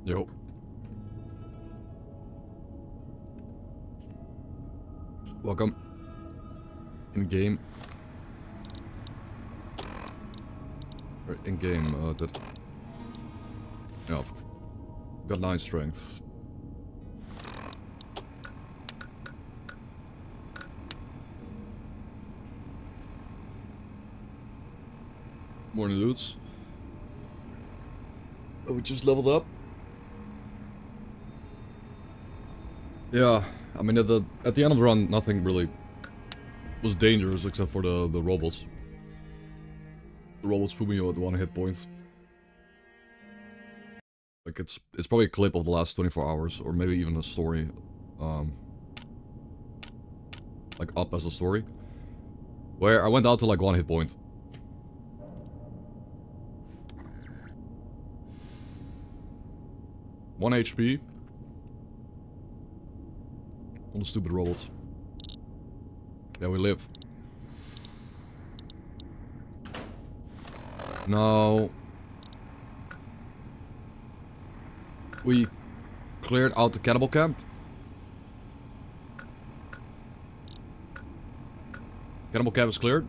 Yo. Welcome. In game. Or in game, that. Yeah, got 9 strength. Morning, dudes. Oh, we just leveled up. Yeah, I mean at the end of the run, nothing really was dangerous except for the robots. The robots put me at 1 hit point. Like it's probably a clip of the last 24 hours, or maybe even a story, like up as a story, where I went down to like 1 hit point. One HP. On the stupid robots. Yeah, we live. No. We cleared out the cannibal camp. Cannibal camp is cleared.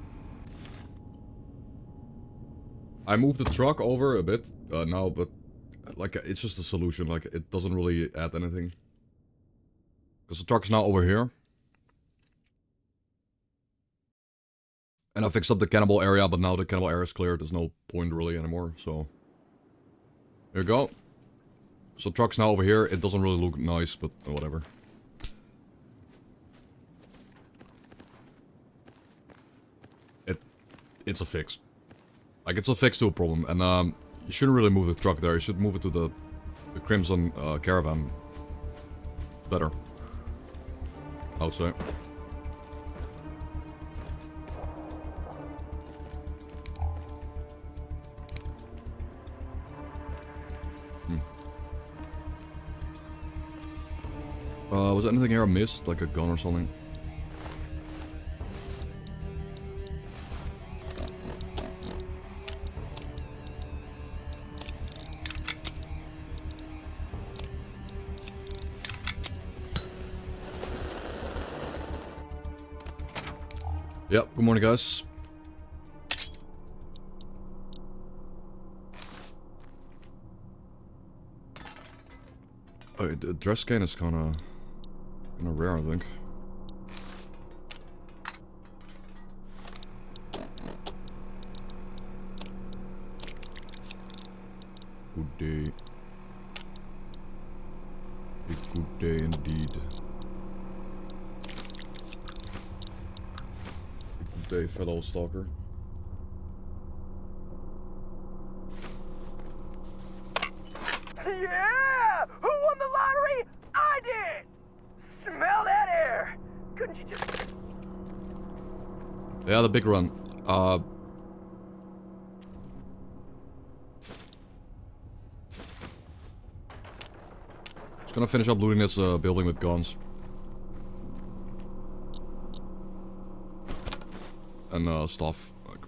I moved the truck over a bit now, but like it's just a solution. Like it doesn't really add anything. Because the truck's now over here. And I fixed up the cannibal area, but now the cannibal area is cleared. There's no point really anymore, so... Here we go. So truck's now over here. It doesn't really look nice, but whatever. It's a fix. Like, it's a fix to a problem. And, you shouldn't really move the truck there. You should move it to the Crimson Caravan. Better. I would say. Was there anything here I missed? Like a gun or something? Yep, good morning guys. Oh, the dress scan is kinda rare, I think. Good day. A good day indeed. A good day, fellow stalker. Yeah! Who won the lottery? I did! Smell that air! Couldn't you just... Yeah, the big run. Just gonna finish up looting this building with guns. And stuff. Like,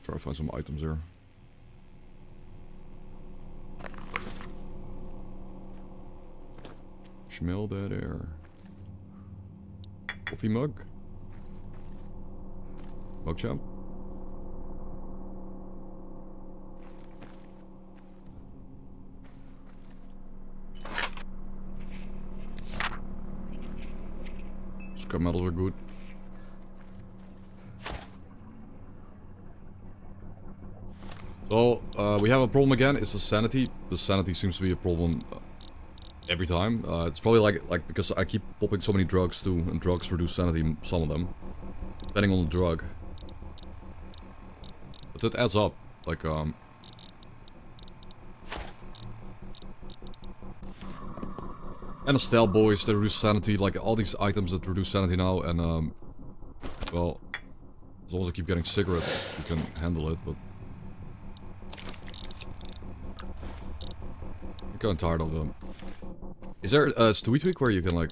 try to find some items here. Smell that air. Coffee mug? Mug champ? Scrap metals are good. So, we have a problem again. It's the sanity. The sanity seems to be a problem every time. It's probably like because I keep popping so many drugs too, and drugs reduce sanity, some of them. Depending on the drug. But it adds up. Like, and the S.T.A.L.K.E.R boys, they reduce sanity, like all these items that reduce sanity now, and well, as long as I keep getting cigarettes, you can handle it, but... I'm kinda tired of them. Is there a Stewie tweak where you can like...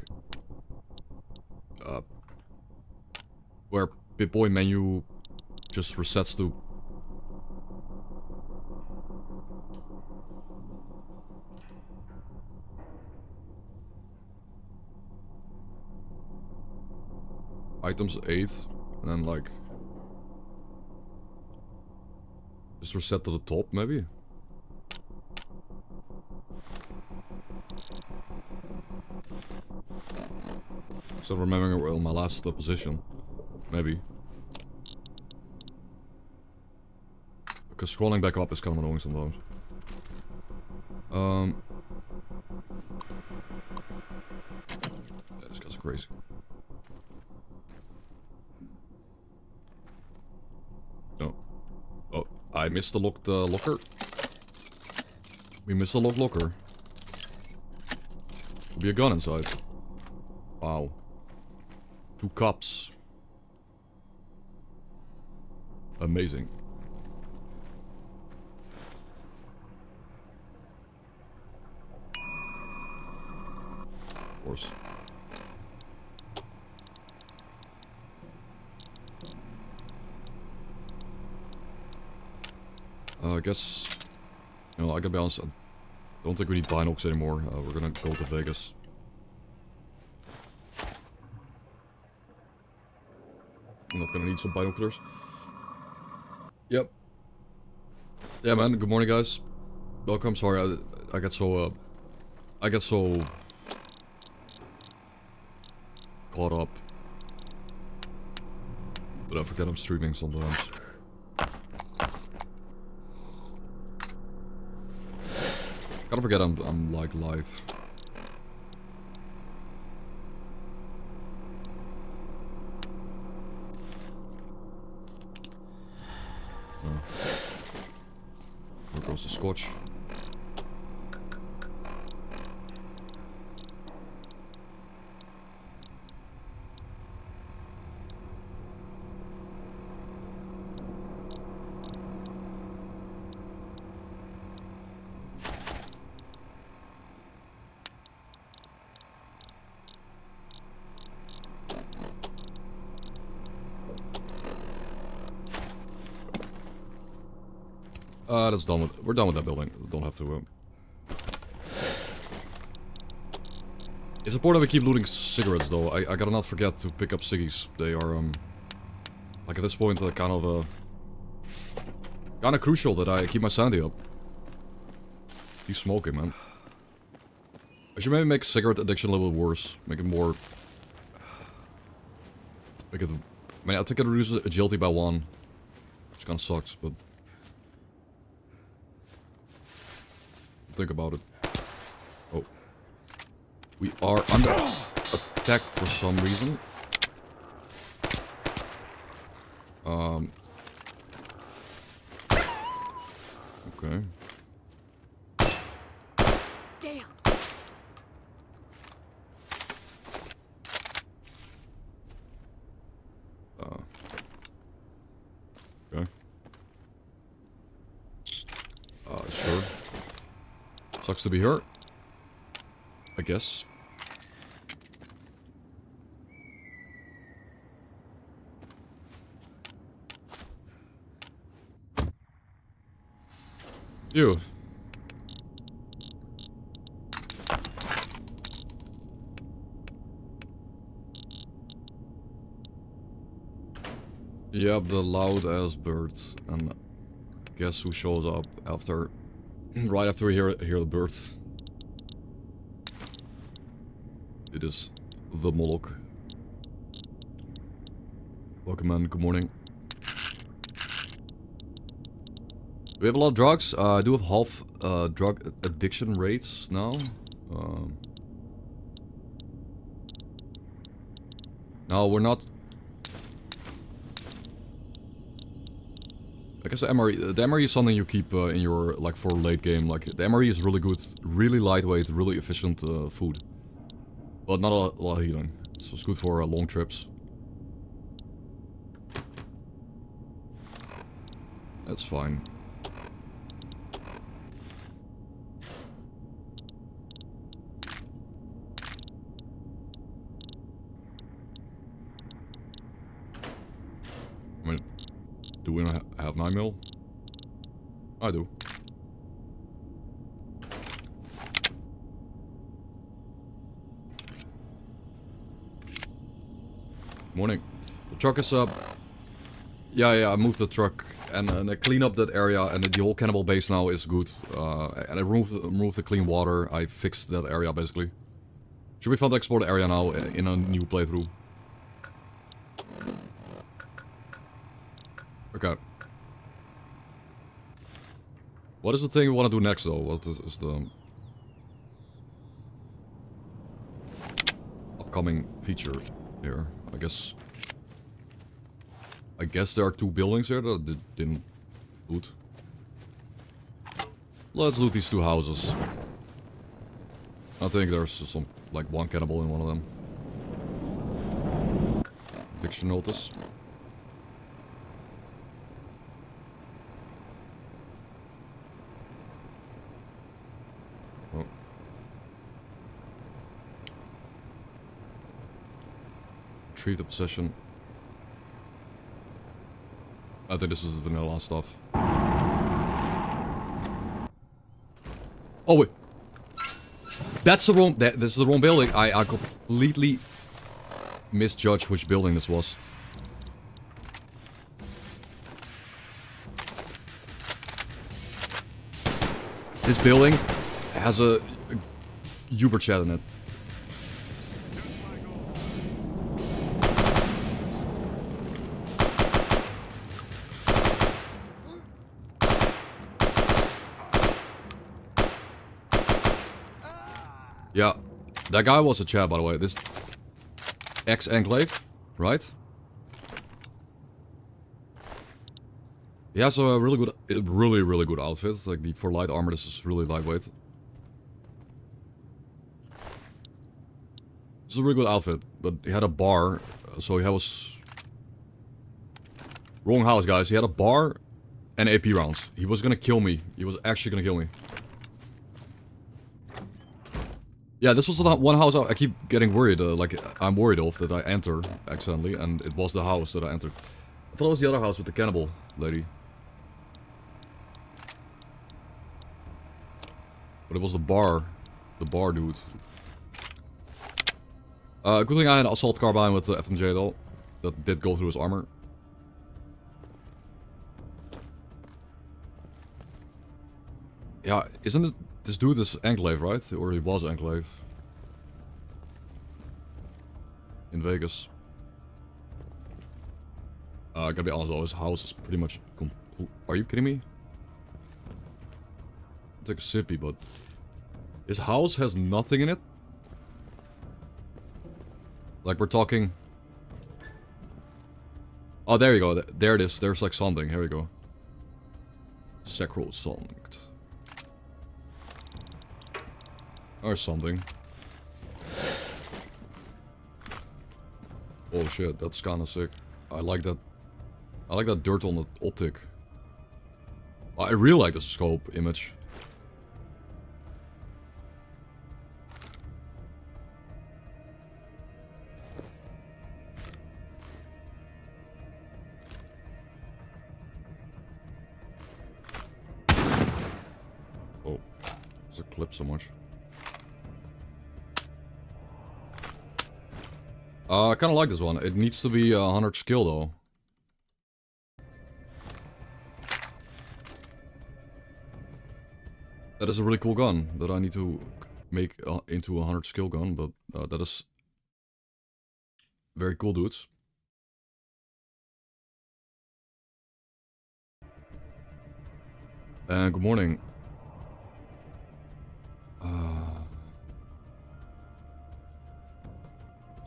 where Pip-Boy menu just resets to... items 8, and then like just reset to the top maybe. Instead of remembering well, my last position, maybe. Because scrolling back up is kind of annoying sometimes. Yeah, this guy's crazy. No. Oh, I missed the locked locker. We missed the locked locker. There'll be a gun inside. Wow. 2 cups. Amazing. Of course. I guess... You know, I gotta be honest, I don't think we need binocs anymore. We're gonna go to Vegas. I'm not gonna need some binoculars. Yep. Yeah, man. Good morning, guys. Welcome. Sorry, I get so caught up, but I forget I'm streaming sometimes. Gotta forget I'm like live. There goes the scotch. That's done with. We're done with that building. Don't have to. It's important that we keep looting cigarettes, though. I gotta not forget to pick up ciggies. They are like at this point, kind of crucial that I keep my sanity up. Keep smoking, man. I should maybe make cigarette addiction a little bit worse. Make it more. Make it. I mean, I think it reduces agility by 1, which kind of sucks, but. Think about it. Oh. We are under attack for some reason. Okay. Damn. Okay. Sure. Sucks to be hurt. I guess. You. Yep, the loud ass birds. And guess who shows up after right after we hear the bird. It is the Moloch. Welcome, man. Good morning. We have a lot of drugs. I do have half drug addiction rates now. No, we're not. I guess the MRE is something you keep in your, like, for late game. Like, the MRE is really good, really lightweight, really efficient food. But not a lot of healing. So it's good for long trips. That's fine. I mean, do we not have 9mm? I do. Morning. The truck is up. Yeah, I moved the truck and I clean up that area, and the whole cannibal base now is good. And I removed the clean water. I fixed that area basically. Should be fun to explore the area now in a new playthrough. Okay. What is the thing we want to do next though? What is the upcoming feature here? I guess there are 2 buildings here that didn't loot. Let's loot these 2 houses. I think there's some, like, 1 cannibal in one of them. Eviction notice. Oh. Retrieve the possession. I think this is the vanilla stuff. Oh wait, that's the wrong. This is the wrong building. I completely misjudged which building this was. This building has a Uber chat in it. Yeah, that guy was a chat, by the way. This ex-enclave, right? He has a really good, really good outfit. Like for light armor, this is really lightweight. It's a really good outfit, but he had a bar, so he was wrong house, guys. He had a bar and AP rounds. He was gonna kill me. He was actually gonna kill me. Yeah, this was not one house I keep getting worried, like, I'm worried of that I enter accidentally, and it was the house that I entered. I thought it was the other house with the cannibal lady. But it was the bar dude. Good thing I had an assault carbine with the FMJ though. That did go through his armor. Yeah, isn't this dude is Enclave, right? Or he was Enclave. In Vegas. I gotta be honest though, his house is pretty much complete. Are you kidding me? It's like a sippy, but his house has nothing in it. Like we're talking. Oh, there you go. There it is. There's like something. Here we go. Sacrosanct. Or something. Oh shit, that's kinda sick. I like that. I like that dirt on the optic. I really like the scope image. Oh, there's a clip so much. I kind of like this one. It needs to be 100 skill though. That is a really cool gun that I need to make into a 100 skill gun, but that is very cool, dudes. And good morning.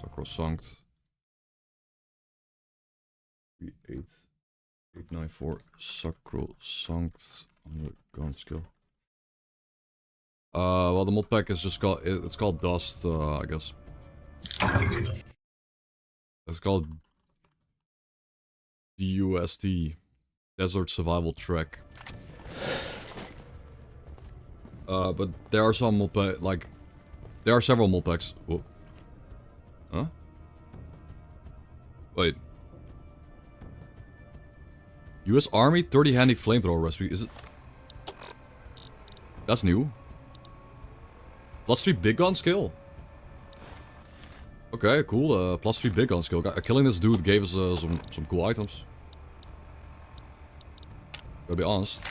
Sacrosanct. 3894 Sacrosanct on the gun skill. Well, the mod pack is just called, it's called D.U.S.T, I guess. It's called D.U.S.T, Desert Survival Trek. But there are some mod pack, like, there are several mod packs. Whoa. Huh? Wait. US Army 30 handy flamethrower recipe, is it? That's new. +3 big gun skill. Okay, cool. Plus 3 big gun skill. Killing this dude gave us some cool items. Gotta be honest.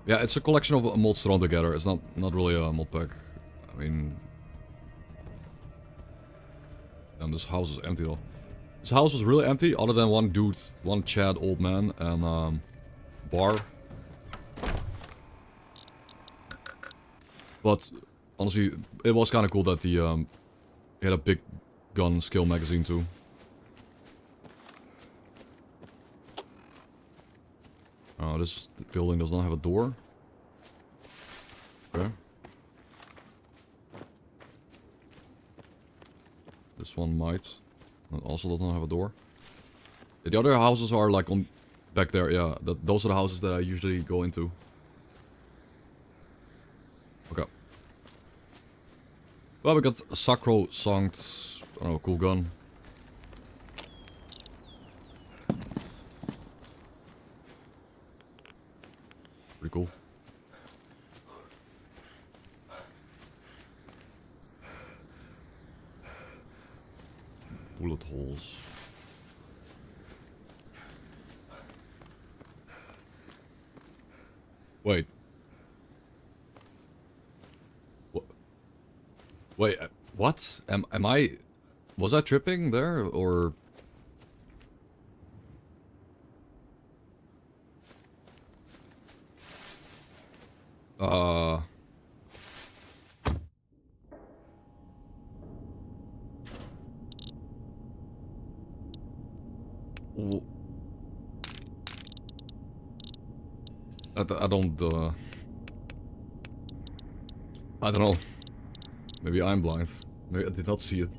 Yeah, it's a collection of mods thrown together. It's not really a mod pack. I mean... Damn, this house is empty though. This house was really empty, other than one dude, one Chad old man, and bar. But honestly, it was kind of cool that he had a big gun skill magazine too. Oh, this building does not have a door. Okay. This one might. It also does not have a door. The other houses are like on back there, yeah. Those are the houses that I usually go into. Okay. Well, we got a sacro-sanct, I don't know, cool gun. Pretty cool. Bullet holes. Wait. What? Wait, what? Am I... Was I tripping there, or... w- I don't know. Maybe I'm blind. Maybe I did not see it.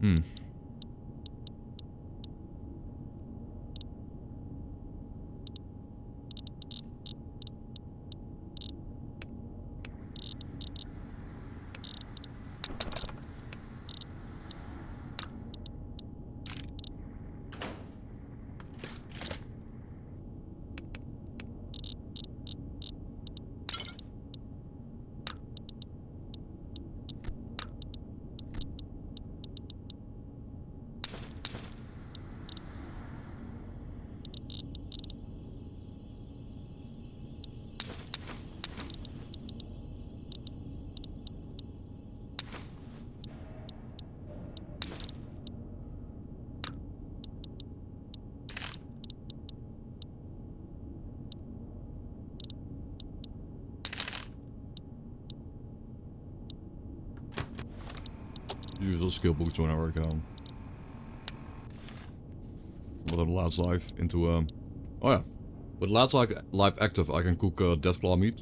Hmm. Usual skill boots whenever I can. But it allows life into oh yeah. With Lads Life active, I can cook Deathclaw meat.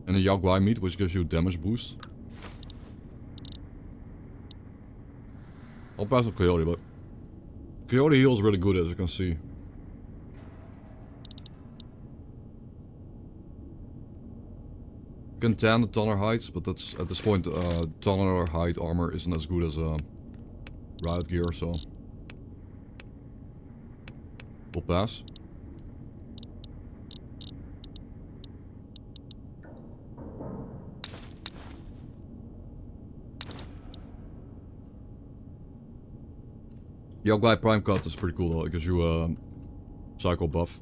And a Jaguar meat, which gives you damage boost. I'll pass with Coyote, but Coyote heals really good, as you can see. You can tan the Tunnel heights, but that's at this point Tunnel height armor isn't as good as riot gear, so we'll pass. Jaguar Prime Cut is pretty cool though, it gives you a cycle buff.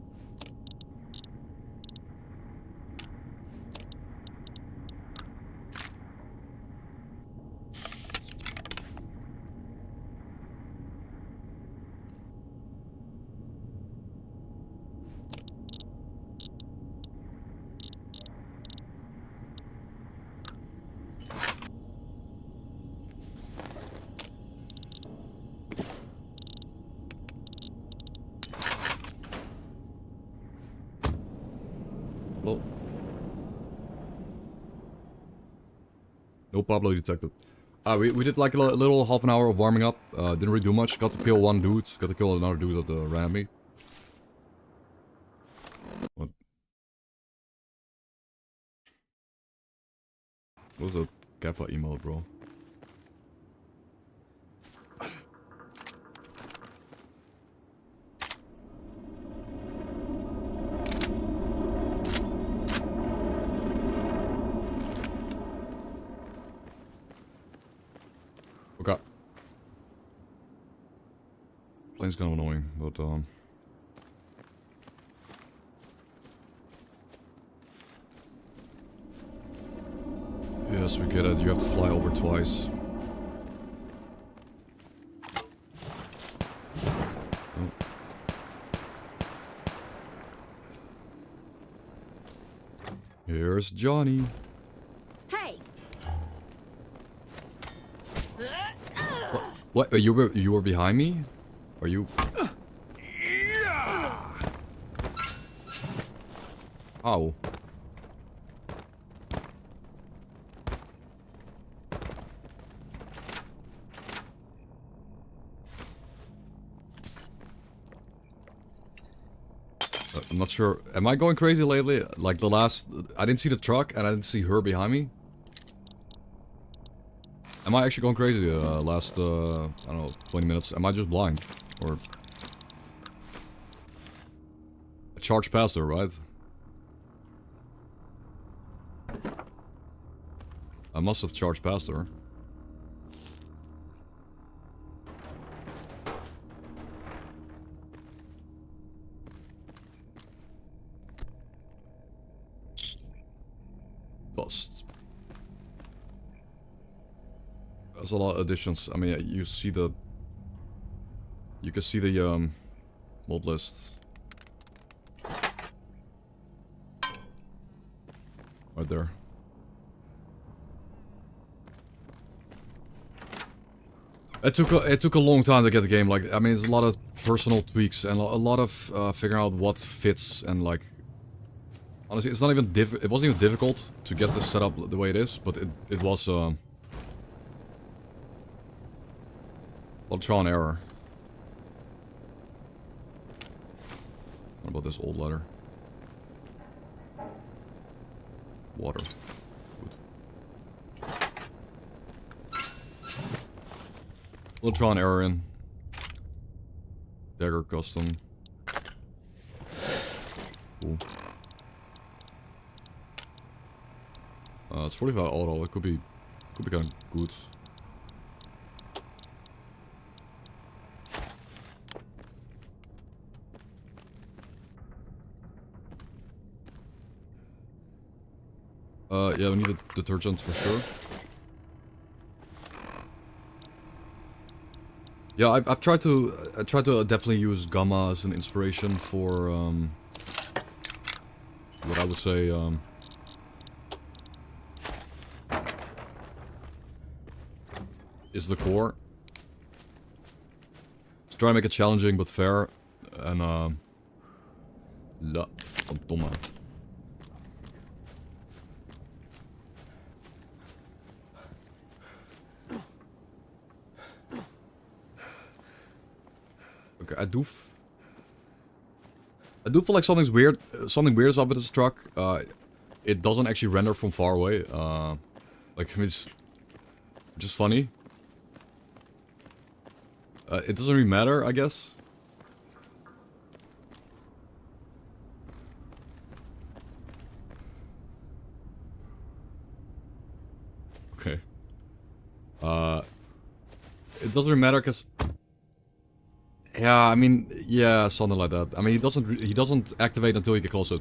Well, no Pablo detected. We did like a little half an hour of warming up. Didn't really do much. Got to kill one dude. Got to kill another dude that ran at me. What? What was a Kappa emote, bro? Okay. Plane's kind of annoying, but yes, we get it. You have to fly over twice. Oh. Here's Johnny. Hey! What? You were behind me? Are you? Ow. I'm not sure. Am I going crazy lately? Like the last... I didn't see the truck and I didn't see her behind me. Am I actually going crazy last, I don't know, 20 minutes? Am I just blind? Or... I charged past her, right? I must have charged past her. Bust. There's a lot of additions. I mean, you see the... You can see the, mod list. Right there. It took a long time to get the game. Like, I mean, there's a lot of personal tweaks and a lot of figuring out what fits and like... Honestly, it's not even it wasn't even difficult to get this set up the way it is, but it was a lot of trial and error. What about this old letter? Water. Good. Little trial and error in. Dagger custom. Cool. It's 45 auto. It could be kind of good. Yeah, we need a detergent for sure. Yeah, I've tried to definitely use Gamma as an inspiration for what I would say is the core. Just try to make it challenging but fair and la fantomme. Okay, I do feel like something weird is up with this truck. It doesn't actually render from far away. Like, it's just funny. It doesn't really matter, I guess. Okay. It doesn't really matter because... Yeah, I mean, yeah, something like that. I mean, he doesn't activate until you get closer.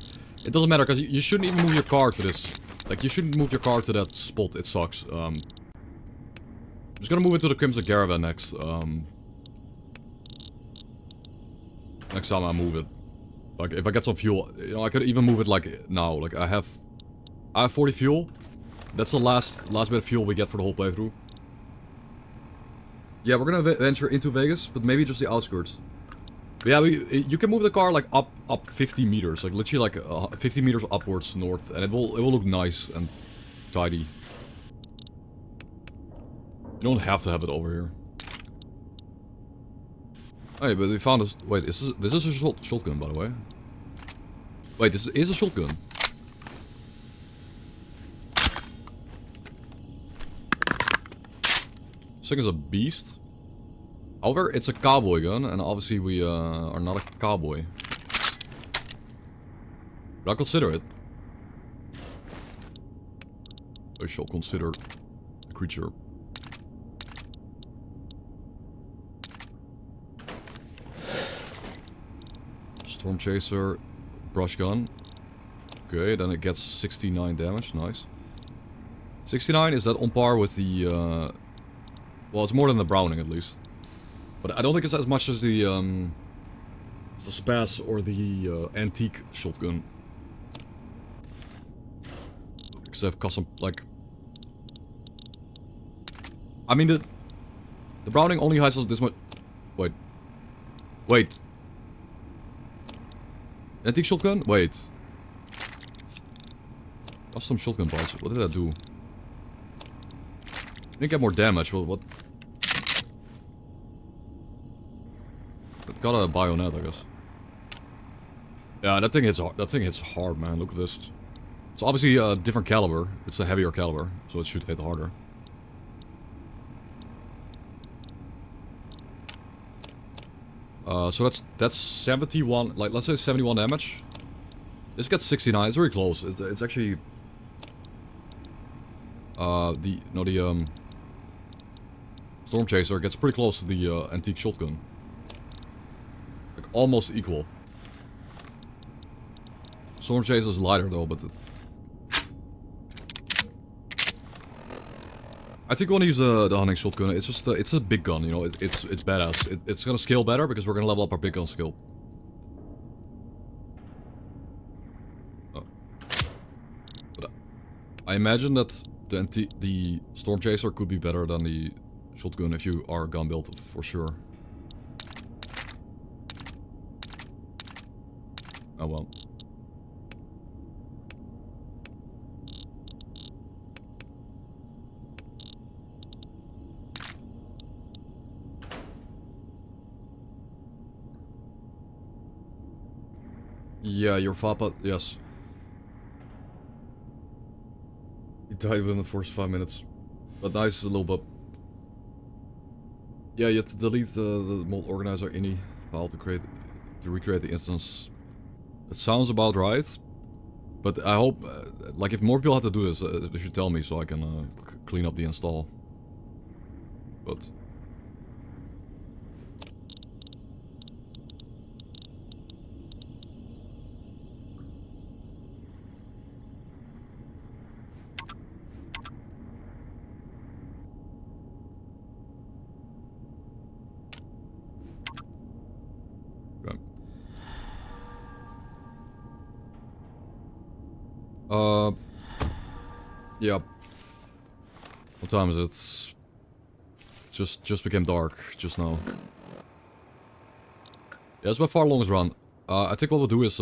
It doesn't matter because you shouldn't even move your car to this. Like, you shouldn't move your car to that spot. It sucks. I'm just gonna move it to the Crimson Caravan next. Next time I move it. Like, if I get some fuel, you know, I could even move it like now. Like, I have 40 fuel. That's the last bit of fuel we get for the whole playthrough. Yeah, we're gonna venture into Vegas, but maybe just the outskirts. But yeah, you can move the car like up 50 meters, like literally like 50 meters upwards north, and it will look nice and tidy. You don't have to have it over here. Hey, but we found this. Wait, this is a shotgun, by the way. Wait, this is a shotgun. This thing is a beast. However, it's a cowboy gun, and obviously we are not a cowboy. But I'll consider it. I shall consider the creature. Storm Chaser, brush gun. Okay, then it gets 69 damage, nice. 69, is that on par with the, well, it's more than the Browning at least. But I don't think it's as much as the Spaz or the antique shotgun. Because they have custom, like... I mean, the Browning only has this much... Wait. Antique shotgun? Wait. Custom shotgun parts. What did that do? Didn't get more damage, but what? It got a bayonet, I guess. Yeah, that thing hits hard. That thing hits hard, man. Look at this. It's obviously a different caliber. It's a heavier caliber, so it should hit harder. So that's 71. Like, let's say 71 damage. This gets 69. It's very close. It's actually the Storm Chaser gets pretty close to the antique shotgun. Like almost equal. Storm Chaser is lighter though, but I think we want to use the hunting shotgun. It's just it's a big gun, you know. It's badass. It's gonna scale better because we're gonna level up our big gun skill. But I imagine that the Storm Chaser could be better than the shotgun if you are gun built for sure. Oh well. Yeah, your Fapa, yes. He died within the first 5 minutes. But nice, a little bit. Yeah, you have to delete the mold organizer ini file to recreate the instance. It sounds about right. But I hope, like if more people have to do this, they should tell me so I can clean up the install. But... yeah. What time is it? Just became dark just now. Yeah, it's by far the longest run. I think what we'll do is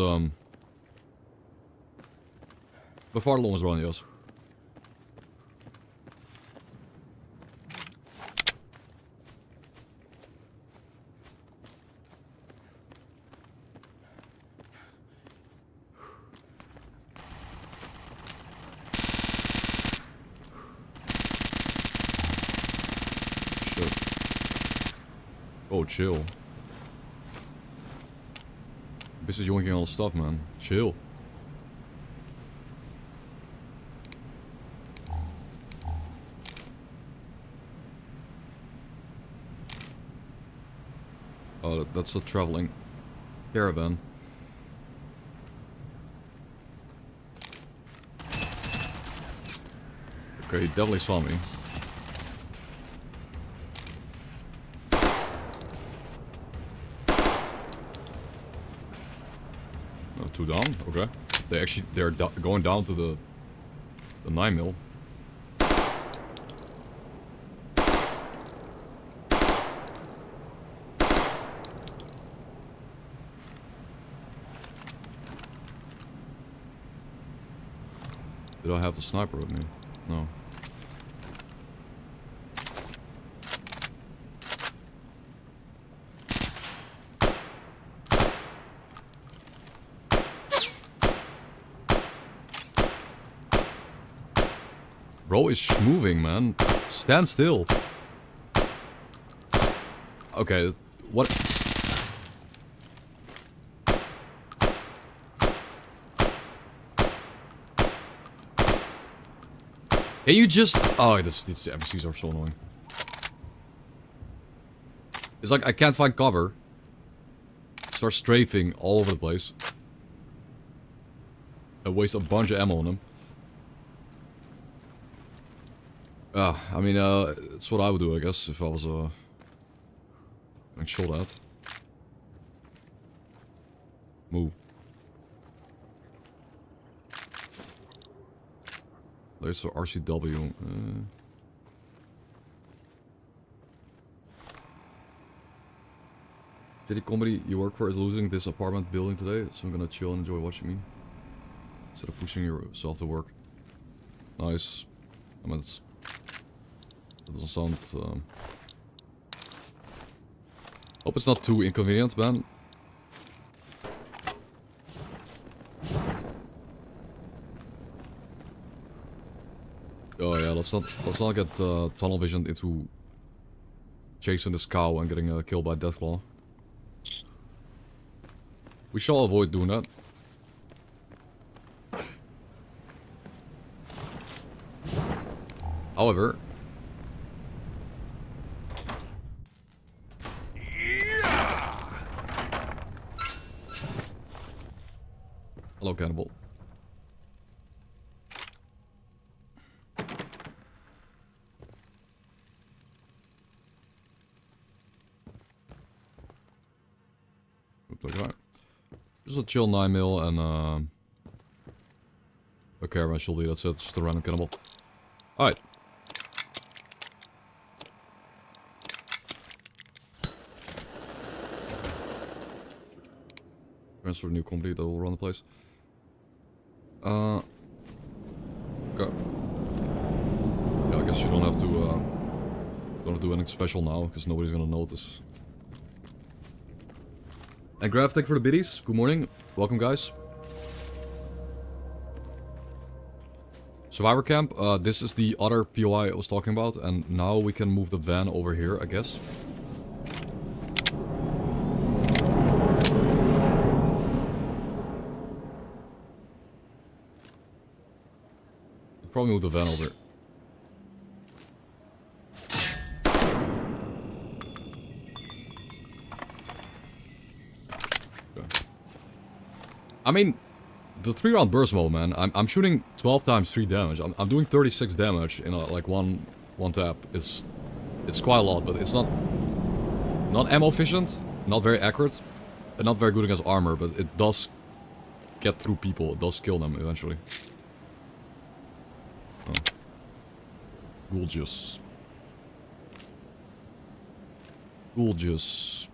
by far the longest run, yes. Oh, chill. This is yoinking all the stuff, man. Chill. Oh, that's a traveling caravan. Okay, he definitely saw me. Two down, okay. They're going down to the 9mm. Did I have the sniper with me? No. Bro is moving, man. Stand still. Okay, what? Hey, you just... Oh, these NPCs are so annoying. It's like I can't find cover. Start strafing all over the place. I waste a bunch of ammo on them. I mean, it's what I would do, I guess, if I was, getting shot at. Move. There's the RCW. Shitty company you work for is losing this apartment building today, so I'm gonna chill and enjoy watching me. Instead of pushing yourself to work. Nice. I mean, it doesn't sound... Hope it's not too inconvenient, man. Oh yeah, let's not get tunnel visioned into chasing this cow and getting killed by Deathclaw. We shall avoid doing that. However... Hello, cannibal. Looks like that. Just a chill 9mm and a caravan shoulder, that's it, just a random cannibal. Alright. Transfer a new company that will run the place. Okay. Yeah, I guess you don't have to do anything special now, because nobody's gonna notice. And Graf, thank you for the biddies. Good morning. Welcome, guys. Survivor camp. This is the other POI I was talking about, and now we can move the van over here, I guess. Probably move the van over. I mean, the 3-round burst mode, man. I'm shooting 12 times 3 damage. I'm doing 36 damage in like one tap. It's quite a lot, but it's not ammo efficient, not very accurate, and not very good against armor. But it does get through people. It does kill them eventually. Oh. Gorgeous. Gorgeous.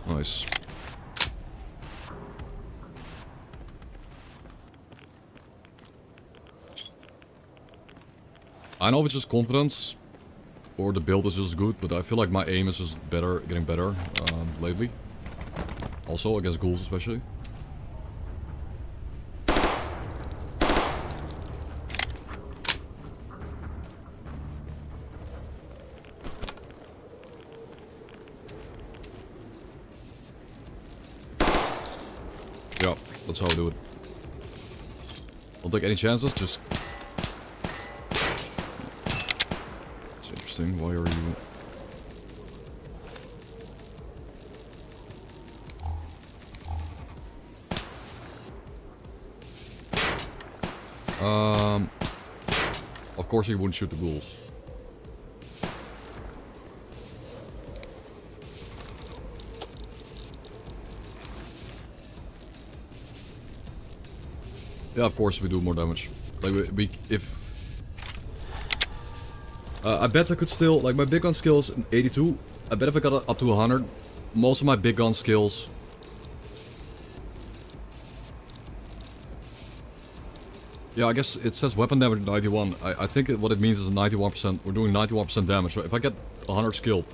Nice. I know if it's just confidence or the build is just good, but I feel like my aim is just better, getting better lately. Also against ghouls especially. Yeah, that's how I do it. Don't take any chances, just... It's interesting, why are you... Of course he wouldn't shoot the ghouls. Yeah, of course we do more damage. Like if I bet I could still, like my big gun skills 82. I bet if I got it up to 100, most of my big gun skills. Yeah, I guess it says weapon damage 91. I think what it means is 91%. We're doing 91% damage. So if I get 100 skill,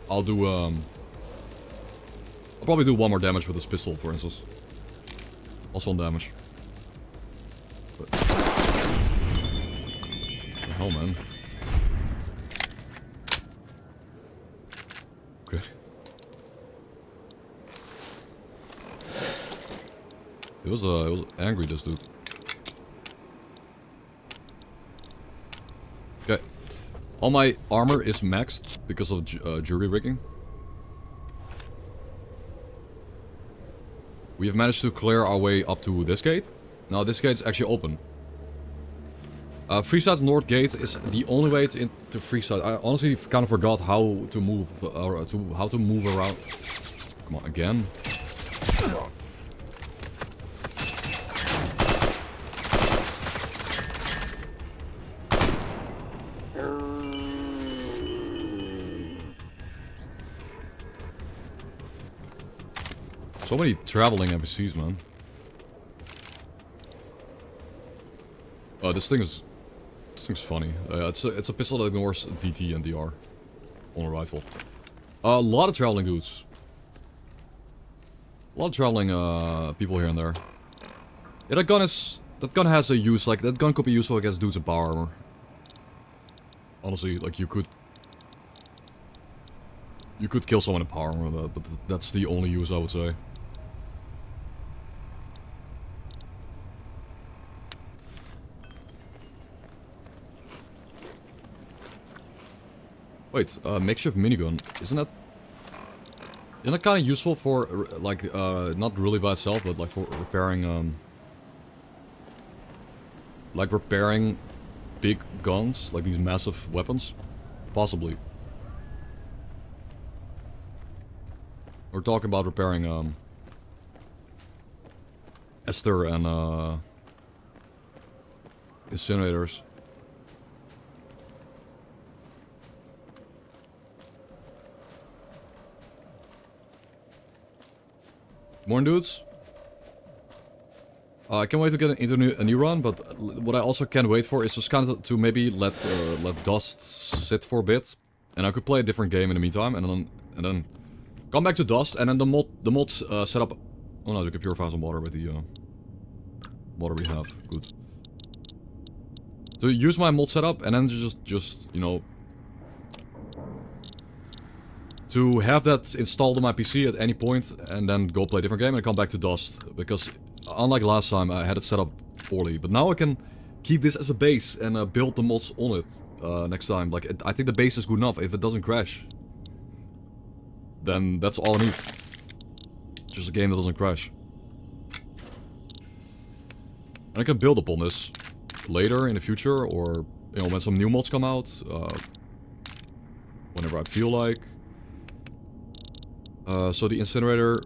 I'll do I'll probably do 1 more damage with this pistol, for instance. Also on damage. But... What the hell, man? Okay. It was angry, this dude. Okay. All my armor is maxed because of jury rigging. We have managed to clear our way up to this gate. Now this gate is actually open. Freeside's north gate is the only way into Freeside. I honestly kind of forgot how to move how to move around. Come on, again. So many traveling NPCs, man. Oh, this thing's funny. It's a pistol that ignores DT and DR on a rifle. A lot of traveling dudes. A lot of traveling people here and there. Yeah, that gun has a use. Like that gun could be useful against dudes in power armor. Honestly, like you could kill someone in power armor with that, but that's the only use I would say. Wait, makeshift minigun. Isn't that kind of useful for, like, not really by itself, but like for repairing, like repairing big guns, like these massive weapons? Possibly. We're talking about repairing, S.T.A.L.K.E.R and, incinerators. More dudes. I can't wait to get into a new run, but what I also can't wait for is just kind of to maybe let D.U.S.T sit for a bit, and I could play a different game in the meantime, and then come back to D.U.S.T, and then the mods set up. Oh no, you can purify some water with the water we have. Good. So use my mod setup, and then just you know, to have that installed on my PC at any point, and then go play a different game and come back to D.U.S.T. Because unlike last time, I had it set up poorly. But now I can keep this as a base and build the mods on it next time. Like, I think the base is good enough. If it doesn't crash, then that's all I need. Just a game that doesn't crash. And I can build upon this later in the future, or, you know, when some new mods come out. Whenever I feel like. So the incinerator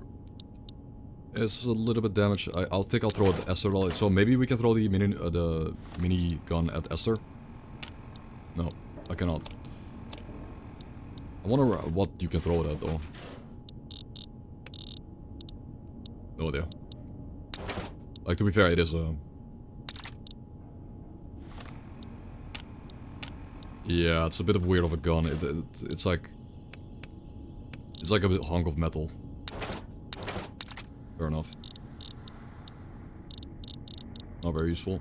is a little bit damaged. I'll think I'll throw it at S.T.A.L.K.E.R. So maybe we can throw the mini gun at S.T.A.L.K.E.R. No, I cannot. I wonder what you can throw it at though. No idea. Like, to be fair, it is yeah, it's a bit of weird of a gun. It's like a bit hunk of metal. Fair enough. Not very useful.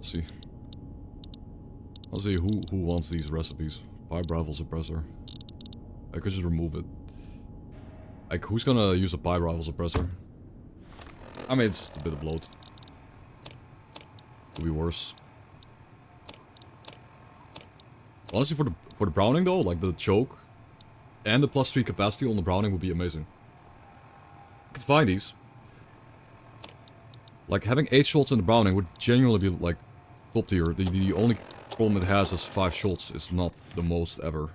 See. I'll see who wants these recipes. Pipe rifle suppressor. I could just remove it. Like, who's gonna use a pipe rifle suppressor? I mean, it's just a bit of bloat. Could be worse. Honestly, for the Browning though, like the choke and the +3 capacity on the Browning would be amazing. I could find these. Like, having 8 shots in the Browning would genuinely be like top tier. The only problem it has is 5 shots. It's not the most ever.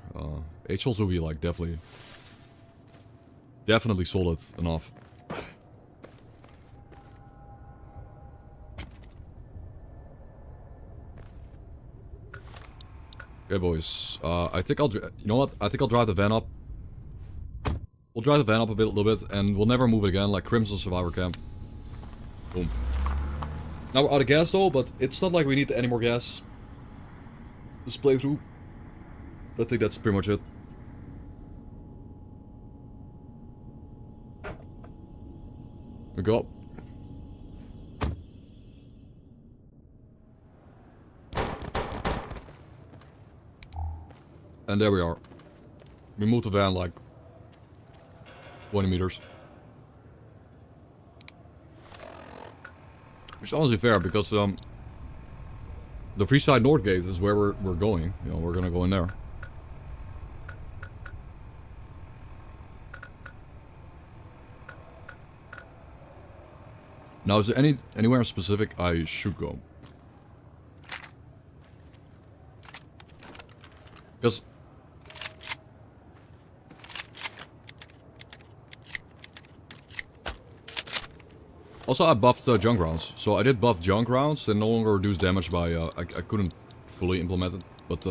8 shots will be like definitely solid enough. Okay, boys. I think you know what? I think I'll drive the van up. We'll drive the van up a little bit, and we'll never move it again, like Crimson Survivor Camp. Boom. Now we're out of gas though, but it's not like we need any more gas this playthrough. I think that's pretty much it. We go. And there we are. We moved the van like 20 meters. Which is honestly fair because the Freeside North gate is where we're going. You know, we're gonna go in there. Now, is there anywhere in specific I should go? Because also I buffed junk rounds, so I did buff junk rounds. They no longer reduce damage by. I couldn't fully implement it, but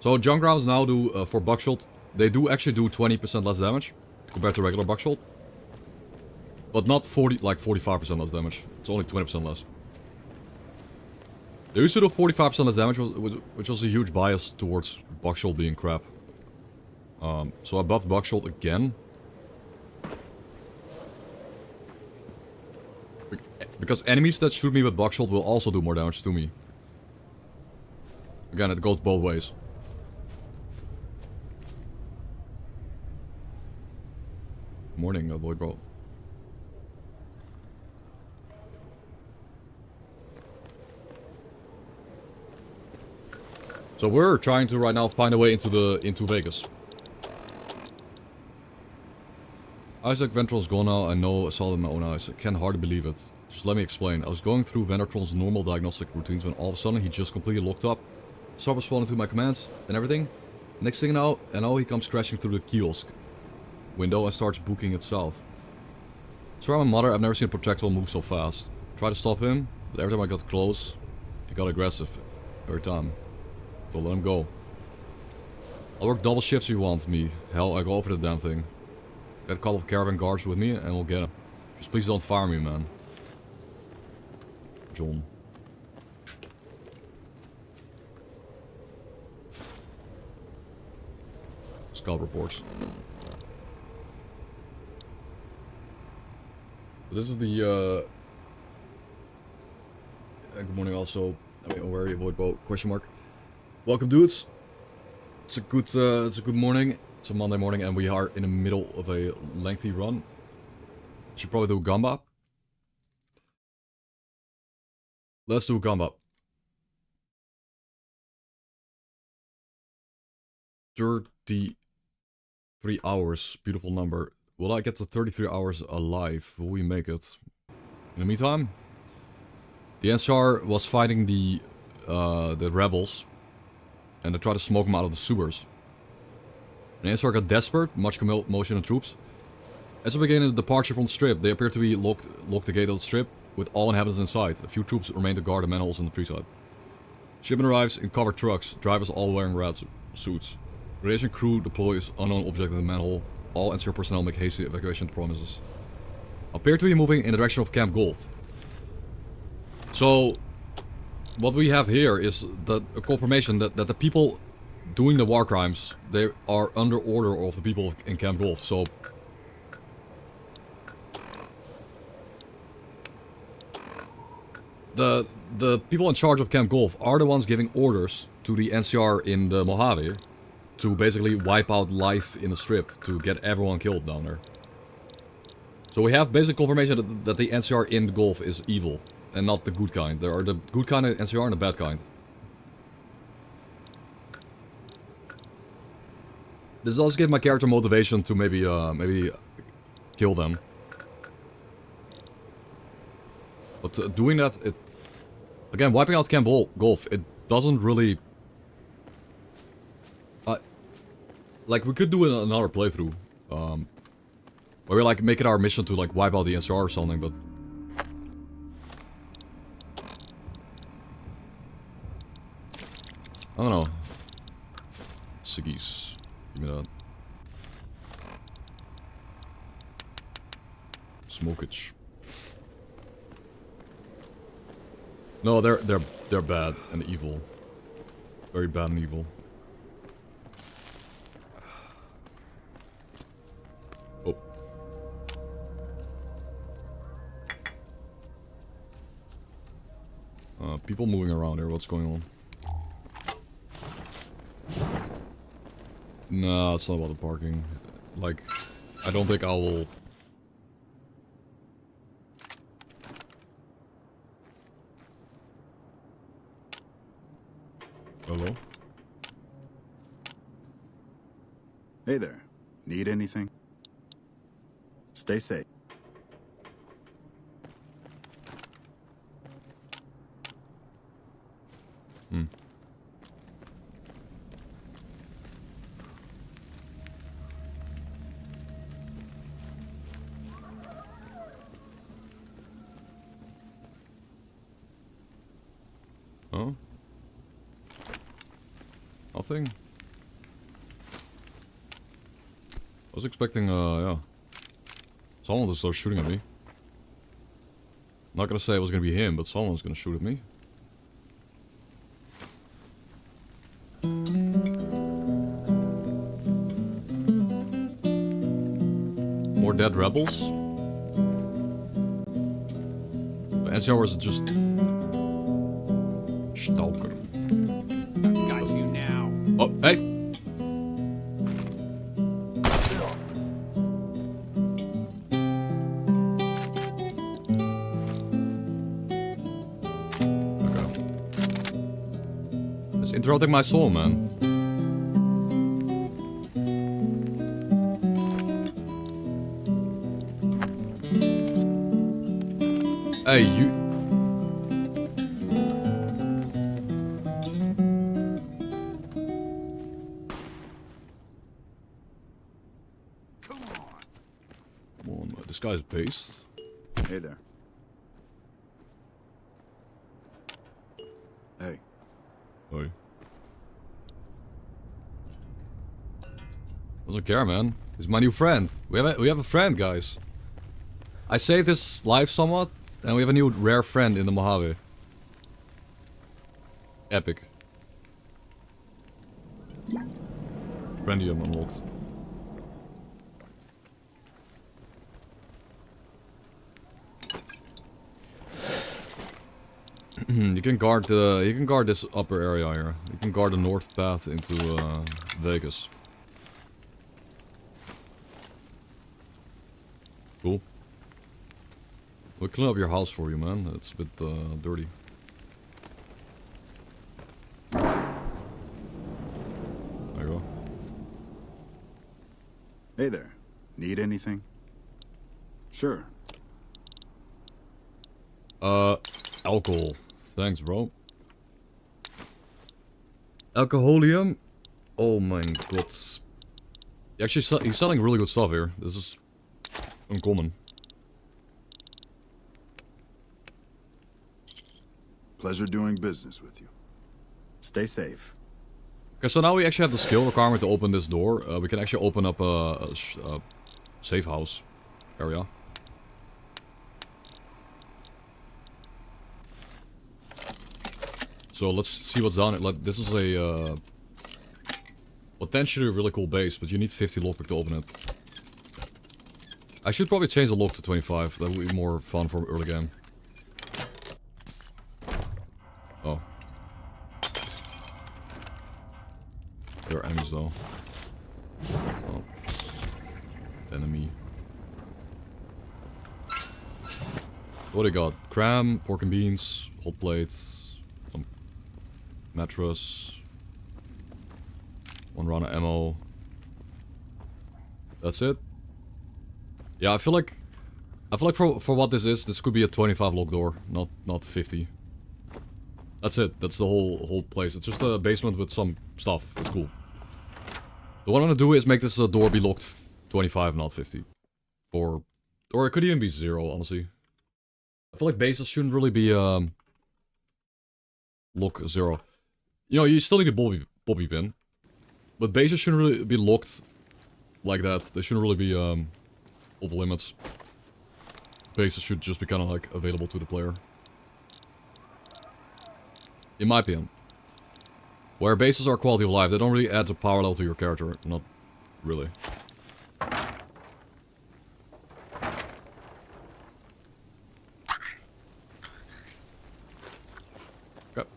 so junk rounds now do for buckshot. They do actually do 20% less damage compared to regular buckshot. But not 45% less damage. It's only 20% less. They used to do 45% less damage, which was a huge bias towards buckshot being crap. So I buffed buckshot again. Because enemies that shoot me with buckshot will also do more damage to me. Again, it goes both ways. Morning, Void Bro. So we're trying to right now find a way into Vegas. Isaac Ventral's gone now. I know I saw it in my own eyes. I can hardly believe it. Just let me explain. I was going through Ventral's normal diagnostic routines when all of a sudden he just completely locked up. Stopped responding to my commands and everything. Next thing I know he comes crashing through the kiosk window and starts booking it south. Sorry, my mother, I've never seen a projectile move so fast. Tried to stop him, but every time I got close, he got aggressive. Every time. So let him go. I'll work double shifts if you want me. Hell, I go over the damn thing. Got a couple of caravan guards with me and we'll get him. Just please don't fire me, man. John. Scout reports. This is the good morning also. I mean, where are you, Void Boat? Question mark. Welcome, dudes. It's a good morning. It's a Monday morning and we are in the middle of a lengthy run. Should probably do a gamba. Let's do a gamba. 33 hours. Beautiful number. Will I get to 33 hours alive? Will we make it? In the meantime, the S.T.A.L.K.E.R was fighting the rebels. And they tried to smoke them out of the sewers. And the S.T.A.L.K.E.R got desperate, much commotion and troops. As we begin the departure from the strip, they appear to be locked the gate of the strip with all inhabitants inside. A few troops remain to guard the manholes in the Freeside. Shipment arrives in covered trucks, drivers all wearing red suits. Radiation crew deploys unknown object in the manhole. All NCR personnel make hasty evacuation promises. Appear to be moving in the direction of Camp Golf. So, what we have here is a confirmation that the people doing the war crimes, they are under order of the people in Camp Golf. So, the people in charge of Camp Golf are the ones giving orders to the NCR in the Mojave to basically wipe out life in the strip to get everyone killed down there. So we have basic confirmation that the NCR in the Gulf is evil and not the good kind. There are the good kind of NCR and the bad kind. This does give my character motivation to maybe kill them. But doing that, again, wiping out Camp Golf, it doesn't really... like, we could do another playthrough. Where we, like, make it our mission to, like, wipe out the NCR or something, but... I don't know. Siggies. Give me that. Smokage. No, they're bad and evil. Very bad and evil. Oh. People moving around here. What's going on? No, it's not about the parking. Like, I don't think I will... Hello? Hey there. Need anything? Stay safe. Hmm. Oh? Nothing? I was expecting, yeah. Someone to start shooting at me. Not gonna say it was gonna be him, but someone's gonna shoot at me. More dead rebels? The NCR is just... S.T.A.L.K.E.R. Got you now. Oh, hey! Okay. It's interrupting my soul, man. Hey, you... Come Come on, this guy's based. Hey there. Hey. Hey. Doesn't care, man. He's my new friend. We have a friend, guys. I saved his life somewhat, and we have a new rare friend in the Mojave. Epic. Friendium unlocked. You can guard this upper area here. You can guard the north path into Vegas. Cool. We'll clean up your house for you, man. It's a bit dirty. There you go. Hey there. Need anything? Sure. Alcohol. Thanks, bro. Alcoholium? Oh my god. Actually, he's selling really good stuff here. This is uncommon. Pleasure doing business with you. Stay safe. Okay, so now we actually have the skill requirement to open this door. We can actually open up a safe house area. So let's see what's down it. This is a potentially a really cool base, but you need 50 lockpick to open it. I should probably change the lock to 25. That would be more fun for early game. Oh. There are enemies though. Oh. Enemy. What do you got? Cram, pork and beans, hot plate, some mattress, 1 round of ammo. That's it. Yeah, I feel like for what this could be a 25 lock door, not 50. That's it. That's the whole place. It's just a basement with some stuff. It's cool. What I'm gonna do is make this door be locked 25, not 50. Or it could even be 0, honestly. I feel like bases shouldn't really be lock 0. You know, you still need a bobby pin, but bases shouldn't really be locked like that. They shouldn't really be off limits. Bases should just be kind of like available to the player. in my opinion. Where bases are quality of life, they don't really add a power level to your character. Not really. Okay.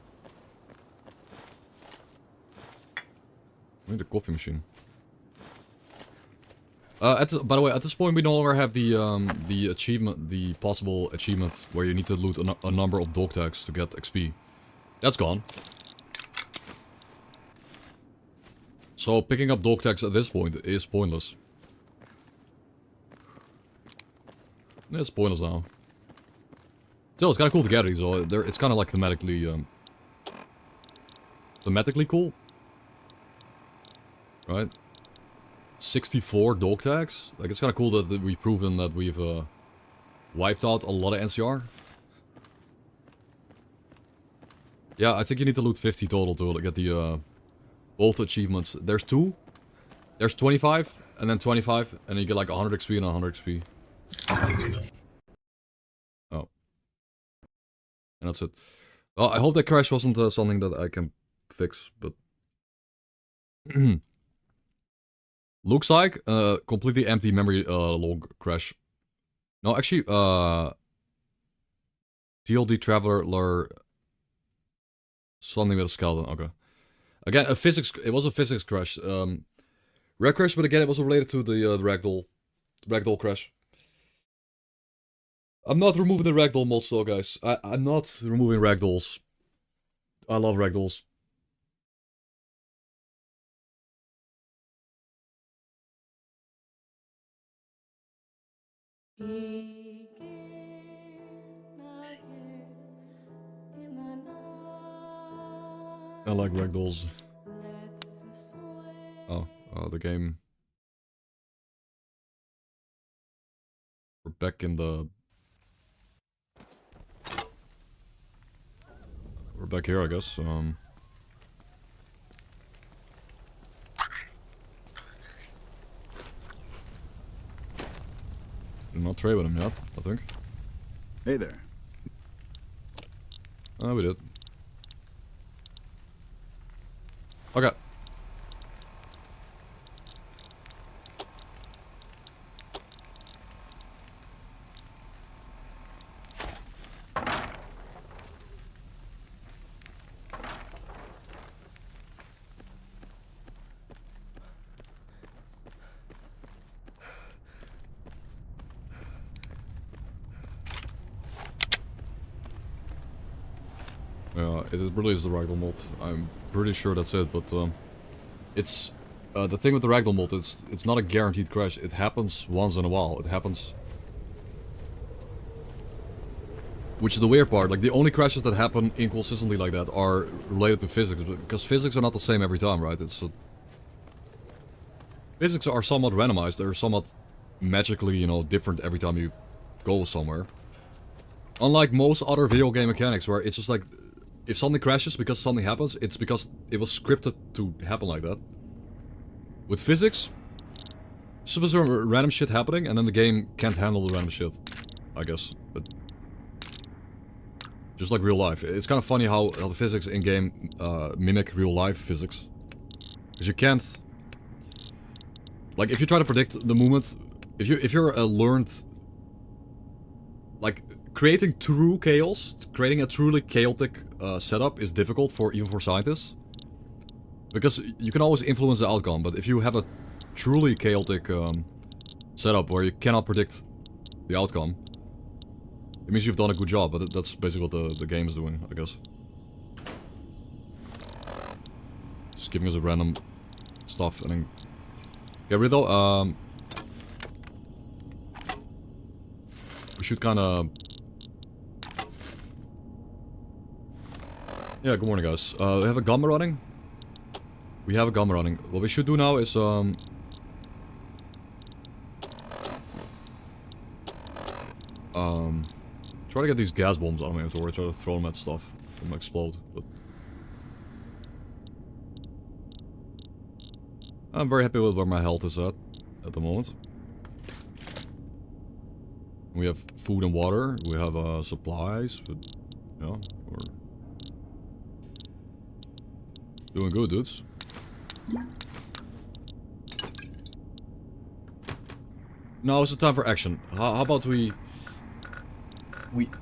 I need a coffee machine. By the way, at this point we no longer have the achievement, the possible achievement where you need to loot a number of dog tags to get XP. That's gone. So picking up dog tags at this point is pointless. It's pointless now. Still, it's kind of cool to get these, so it's kind of like thematically cool. Right? 64 dog tags? Like, it's kind of cool that we've proven that we've wiped out a lot of NCR. Yeah, I think you need to loot 50 total to get the both achievements. There's 2. There's 25, and then 25, and you get like 100 XP and 100 XP. Oh. And that's it. Well, I hope that crash wasn't something that I can fix, but... Looks like completely empty memory log crash. No, actually, TLD Traveler... Something with a skeleton, okay. Again, it was a physics crash. Red crash, but again, it was related to the ragdoll crash. I'm not removing the ragdoll mods though, guys. I'm not removing ragdolls. I love ragdolls. I like ragdolls. Oh, the game. We're back in the... We're back here, I guess. Did not trade with him yet, I think. Hey there. Oh, we did. Okay. Yeah, it really is the ragdoll mod. I'm pretty sure that's it, but it's the thing with the ragdoll mod. It's not a guaranteed crash. It happens once in a while. It happens, which is the weird part. Like the only crashes that happen inconsistently like that are related to physics, because physics are not the same every time, right? Physics are somewhat randomized. They're somewhat magically, you know, different every time you go somewhere. Unlike most other video game mechanics, where it's just like, if something crashes because something happens, it's because it was scripted to happen like that. With physics, suppose there's random shit happening, and then the game can't handle the random shit, I guess. But just like real life. It's kind of funny how the physics in-game mimic real life physics. Because you can't... Like, if you try to predict the movement... If you're a learned... Like, creating true chaos, creating a truly chaotic setup is difficult even for scientists. Because you can always influence the outcome, but if you have a truly chaotic setup where you cannot predict the outcome, it means you've done a good job, but that's basically what the game is doing, I guess. Just giving us a random stuff and then... Get rid though, we should kinda... Yeah, good morning guys. We have a gamma running. We have a gamma running. What we should do now is try to get these gas bombs out of my inventory, try to throw them at stuff. They might explode, but... I'm very happy with where my health is at the moment. We have food and water, we have supplies, but... Yeah, Doing good, dudes. Now is the time for action. How about we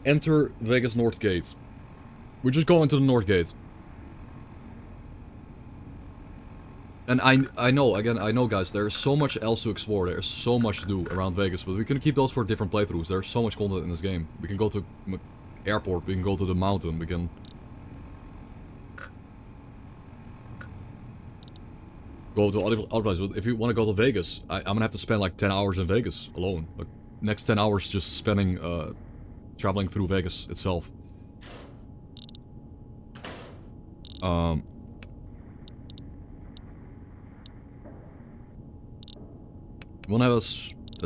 enter Vegas North Gate. We just go into the North Gate. And I know, again, I know guys, there's so much else to explore, there's so much to do around Vegas, but we can keep those for different playthroughs. There's so much content in this game. We can go to airport, we can go to the mountain, we can go to other places. But if you want to go to Vegas, I'm gonna have to spend like 10 hours in Vegas alone. Like, next 10 hours just spending, traveling through Vegas itself. I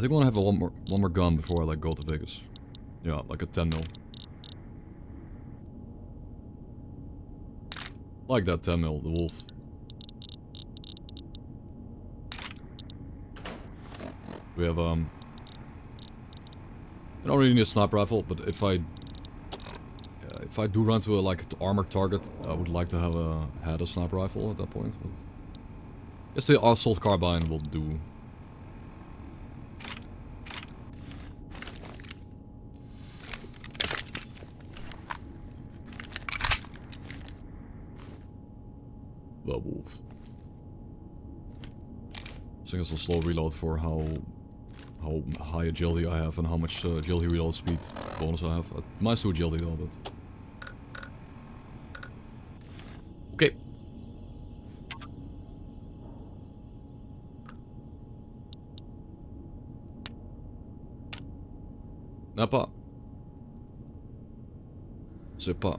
think I wanna have one more gun before I like go to Vegas. Yeah, like a 10 mil. Like that 10 mil, the Wolf. We have I don't really need a sniper rifle, but if I do run to a like armored target, I would like to have had a sniper rifle at that point. But I guess the assault carbine will do. The Wolf. I think it's a slow reload for how high agility I have and how much agility reload speed bonus I have. Minus 2 agility though, but... Okay. Napa. C'est pas.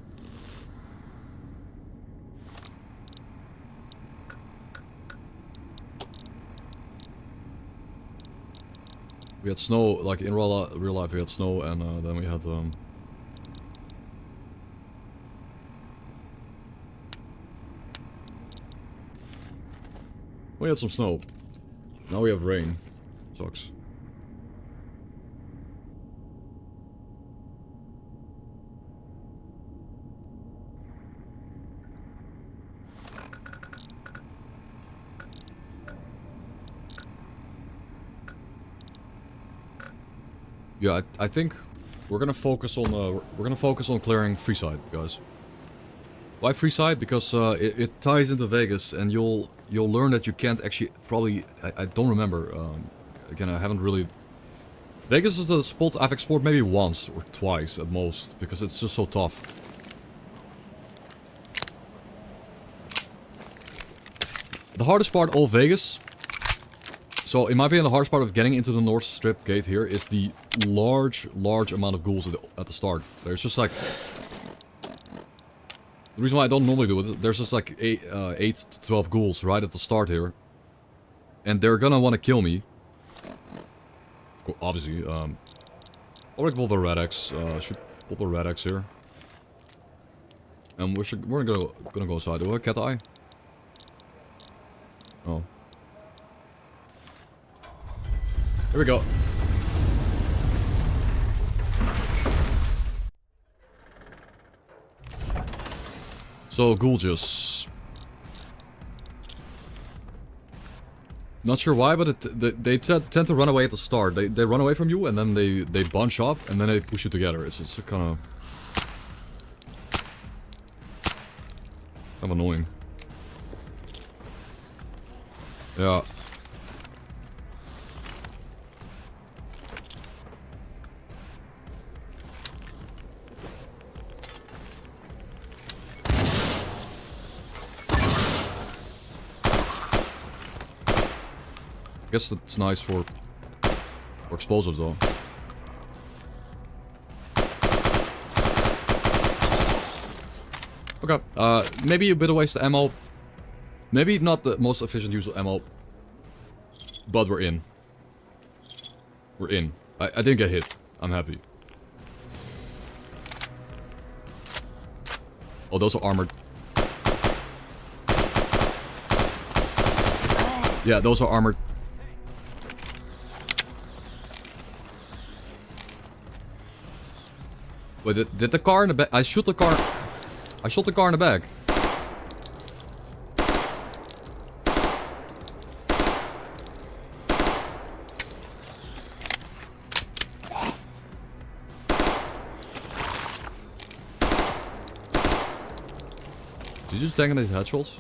We had snow, like in real life we had snow, and then we had some snow. Now we have rain. Sucks. Yeah, I think we're gonna focus on clearing Freeside, guys. Why Freeside? Because it ties into Vegas, and you'll learn that you can't actually probably I don't remember. Again, I haven't really. Vegas is the spot I've explored maybe once or twice at most because it's just so tough. The hardest part of Vegas. So, in my opinion, the hardest part of getting into the North Strip gate here is the large amount of ghouls at the start. There's just like... The reason why I don't normally do it, there's just like 8 to 12 ghouls right at the start here. And they're gonna want to kill me. Of course, obviously. I'm gonna pull the Red X. Should pull the Red X here. And we're gonna go inside. Do we have a cat eye? Oh. Here we go. So, Ghoulges. Not sure why, but they tend to run away at the start. They run away from you, and then they bunch up, and then they push you together. It's kind of annoying. Yeah. I guess that's nice for explosives though. Okay, maybe a bit of waste of ammo. Maybe not the most efficient use of ammo. But we're in. We're in. I didn't get hit. I'm happy. Oh, those are armored. Yeah, those are armored. Wait, did the car in the back? I shot the car in the back. Did you just tank these headshots?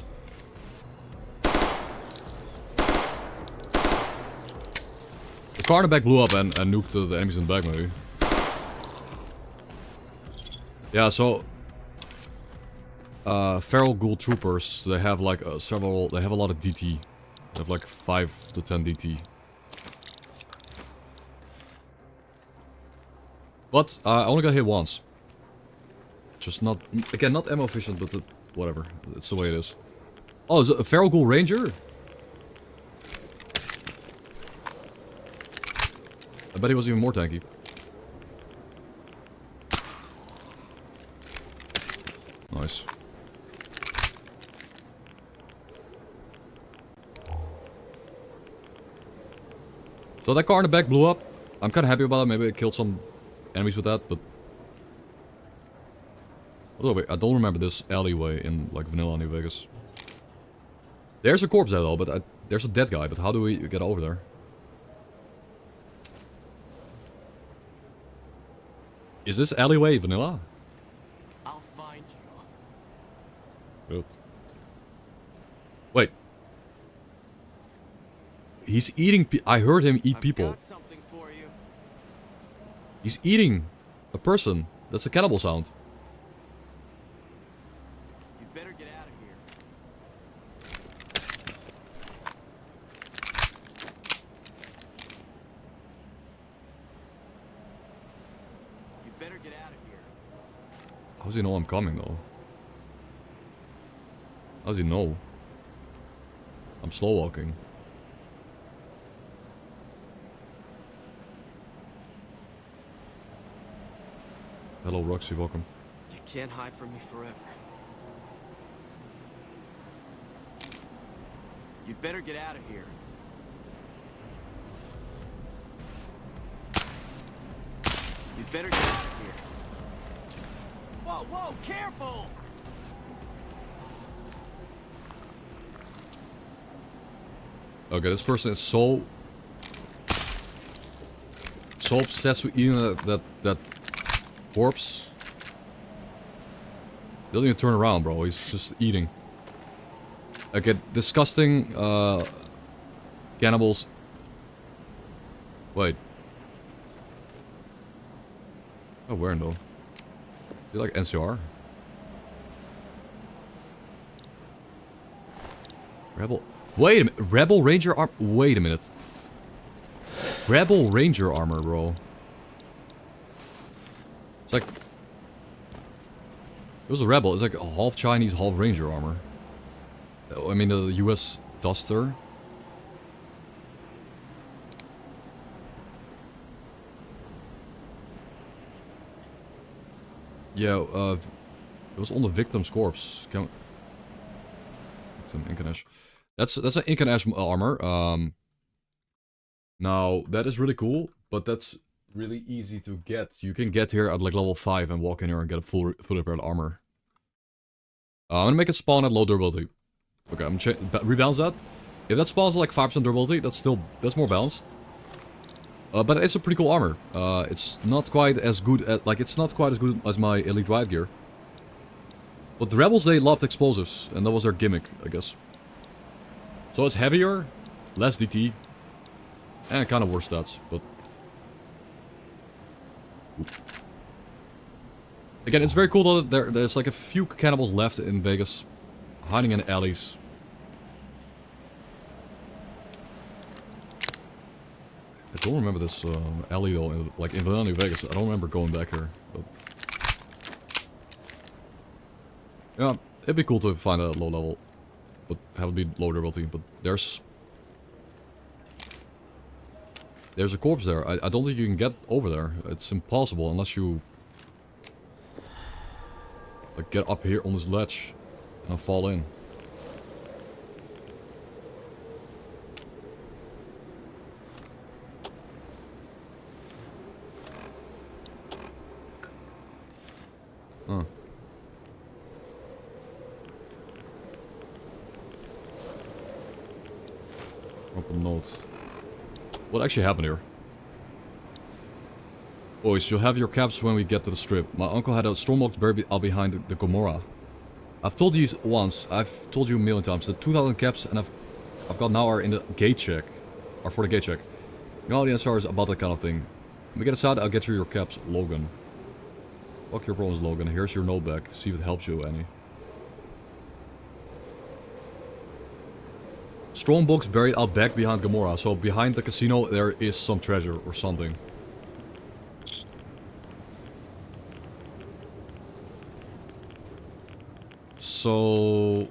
The car in the back blew up and nuked the enemies in the back, maybe. Yeah, so... feral ghoul troopers, they have like several... They have a lot of DT. They have like 5 to 10 DT. But, I only got hit once. Just not... Again, not ammo efficient, but whatever. It's the way it is. Oh, is it a feral ghoul ranger? I bet he was even more tanky. Nice. So that car in the back blew up. I'm kind of happy about it. Maybe I killed some enemies with that, but... Oh, wait, I don't remember this alleyway in, like, vanilla New Vegas. There's a corpse there, though, but there's a dead guy, but how do we get over there? Is this alleyway vanilla? I'll find you. Good. Wait. He's eating I heard him eat people. Got something for you. He's eating a person. That's a cannibal sound. You'd better get out of here. You'd better get out of here. How does he know I'm coming, though? How does he know? I'm slow walking. Hello, Roxy, welcome. You can't hide from me forever. You'd better get out of here. You'd better get out of here. Whoa, whoa, careful! Okay, this person is so obsessed with eating that corpse. He doesn't even turn around, bro. He's just eating. Okay, disgusting cannibals. Wait. Oh, where though? You like NCR? Rebel. Wait a minute. Rebel Ranger armor. Wait a minute. Rebel Ranger armor, bro. It's like... It was a rebel. It's like a half Chinese, half Ranger armor. I mean, the D.U.S.T. Yeah, it was on the victim's corpse. Victim Incarnation. That's an Incarnation armor. Now, that is really cool, but that's really easy to get. You can get here at like level 5 and walk in here and get a fully repaired armor. I'm gonna make it spawn at low durability. Okay, I'm gonna rebalance that. If that spawns at like 5% durability, that's more balanced. But it's a pretty cool armor. It's not quite as good as, it's not quite as good as my Elite Riot gear. But the rebels, they loved explosives, and that was their gimmick, I guess. So it's heavier, less DT, and kind of worse stats, but... Again, it's very cool that there's like a few cannibals left in Vegas, hiding in alleys. I don't remember this alley though, like in Vanilla New Vegas. I don't remember going back here. But... Yeah, it'd be cool to find that at low level, but have it be low durability. But there's a corpse there. I don't think you can get over there. It's impossible unless you like get up here on this ledge and then fall in. Huh. Open notes. What actually happened here? Boys, you'll have your caps when we get to the strip. My uncle had a stormbox buried out behind the Gomorrah. I've told you once, I've told you a million times, the 2,000 caps and I've got now are in the gate check. Or for the gate check. You know how the NCR is about that kind of thing. When we get aside, I'll get you your caps, Logan. Fuck your problems, Logan. Here's your note back. See if it helps you any. Strongbox buried out back behind Gamora. So behind the casino there is some treasure or something. So...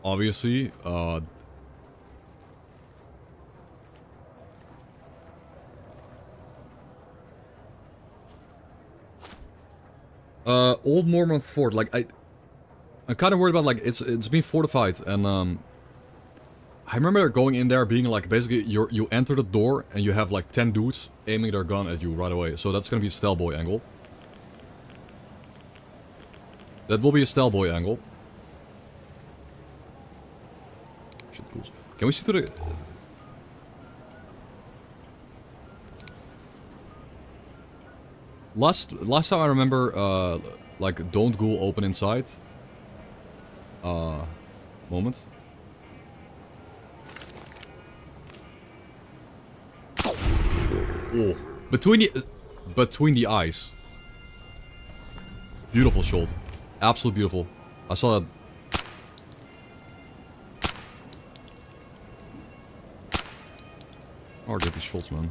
obviously, Old Mormon Fort, like, I'm kind of worried about, like, it's being fortified, and, I remember going in there being, like, basically, you enter the door, and you have, like, 10 dudes aiming their gun at you right away, so that's gonna be a stealth boy angle. That will be a stealth boy angle. Shit, ghouls. Can we see to the... Last time I remember, like, don't ghoul open inside. Moment. Oh, between the eyes. Beautiful shot. Absolutely beautiful. I saw that. Oh, get these shots, man.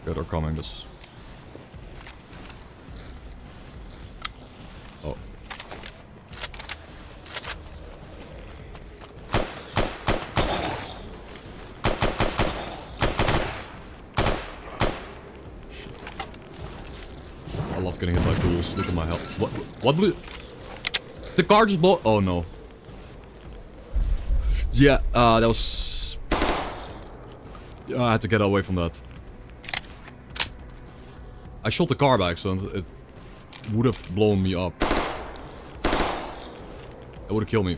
Yeah, they're coming. This. Oh. I love getting hit by ghouls. Look at my health. What blew? The car just blew. Oh no. Yeah, that was. I had to get away from that. I shot the car by accident. It would have blown me up. It would have killed me.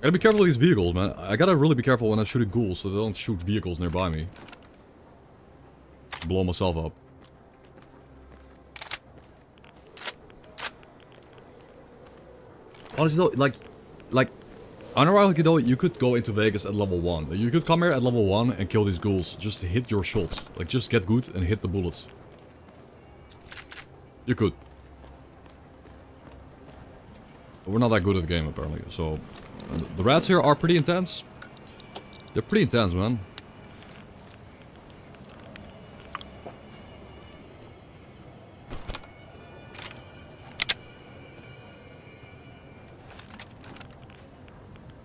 Gotta be careful with these vehicles, man. I gotta really be careful when I shoot at ghouls so they don't shoot vehicles nearby me. Blow myself up. Honestly though, like, unironically though, you could go into Vegas at level 1. You could come here at level 1 and kill these ghouls. Just hit your shots. Like, just get good and hit the bullets. You could. But we're not that good at the game, apparently. So, the rats here are pretty intense. They're pretty intense, man.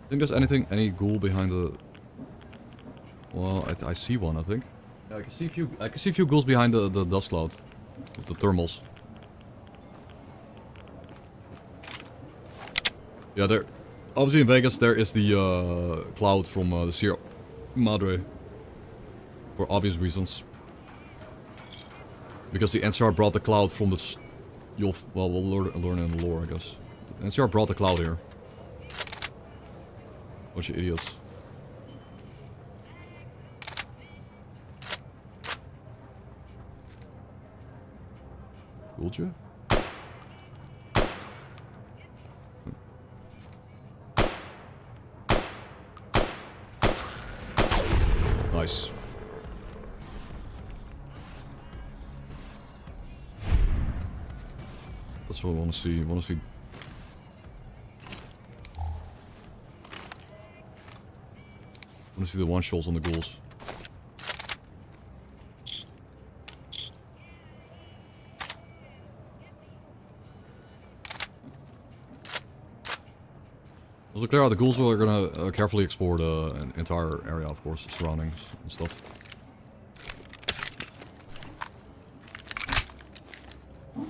Think there's any ghoul behind the... Well, I see one, I think. Yeah, I can see a few ghouls behind the dust cloud. With the thermals. Yeah, there... Obviously in Vegas there is the cloud from the Sierra Madre. For obvious reasons. Because the NCR brought the cloud from the... Well, we'll learn in the lore, I guess. The NCR brought the cloud here. Bunch of idiots. Ghoulja? Nice. That's what I want to see. I want to see. I want to see the one-shots on the ghouls. Also clear out the ghouls, we're gonna carefully explore the entire area, of course, surroundings and stuff. I'm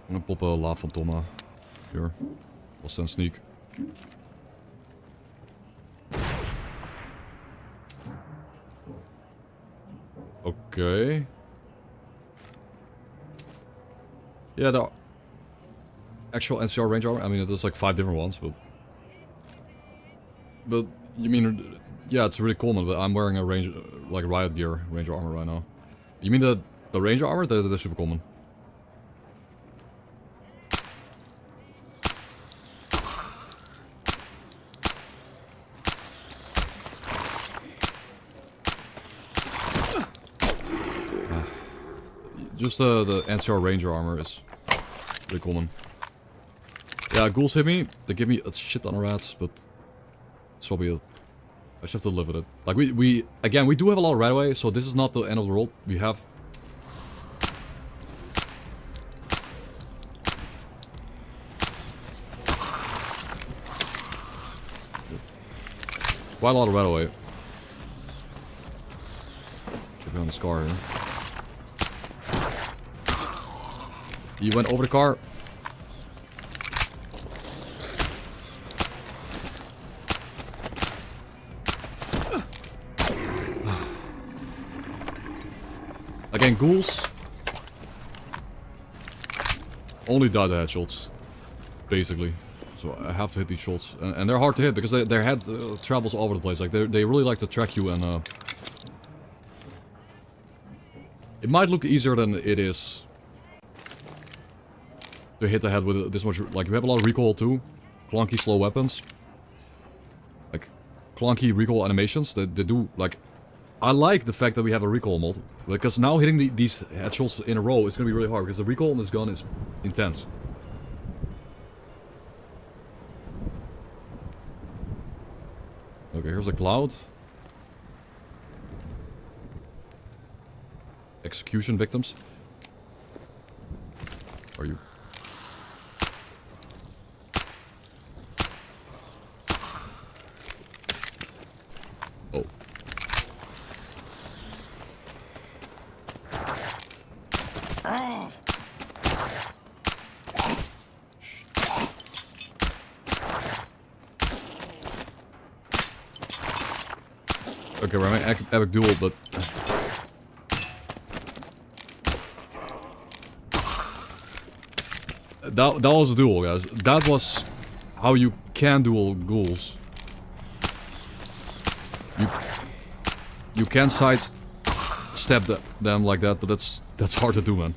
gonna pop a La Fantoma here. We'll send sneak. Okay. Yeah, the actual NCR range armor. I mean, there's like 5 different ones, but But you mean, yeah, it's really common. But I'm wearing a range, like riot gear, ranger armor right now. You mean the ranger armor? They're super common. Just the NCR ranger armor is pretty common. Yeah, ghouls hit me. They give me a shit ton of rats, but so be it. I just have to live with it. Like we again, we do have a lot of right away, so this is not the end of the world. We have quite a lot of right away. Get behind the S.T.A.L.K.E.R here. You went over the car. Again, ghouls only die to headshots, basically. So I have to hit these shots, and they're hard to hit because their head travels all over the place. Like they really like to track you, and it might look easier than it is to hit the head with this much. Like you have a lot of recoil too, clunky slow weapons, like clunky recoil animations. They do like. I like the fact that we have a recoil mod, because now hitting these headshots in a row is gonna be really hard because the recoil on this gun is intense. Okay, here's a cloud. Execution victims. Are you? Oh. Okay, we're having an epic duel, but that was a duel, guys. That was how you can duel ghouls. You can side step them like that, but that's hard to do, man.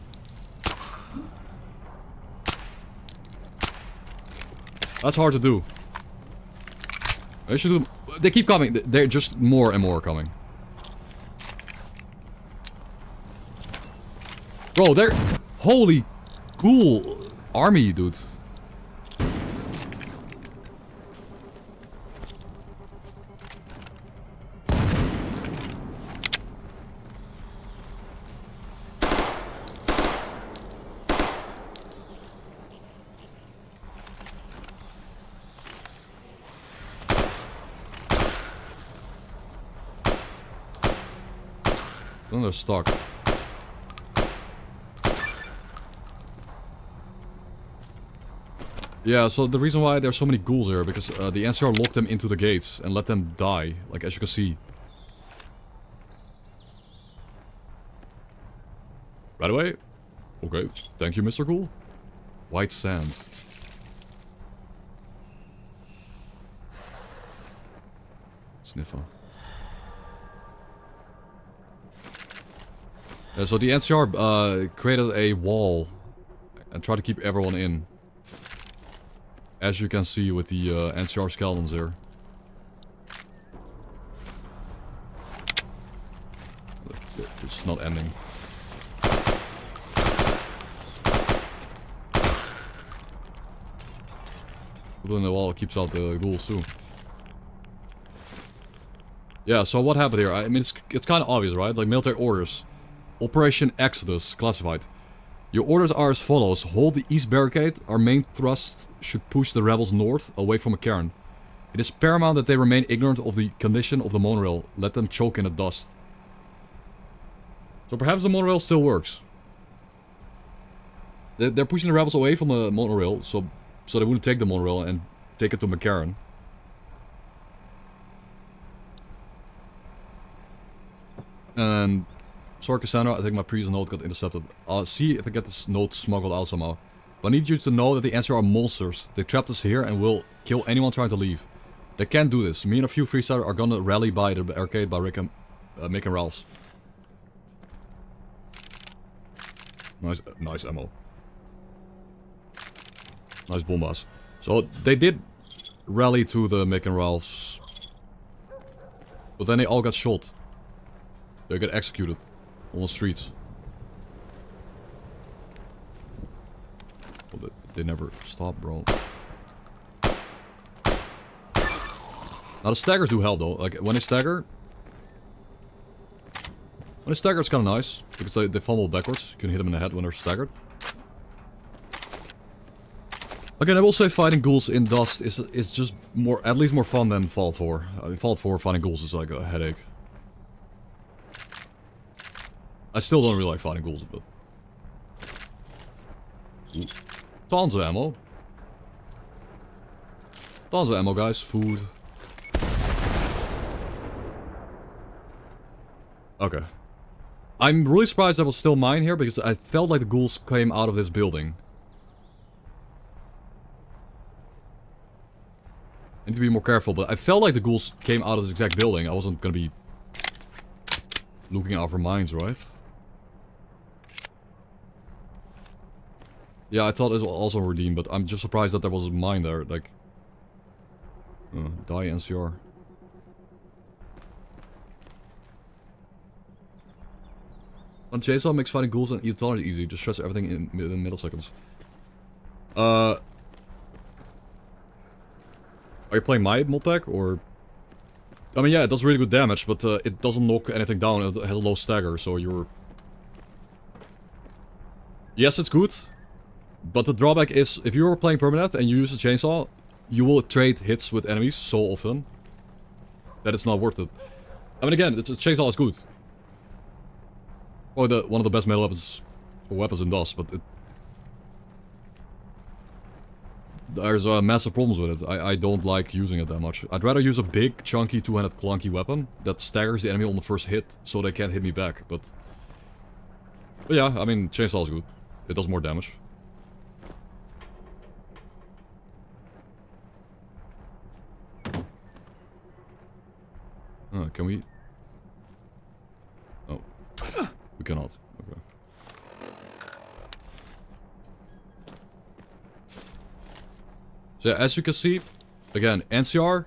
That's hard to do. They should do. They keep coming. They're just more and more coming. Bro, they're holy cool army, dude. Then they're stuck. Yeah, so the reason why there's so many ghouls here, because the NCR locked them into the gates and let them die, like as you can see. Right away? Okay, thank you, Mr. Ghoul. White sand. Sniffer. So the NCR created a wall and tried to keep everyone in. As you can see with the NCR skeletons here. It's not ending. Building the wall keeps out the ghouls too. Yeah, so what happened here? I mean, it's kind of obvious, right? Like military orders. Operation Exodus, classified. Your orders are as follows. Hold the east barricade. Our main thrust should push the rebels north, away from a cairn. It is paramount that they remain ignorant of the condition of the monorail. Let them choke in the dust. So perhaps the monorail still works. They're pushing the rebels away from the monorail, so they wouldn't take the monorail and take it to McCarran. And... Sorry, Cassandra, I think my previous note got intercepted. I'll see if I get this note smuggled out somehow. But I need you to know that the NCR are monsters. They trapped us here and will kill anyone trying to leave. They can't do this. Me and a few freestylers are gonna rally by the arcade by Rick and, Mick and Ralph's. Nice ammo. Nice bombas. So they did rally to the Mick and Ralph's. But then they all got shot. They got executed on the streets. Well, they never stop, bro. Now the staggers do help though. Like when they stagger, it's kind of nice because they fumble backwards. You can hit them in the head when they're staggered. Again, I will say fighting ghouls in Dust is just at least more fun than Fallout 4. Fallout 4 fighting ghouls is like a headache. I still don't really like fighting ghouls, but ooh. Tons of ammo. Tons of ammo, guys. Food. Okay. I'm really surprised that was still mine here because I felt like the ghouls came out of this building. I need to be more careful, but I felt like the ghouls came out of this exact building. I wasn't gonna be looking out for mines, right? Yeah, I thought it was also redeemed, but I'm just surprised that there was a mine there, like... die NCR. On Chainsaw makes fighting ghouls and eat easy, just stress everything in milliseconds. Are you playing my mod pack, or... I mean, yeah, it does really good damage, but it doesn't knock anything down, it has a low stagger, so you're... Yes, it's good, but the drawback is, if you're playing Permadeath and you use a chainsaw, you will trade hits with enemies so often that it's not worth it. I mean, again, the chainsaw is good. Probably one of the best melee weapons in Dust, but there's massive problems with it. I don't like using it that much. I'd rather use a big, chunky, two-handed clunky weapon that staggers the enemy on the first hit, so they can't hit me back, but yeah, I mean, chainsaw is good. It does more damage. Can we... Oh. We cannot. Okay. So yeah, as you can see, again, NCR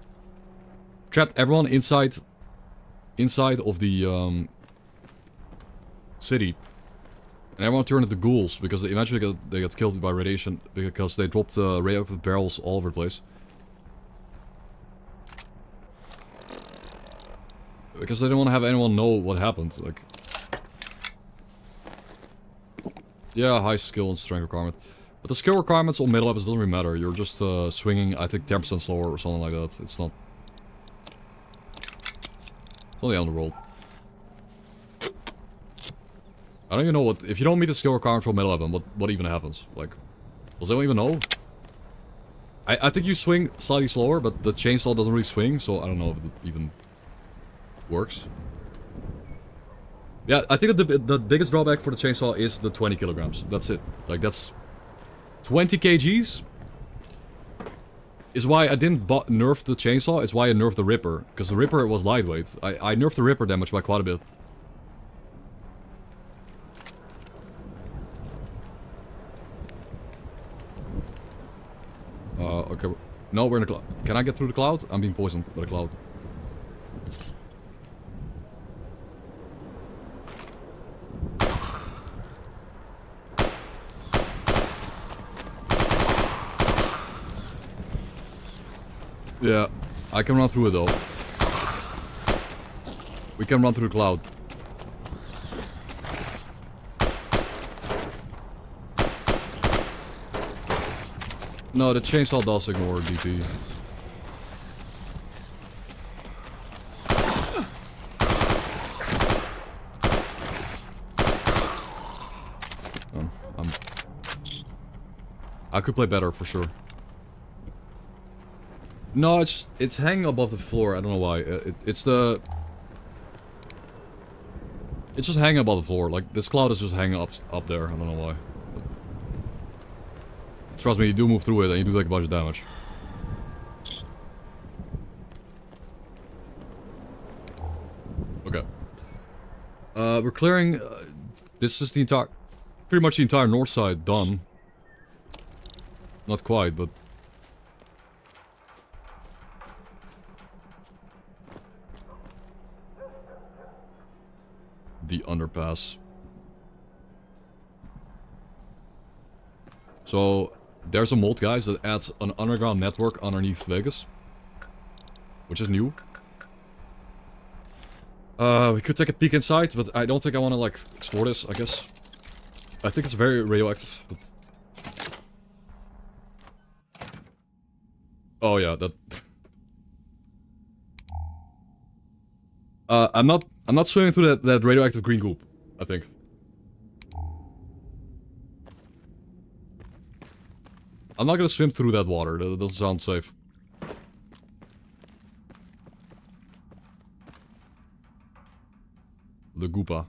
trapped everyone inside of the city. And everyone turned into ghouls because they eventually they got killed by radiation because they dropped radioactive barrels all over the place. Because they didn't want to have anyone know what happened, like... Yeah, high skill and strength requirement. But the skill requirements on melee weapons doesn't really matter. You're just swinging, I think, 10% slower or something like that. It's not... It's not the end of the world. I don't even know what... If you don't meet the skill requirement for a melee weapon, what even happens? Like, does anyone even know? I think you swing slightly slower, but the chainsaw doesn't really swing, so I don't know if it even... works. Yeah, I think the biggest drawback for the chainsaw is the 20 kilograms. That's it. Like, that's 20 kgs is why I didn't nerf the chainsaw. It's why I nerfed the Ripper, because the Ripper was lightweight. I nerfed the Ripper damage by quite a bit. Okay. No, we're in the cloud. Can I get through the cloud? I'm being poisoned by the cloud. Yeah, I can run through it though. We can run through the cloud. No, the chainsaw does ignore DT. I could play better for sure. No, it's hanging above the floor. I don't know why. It's just hanging above the floor. Like this cloud is just hanging up there. I don't know why. Trust me, you do move through it and you do take a bunch of damage. We're clearing... this is the entire... pretty much the entire north side done. Not quite, but... the underpass. So, there's a mod, guys, that adds an underground network underneath Vegas. Which is new. We could take a peek inside, but I don't think I want to, like, explore this, I guess. I think it's very radioactive, but... oh yeah, that... I'm not swimming through that radioactive green goop, I think. I'm not gonna swim through that water, that doesn't sound safe. The goopa.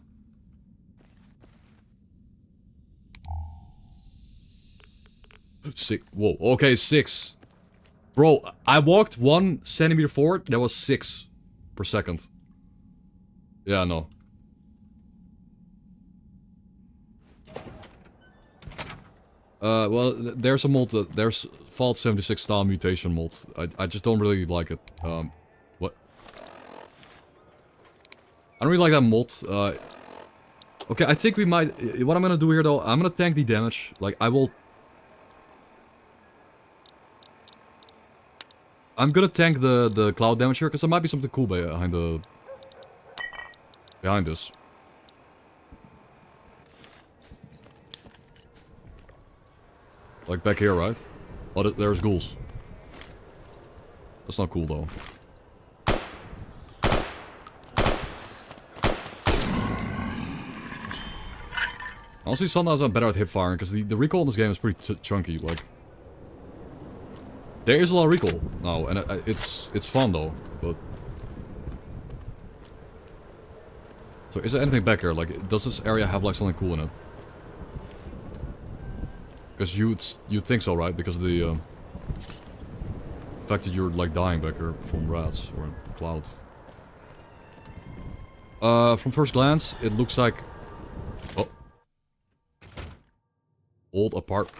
Whoa, okay, 6. Bro, I walked 1 centimeter forward, that was 6 per second. Yeah, no. Well, there's a mod, there's Fallout 76 style mutation mod. I just don't really like it. What? I don't really like that mod. Okay, I think we might... what I'm gonna do here, though, I'm gonna tank the damage. Like, I'm gonna tank the cloud damage here, because there might be something cool behind this. Like back here, right? Oh, there's ghouls. That's not cool, though. Honestly, sometimes I'm better at hip firing, because the recoil in this game is pretty chunky, like... there is a lot of recoil now, and it's fun, though, but... so, is there anything back here? Like, does this area have, like, something cool in it? Because you'd think so, right? Because of the fact that you're, like, dying back here from rats or cloud. From first glance, it looks like... oh. Old apart...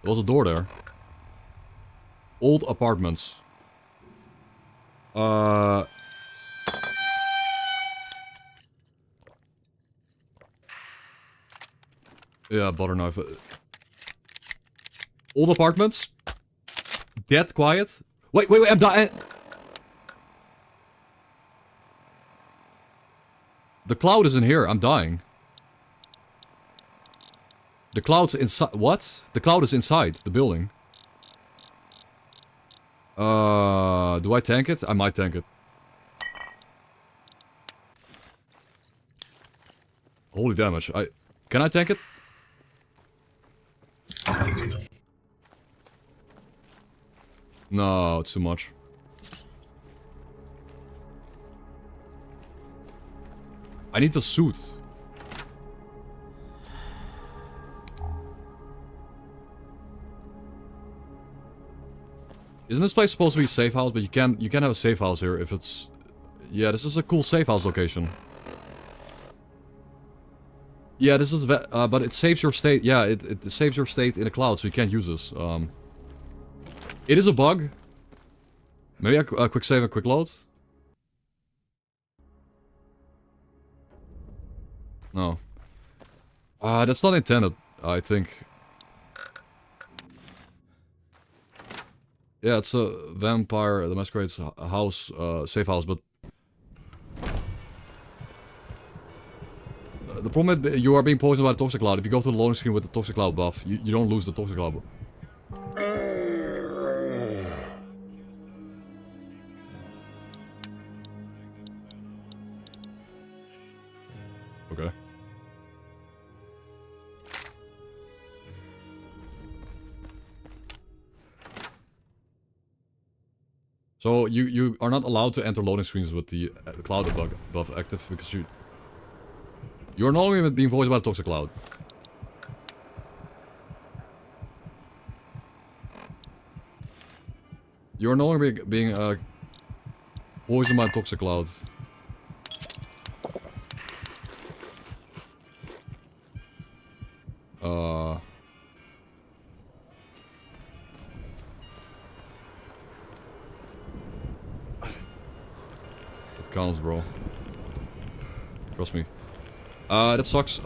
there was a door there. Old apartments. Yeah, butter knife. Old apartments. Dead quiet. Wait, I'm dying. The cloud is in here. I'm dying. The cloud's inside. What? The cloud is inside the building. Do I tank it? I might tank it. Holy damage. Can I tank it? No, it's too much. I need the suit. Isn't this place supposed to be a safe house? But you can have a safe house here if it's... yeah, this is a cool safe house location. Yeah, this is... but it saves your state... yeah, it saves your state in the cloud, so you can't use this. It is a bug. Maybe a quick save and quick load? No. That's not intended, I think. Yeah, it's a Vampire the Masquerade's house, safe house, but... the problem is you are being poisoned by the Toxic Cloud. If you go to the loading screen with the Toxic Cloud buff, you don't lose the Toxic Cloud buff. Okay. So you are not allowed to enter loading screens with the cloud buff active because you're no longer being poisoned by the Toxic Cloud. You're no longer being poisoned by the Toxic Cloud. counts, bro. Trust me. That sucks.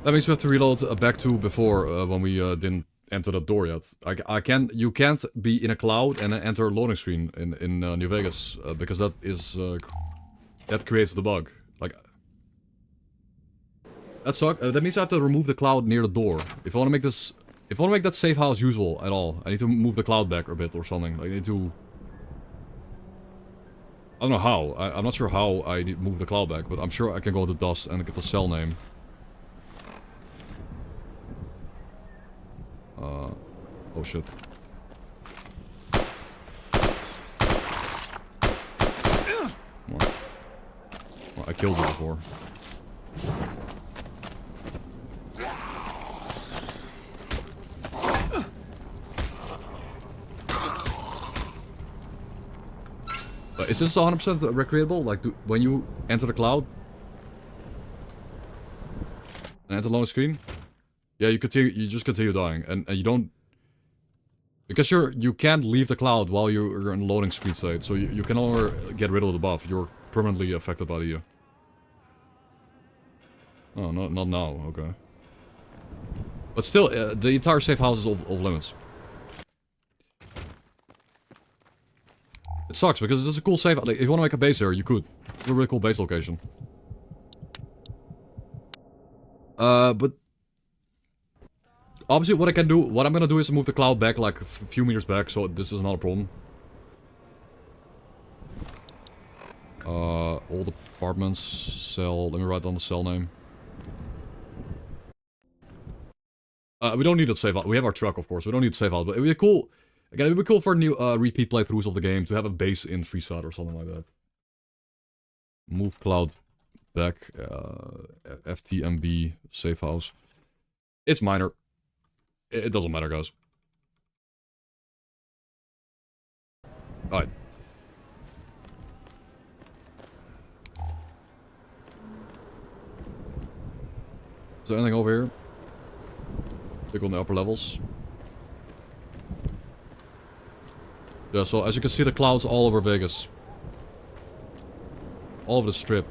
That means we have to reload back to before when we didn't enter the door yet. You can't be in a cloud and then enter a loading screen in New Vegas because that is that creates the bug. Like that sucks. That means I have to remove the cloud near the door. If I want to make this, if I want to make that safe house usable at all, I need to move the cloud back a bit or something. Like I need to. I don't know how. I'm not sure how I move the cloud back, but I'm sure I can go to D.U.S.T and get the cell name. Oh shit. Well, I killed you before. Is this 100% recreatable? Like, when you enter the cloud? And enter the loading screen? Yeah, you just continue dying, and you don't... Because you can't leave the cloud while you're in loading screen state, so you can no longer get rid of the buff. You're permanently affected by the... Oh, not now, okay. But still, the entire safe house is off limits. It sucks, because it's a cool safe... Like, if you want to make a base here, you could. It's a really cool base location. But... Obviously, what I'm gonna do is move the cloud back like a few meters back, so this is not a problem. Old apartments, cell. Let me write down the cell name. We don't need to save out. We have our truck, of course. We don't need to save out, but it'd be cool. Again, it'd be cool for new repeat playthroughs of the game to have a base in Freeside or something like that. Move cloud back. FTMB safe house. It's minor. It doesn't matter, guys. Alright. Is there anything over here? Pick on the upper levels. Yeah, so as you can see, the clouds all over Vegas. All over the strip.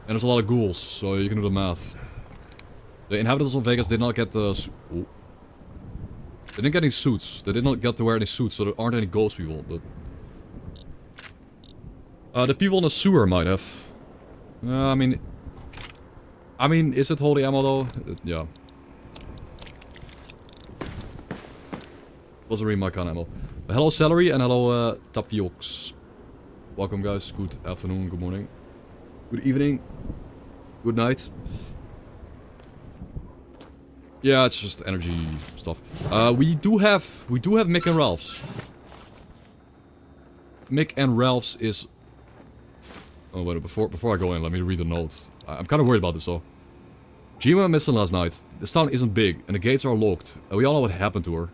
And there's a lot of ghouls, so you can do the math. The inhabitants of Vegas did not get the... They didn't get any suits. They did not get to wear any suits, so there aren't any ghost people, but... the people in the sewer might have. I mean, is it holy ammo though? Yeah. Wasn't really my kind of ammo. Hello Celery and hello Tapiox. Welcome guys. Good afternoon, good morning. Good evening. Good night. Yeah, it's just energy stuff. We do have Mick and Ralph's. Mick and Ralph's is... Oh wait, before I go in, let me read the note. I'm kind of worried about this though. Gina went missing last night. This town isn't big, and the gates are locked. We all know what happened to her.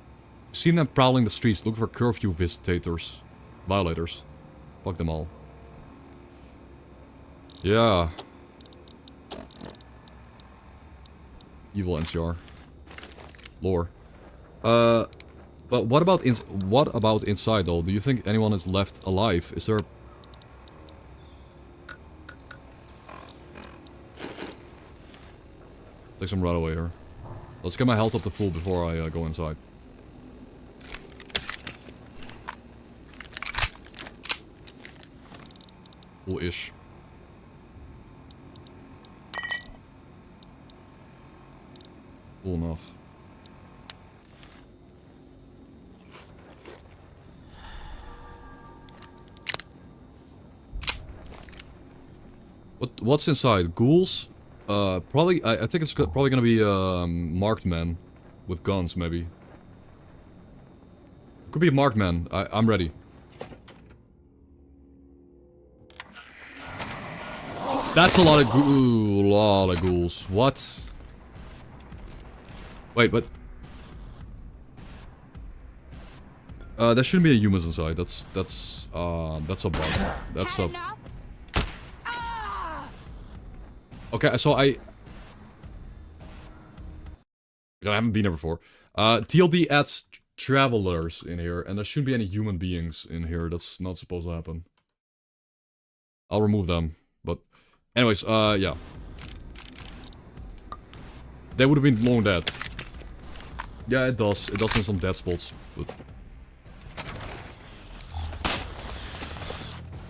We've seen them prowling the streets looking for curfew violators. Fuck them all. Yeah. Evil NCR. Lore. But what about inside though? Do you think anyone is left alive? Is there... Take some right away here. Let's get my health up to full before I go inside. Full-ish. Full enough. What's inside? Ghouls? Probably, I think it's probably gonna be, marked men. With guns, maybe. Could be a marked man. I'm ready. That's a lot of ghouls. What? Wait, but... there shouldn't be a humans inside. That's a bug. That's a... Okay, so I haven't been there before. TLD adds travelers in here, and there shouldn't be any human beings in here. That's not supposed to happen. I'll remove them. But, anyways, yeah. They would have been long dead. Yeah, it does. It does in some dead spots, but...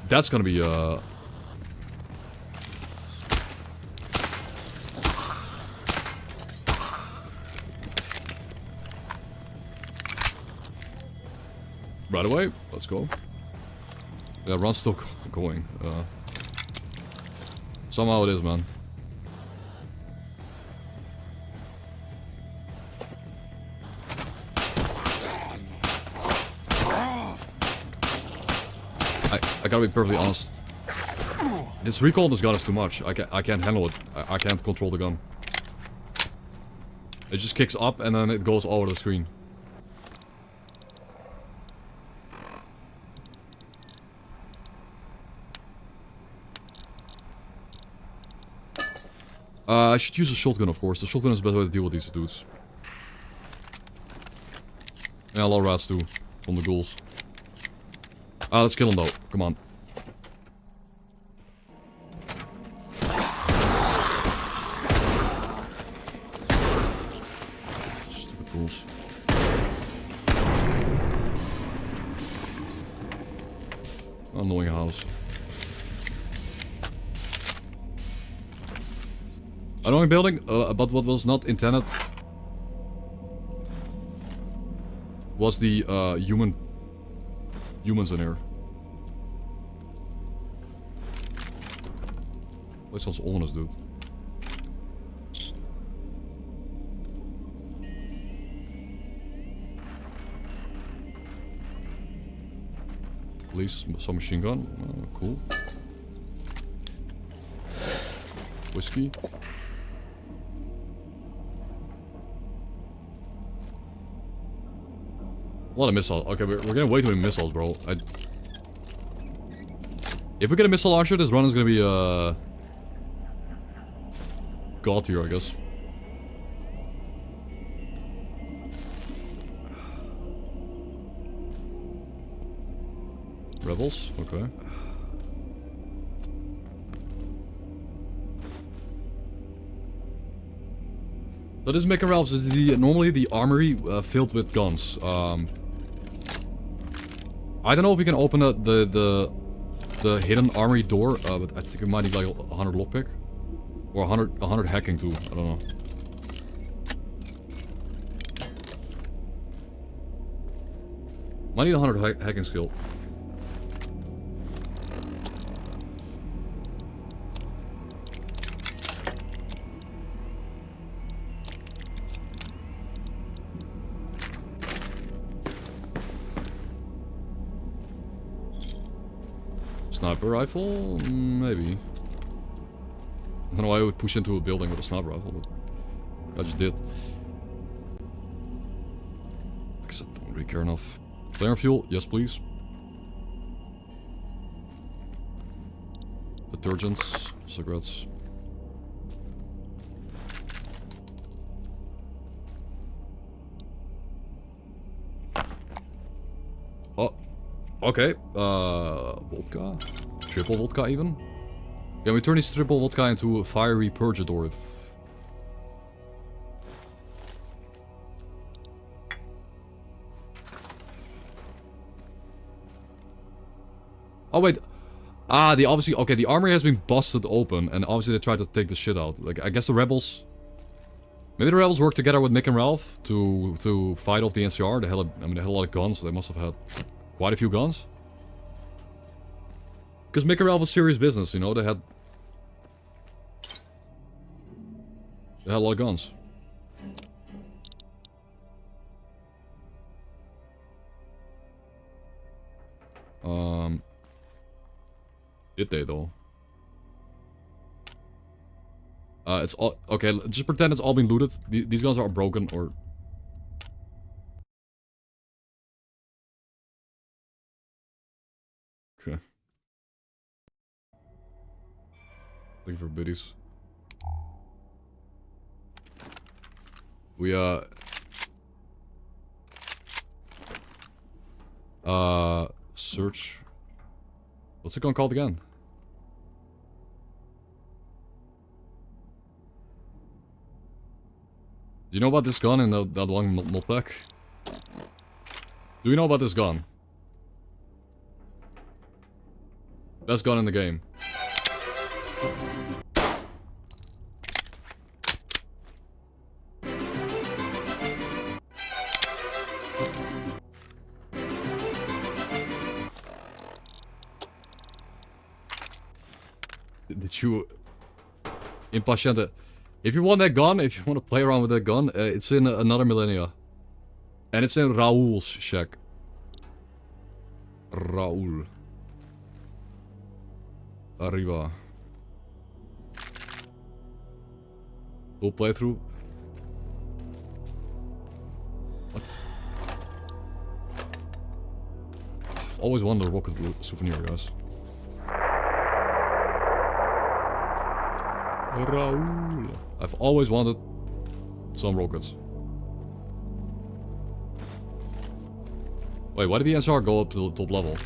That's gonna be, Right away, let's go. Yeah, run's still going. Somehow it is, man. I gotta be perfectly honest. This recoil on this gun is too much. I can't handle it. I can't control the gun. It just kicks up and then it goes all over the screen. I should use a shotgun, of course. The shotgun is the best way to deal with these dudes. Yeah, a lot of rats too. From the ghouls. Let's kill him though. Come on. Stupid ghouls. Annoying house. Annoying building, but what was not intended was the humans in here. That sounds ominous, dude. Police, some machine gun, cool. Whiskey. A lot of missiles. Okay, we're getting way too many missiles, bro. If we get a missile launcher, this run is gonna be, God tier, I guess. Rebels? Okay. So this Mecca Ralph's is normally the armory filled with guns. I don't know if we can open the hidden armory door, but I think we might need like 100 lockpick. Or 100 hacking too, I don't know. Might need 100 hacking skill. Sniper rifle? Maybe. I don't know why I would push into a building with a sniper rifle, but I just did. Because I don't really care enough. Flare fuel? Yes, please. Detergents, cigarettes. Oh, okay. Vodka? Triple vodka even? Can we turn this triple vodka into a fiery purgator if... Oh wait. The obviously... Okay, the armory has been busted open and obviously they tried to take the shit out. Like, I guess the rebels... Maybe the rebels worked together with Mick and Ralph to fight off the NCR. They had they had a lot of guns. So they must have had quite a few guns. Because Mick and Ralph was serious business, you know? They had a lot of guns. Did they though? It's all okay. Just pretend it's all been looted. These guns are broken or. Okay. Looking for biddies. We, search... What's it gun called again? Do you know about this gun in that one mod pack? Do you know about this gun? Best gun in the game. Did you... Impatiente. If you want that gun, if you want to play around with that gun, it's in another millennia. And it's in Raoul's shack. Raoul. Arriba. Full playthrough. What? I've always wanted a rocket souvenir, guys. Raoul. I've always wanted some rockets. Wait, why did the SR go up to the top level?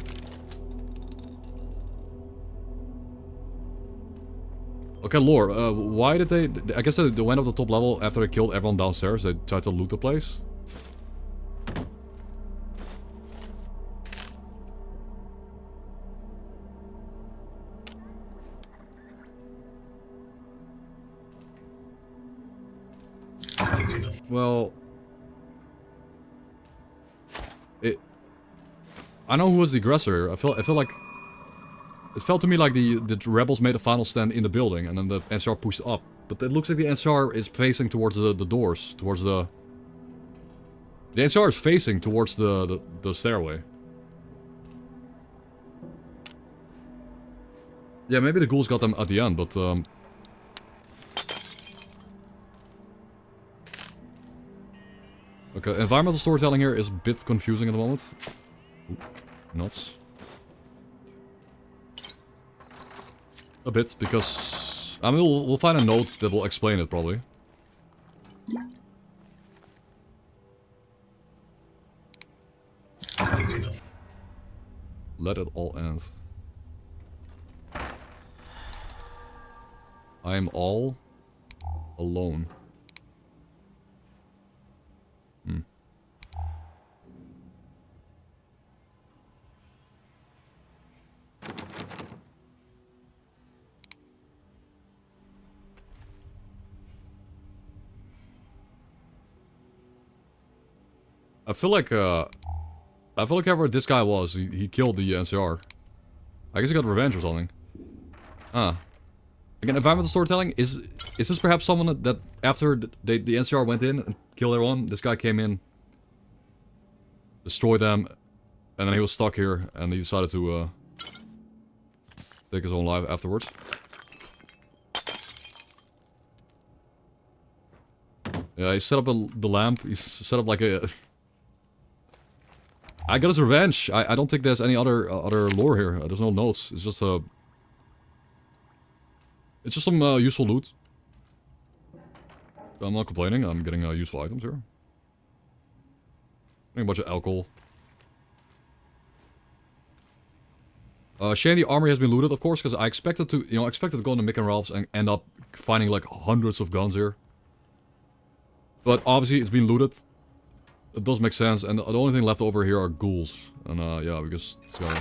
Okay, lore. Why did they... I guess they went up to the top level after they killed everyone downstairs. They tried to loot the place. Well... I know who was the aggressor. I feel like... It felt to me like the rebels made a final stand in the building and then the NCR pushed up. But it looks like the NCR is facing towards the doors, towards the... The NCR is facing towards the stairway. Yeah, maybe the ghouls got them at the end, but... Okay, environmental storytelling here is a bit confusing at the moment. Ooh, nuts. A bit, because... I mean, we'll find a note that will explain it, probably. Let it all end. I am all alone. I feel like whoever this guy was, he killed the NCR. I guess he got revenge or something. Again, environmental storytelling, is this perhaps someone that after the NCR went in and killed everyone, this guy came in, destroyed them, and then he was stuck here, and he decided to take his own life afterwards. Yeah, he set up the lamp, he set up like a... I got his revenge. I don't think there's any other lore here. There's no notes. It's just a... It's just some useful loot. I'm not complaining. I'm getting useful items here. Getting a bunch of alcohol. Shane, the armory has been looted, of course, because I expected to, to go into Mick and Ralph's and end up finding like hundreds of guns here. But obviously it's been looted. It does make sense, and the only thing left over here are ghouls. And yeah, we just gotta...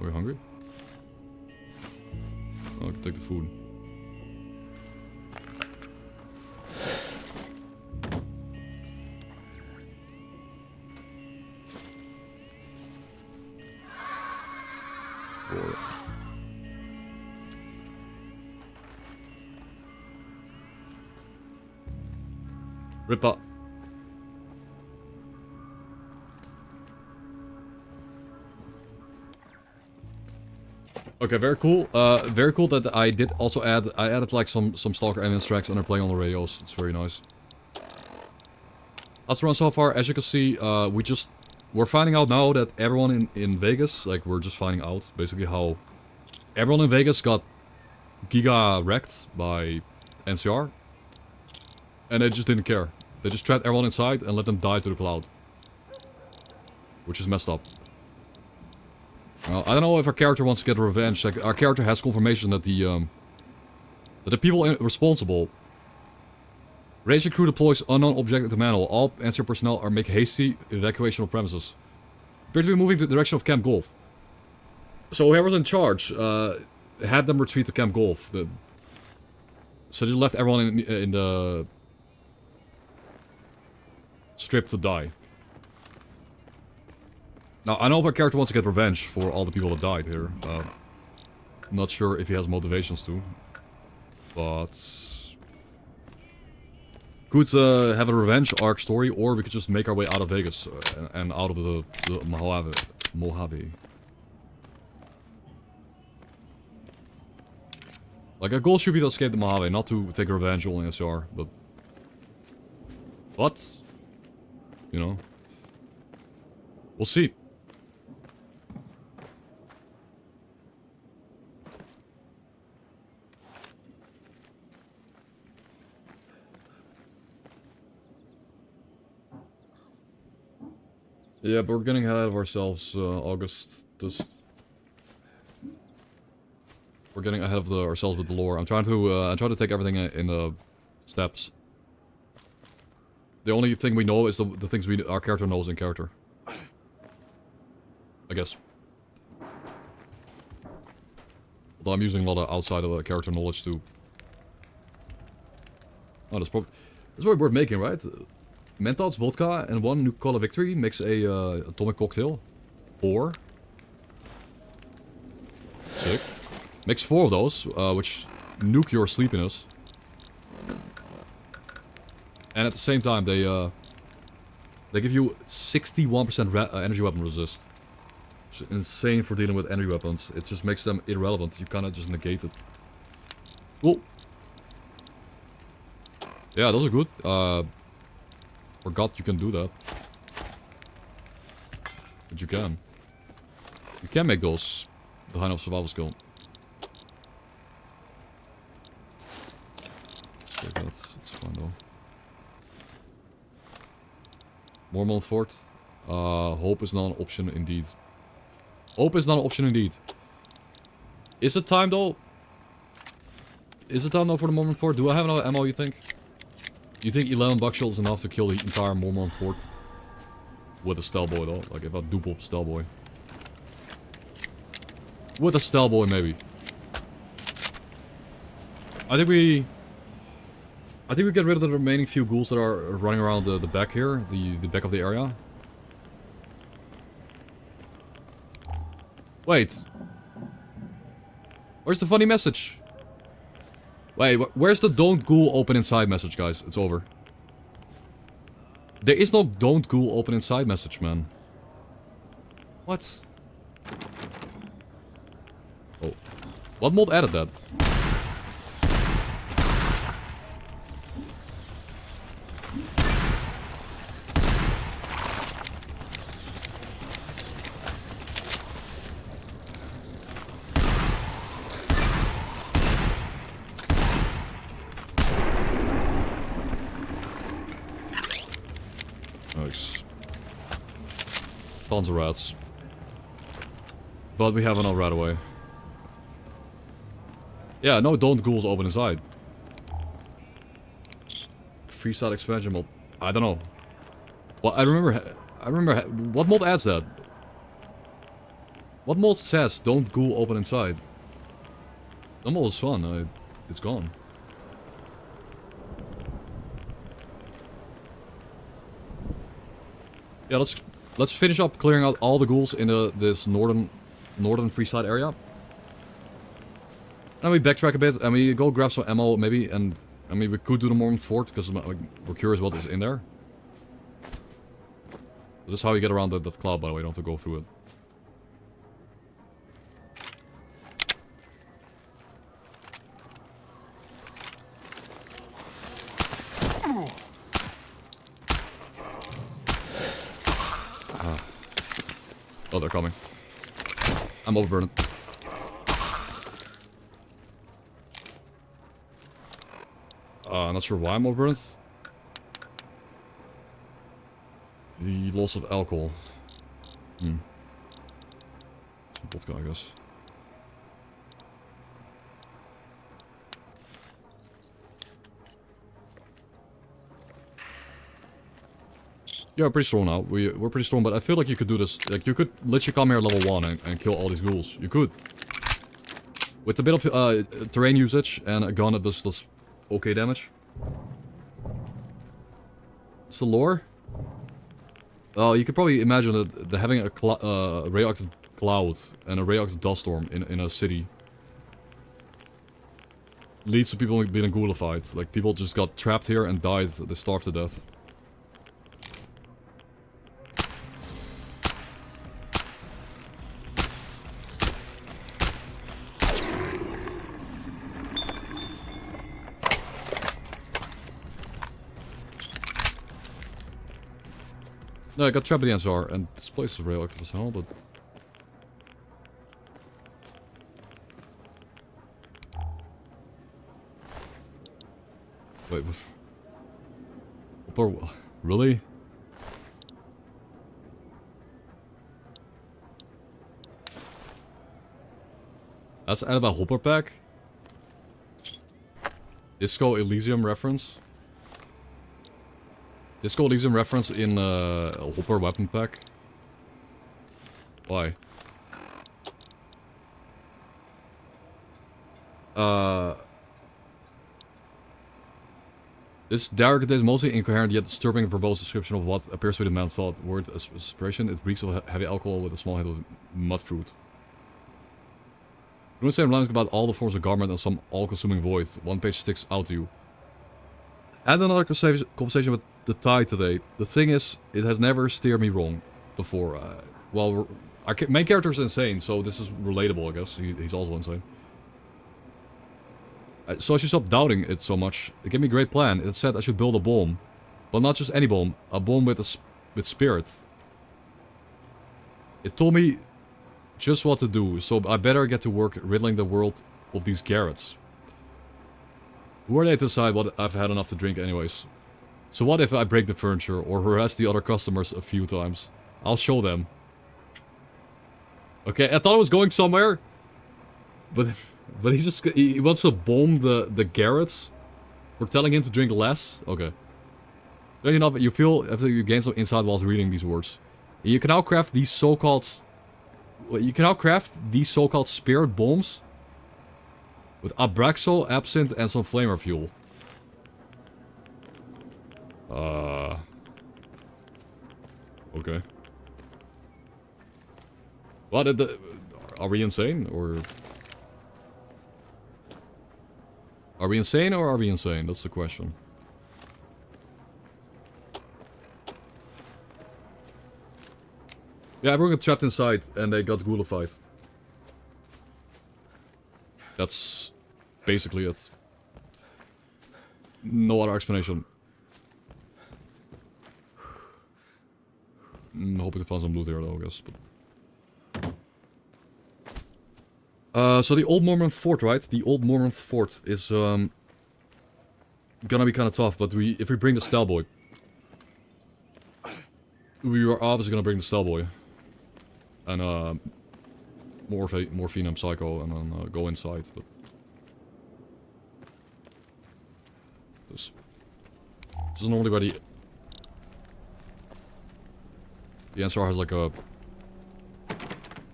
Are we hungry? Oh, I can take the food. Ripper. Okay, very cool. Very cool that I did also add. I added like some S.T.A.L.K.E.R ambulance tracks and they're playing on the radios. It's very nice. Let's run so far. As you can see, we just we're finding out now that everyone in Vegas, like we're just finding out basically how everyone in Vegas got giga wrecked by NCR. And they just didn't care. They just trapped everyone inside and let them die to the cloud. Which is messed up. Well, I don't know if our character wants to get revenge. Like, our character has confirmation that the people responsible. Racing crew deploys unknown object to manual. All NCR personnel are make hasty evacuation of premises. Appear to be moving to the direction of Camp Golf. So whoever's in charge had them retreat to Camp Golf. So they left everyone in the strip to die. Now, I know if our character wants to get revenge for all the people that died here. I'm not sure if he has motivations to. But... could have a revenge arc story, or we could just make our way out of Vegas and out of the Mojave. Like, our goal should be to escape the Mojave, not to take revenge on NCR, but... you know... we'll see. Yeah, but we're getting ahead of ourselves, August. We're getting ahead of ourselves with the lore. I'm trying to take everything in the steps. The only thing we know is the things our character knows in character. I guess. Although I'm using a lot of outside of the character knowledge too. Oh, that's probably worth making, right? Mentos, vodka, and 1 new Call of Victory makes a atomic cocktail. 4. Sick. Makes 4 of those, which nuke your sleepiness. And at the same time, they give you 61% energy weapon resist. Which is insane for dealing with energy weapons. It just makes them irrelevant. You kinda just negate it. Cool. Yeah, those are good. Forgot you can do that. But you can. You can make those the high enough survival skill. Okay, that's fine though. Mormont Fort. Hope is not an option indeed. Hope is not an option indeed. Is it time though? Is it time though for the Mormont Fort? Do I have enough ammo, you think? You think 11 buckshot is enough to kill the entire Mormont Fort? With a S.T.A.L.K.E.R though, like if I dupe up S.T.A.L.K.E.R. With a S.T.A.L.K.E.R maybe. I think we get rid of the remaining few ghouls that are running around the back here, the back of the area. Wait. Where's the funny message? Wait, where's the don't ghoul open inside message, guys? It's over. There is no don't ghoul open inside message, man. What? Oh. What mod added that? Nice. Tons of rats. But we have enough right away. Yeah, no don't ghouls open inside. Freeside expansion mod. I don't know. Well, I remember what mod adds that? What mod says don't ghoul open inside? That mod is fun. It's gone. Yeah, let's finish up clearing out all the ghouls in this northern Freeside area. And then we backtrack a bit and we go grab some ammo maybe, and I mean we could do the Mormont Fort because we're curious what is in there. This is how you get around that cloud, by the way. You don't have to go through it. Oh, they're coming. I'm overburdened. Not sure why I'm overburdened. The loss of alcohol. Vodka, I guess. Yeah, we're pretty strong now. We're pretty strong, but I feel like you could do this. Like, you could literally come here at level 1 and kill all these ghouls. You could. With a bit of terrain usage and a gun that does okay damage. It's the lore. You could probably imagine that having a radioactive cloud and a radioactive dust storm in a city leads to people being ghoulified. Like, people just got trapped here and died. They starved to death. No, I got trapped in the SR, and this place is radioactive as hell, but... Wait, what? Really? That's added by Hopper Pack? Disco Elysium reference? Disco Elysium reference in Hopper Weapon Pack? Why? This direct is mostly incoherent yet disturbing verbose description of what appears to be the man's thought. Word aspiration, it reeks of heavy alcohol with a small hint of mud fruit. You don't say lines about all the forms of garment and some all-consuming void. One page sticks out to you. I had another conversation with the Thai today. The thing is, it has never steered me wrong before. Well, our main character is insane, so this is relatable, I guess. He's also insane. So I should stop doubting it so much. It gave me a great plan. It said I should build a bomb. But not just any bomb. A bomb with spirit. It told me just what to do. So I better get to work riddling the world of these Garretts. Who are they to decide what I've had enough to drink anyways? So what if I break the furniture or harass the other customers a few times? I'll show them. Okay, I thought I was going somewhere. But he wants to bomb the Garretts for telling him to drink less? Okay. You know, you feel after you gain some insight whilst reading these words. You can now craft these so-called... You can now craft these so-called spirit bombs with Abraxo, absinthe, and some flamer fuel. Okay. What? Are we insane, or... Are we insane or are we insane? That's the question. Yeah, everyone got trapped inside and they got ghoulified. That's basically it. No other explanation. Hoping to find some loot here though, I guess. So the Old Mormon Fort, right? The Old Mormon Fort is gonna be kind of tough, but if we bring the S.T.A.L.K.E.R boy, we are obviously gonna bring the S.T.A.L.K.E.R boy and morphine and psycho, and then go inside. But this is normally where the NCR has like a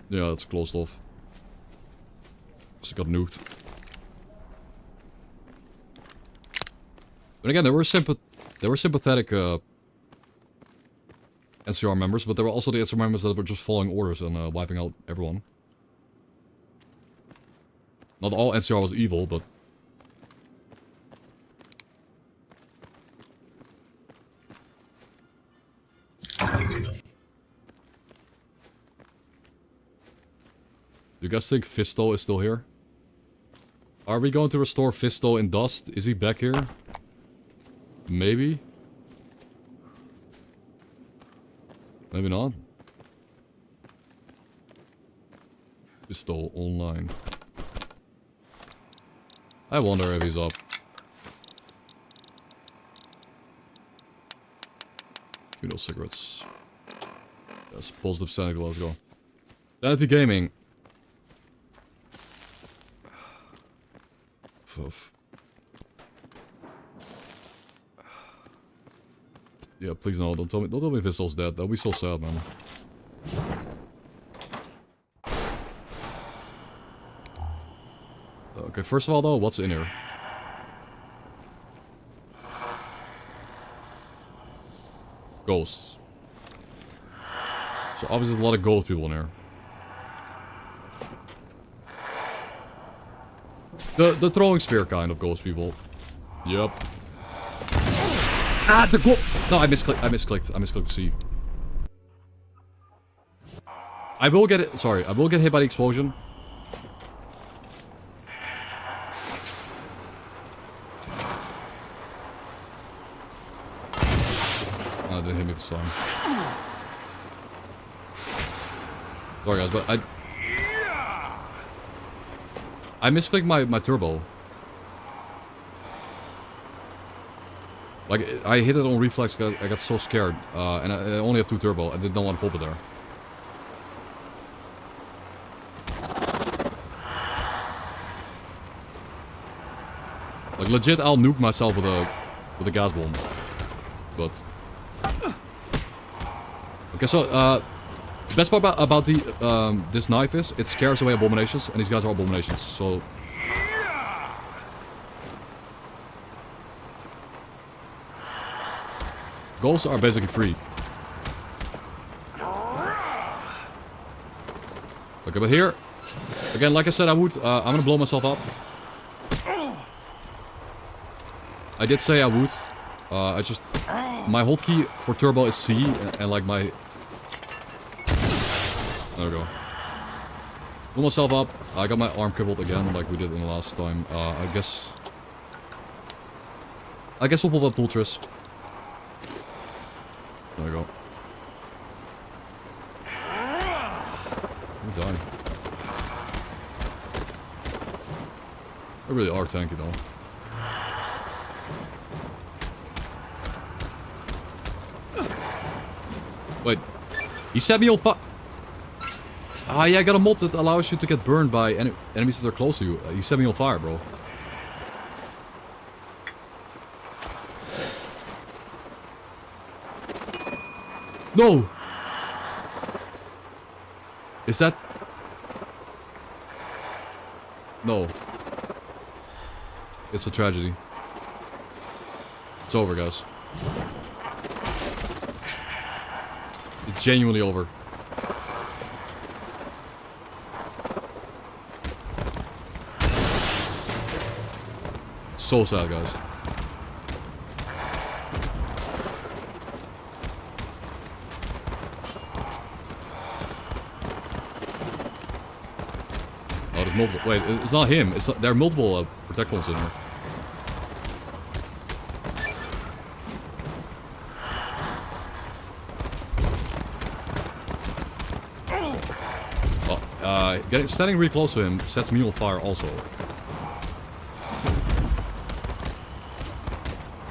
it's closed off. It got nuked. But again, there were sympathetic NCR members, but there were also the NCR members that were just following orders and wiping out everyone. Not all NCR was evil, but... Do you guys think Fisto is still here? Are we going to restore Fisto in dust? Is he back here? Maybe? Maybe not. Pistol online. I wonder if he's up. Give me those cigarettes. Yes, positive sanity, let's go. Sanity gaming. Fuff. Yeah, please no, don't tell me Vistal's dead. That'll be so sad, man. Okay, first of all though, what's in here? Ghosts. So obviously a lot of ghost people in here. The throwing spear kind of ghost people. Yep. Ah, the go- No, I misclicked C. I will get it. Sorry, I will get hit by the explosion. Oh, it didn't hit me this time. Sorry guys, but I misclicked my turbo. Like, I hit it on reflex because I got so scared. And I only have 2 turbo. I did not want to pop it there. Like, legit, I'll nuke myself with a gas bomb. But... Okay, so, the best part about the, this knife is, it scares away abominations, and these guys are abominations, so... Ghosts are basically free. Okay, but here... Again, like I said, I'm gonna blow myself up. I did say I would. I just... My hotkey for turbo is C, and like my... There we go. Blew myself up. I got my arm crippled again, like we did in the last time. I guess we'll pull up Pultris. There we go. We die. They really are tanky though. Wait. He set me on fire. Ah, yeah, I got a mod that allows you to get burned by enemies that are close to you. He set me on fire, bro. No! Is that... No. It's a tragedy. It's over, guys. It's genuinely over. So sad, guys. Oh, there's multiple. Wait, it's not him. It's not, there are multiple protectors in here. Oh, standing really close to him sets me on fire also.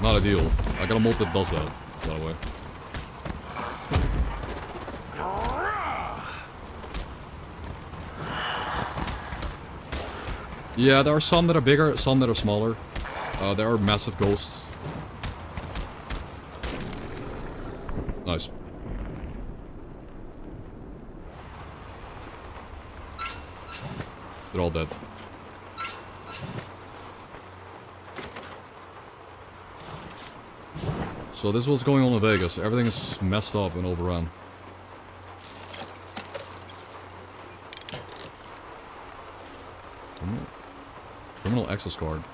Not ideal. I got a mod that does that, by the way. Yeah, there are some that are bigger, some that are smaller. There are massive ghosts. Nice. They're all dead. So this is what's going on in Vegas. Everything is messed up and overrun. Criminal access card.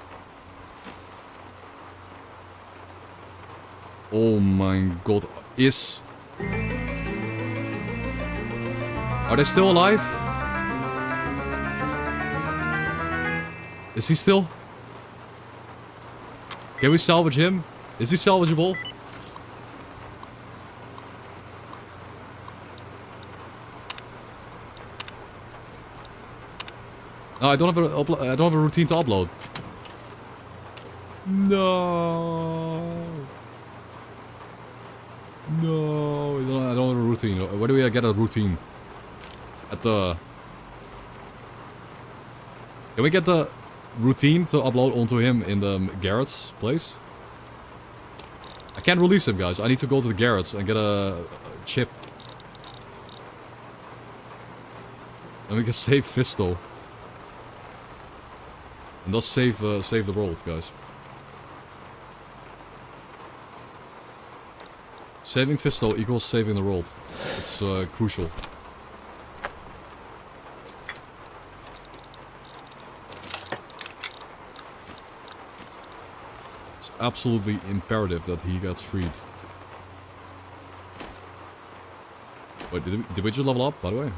Oh my god. Are they still alive? Is he still? Can we salvage him? Is he salvageable? No, I don't have I don't have a routine to upload. No. No, I don't have a routine. Where do we get a routine? At the... Can we get the routine to upload onto him in the Garrett's place? I can't release him, guys. I need to go to the Garrett's and get a chip. And we can save Fisto. And thus save the world, guys. Saving Fisto equals saving the world. It's crucial. It's absolutely imperative that he gets freed. Wait, did we just level up, by the way?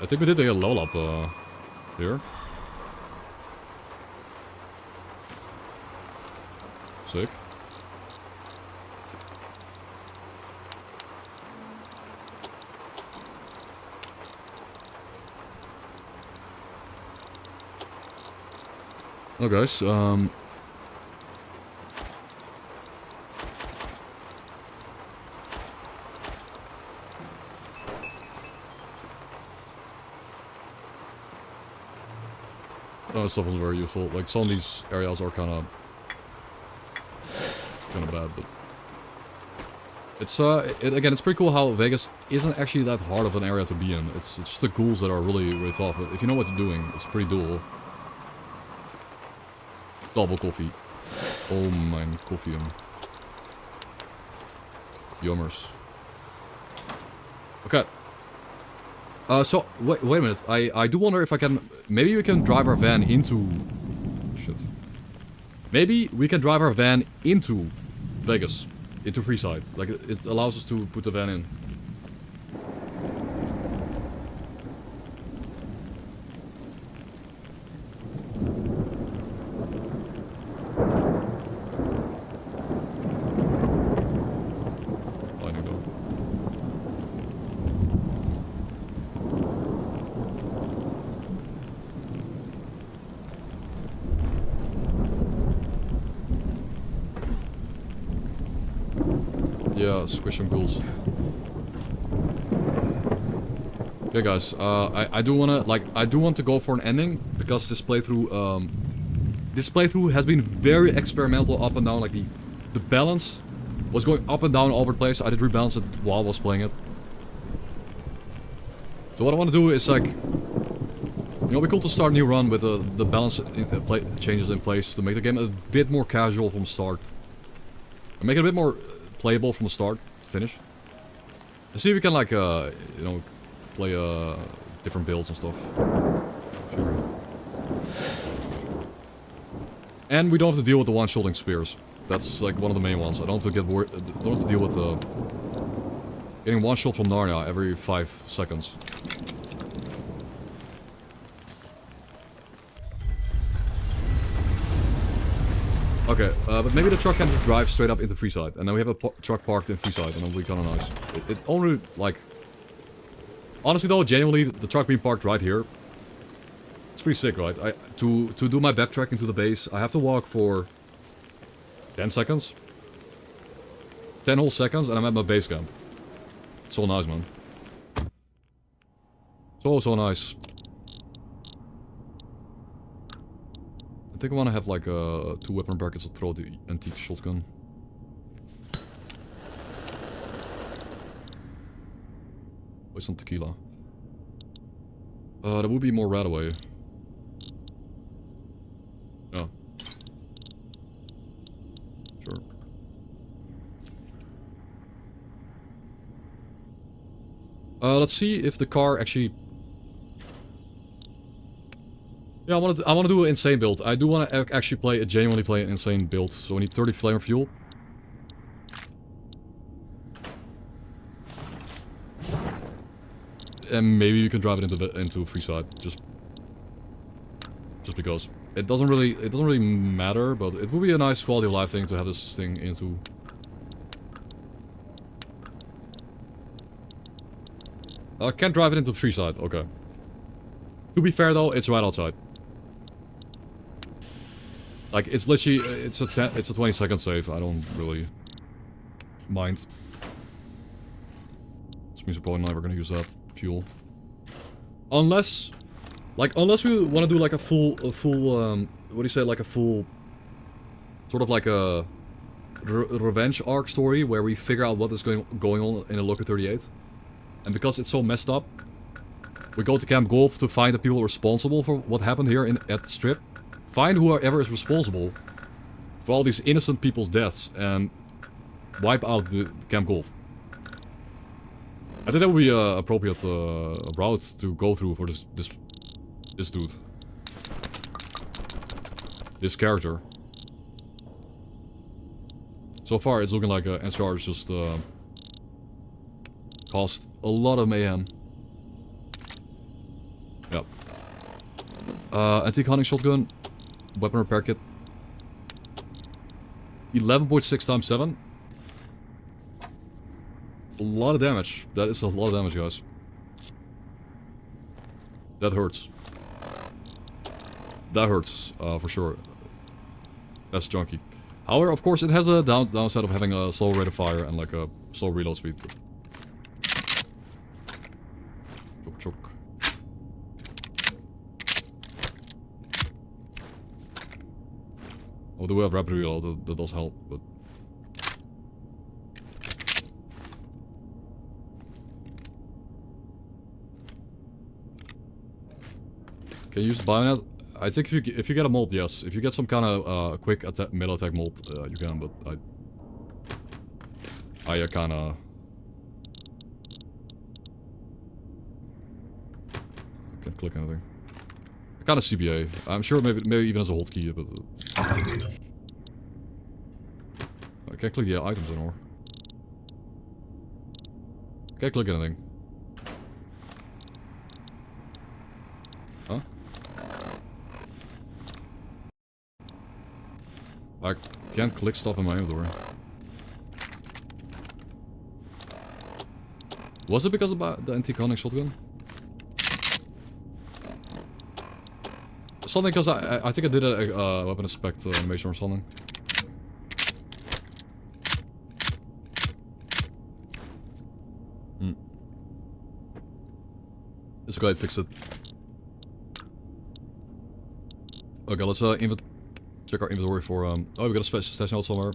I think we did a level up here. Sick. Oh, guys, oh, stuff was very useful. Like, some of these areas are kind of bad, but it's again, it's pretty cool how Vegas isn't actually that hard of an area to be in. It's just the ghouls that are really tough. But if you know what you're doing, it's pretty doable. Double coffee. Oh mein Koffie. Yummers. Okay. So wait a minute. I do wonder if I can. Maybe we can drive our van into. Shit. Maybe we can drive our van into Vegas, into Freeside. Like, it allows us to put the van in. Oh, I need to go. Yeah, squish some ghouls. Yeah, guys, I do wanna, like, I do want to go for an ending, because this playthrough has been very experimental up and down, like, the balance was going up and down all over the place. I did rebalance it while I was playing it. So what I want to do is, like, you know, it'd be cool to start a new run with the balance changes in place to make the game a bit more casual from the start. And make it a bit more playable from the start to finish. And see if we can, like, you know, play different builds and stuff. Sure. And we don't have to deal with the one-shooting spears. That's like one of the main ones. I don't have to don't have to deal with getting one shot from Narnia every 5 seconds. Okay, but maybe the truck can just drive straight up into Freeside, and then we have a truck parked in Freeside, and it'll be kind of nice. It only, like... Honestly though, genuinely, the truck being parked right here, it's pretty sick, right? To do my backtracking to the base, I have to walk for 10 seconds. 10 whole seconds, and I'm at my base camp. It's so nice, man. So nice. I think I want to have like 2 weapon brackets to throw the antique shotgun. Where's some tequila? That would be more right away. Yeah. Sure. Let's see if the car actually... Yeah, I want to do an insane build. I do want to actually genuinely play an insane build. So we need 30 flamer fuel. And maybe you can drive it into Freeside, just because it doesn't really matter, but it would be a nice quality of life thing to have this thing into. Can't drive it into the tree side. Okay. To be fair though, it's right outside. Like, it's literally, it's a 20-second save. I don't really mind. This means we're probably never gonna use that fuel. Unless we want to do like a full, what do you say, like a full, sort of like a revenge arc story where we figure out what is going on in a Locker 38. And because it's so messed up, we go to Camp Golf to find the people responsible for what happened here at the strip. Find whoever is responsible for all these innocent people's deaths and wipe out the Camp Golf. I think that would be an appropriate route to go through for this dude. This character. So far, it's looking like S.T.A.L.K.E.R is just caused a lot of mayhem. Yep. Antique hunting shotgun. Weapon repair kit. 11.6 times 7. A lot of damage. That is a lot of damage, guys. That hurts. That hurts, for sure. That's junky. However, of course, it has a downside of having a slow rate of fire and like a slow reload speed. Choke, choke. Oh, do we have rapid reload? That does help, but... Can you use the bayonet? I think if you get a mold, yes. If you get some kind of quick melee attack mold, you can, but I kinda... Can't click anything. I kinda CBA. I'm sure maybe even as a hold key, but... I can't click the items anymore. Can't click anything. Huh? I can't click stuff in my inventory. Was it because of the antique hunting shotgun? Something because I think I did a weapon inspect animation or something. Let's go ahead and fix it. Okay, let's check our inventory for oh, we got a special stash note somewhere.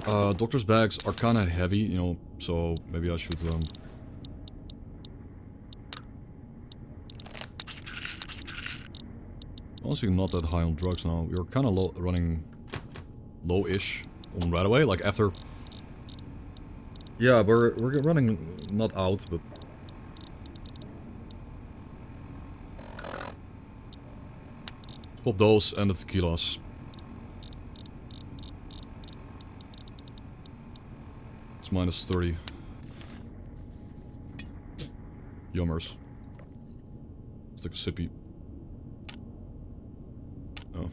Doctor's bags are kind of heavy, you know, so maybe I should honestly not that high on drugs now. We're kind of running low-ish on right away, like after. Yeah, we're running not out, but. Pop those and the tequilas. It's minus 30. Yummers. Let's take a sippy. Oh.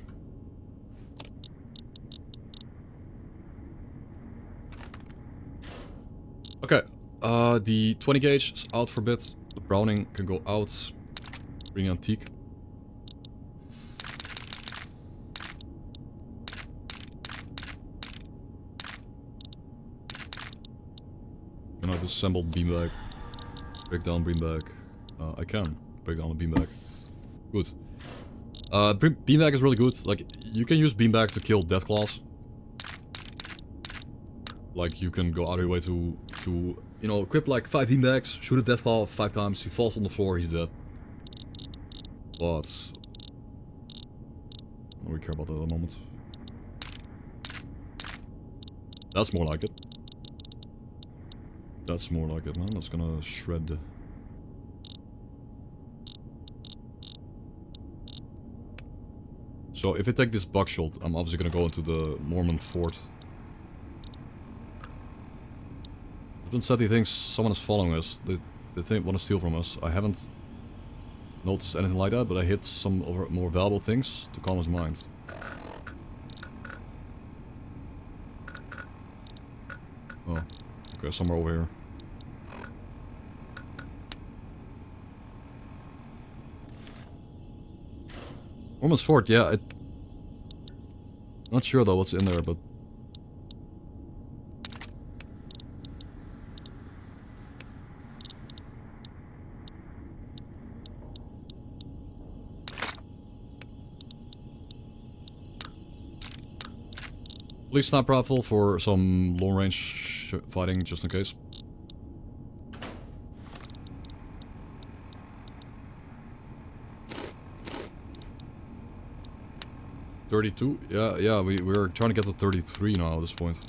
Okay. The 20 gauge is out for a bit. The Browning can go out. Bring antique. Can I disassemble beanbag? Break down beanbag. I can break down a beanbag. Good. Beanbag is really good. Like, you can use beanbag to kill death claws. Like, you can go out of your way to you know, equip like 5 beanbags, shoot a death claw 5 times, he falls on the floor, he's dead. But I don't really care about that at the moment. That's more like it. That's more like it, man. That's gonna shred. So if I take this buckshot, I'm obviously gonna go into the Mormon fort. Husband said he thinks someone is following us. They want to steal from us. I haven't noticed anything like that, but I hit some more valuable things to calm his mind. Oh, Okay, somewhere over here. Woman's Fort, yeah. Not sure though what's in there, but... Please sniper rifle for some long range fighting, just in case. $32? Yeah, we're trying to get to 33 now at this point.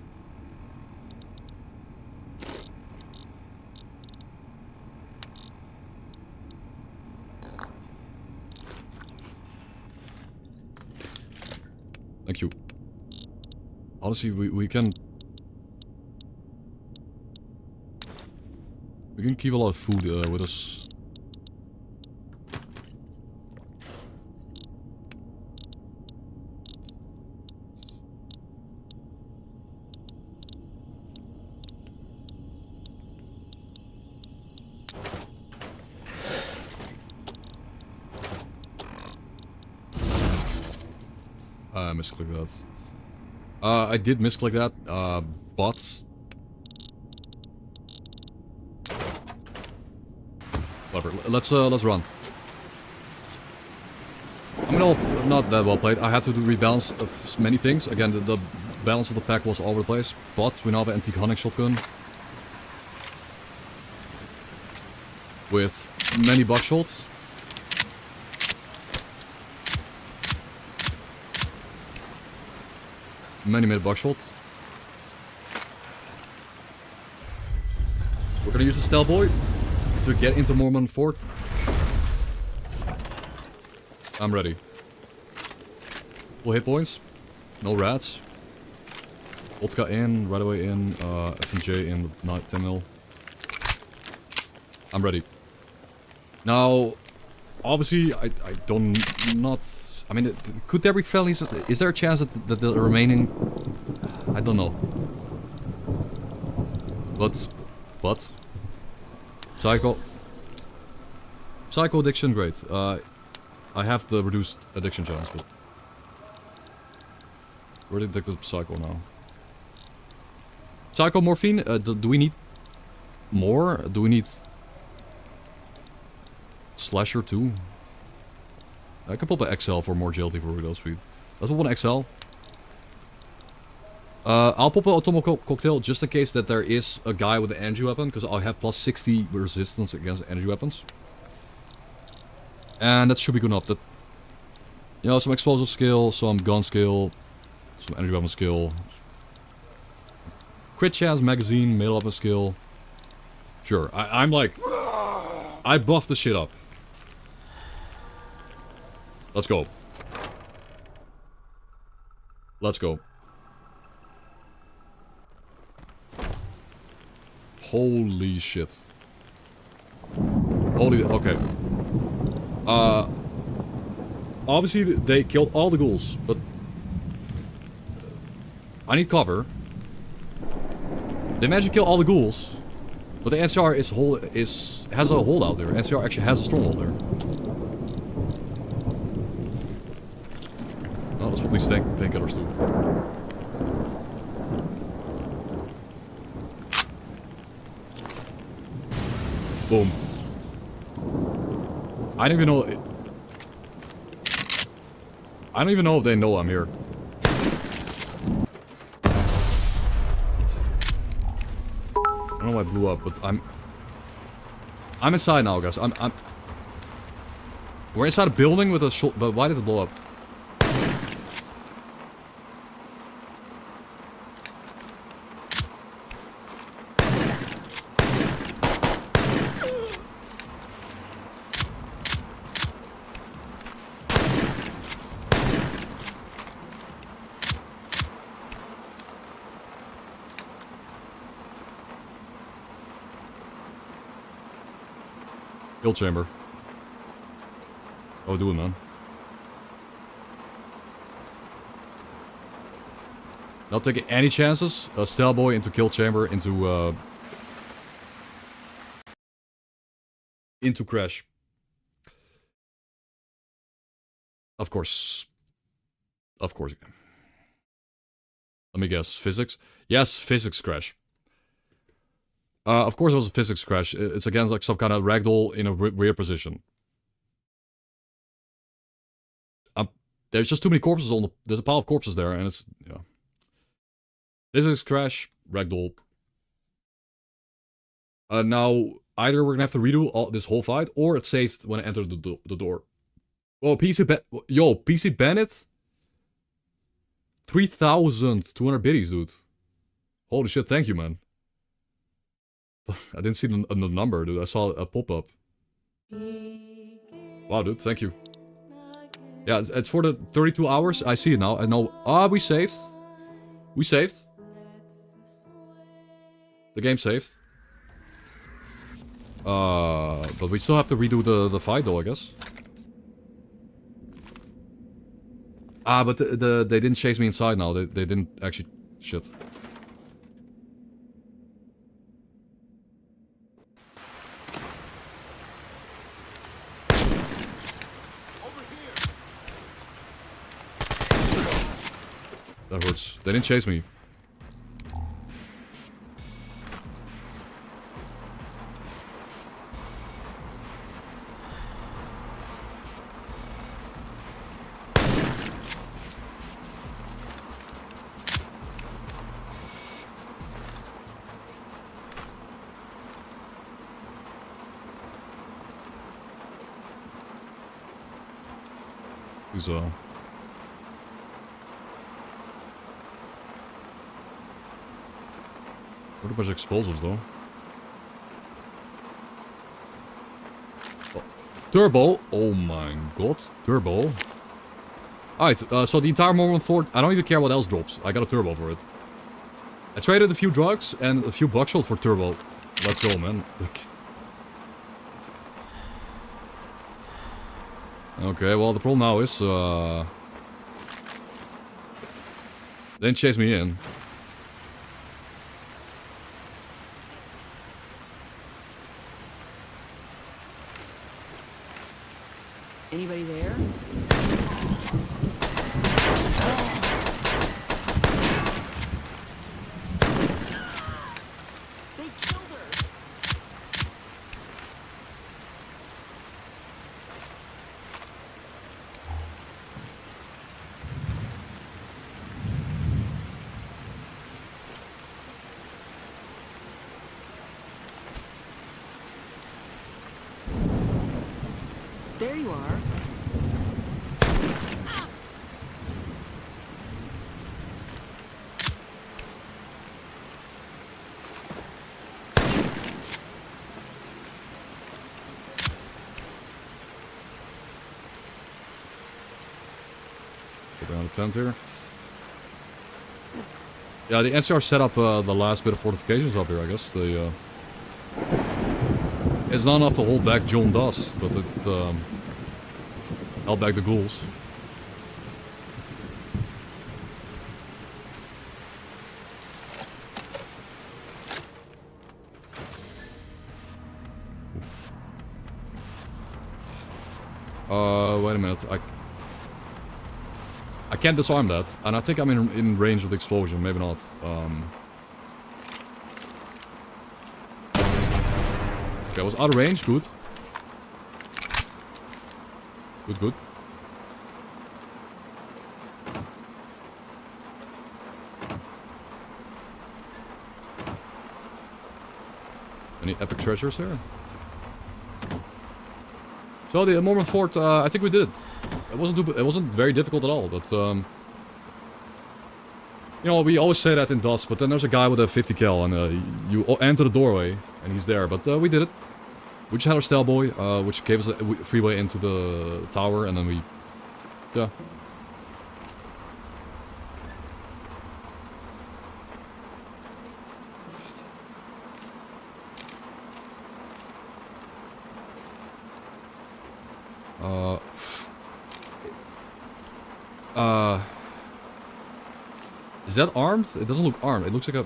Thank you. Honestly, we can keep a lot of food with us. I misclicked that. I did misclick that, but... Whatever, let's run. I mean, not that well played. I had to do rebalance of many things. Again, the balance of the pack was all over the place, but we now have an antique hunting shotgun. With many buckshots. Many buckshots. We're gonna use the Stealth Boy to get into Mormon Fort. I'm ready. Full hit points. No rats. Vodka in, right away in, F&J in, not 10 mil. I'm ready. Now, obviously, I don't not... I mean, could there be felonies? Is there a chance that the remaining... I don't know. But... Psycho addiction, great. I have the reduced addiction chance, but... We're addicted to Psycho now. Psycho morphine? Do we need more? Do we need... Slasher too? I can pop an XL for more agility for reload speed. Let's pop an XL. I'll pop an atomic cocktail just in case that there is a guy with an energy weapon, because I have plus 60 resistance against energy weapons. And that should be good enough. That, you know, some explosive skill, some gun skill, some energy weapon skill. Crit chance, magazine, melee weapon skill. Sure, I'm like... I buffed the shit up. Let's go. Let's go. Holy shit. Holy... Okay. Obviously they killed all the ghouls, but... I need cover. They managed to kill all the ghouls, but the NCR has a holdout there. NCR actually has a stronghold there. Oh, let's put these painkillers too. Boom. I don't even know... I don't even know if they know I'm here. I don't know why I blew up, but I'm inside now, guys. We're inside a building with a shot, but why did it blow up? Kill chamber. Oh, do it, man. Not taking any chances. Stale boy into kill chamber, into into crash. Of course. Of course you can. Let me guess. Physics? Yes, physics crash. Of course it was a physics crash. It's against like some kind of ragdoll in a rear position. There's just too many corpses on the... There's a pile of corpses there and it's... Yeah. Physics crash, ragdoll. Now, either we're gonna have to redo this whole fight, or it's saved when I enter the door. Whoa, PC Bennett? 3,200 biddies, dude. Holy shit, thank you, man. I didn't see the number, dude. I saw a pop-up. Wow, dude, thank you. Yeah, it's for the 32 hours. I see it now. I know. Ah, we saved. We saved. The game saved. But we still have to redo the fight, though, I guess. Ah, but they didn't chase me inside now. They didn't actually... Shit. That hurts. They didn't chase me. These, what a bunch of explosives, though. Oh. Turbo! Oh my god. Turbo. Alright, so the entire Mormon Fort, I don't even care what else drops. I got a turbo for it. I traded a few drugs and a few buckshot for turbo. Let's go, man. Okay, well, the problem now is, they didn't chase me in. Anybody there? They killed her! There you are. Get down the tent here. Yeah, the NCR set up the last bit of fortifications up here, I guess. They, it's not enough to hold back John Dust, but it held back the ghouls. Wait a minute. I can't disarm that, and I think I'm in range of the explosion. Maybe not. Okay, I was out of range. Good. Good, good. Any epic treasures here? So the Mormon Fort, I think we did it. It wasn't very difficult at all, but you know, we always say that in D.U.S.T, but then there's a guy with a 50 cal, and you enter the doorway, and he's there. But we did it. We just had our S.T.A.L.K.E.R boy, which gave us a freeway into the tower, and then we, yeah. Is that armed? It doesn't look armed. It looks like a...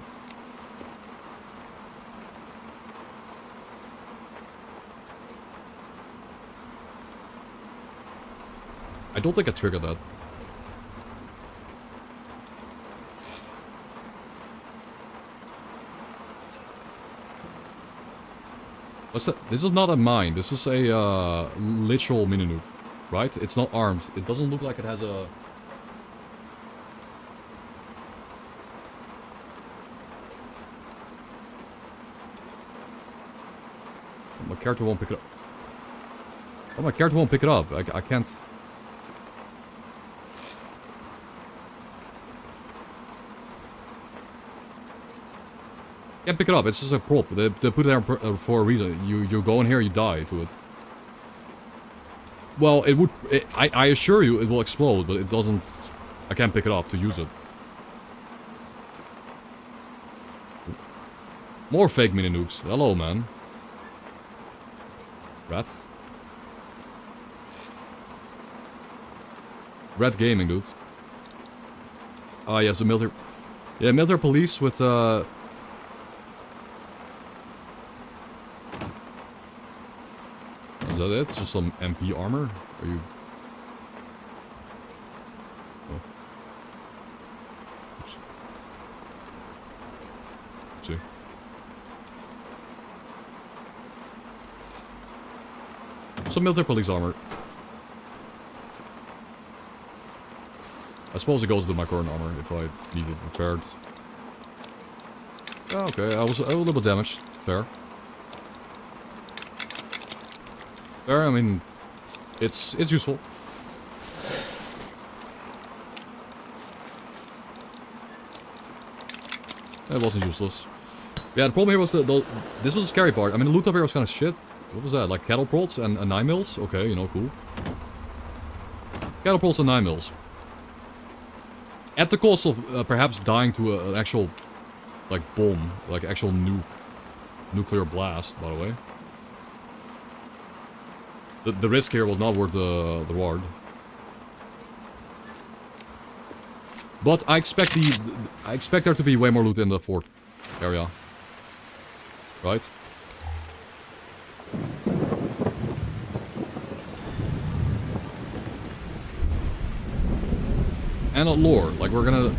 I don't think I triggered that. What's that? This is not a mine. This is a literal mini nuke, right? It's not armed. It doesn't look like it has a. My character won't pick it up. Oh, my character won't pick it up. I can't. Can't pick it up. It's just a prop. They put it there for a reason. You go in here, you die to it. Well, it would. I assure you, it will explode, but it doesn't. I can't pick it up to use it. More fake mini nukes. Hello, man. Rat. Rat gaming, dude. Ah, yes, the military. Yeah, military police with Is that it? Just some MP armor? Are you? Oh. Oops. See. Some military police armor. I suppose it goes to my current armor if I need it repaired. Oh, okay, I was a little bit damaged. Fair. Fair, I mean, it's useful. It wasn't useless. Yeah, the problem here was this was the scary part. I mean, the loot up here was kind of shit. What was that? Like cattle prods and 9 mils? Okay, you know, cool. Cattle prods and 9 mils. At the cost of perhaps dying to an actual, like, bomb. Like, actual nuclear blast, by the way. The risk here was not worth the reward. But I expect there to be way more loot in the fort area. Right? And a lore, like we're gonna...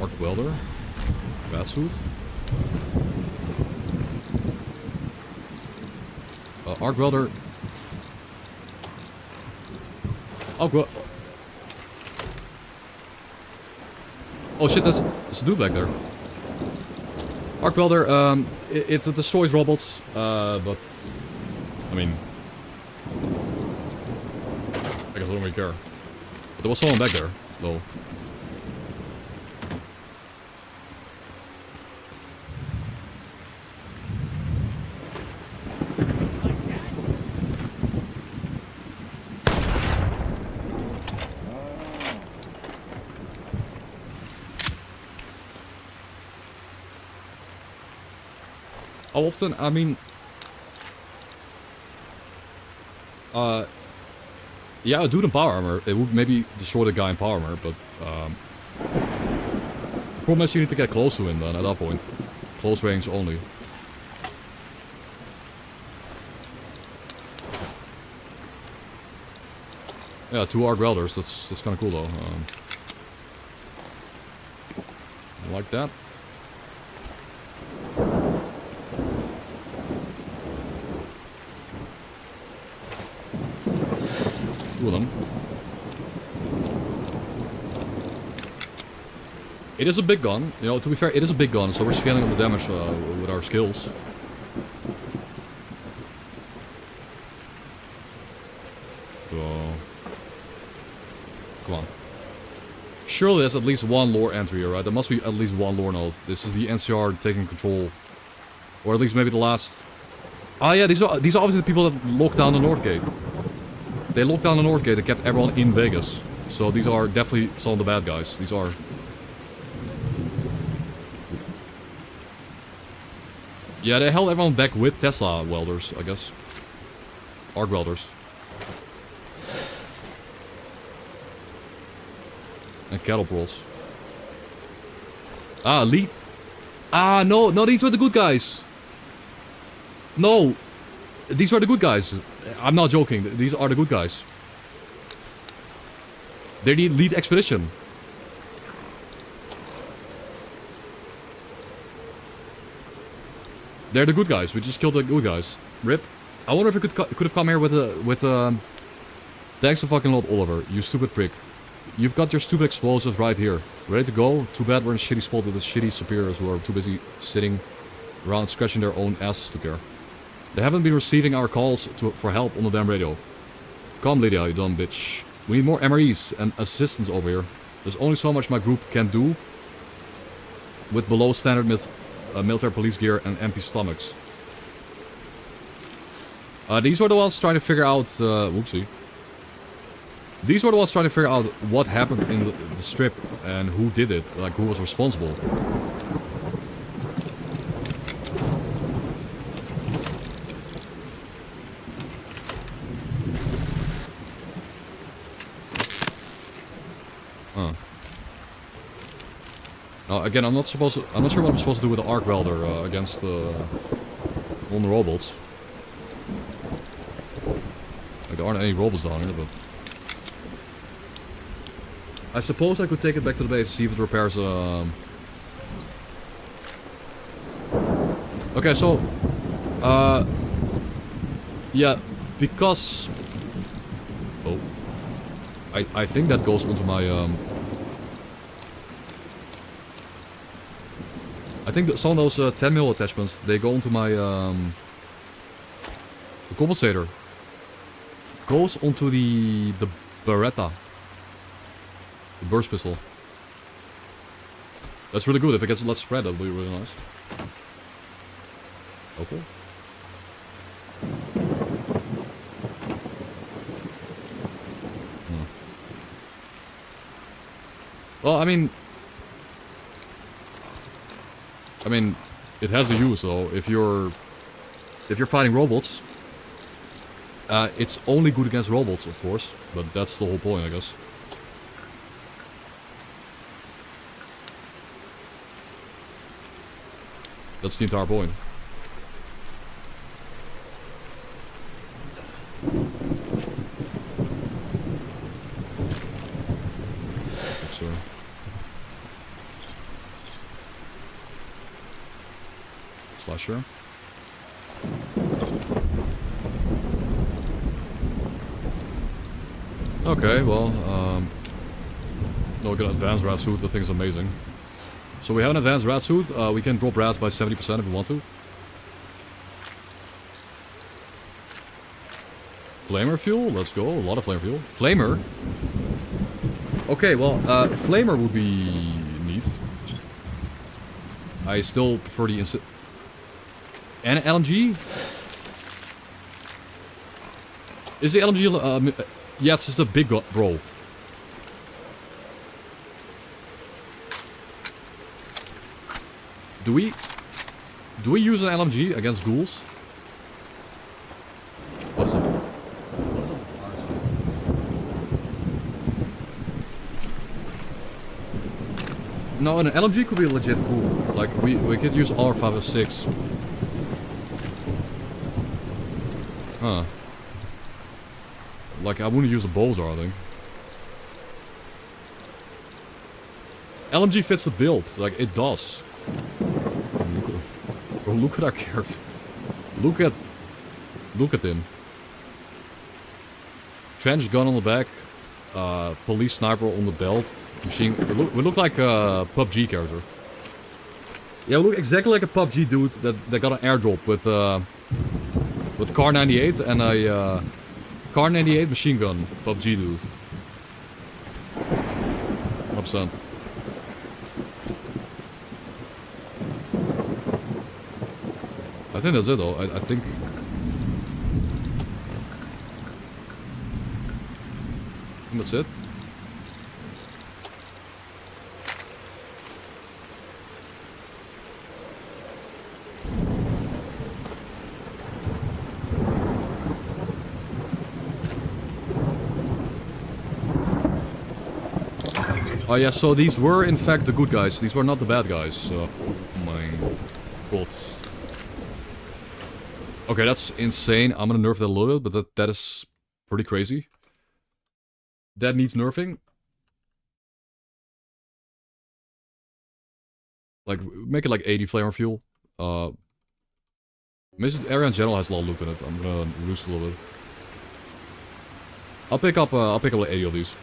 Arc welder? Batsuit? Arc welder... Oh shit, there's a dude back there. Arc welder, it destroys robots, but... I mean... I guess I don't really care. But there was someone back there, though. How often? I mean... Yeah, a dude in power armor. It would maybe destroy the guy in power armor, but... the problem is you need to get close to him then, at that point. Close range only. Yeah, 2 arc welders. That's kind of cool, though. Like that. Two of them. It is a big gun. You know, to be fair, it is a big gun, so we're scaling up the damage with our skills. So... Come on. Surely there's at least one lore entry here, right? There must be at least one lore node. This is the NCR taking control. Or at least maybe the last... Ah yeah, these are obviously the people that locked down the North Gate. They locked down the North Gate and kept everyone in Vegas. So these are definitely some of the bad guys. These are... Yeah, they held everyone back with Tesla welders, I guess. Arc welders. And cattle prods. Ah, Lee. Ah, no, these were the good guys. No. These were the good guys. I'm not joking. These are the good guys. They're the elite expedition. They're the good guys. We just killed the good guys. Rip. I wonder if we could have come here with thanks a fucking lot, Oliver. You stupid prick. You've got your stupid explosives right here. Ready to go? Too bad we're in a shitty spot with the shitty superiors who are too busy sitting around scratching their own asses to care. They haven't been receiving our calls for help on the damn radio. Come, Lydia, you dumb bitch. We need more MREs and assistance over here. There's only so much my group can do with below standard military police gear and empty stomachs. These were the ones trying to figure out... whoopsie. These were the ones trying to figure out what happened in the strip and who did it. Like, who was responsible. Huh. Now, again, I'm not sure what I'm supposed to do with the arc welder against on the robots. Like, there aren't any robots down here, but I suppose I could take it back to the base, see if it repairs. Okay, so yeah, because I think that goes onto my I think that some of those 10mm attachments, they go onto my the compensator. Goes onto the Beretta. The burst pistol. That's really good. If it gets less spread, that'll be really nice. Okay. Well, I mean, it has a use though. If you're fighting robots, it's only good against robots, of course. But that's the whole point, I guess. That's the entire point. Sir. Slasher. Okay, well, no, we got an advanced rat suit. That thing's amazing. So we have an advanced rat suit. We can drop rats by 70% if we want to. Flamer fuel? Let's go. A lot of flamer fuel. Flamer? Okay, well, flamer would be neat. I still prefer the and LMG? Is the LMG... yeah, it's just a big bro. Do we use an LMG against ghouls? What is it? What's up with the No, an LMG could be a legit ghoul. Like, we could use R506. Huh. Like, I wouldn't use a Bowser, I think. LMG fits the build. Like, it does. Bro, look at our character. Look at him. Trench gun on the back. Police sniper on the belt. Machine. We look like a PUBG character. Yeah, we look exactly like a PUBG dude that got an airdrop with Car 98 and a Car 98 machine gun. PUBG dude. 100%. I think that's it though. I think that's it. Oh yeah, so these were in fact the good guys. These were not the bad guys. Oh my god. Okay, that's insane. I'm gonna nerf that a little bit, but that is pretty crazy. That needs nerfing. Like, make it like 80 flamer fuel. This area in general has a lot of loot in it. I'm gonna roost a little bit. I'll pick up like 80 of these.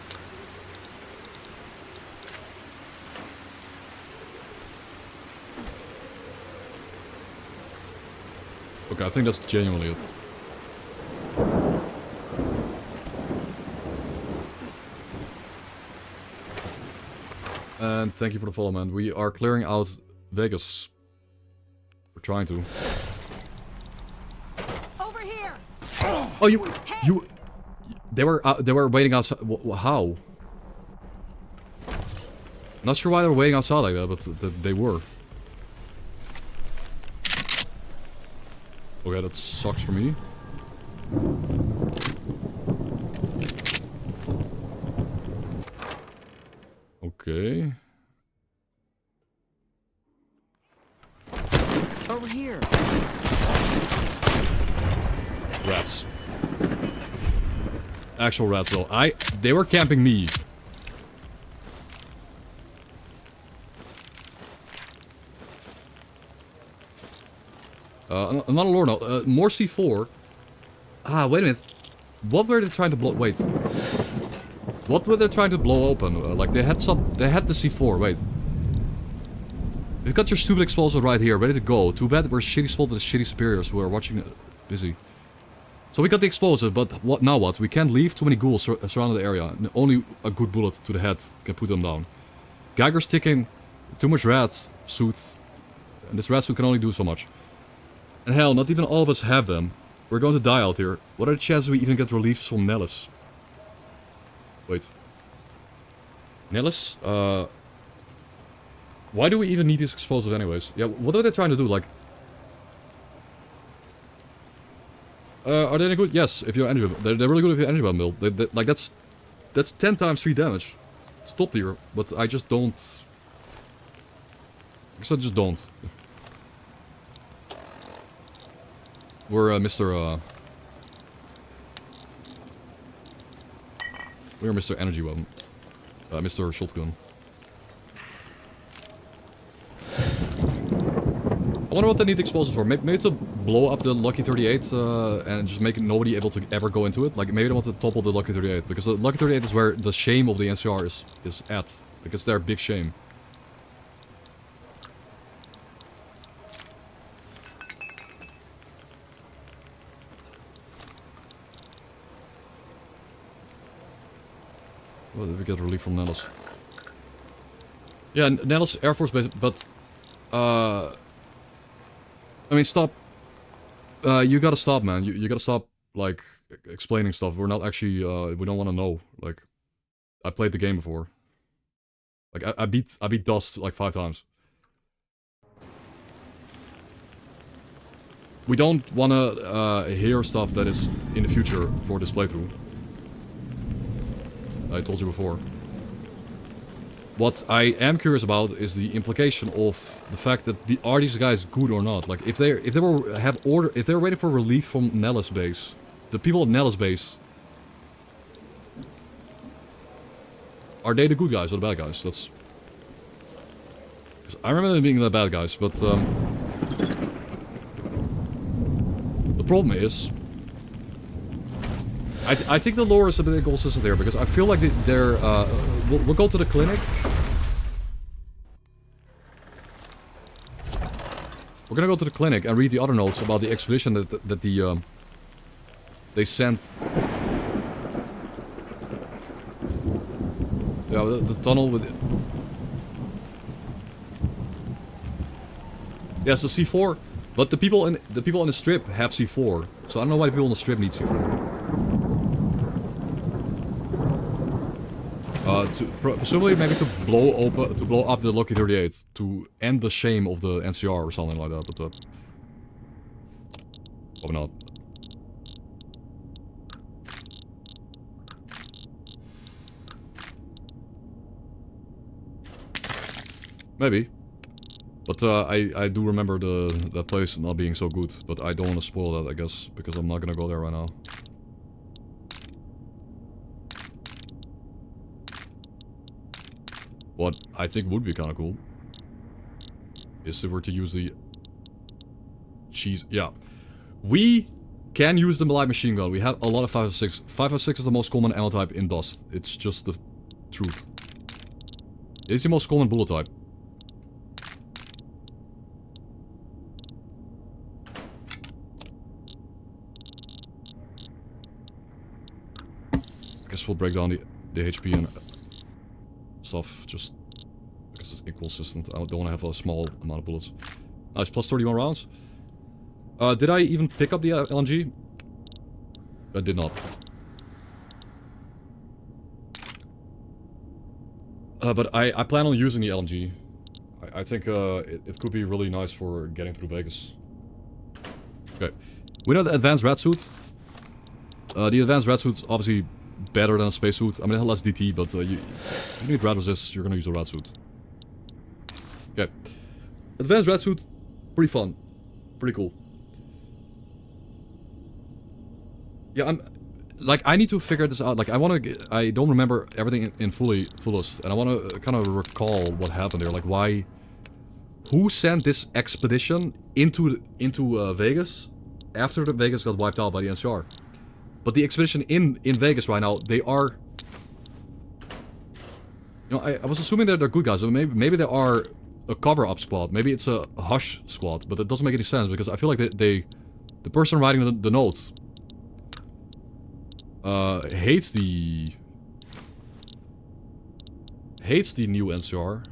Okay, I think that's genuinely it. And thank you for the follow, man. We are clearing out Vegas. We're trying to. Over here. Oh, you. They were waiting outside. How? Not sure why they were waiting outside like that, but they were. Okay, that sucks for me. Okay. Over here. Rats. Actual rats though. They were camping me. Not a lore note. More C4. Ah, wait a minute. What were they trying to blow? Wait. What were they trying to blow open? Like they had the C4. Wait. You've got your stupid explosive right here, ready to go. Too bad we're shitty spotted with shitty superiors who are watching busy. So we got the explosive, but what now? What? We can't leave. Too many ghouls surrounding the area. Only a good bullet to the head can put them down. Geiger's ticking. Too much rat suit. And this rat suit can only do so much. And hell, not even all of us have them. We're going to die out here. What are the chances we even get relief from Nellis? Wait. Nellis? Why do we even need these explosives anyways? Yeah, what are they trying to do? Like... are they any good? Yes, if you're energy... They're really good if you're energy bomb build. Like, that's 10 times 3 damage. It's top tier, but I just don't... I guess I just don't. We're Mr. We're Mr. Energy Weapon. Mr. Shotgun. I wonder what they need the explosives for. Maybe to blow up the Lucky 38 and just make nobody able to ever go into it. Like maybe they want to topple the Lucky 38 because the Lucky 38 is where the shame of the NCR is at. Like it's their big shame. Well, did we get relief from Nellis? Yeah, Nellis Air Force Base, but I mean, stop. You gotta stop, man. You gotta stop, like, explaining stuff. We're not actually, we don't want to know. Like, I played the game before. Like, I beat D.U.S.T like 5 times. We don't want to hear stuff that is in the future for this playthrough. I told you before. What I am curious about is the implication of the fact that are these guys good or not? Like if they were waiting for relief from Nellis base, the people at Nellis base, are they the good guys or the bad guys? That's 'cause I remember them being the bad guys, but the problem is I think the lore is a bit inconsistent there because I feel like they're we'll go to the clinic. We're gonna go to the clinic and read the other notes about the expedition that they sent. Yeah, the tunnel with. Yes, the C4, but the people in the strip have C4, so I don't know why the people on the strip need C4. Presumably maybe to blow up the Lucky 38 to end the shame of the NCR or something like that, but probably not. Maybe, but I do remember that place not being so good, but I don't want to spoil that, I guess, because I'm not gonna go there right now. What I think would be kind of cool is if we're to use the cheese. Yeah, we can use the light machine gun. We have a lot of 5.56. 5.56 is the most common ammo type in Dust. It's just the truth. It's the most common bullet type. I guess we'll break down the HP and stuff just because it's inconsistent. I don't want to have a small amount of bullets. Nice, plus 31 rounds. Did I even pick up the LMG? I did not. But I plan on using the LMG. I think it could be really nice for getting through Vegas. Okay. We know the advanced rat suit. The advanced rat suit's obviously better than a spacesuit. I mean, it has less DT, but you need rat resist, you're gonna use a rat suit. Okay. Advanced rat suit, pretty fun. Pretty cool. Yeah, I need to figure this out. Like, I don't remember everything in fullest, and I want to kind of recall what happened there. Like, who sent this expedition into Vegas after the Vegas got wiped out by the NCR? But the expedition in Vegas right now, they are... You know, I was assuming they're good guys, but maybe they are a cover-up squad. Maybe it's a hush squad, but it doesn't make any sense, because I feel like the person writing the note hates the new NCR.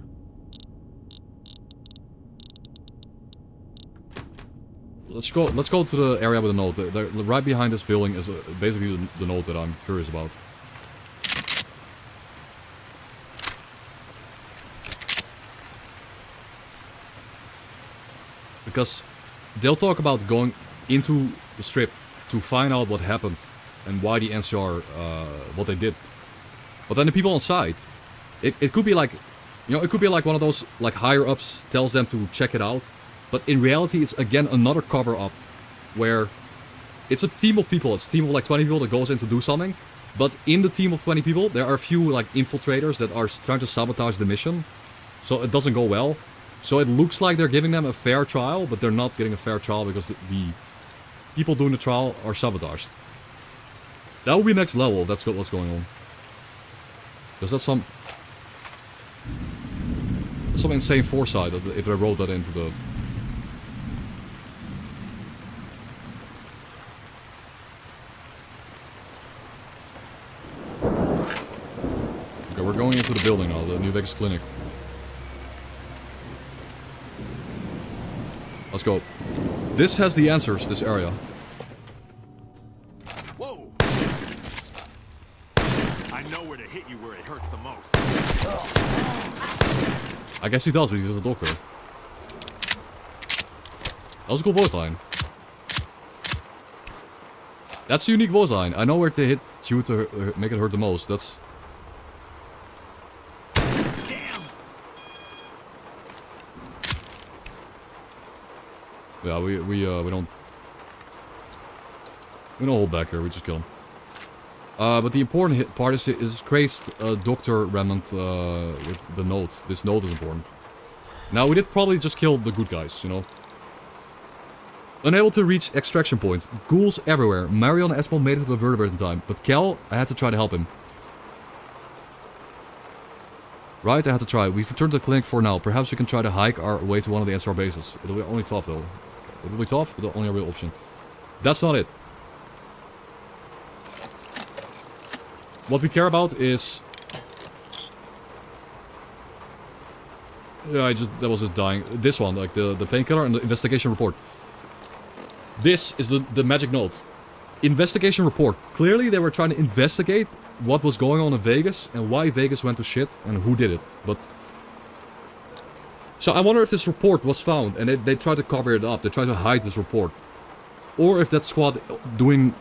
Let's go to the area with the note. Right behind this building is basically the note that I'm curious about. Because they'll talk about going into the strip to find out what happened and why the NCR, what they did. But then the people on site, it could be like, you know, it could be like one of those, like, higher-ups tells them to check it out. But in reality, it's again another cover-up where it's a team of people. It's a team of like 20 people that goes in to do something. But in the team of 20 people, there are a few like infiltrators that are trying to sabotage the mission. So it doesn't go well. So it looks like they're giving them a fair trial, but they're not getting a fair trial because the people doing the trial are sabotaged. That would be next level if that's what's going on. Because that's some insane foresight if they wrote that into the... Okay, we're going into the building now, the New Vegas Clinic. Let's go. This has the answers, this area. Whoa! I know where to hit you where it hurts the most. I guess he does, but he's a doctor. That was a cool voice line. That's a unique voice line. I know where to hit you to make it hurt the most. That's... Damn! Yeah, we don't hold back here. We just kill him. But the important part is crazed Dr. Remnant with the note. This note is important. Now, we did probably just kill the good guys, you know. Unable to reach extraction point. Ghouls everywhere. Marion and Esmond made it to the vertebrate in time. But Cal, I had to try to help him. Right, I had to try. We've returned to the clinic for now. Perhaps we can try to hike our way to one of the SR bases. It'll be only tough, though. It'll be tough, but only a real option. That's not it. What we care about is... Yeah, that was just dying. This one, like the painkiller and the investigation report. This is the magic note. Investigation report. Clearly they were trying to investigate what was going on in Vegas and why Vegas went to shit and who did it. But... So I wonder if this report was found and they tried to cover it up. They tried to hide this report. Or if that squad doing...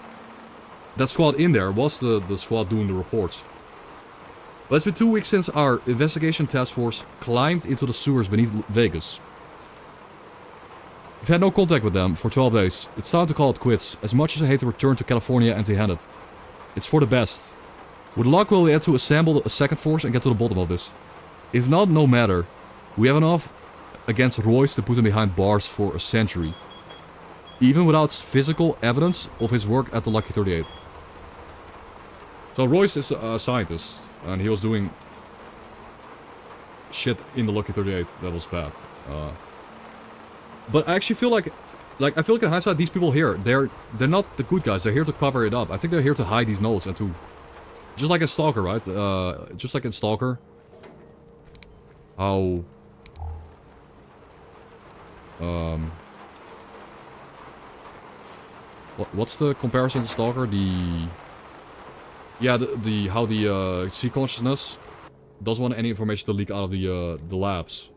That squad in there was the squad doing the reports. But it's been 2 weeks since our investigation task force climbed into the sewers beneath Vegas. We've had no contact with them for 12 days. It's time to call it quits. As much as I hate to return to California empty-handed. It's for the best. With luck we'll be able to assemble a second force and get to the bottom of this. If not, no matter. We have enough against Royce to put him behind bars for a century, even without physical evidence of his work at the Lucky 38. So Royce is a scientist, and he was doing shit in the Lucky 38 that was bad. But I actually feel like I feel like in hindsight, these people here, they're not the good guys. They're here to cover it up. I think they're here to hide these notes and to, just like in S.T.A.L.K.E.R, right? Just like in S.T.A.L.K.E.R, how what's the comparison to S.T.A.L.K.E.R? How the sea consciousness doesn't want any information to leak out of the labs.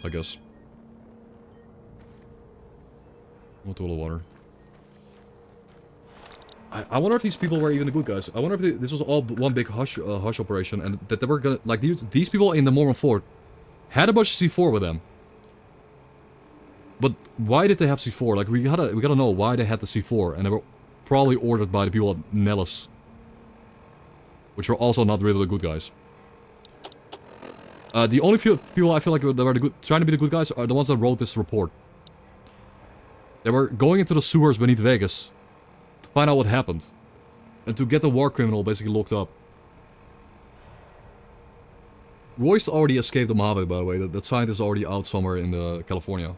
I guess. Not all the water. I wonder if these people were even the good guys. I wonder if this was all one big hush operation, and that they were gonna, like, these people in the Mormon fort had a bunch of C4 with them. But why did they have C4? Like, we gotta know why they had the C4, and they were probably ordered by the people at Nellis, which were also not really the good guys. The only few people I feel like that were trying to be the good guys are the ones that wrote this report. They were going into the sewers beneath Vegas to find out what happened, and to get the war criminal basically locked up. Royce already escaped the Mojave, by the way. That scientist is already out somewhere in California.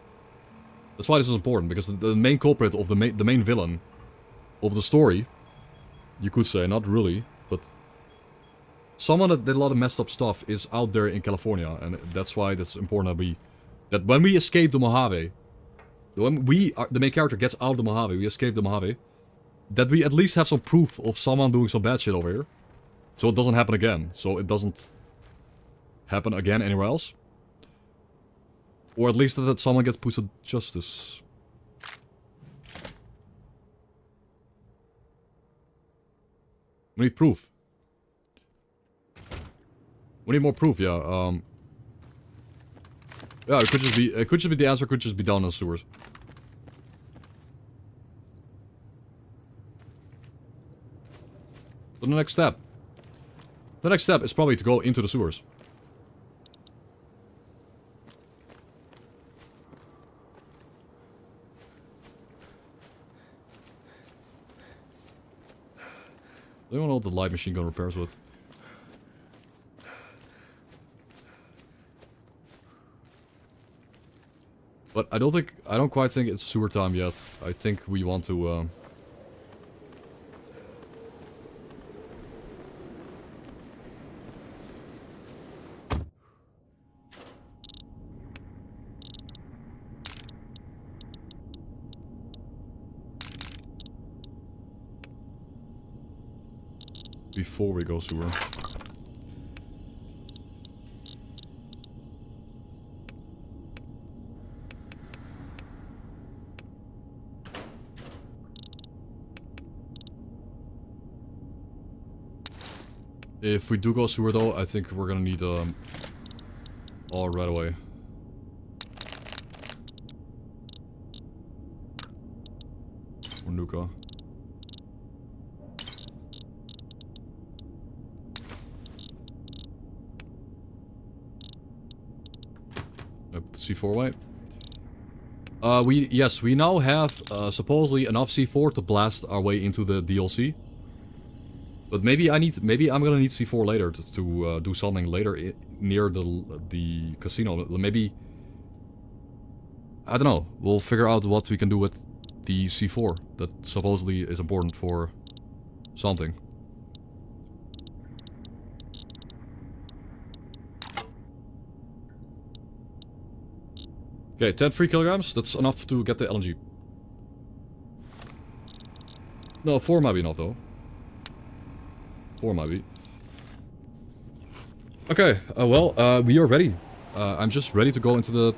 That's why this is important, because the main culprit of the main villain of the story, you could say, not really, but someone that did a lot of messed up stuff is out there in California, and that's why it's important that when we escape the Mojave, when the main character gets out of the Mojave, we escape the Mojave, that we at least have some proof of someone doing some bad shit over here, so it doesn't happen again, so it doesn't happen again anywhere else, or at least that someone gets put to justice. We need proof. We need more proof, yeah. Yeah, it could just be the answer could just be down in the sewers. So the next step. The next step is probably to go into the sewers. Do you know what the light machine gun repairs with? But I don't quite think it's sewer time yet. I think we want to, before we go sewer. If we do go sewer though, I think we're gonna need all right away. Or Nuka. C4 white. Yes, we now have supposedly enough C4 to blast our way into the DLC. But maybe I'm gonna need C4 later to do something later near the casino. Maybe, I don't know. We'll figure out what we can do with the C4 that supposedly is important for something. Okay, 10 free kilograms. That's enough to get the LNG. No, 4 might be enough though. 4 might be. Okay, we are ready. I'm just ready to go into the...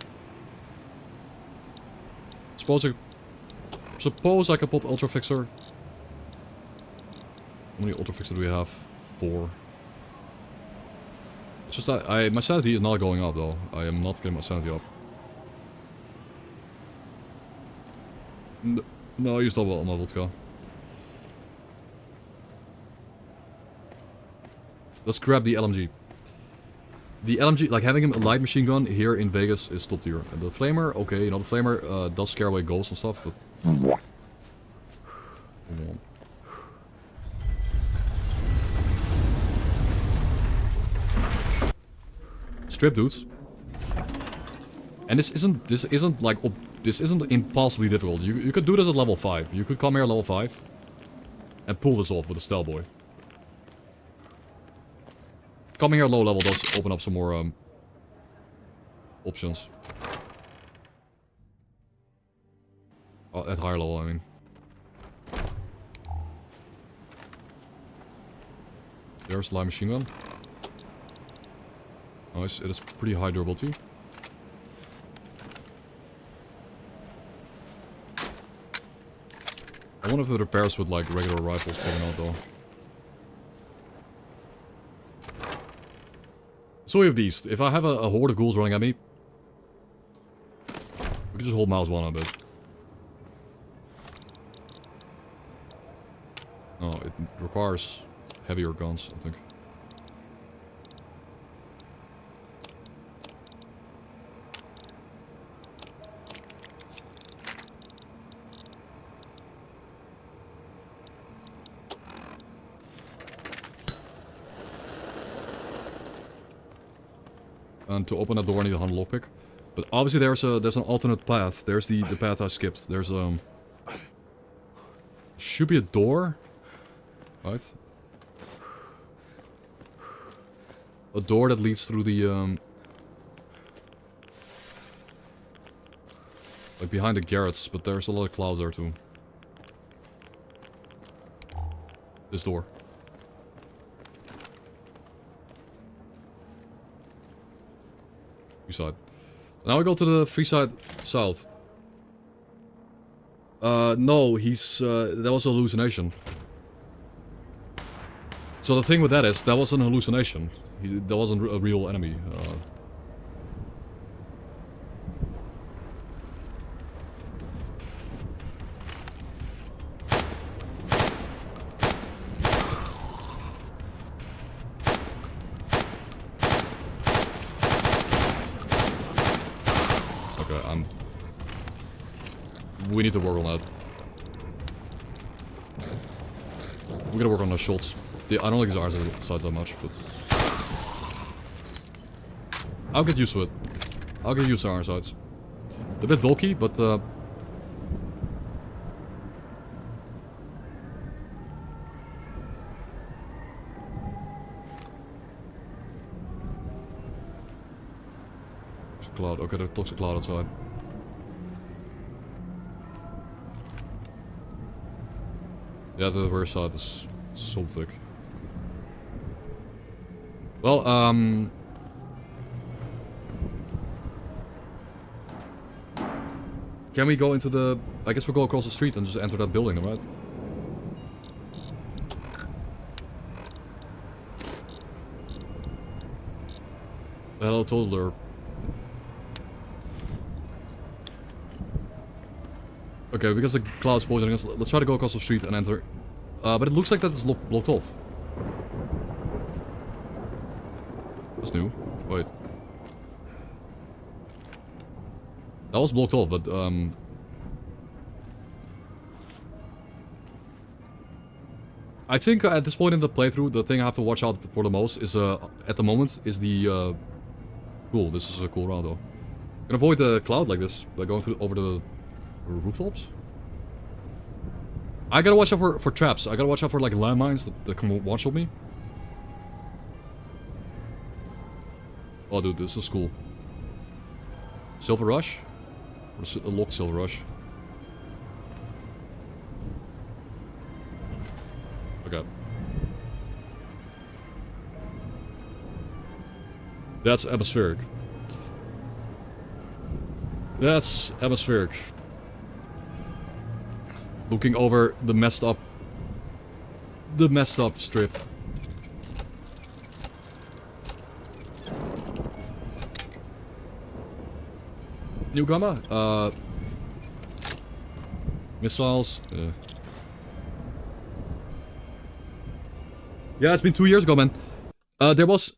Suppose I can pop Ultra Fixer. How many Ultra Fixer do we have? 4. It's just that my sanity is not going up though. I am not getting my sanity up. No, I used all my vodka. Let's grab the LMG. The LMG, like having a light machine gun here in Vegas is top tier. And the flamer, okay, you know, the flamer does scare away ghosts and stuff, but... Come on. Strip dudes. And this isn't like, this isn't impossibly difficult. You could do this at level 5. You could come here at level 5 and pull this off with a S.T.A.L.K.E.R boy. Coming here at low level does open up some more options. At higher level, I mean. There's the light machine gun. Nice, it is pretty high durability. I wonder if it repairs with like regular rifles, probably not though. So we have Beast. If I have a horde of ghouls running at me, we can just hold mouse 1 a bit. No, it requires heavier guns, I think. And to open that door I need a 100 lockpick. But obviously there's an alternate path. There's the path I skipped. There's should be a door. Right? A door that leads through the like behind the garrets, but there's a lot of clouds there too. This door. Side. Now we go to the free side south. No, he's that was a hallucination. So the thing with that is, that was an hallucination. That wasn't a real enemy. We need to work on that. We're gonna work on the shots. I don't like his arms sides that much, but... I'll get used to it. I'll get used to iron sights. They're a bit bulky, but Toxic cloud. Okay, there's toxic cloud outside. Yeah, the reverse side is so thick. Well, can we go into the... I guess we'll go across the street and just enter that building, right? Hello, toddler. Okay, because the cloud's poisoning us, let's try to go across the street and enter. But it looks like that is blocked off. That's new. Wait. That was blocked off, but I think at this point in the playthrough, the thing I have to watch out for the most is, at the moment, is the cool. This is a cool round though. You can avoid the cloud like this by going through over the rooftops. I gotta watch out for traps. I gotta watch out for like landmines that can one-shot me. Oh dude, this is cool. Silver Rush? Or a locked Silver Rush? Okay. That's atmospheric. That's atmospheric. Looking over the messed up strip. New Gamma? Missiles? Yeah, it's been 2 years ago, man. There was...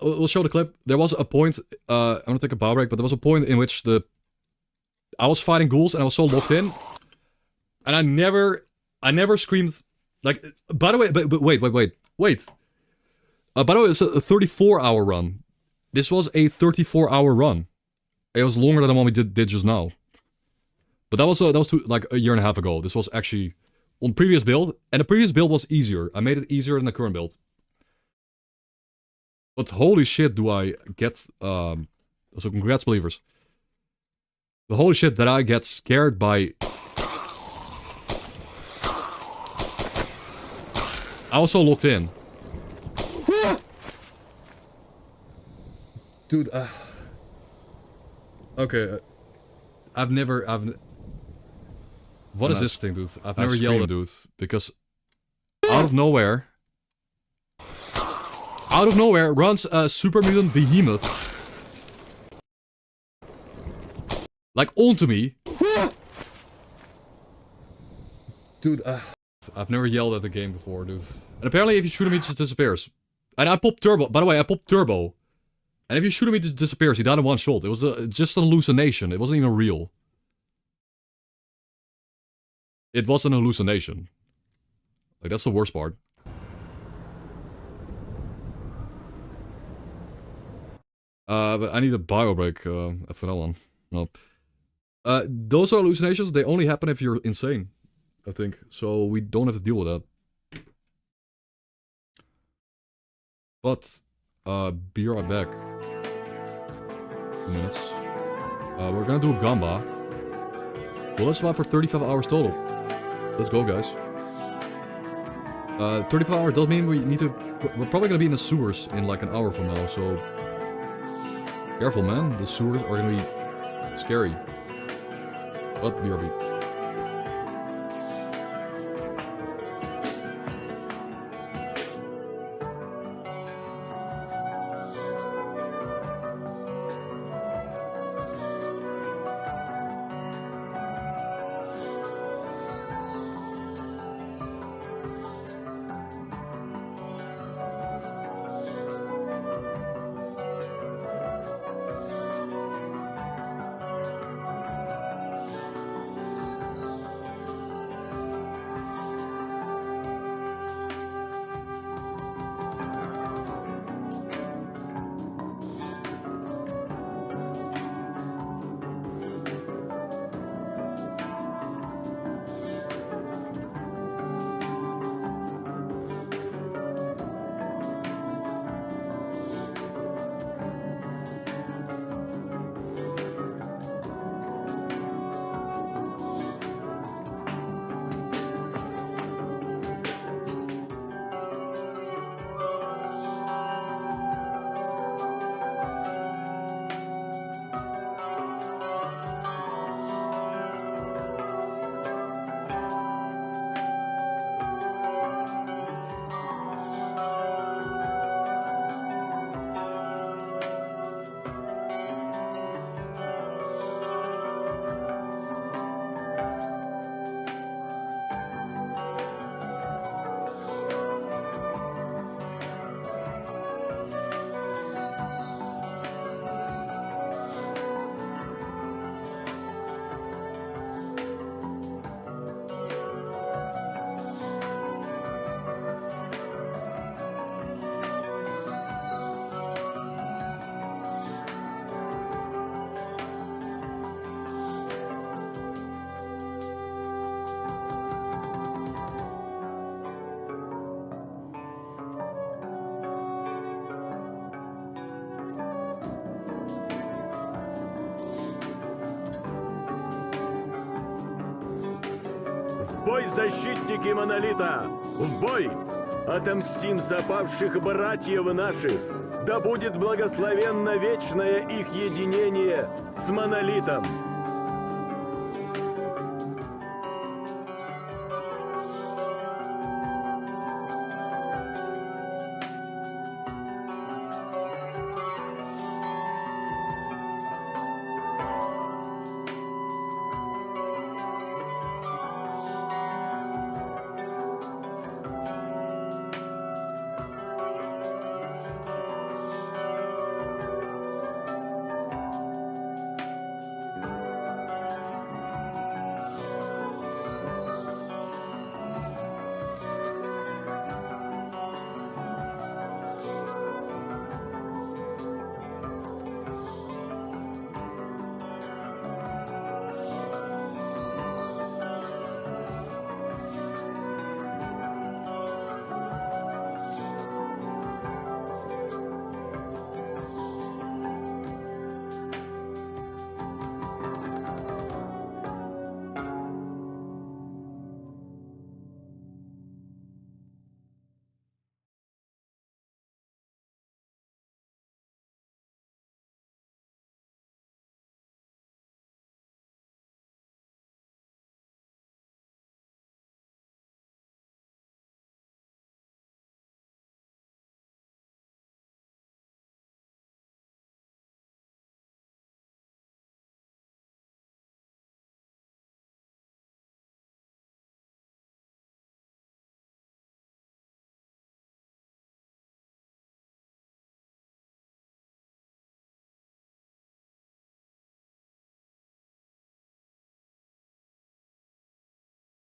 We'll show the clip. There was a point... I'm gonna take a power break, but there was a point in which I was fighting ghouls and I was so locked in. And I never screamed... Like, by the way... But wait. By the way, it's a 34-hour run. This was a 34-hour run. It was longer than the one we did just now. But that was like a year and a half ago. This was actually on previous build, and the previous build was easier. I made it easier than the current build. But holy shit, do I get so congrats, believers. The holy shit that I get scared by. I was so locked in. Dude, okay. What is this thing, dude? I've never yelled at dude, because out of nowhere runs a super mutant behemoth. Like, onto me. Dude, I've never yelled at the game before, dude. And apparently if you shoot him, he just disappears. And I popped turbo. By the way, I popped turbo. And if you shoot him, he just disappears. He died in one shot. It was just an hallucination. It wasn't even real. It was an hallucination. Like, that's the worst part. But I need a bio break after that one. No. Those are hallucinations. They only happen if you're insane, I think. So we don't have to deal with that. But, be right back. 2 minutes. We're gonna do a gamba. Well, let's survive for 35 hours total. Let's go, guys. 35 hours does mean we need to... We're probably gonna be in the sewers in like an hour from now, so... Careful, man. The sewers are gonna be scary. But BRB. бой, защитники Монолита! В бой! Отомстим за павших братьев наших! Да будет благословенно вечное их единение с Монолитом!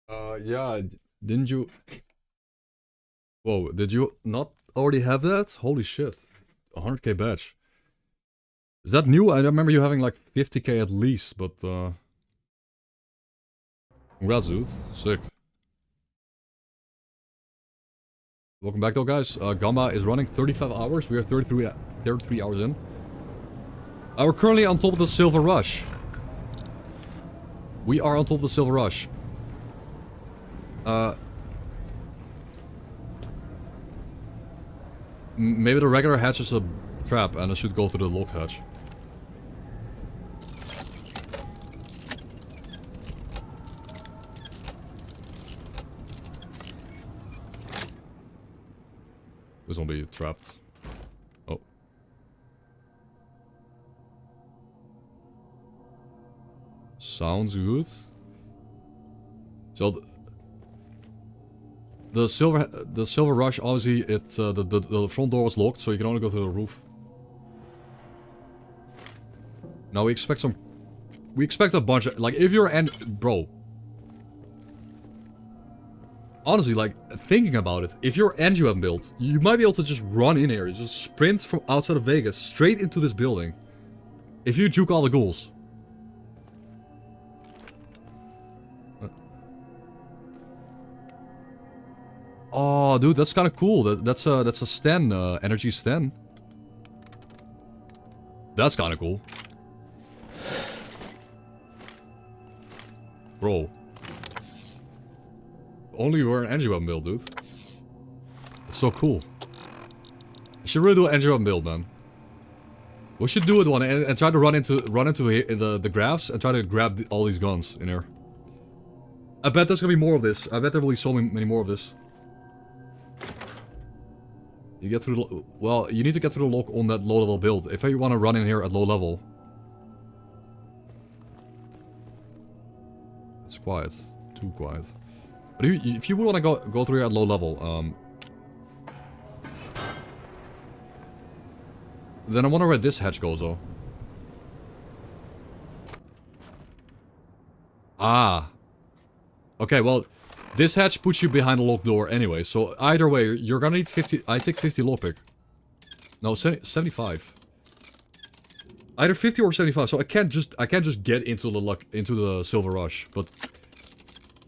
Yeah, didn't you... Whoa, did you not already have that? Holy shit. 100k badge. Is that new? I remember you having like 50k at least, but congrats, dude. Sick. Welcome back though, guys. Gamma is running 35 hours. We are 33 hours in. We're currently on top of the Silver Rush. We are on top of the Silver Rush. Maybe the regular hatch is a trap and I should go through the locked hatch. This won't be trapped. Oh. Sounds good. So the silver rush, obviously the front door was locked, so you can only go to the roof. Now we expect a bunch of, like, if you're bro. Honestly, like, thinking about it, if you're and you haven't built, you might be able to just run in here, just sprint from outside of Vegas straight into this building. If you juke all the ghouls. Oh, dude, that's kind of cool. That's a sten, energy sten. That's kind of cool. Bro. Only we're an engine weapon build, dude. It's so cool. I should really do an engine weapon build, man. We should do it one and try to run into the graphs and try to grab all these guns in here. I bet there's gonna be more of this. I bet there will be so many more of this. You get through the... Well, you need to get through the lock on that low level build. If you want to run in here at low level. It's quiet. Too quiet. But if you would want to go through here at low level, then I wonder where this hatch goes, though. Ah. Okay, well, this hatch puts you behind a locked door anyway, so either way, you're gonna need 50... I take 50 lockpick. No, 75. Either 50 or 75, so I can't just get into the Silver Rush, but...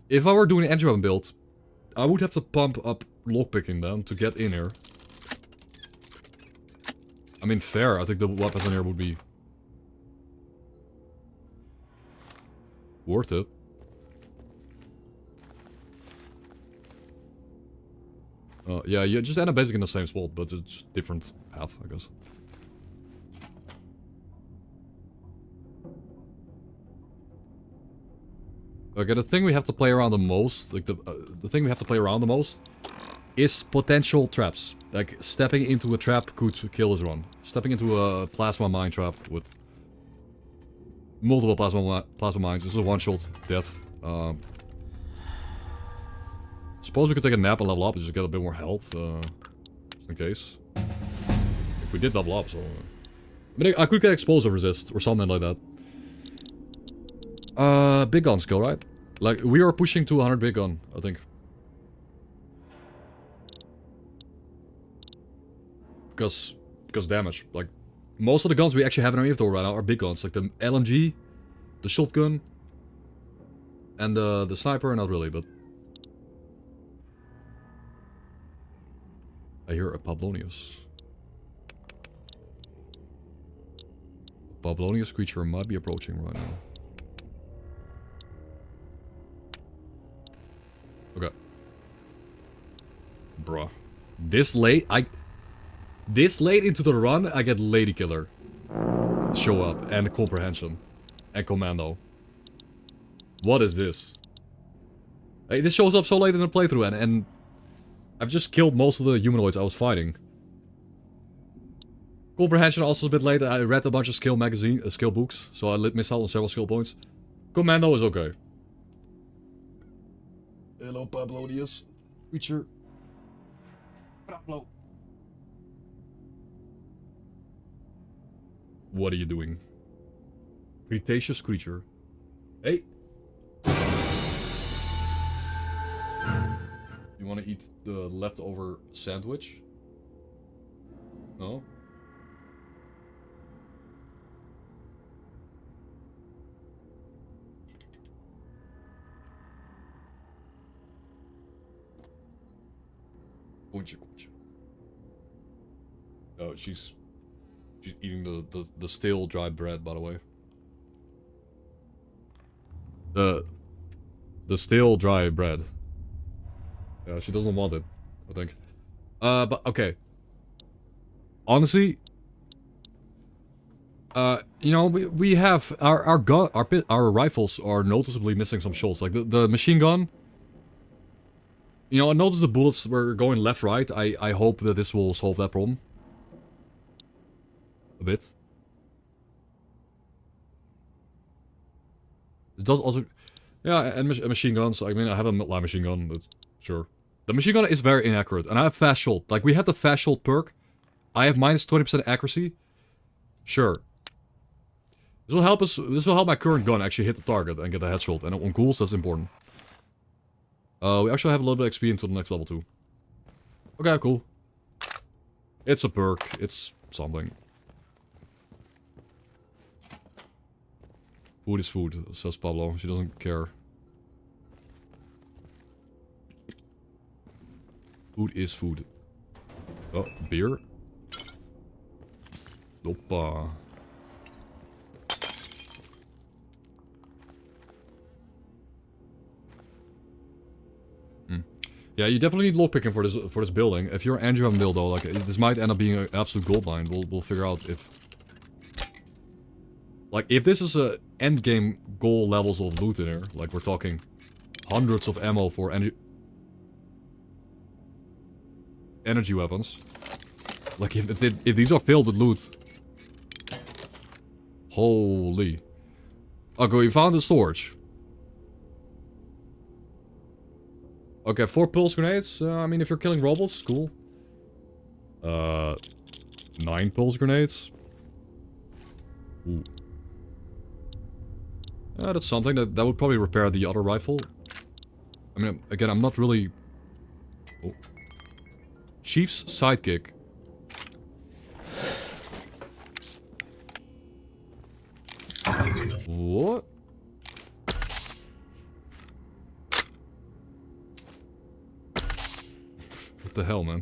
If I were doing an engine weapon build, I would have to pump up lockpicking then to get in here. I mean, fair, I think the weapons in here would be... worth it. Yeah, you just end up basically in the same spot, but it's different path, I guess. Okay, the thing we have to play around the most, like the thing we have to play around the most, is potential traps. Like, stepping into a trap could kill his run. Stepping into a plasma mine trap with multiple plasma mines. This is a one-shot death. Suppose we could take a nap and level up and just get a bit more health, just in case. We did level up, so... I mean, I could get explosive resist or something like that. Big gun skill, right? Like, we are pushing to 100 big gun, I think. Because damage. Like, most of the guns we actually have in our inventory right now are big guns. Like the LMG, the shotgun, and the sniper, not really, but... I hear a Pablonius. A Pablonius creature might be approaching right now. Okay. Bruh. This late into the run, I get Lady Killer. Show up, and Comprehension. And Commando. What is this? Hey, this shows up so late in the playthrough, and I've just killed most of the humanoids I was fighting. Comprehension also a bit late. I read a bunch of skill books, so I missed out on several skill points. Commando is okay. Hello, Pablonius. Creature. Pablo. What are you doing? Cretaceous creature. Hey. You want to eat the leftover sandwich? No? Kontje. Oh, she's eating the stale dry bread, by the way. The stale dry bread. Yeah, she doesn't want it, I think. But okay. Honestly, you know, we have our rifles are noticeably missing some shots. Like the machine gun. You know, I noticed the bullets were going left, right. I hope that this will solve that problem. A bit. It does also... Yeah, and machine guns. I mean, I have a light machine gun, but sure. The machine gun is very inaccurate, and I have fast shot. Like, we have the fast shot perk. I have minus 20% accuracy. Sure. This will help us... This will help my current gun actually hit the target and get a headshot. And on ghouls, that's important. We actually have a little bit of XP into the next level too. Okay, cool. It's a perk. It's something. Food is food, says Pablo. She doesn't care. Food is food. Oh, beer. Hoppa. Yeah, you definitely need lockpicking for this building. If you're Andrew and Bill though, like this might end up being an absolute gold mine. We'll figure out if, like, if this is a end game goal levels of loot in here, like we're talking hundreds of ammo for energy weapons. Like if these are filled with loot, holy. Okay, we found the storage. Okay, 4 pulse grenades. I mean, if you're killing robots, cool. 9 pulse grenades. Ooh. That's something that would probably repair the other rifle. I mean, again, I'm not really... Oh. Chief's sidekick. What? What the hell, man?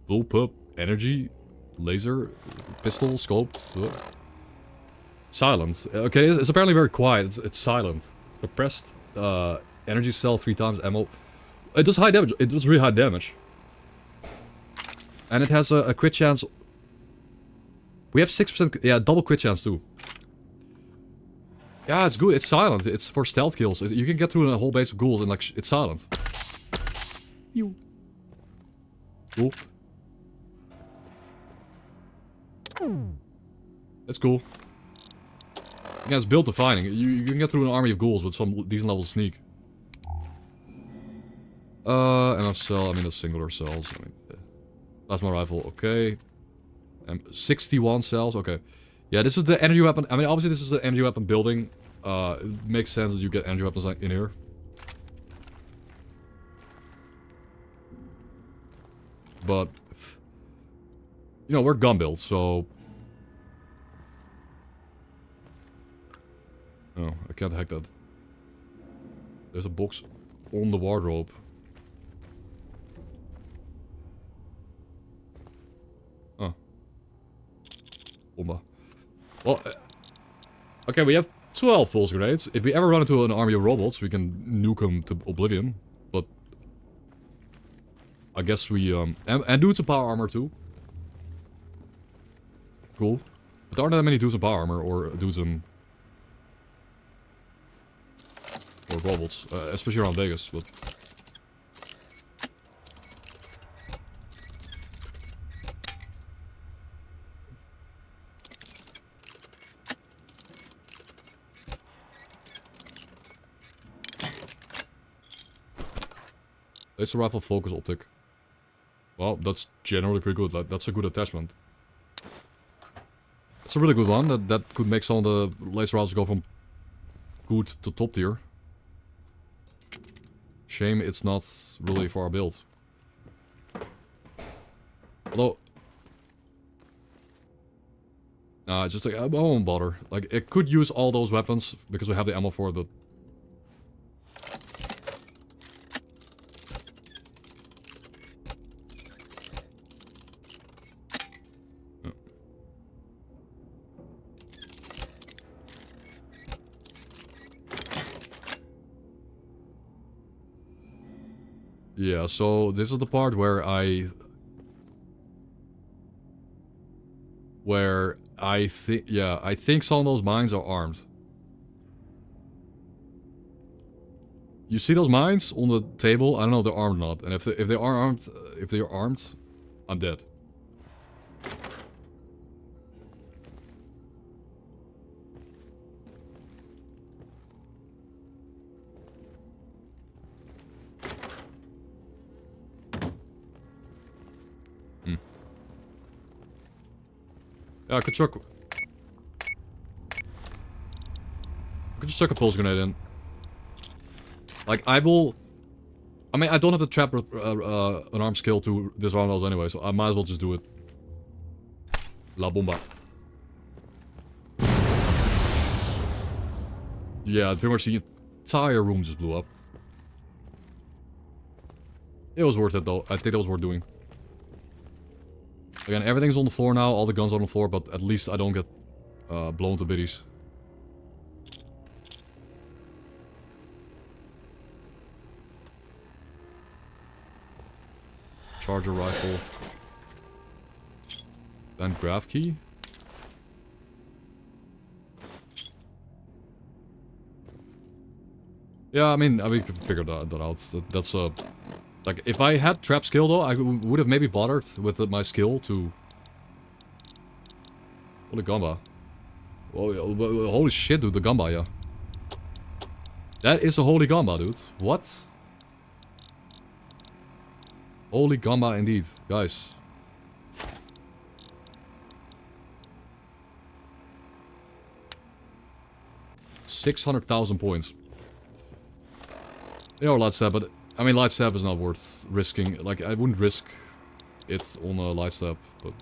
Bullpup, energy, laser, pistol, scoped. Silent. Okay, it's apparently very quiet. It's silent. Suppressed. Energy cell 3 times ammo. It does high damage. It does really high damage. And it has a crit chance. We have 6%. Yeah, double crit chance too. Yeah, it's good. It's silent. It's for stealth kills. You can get through a whole base of ghouls and like it's silent. You. Cool. That's cool. Yeah, it's built defining. You can get through an army of ghouls with some decent level sneak. And a cell. I mean, the singular cells. I mean, plasma rifle. Okay. 61 cells. Okay. Yeah, this is the energy weapon. I mean, obviously this is the energy weapon building. It makes sense that you get energy weapons in here. But, you know, we're gun built, so... Oh, I can't hack that. There's a box on the wardrobe. Oh. Bomba. Well, okay, we have 12 pulse grenades. If we ever run into an army of robots, we can nuke them to oblivion. But I guess we and dudes in power armor too. Cool. But there aren't that many dudes in power armor or dudes in or robots, especially around Vegas. But laser rifle focus optic. Well, that's generally pretty good. That's a good attachment. It's a really good one. That could make some of the laser rifles go from good to top tier. Shame it's not really for our build. Although... Nah, it's just like, I won't bother. Like, it could use all those weapons because we have the ammo for it, but... Yeah, so this is the part where I think, yeah, I think some of those mines are armed. You see those mines on the table? I don't know if they're armed or not. And if they are armed, if they are armed, I'm dead. Yeah, I could chuck... I could just chuck a pulse grenade in. Like, I will... I mean, I don't have the trap an arm skill to disarm those anyway, so I might as well just do it. La bomba. Yeah, pretty much the entire room just blew up. It was worth it though. I think that was worth doing. Again, everything's on the floor now, all the guns are on the floor, but at least I don't get blown to biddies. Charger rifle. Then graph key. Yeah, I mean, we could figure that out. That's like, if I had trap skill though, I would have maybe bothered with my skill to... Holy gamba. Oh, holy shit, dude, the gamba, yeah. That is a holy gamba, dude. What? Holy gamba indeed, guys. $600,000 points. They are light stab, but I mean, light stab is not worth risking. Like, I wouldn't risk it on a light stab, but...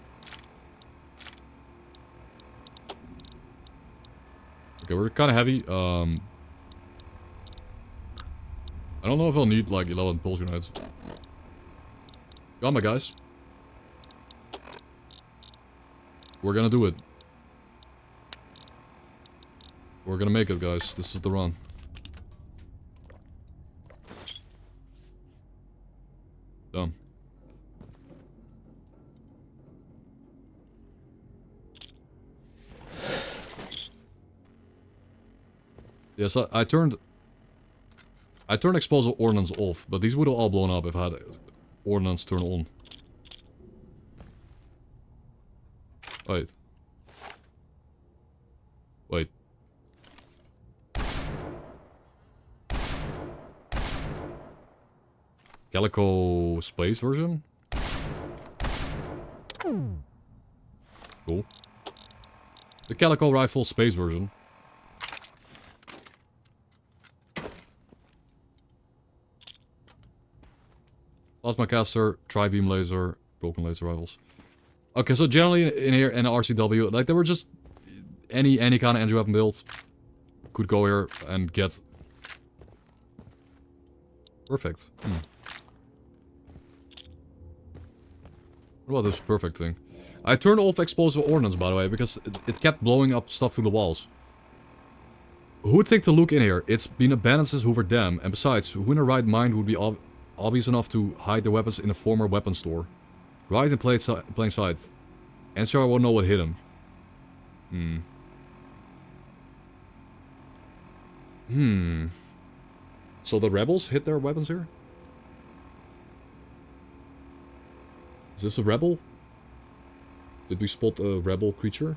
Okay, we're kind of heavy. I don't know if I'll need, like, 11 pulse grenades. Gamma, guys. We're gonna do it. We're gonna make it, guys. This is the run. Done. Yes, I turned explosive ordnance off, but these would have all blown up if I had ordnance turned on. Wait. Wait. Calico space version? Cool. The Calico rifle space version. Plasma caster, tri-beam laser, broken laser rifles. Okay, so generally in here in RCW, like, there were just any kind of engine weapon build could go here and get perfect. What about this perfect thing? I turned off explosive ordnance, by the way, because it kept blowing up stuff through the walls. Who would think to look in here? It's been abandoned since Hoover Dam, and besides, who in their right mind would be obvious enough to hide their weapons in a former weapon store? Right in plain sight. NCR won't know what hit him. So the rebels hit their weapons here? Is this a rebel? Did we spot a rebel creature?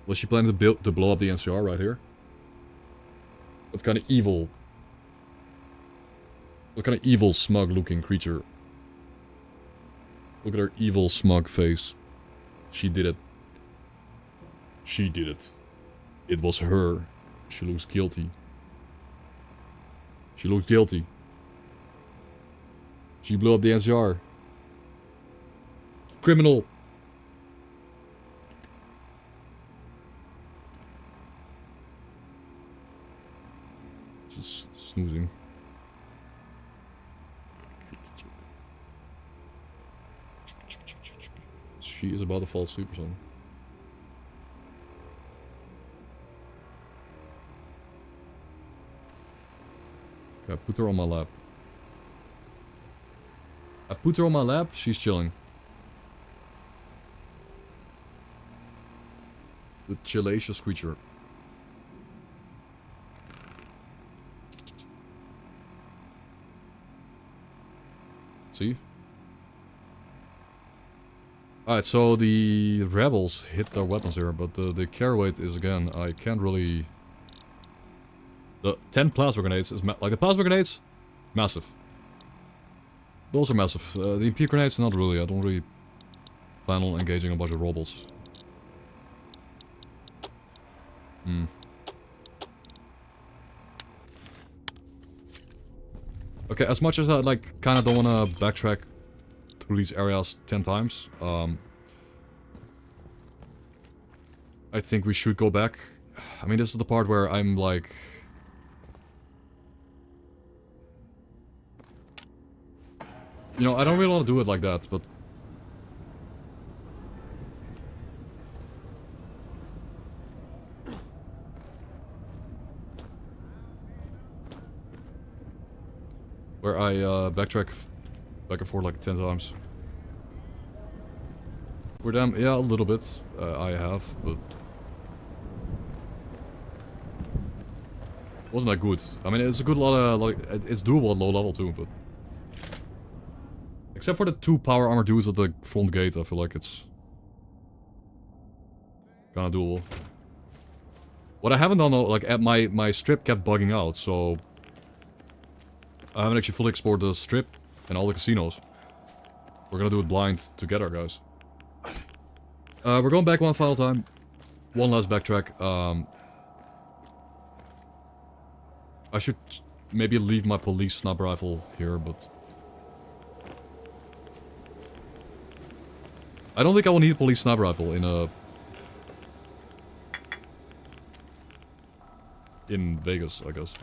Was she planning to blow up the NCR right here? What kind of evil... What kind of evil, smug-looking creature? Look at her evil, smug face. She did it. She did it. It was her. She looks guilty. She looked guilty. She blew up the S.T.A.L.K.E.R. Criminal. Just snoozing. She is about to fall asleep or something. Okay, I put her on my lap. I put her on my lap, she's chilling. The chillacious creature. See? Alright, so the rebels hit their weapons here, but the care weight is again, I can't really... The 10 plasma grenades is like the plasma grenades, massive. Those are massive. The MP grenades, not really. I don't really plan on engaging a bunch of robots. Okay, as much as I like kind of don't want to backtrack through these areas 10 times, I think we should go back. I mean, this is the part where I'm like... You know, I don't really want to do it like that, but... Where I backtrack back and forth like 10 times. For them, yeah, a little bit. I have, but... Wasn't that good. I mean, it's a good lot of... Like, it's doable at low level too, but... Except for the 2 power armor dudes at the front gate, I feel like it's... Kinda doable. What I haven't done though, like, my strip kept bugging out, so... I haven't actually fully explored the strip and all the casinos. We're gonna do it blind together, guys. We're going back one final time. One last backtrack. I should maybe leave my police sniper rifle here, but... I don't think I will need a police sniper rifle in a... In Vegas, I guess.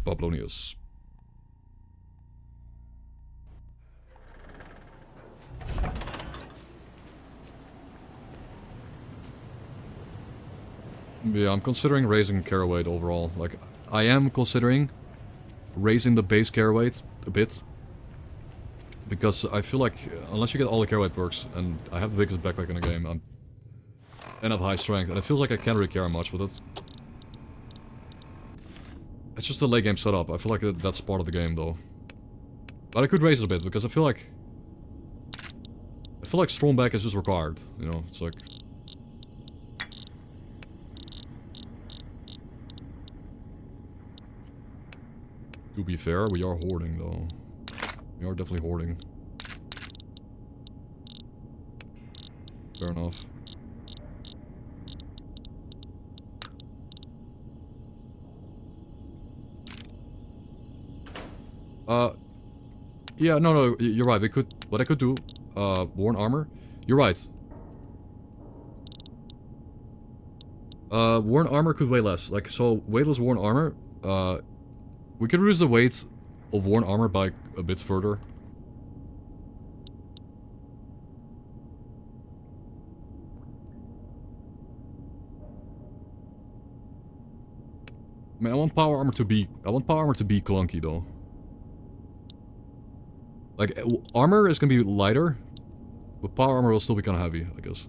Bablonius. Yeah, I'm considering raising care weight overall. Like, I am considering raising the base care weight a bit. Because I feel like, unless you get all the care weight perks, and I have the biggest backpack in the game, and have high strength, and it feels like I can't really care much, but that's... It's just a late game setup. I feel like that's part of the game, though. But I could raise it a bit, because I feel like strong back is just required, you know, it's like... To be fair, we are hoarding, though. We are definitely hoarding. Fair enough. Yeah, no, you're right. We could, what I could do, worn armor. You're right. Worn armor could weigh less. Like, so weightless worn armor, we could reduce the weight of worn armor by a bit further. I mean, I want power armor to be clunky, though. Like, armor is gonna be lighter, but power armor will still be kind of heavy, I guess.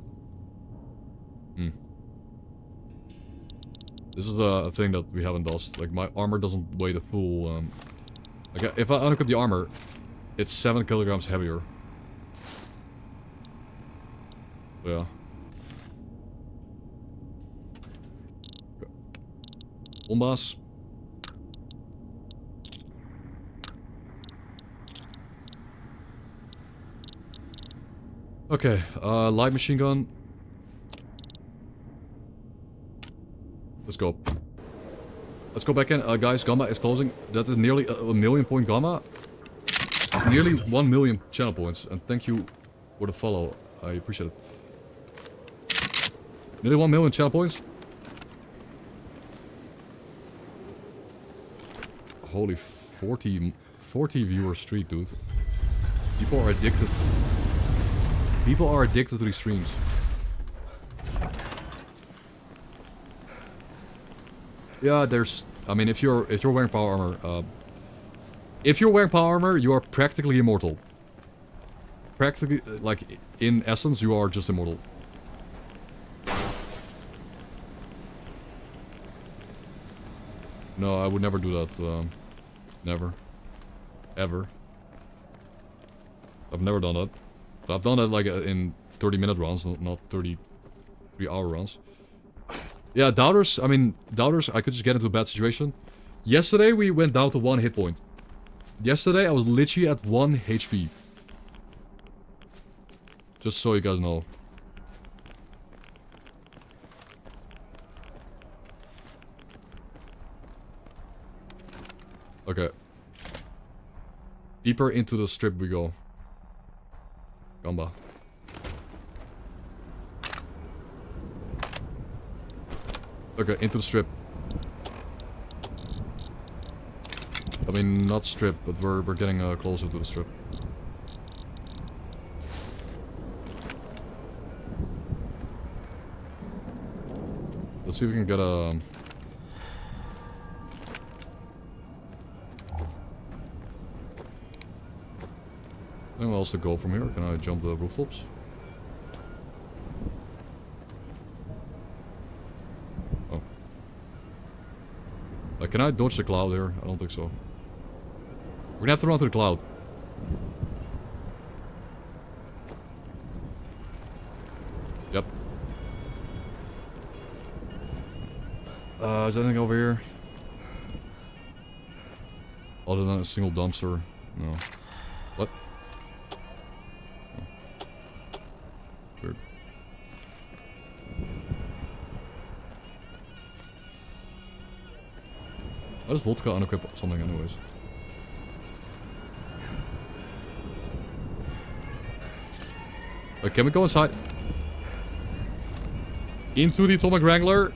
This is a thing that we haven't done. Like, my armor doesn't weigh the full, like, if I unequip the armor, it's 7 kilograms heavier. Yeah. Bombas. Okay, light machine gun. Let's go. Let's go back in. Guys, Gamma is closing. That is nearly a million point Gamma. Nearly 1 million channel points. And thank you for the follow. I appreciate it. Nearly 1 million channel points. Holy 40 viewer streak, dude. People are addicted. People are addicted to these streams. Yeah, there's. I mean, if you're wearing power armor, you are practically immortal. Practically, like in essence, you are just immortal. No, I would never do that. Never, ever. I've never done that. But I've done that like in 30-minute runs, not 33-hour runs. Yeah, doubters, I mean, doubters, I could just get into a bad situation. Yesterday, we went down to 1 hit point. Yesterday, I was literally at 1 HP. Just so you guys know. Okay. Deeper into the strip we go. Gamba. Okay, into the strip. I mean, not strip, but we're getting closer to the strip. Let's see if we can get a... Anyone else to go from here? Can I jump the rooftops? Oh. Can I dodge the cloud here? I don't think so. We're gonna have to run to the cloud. Yep. Is there anything over here? Other than a single dumpster? No. What? Oh. Weird. Why does vodka unequip something anyways? Can we go inside? Into the Atomic Wrangler.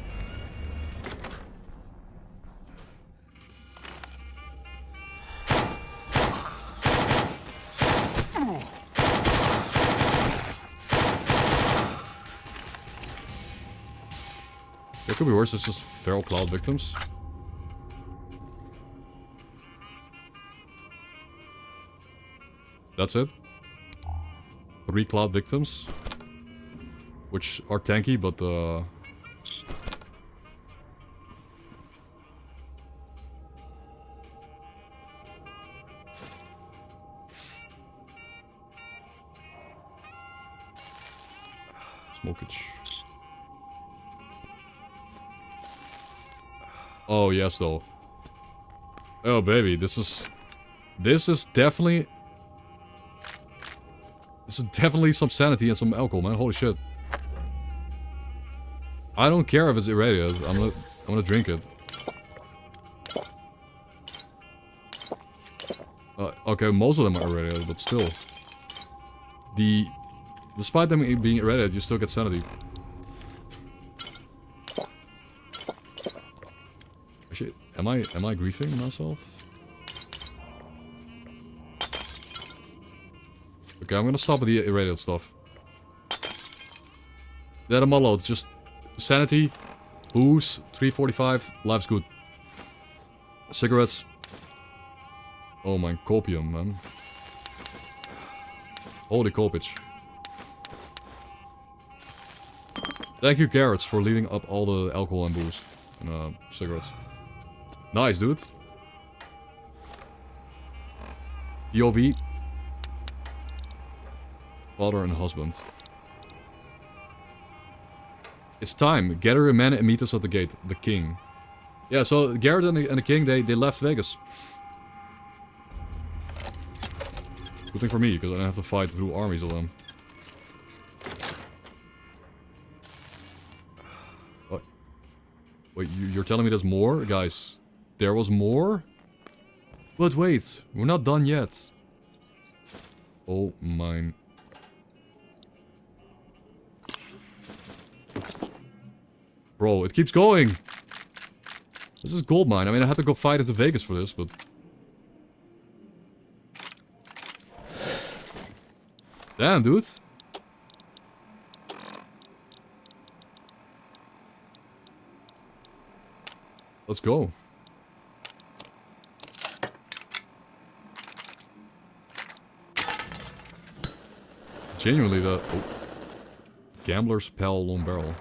It could be worse, it's just feral cloud victims. That's it. 3 cloud victims. Which are tanky, but smokage. Oh yes though. Oh baby, this is definitely some sanity and some alcohol, man. Holy shit. I don't care if it's irradiated. I'm gonna drink it. Okay, most of them are irradiated, but still. Despite them being irradiated, you still get sanity. Actually, am I griefing myself? Okay, I'm gonna stop with the irradiated stuff. That I'm allowed, just sanity, booze, 345, life's good. Cigarettes. Oh my, copium, man. Holy copage. Thank you, Garrett, for leaving up all the alcohol and booze. And cigarettes. Nice, dude. POV. Father and husband. It's time. Gather a man and meet us at the gate. The king. Yeah, so Garrett and the king, they left Vegas. Good thing for me, because I don't have to fight through armies of them. Wait, you're telling me there's more? Guys, there was more? But wait, we're not done yet. Oh, mine. Bro, it keeps going! This is gold mine. I mean, I had to go fight into Vegas for this, but... Damn, dude. Let's go. Genuinely, the... Oh. Gambler's Pal Long Barrel.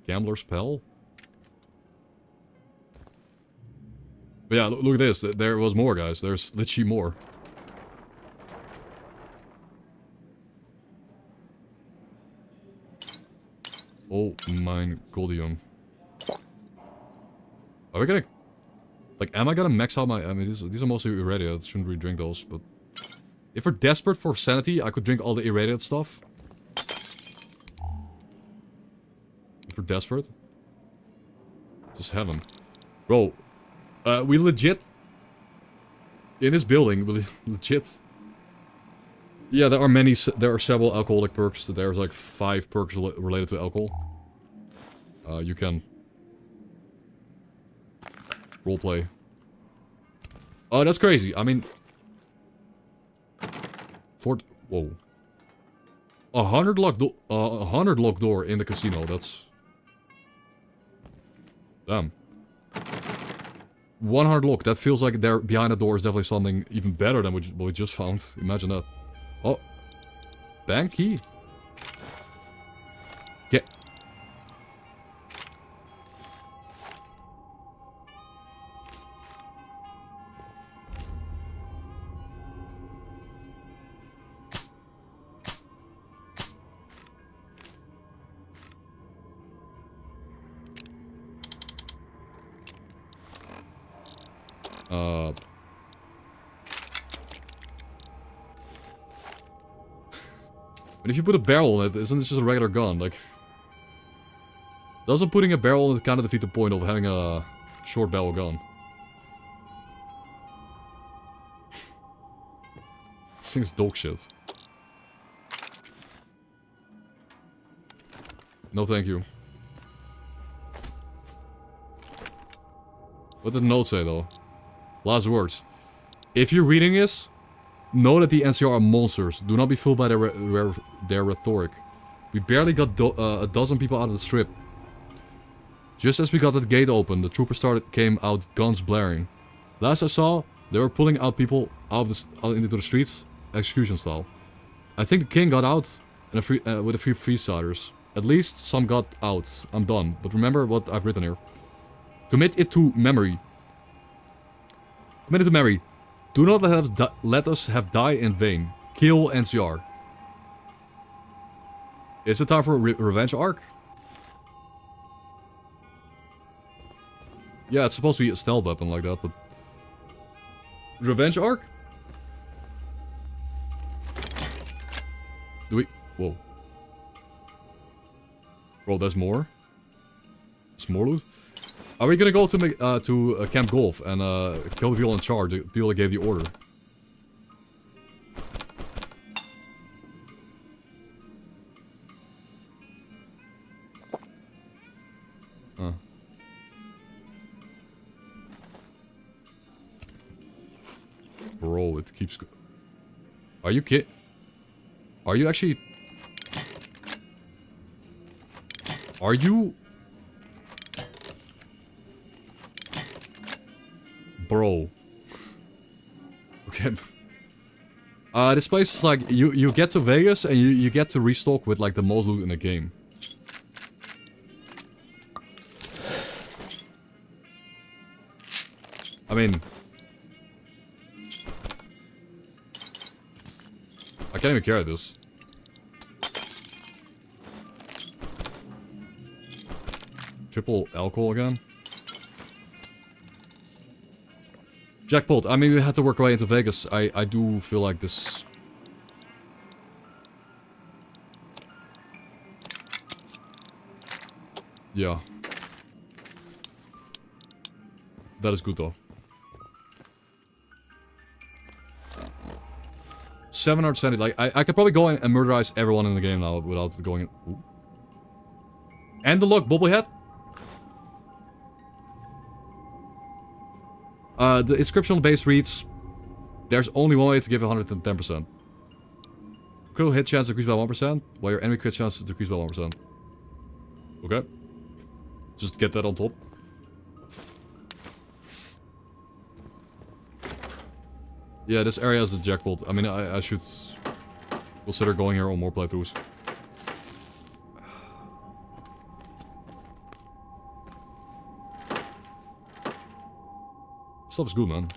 Gambler's Pal? But yeah, look at this. There was more, guys. There's literally more. Oh, mine Goldium. Are we gonna... Like, am I gonna max out my... I mean, these are mostly irradiated. Shouldn't really drink those, but... If we're desperate for sanity, I could drink all the irradiated stuff. If we're desperate. Just have them. Bro, we legit... In this building, we legit... Yeah, there are several alcoholic perks. There's like 5 perks related to alcohol. You can... Roleplay. Oh, that's crazy. I mean... Whoa. 100 locked door in the casino. That's... Damn. 100 lock. That feels like there behind the door is definitely something even better than what we just found. Imagine that. Oh. Bank key. Get... But if you put a barrel in it, isn't this just a regular gun? Like... Doesn't putting a barrel in it kind of defeat the point of having a short barrel gun? This thing's dog shit. No thank you. What did the note say though? Last words. If you're reading this, know that the NCR are monsters. Do not be fooled by their rhetoric. We barely got a dozen people out of the strip. Just as we got the gate open, the troopers came out, guns blaring. Last I saw, they were pulling out people out into the streets, execution style. I think the king got out with a few freesiders. At least some got out. I'm done. But remember what I've written here. Commit it to memory. Commit it to memory. Do not let us have die in vain. Kill NCR. Is it time for a revenge arc? Yeah, it's supposed to be a stealth weapon like that, but... Revenge arc? Do we... Whoa. Bro, there's more? There's more loot? Are we gonna go to Camp Golf and kill the people in charge, the people that gave the order? Huh. Bro, it keeps... Are you kidding? Are you actually... Are you... Bro. Okay. This place is like, you get to Vegas and you get to restock with like the most loot in the game. I mean... I can't even carry this. Triple alcohol again? Jackpot. I mean, we had to work our way into Vegas. I do feel like this... Yeah. That is good though. 770, like, I could probably go in and murderize everyone in the game now without going in. Ooh. And the look, bobblehead. The inscription on the base reads, there's only one way to give 110%. Critical hit chance decreased by 1%, while your enemy crit chance is decreased by 1%. Okay. Just get that on top. Yeah, this area is a jackpot. I mean, I should consider going here on more playthroughs. Stuff is good, man.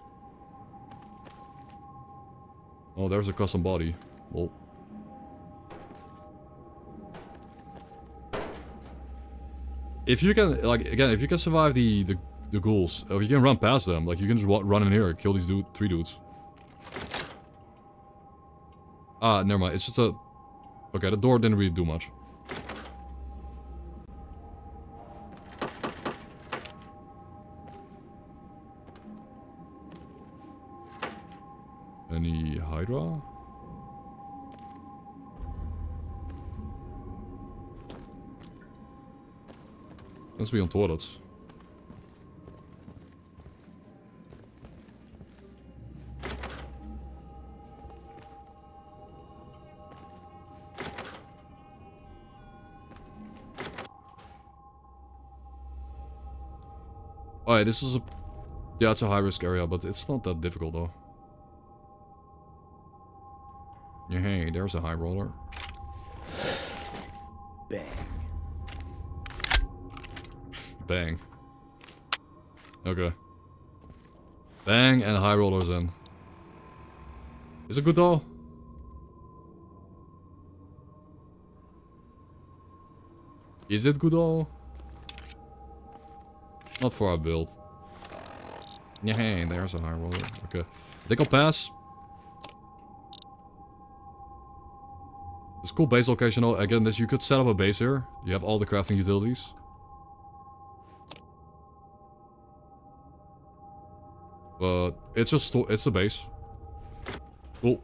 Oh, there's a custom body. Well. If you can, like, again, if you can survive the ghouls, if you can run past them, like, you can just run in here, kill these 3 dudes. Ah, never mind. It's just a... Okay, the door didn't really do much. Any Hydra? Let's be on toilets. Alright, this is a... Yeah, it's a high-risk area, but it's not that difficult, though. Yeah, hey, there's a high roller. Bang. Bang. Okay. Bang, and high rollers in. Is it good, though? Is it good, though? Not for our build. Yeah, hey, there's a high roller. Okay. I think I'll pass. It's a cool base location though. Again, you could set up a base here. You have all the crafting utilities. But it's just it's a base. Cool.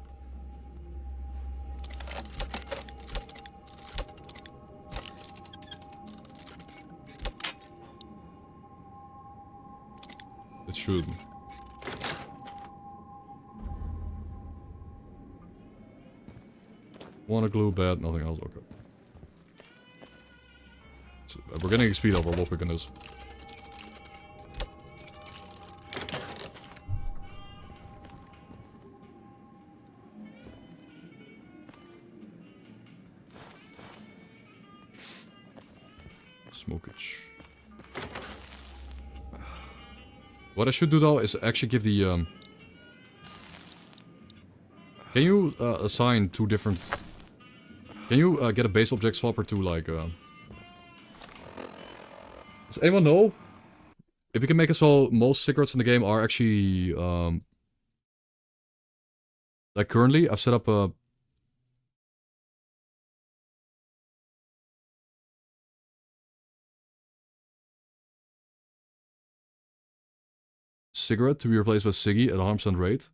It should. Wanna glue, bad, nothing else, okay. So, we're getting XP over what we can do. Smokage. What I should do though is actually give the can you assign 2 different... Can you get a base object swapper to like... Does anyone know? If you can make it so most cigarettes in the game are actually... like currently, I've set up a... cigarette to be replaced with Siggy at a 100% rate.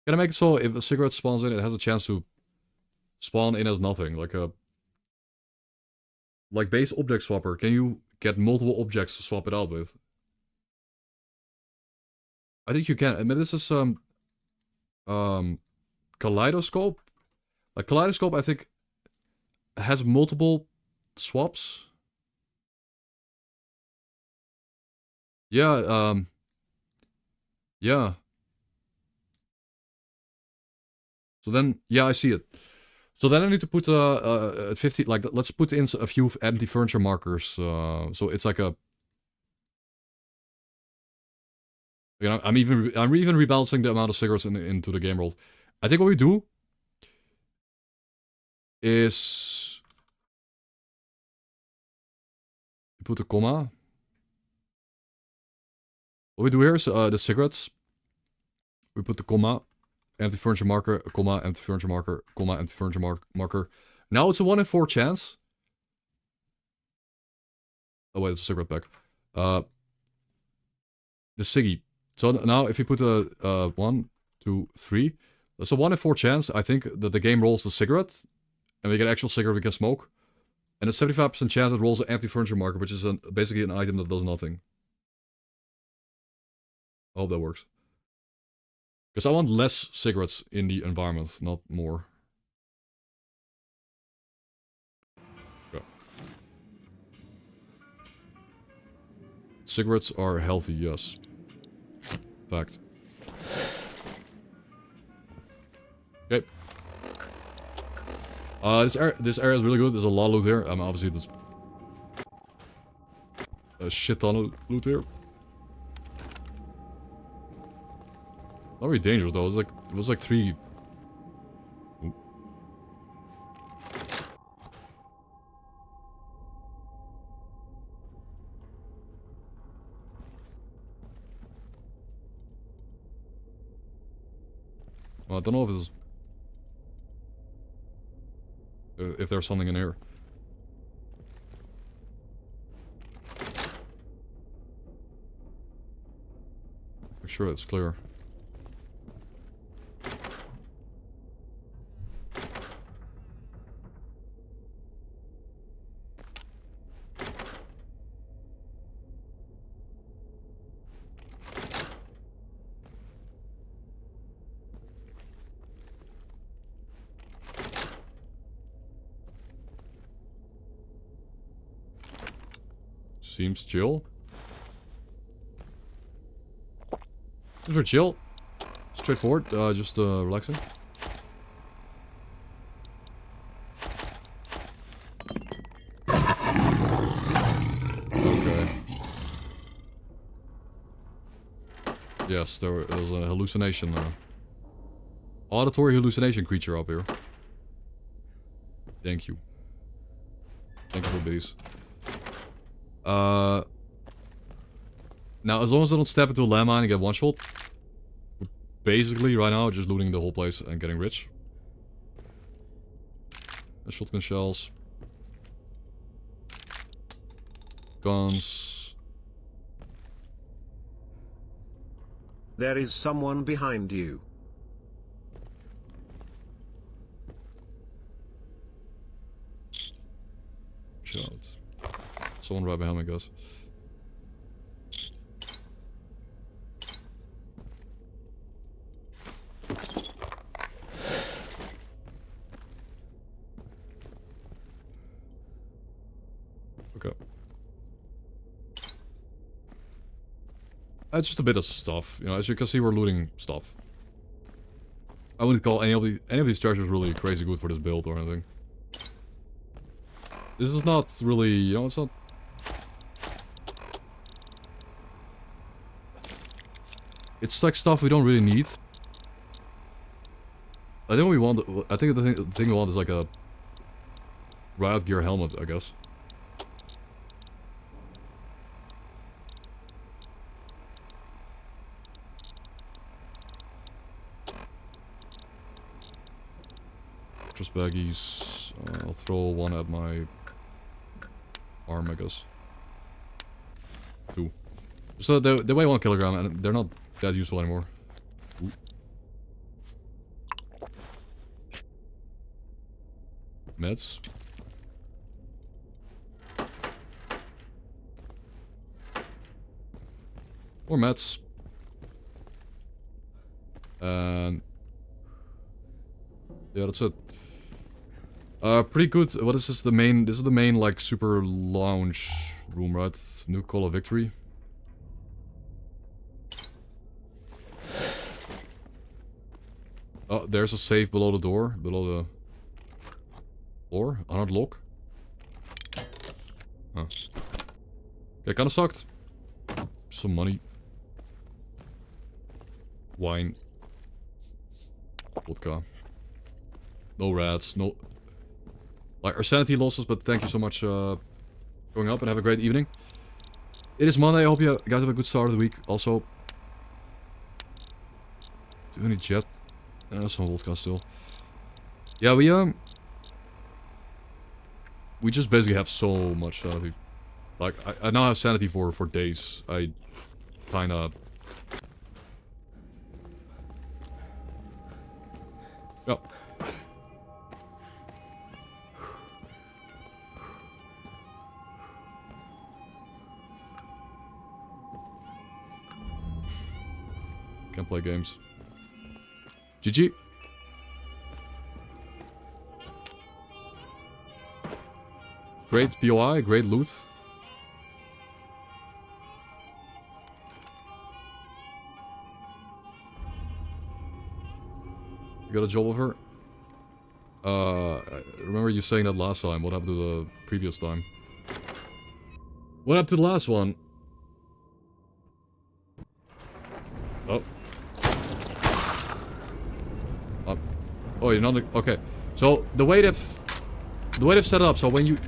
Can I make it so if a cigarette spawns in, it has a chance to spawn in as nothing, like a... Like base object swapper, can you get multiple objects to swap it out with? I think you can. I mean, this is Kaleidoscope. Like Kaleidoscope, I think, has multiple swaps. Yeah, yeah. So then, yeah, I see it. So then I need to put 50, like, let's put in a few empty furniture markers. So it's like a... You know, I'm even rebalancing the amount of cigarettes into the game world. I think what we do is put a comma. What we do here is the cigarettes. We put the comma, empty furniture marker, a comma, empty furniture marker, comma, empty furniture marker. Now it's a 1 in 4 chance Oh wait, it's a cigarette pack. The Siggy. So now if you put a 1, 2, 3, there's a 1 in 4 chance, I think, that the game rolls the cigarette, and we get actual cigarette we can smoke. And a 75% chance it rolls an empty furniture marker, which is basically an item that does nothing. I hope that works. Because I want less cigarettes in the environment, not more. Yeah. Cigarettes are healthy, yes. Fact. Okay. This area is really good. There's a lot of loot here. Obviously there's a shit ton of loot here. Not really dangerous though. It was like 3. Ooh. Well, I don't know if there's something in here. Make sure it's clear. Seems chill. Seems very chill. Straightforward, just relaxing. Okay. Yes, there was a hallucination. Auditory hallucination creature up here. Thank you. Thank you for bees. Now, as long as I don't step into a landmine and get one shot, we're basically right now just looting the whole place and getting rich. Shotgun shells. Guns. There is someone behind you. Shot. Someone right behind me, guys. Okay. It's just a bit of stuff, you know. As you can see, we're looting stuff. I wouldn't call any of these treasures really crazy good for this build or anything. This is not really, you know, it's not. It's like stuff we don't really need. I think what we want. I think the thing we want is like a riot gear helmet, I guess. Just baggies. I'll throw one at my arm, I guess. 2. So they weigh 1 kilogram and they're not that useful anymore. Ooh. Meds. More meds. And yeah, that's it. Pretty good. What is this? This is the main, like, super lounge room, right? New Call of Victory. Oh, there's a safe below the door. Below the floor. Another lock. Huh. Okay, kinda sucked. Some money. Wine. Vodka. No rats. No... Like, our sanity losses, but thank you so much going up and have a great evening. It is Monday. I hope you guys have a good start of the week. Also, do you have any jet? Some vodka still. Yeah, we just basically have so much sanity. Like, I now have sanity for days. I kinda... Oh. Can't play games. GG. Great POI, great loot. You got a job with her? I remember you saying that last time. What happened to the previous time? What happened to the last one? Oh. Oh, you're not... Okay. So, the way they've set it up, so when you...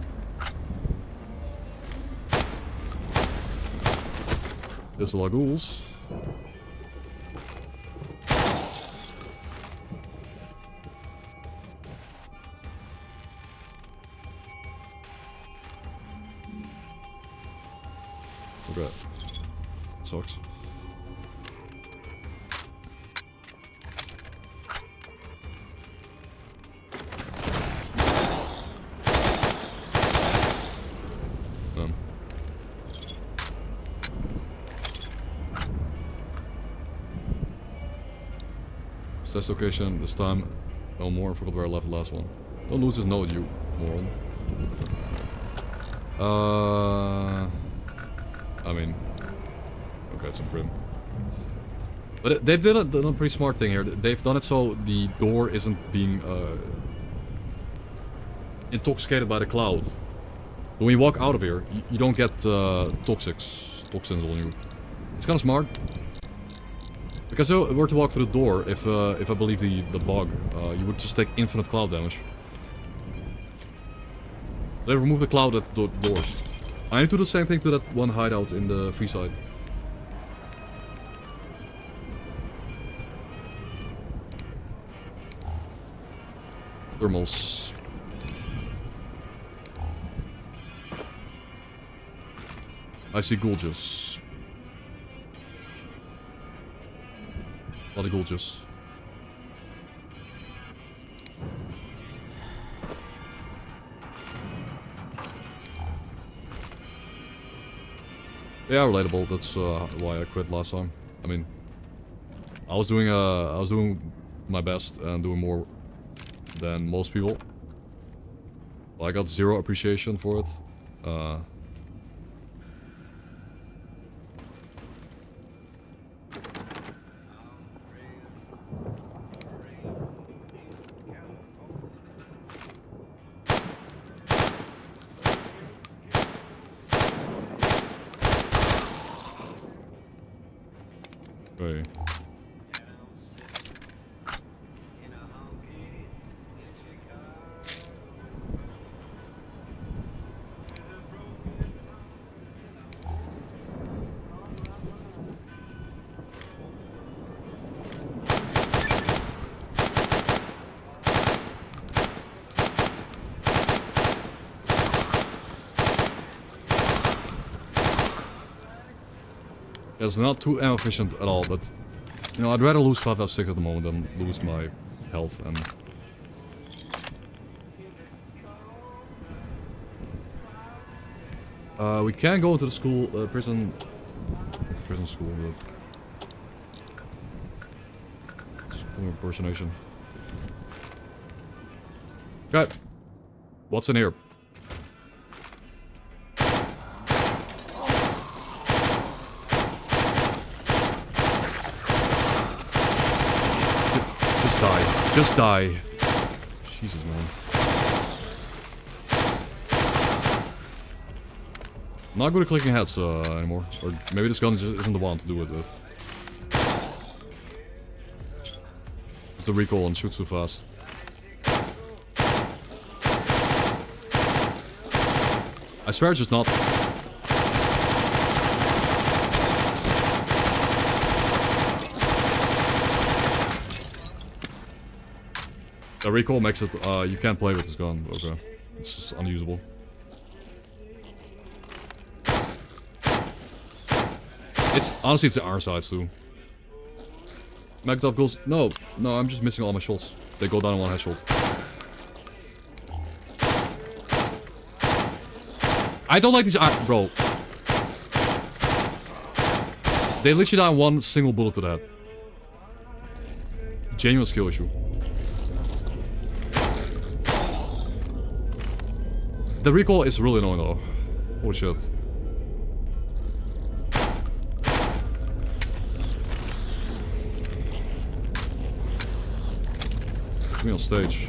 There's a lot of ghouls. Okay. Sucks. Test location this time. No more. I forgot where I left the last one. Don't lose this node, you moron. I mean, okay, it's a prim. But they've done a pretty smart thing here. They've done it so the door isn't being intoxicated by the cloud. When you walk out of here, you don't get toxins on you. It's kind of smart. Because if I were to walk through the door, if I believe the bug, you would just take infinite cloud damage. They remove the cloud at the doors. I need to do the same thing to that one hideout in the free side. Thermals. I see gorgeous. Bloody gorgeous. Yeah, relatable. That's why I quit last time. I mean, I was doing my best and doing more than most people. Well, I got zero appreciation for it. Okay. It's not too ammo efficient at all, but you know, I'd rather lose 5 out of 6 at the moment than lose my health and we can go into the school prison school, but school impersonation. Okay. What's in here? Just die. Jesus, man. I'm not good at clicking heads anymore. Or maybe this gun just isn't the one to do it with. It's the recoil and shoots too fast. I swear it's just not. The recoil makes it, you can't play with this gun. Okay. It's just unusable. It's honestly it's the iron sides too. Max off goals. No, I'm just missing all my shots. They go down in one headshot. I don't like these iron, bro. They literally die one single bullet to the head. Genuine skill issue. The recoil is really annoying though. Holy shit. Put me on stage.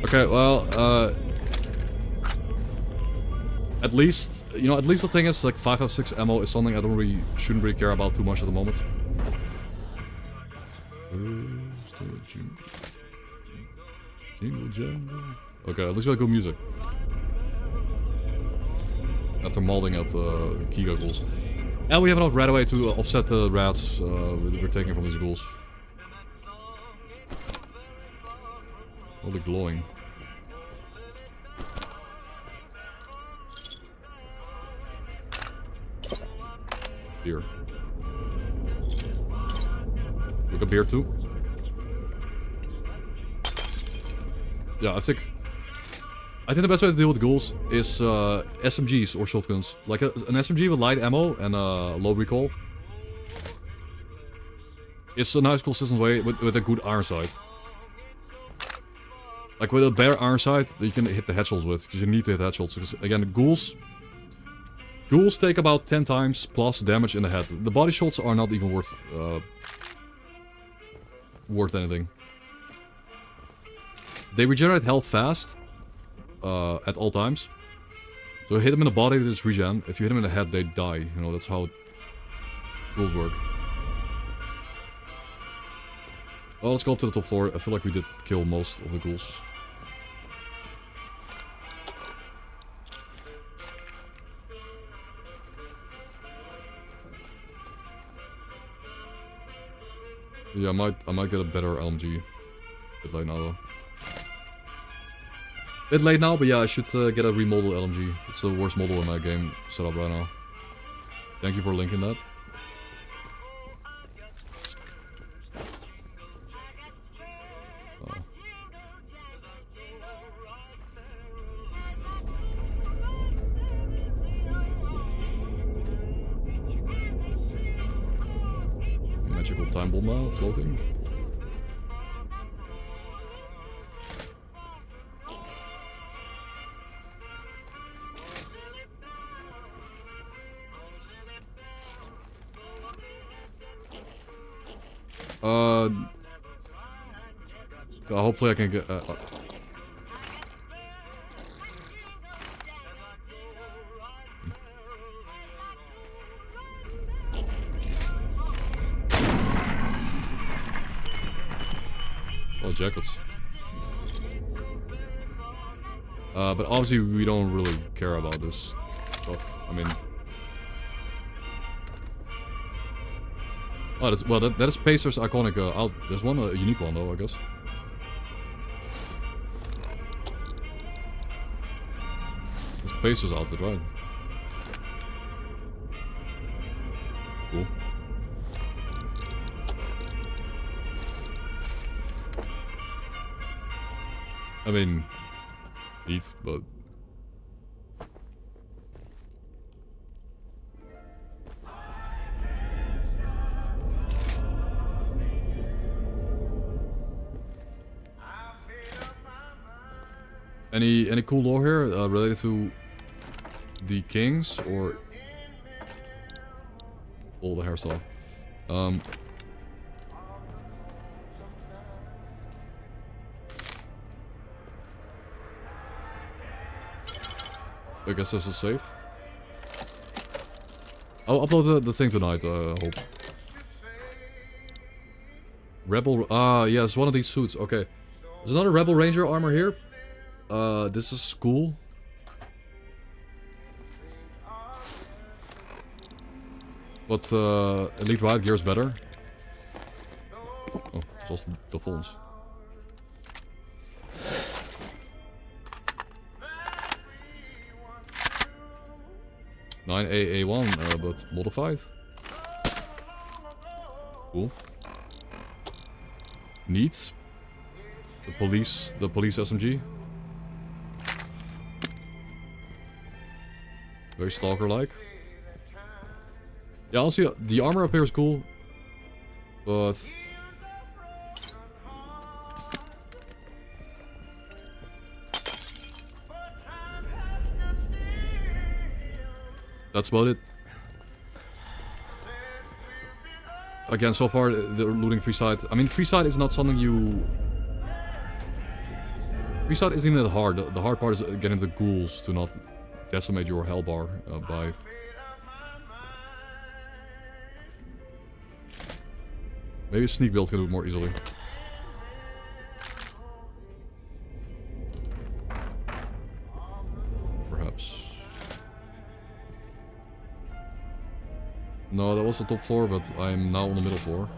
Okay, well, at least, you know, at least the thing is, like, 5.56 ammo is something I shouldn't really care about too much at the moment. Jingle jangle. Okay, at least we got good music. After molding at key goggles. And we have enough rat away to offset the rats we're taking from these ghouls. Holy glowing. Beer. Look a beer too. Yeah, I think the best way to deal with ghouls is SMGs or shotguns. Like an SMG with light ammo and low recoil. It's a nice consistent way with a good iron sight. Like with a bare iron sight that you can hit the headshots with, because you need to hit headshots. Because again, ghouls take about 10 times plus damage in the head. The body shots are not even worth anything. They regenerate health fast at all times. So hit them in the body, they just regen. If you hit them in the head, they die. You know, that's how ghouls work. Well, let's go up to the top floor. I feel like we did kill most of the ghouls. Yeah, I might get a better LMG. Bit late now though. Bit late now, but yeah, I should get a remodeled LMG. It's the worst model in my game set up right now. Thank you for linking that. Magical time bomb now, floating. Hopefully I can get... Well, jackets. But obviously we don't really care about this stuff. I mean... Oh, that's, well, that is Pacer's iconic out. There's one, a unique one though, I guess. It's Pacer's outfit, right? Cool. I mean, neat, but... Any cool lore here related to the kings or the hairstyle? I guess this is safe. I'll upload the thing tonight, I hope. Rebel, yeah, it's one of these suits, okay. There's another Rebel Ranger armor here. This is cool. But, Elite Riot gear is better. Oh, it's also the phones. 9AA1, but modified. Cool. Neat. The police SMG. Very Stalker-like. Yeah, honestly, the armor up here is cool, but that's about it. Again, so far, the looting free side. I mean, free side is not something you... Free side isn't even that hard. The hard part is getting the ghouls to not decimate your health bar by... Maybe a sneak build can do it more easily. Perhaps. No, that was the top floor, but I'm now on the middle floor.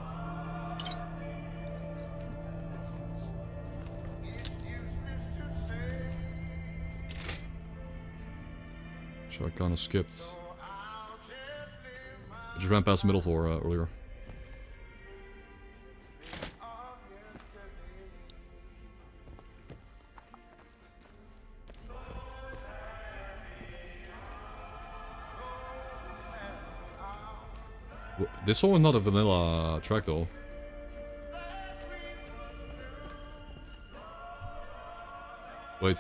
So I kind of skipped. I just ran past the middle floor earlier. This one is not a vanilla track though. Wait.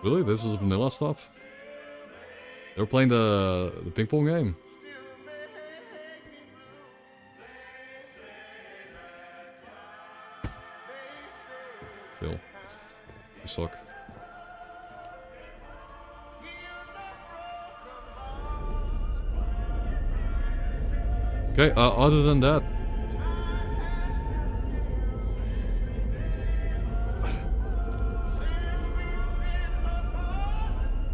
Really? This is vanilla stuff? They're playing the ping pong game. Phil. You suck. Okay, other than that...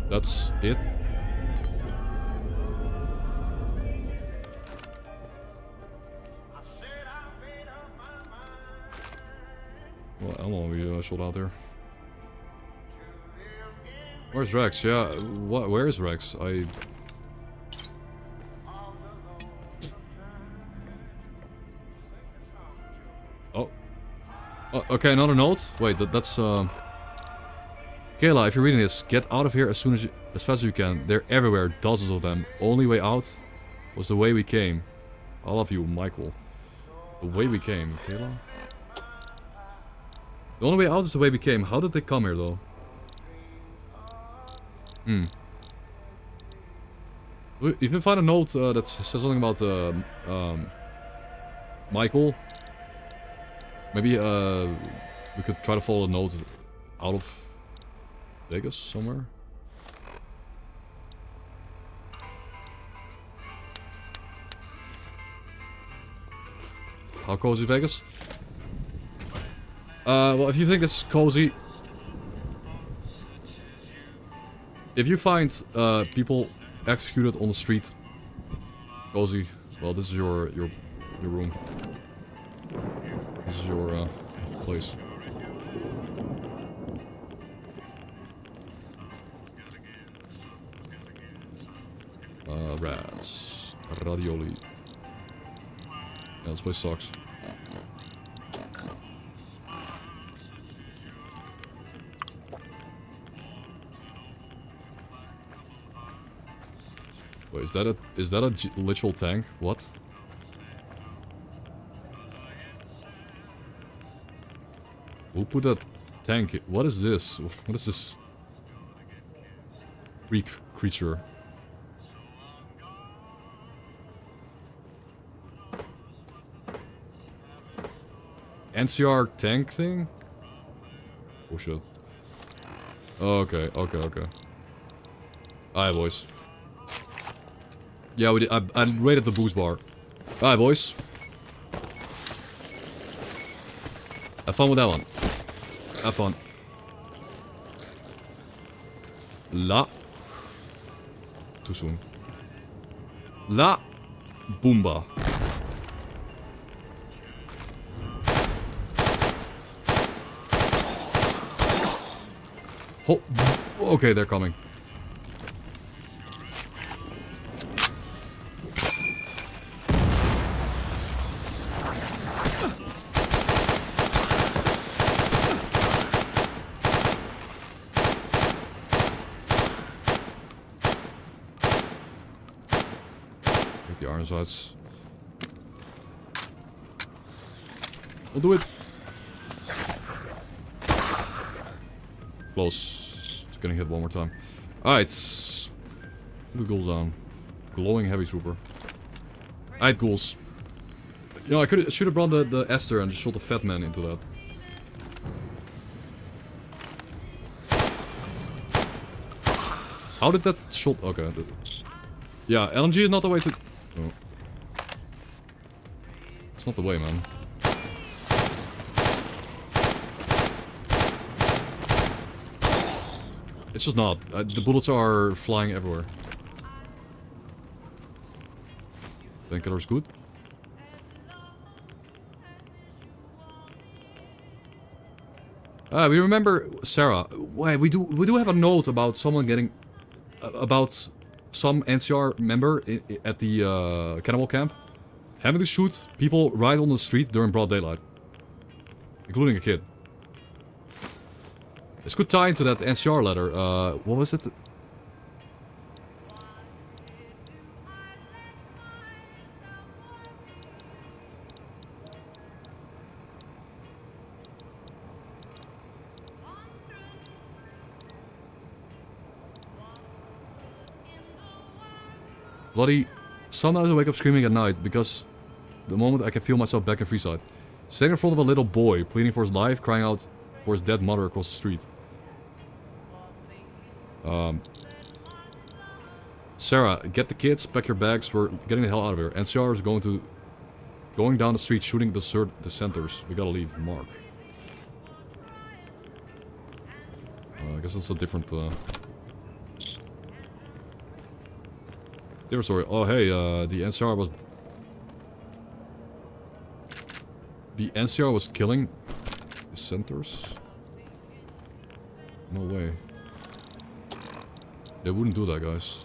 That's it. Well, ammo we shot out there. Where's Rex? Yeah, where is Rex? Okay, another note. Wait, that's Kayla, if you're reading this, get out of here as fast as you can. They're everywhere, dozens of them. Only way out was the way we came. I love you, Michael. The way we came, Kayla. The only way out is the way we came. How did they come here, though? You can find a note that says something about Michael. Maybe we could try to follow the note out of Vegas somewhere. How cozy Vegas? Well, if you think this is cozy, if you find people executed on the street, cozy, well, this is your room. This is your place. Rats. Radioli. Yeah, this place sucks. Wait, is that a literal tank? What? Who put that tank? What is this? What is this freak creature? NCR tank thing? Oh shit. Okay. Alright, boys. Yeah, we did. I raided the boost bar. Alright, boys. Have fun with that one. Have fun. La. Too soon. La. Boomba. Oh, okay, they're coming. parasites. We'll do it. Close. It's getting hit one more time. Alright. Put the ghouls down. Glowing heavy trooper. Alright, ghouls. You know, I should have brought the S.T.A.L.K.E.R and just shot the fat man into that. How did that shot... Okay. Yeah, LMG is not the way to... Oh. It's not the way, man. It's just not. The bullets are flying everywhere. Painkiller's good. We remember Sarah. Wait, we do have a note about someone getting... about some NCR member at the cannibal camp having to shoot people right on the street during broad daylight. Including a kid. This could tie into that NCR letter. What was it? Bloody, sometimes I wake up screaming at night because the moment I can feel myself back in Freeside. Standing in front of a little boy, pleading for his life, crying out for his dead mother across the street. Sarah, get the kids, pack your bags, we're getting the hell out of here. NCR is going down the street shooting the dissenters. We gotta leave. Mark. I guess it's a different... different story. Oh hey, the NCR was... The NCR was killing dissenters? No way. They wouldn't do that, guys.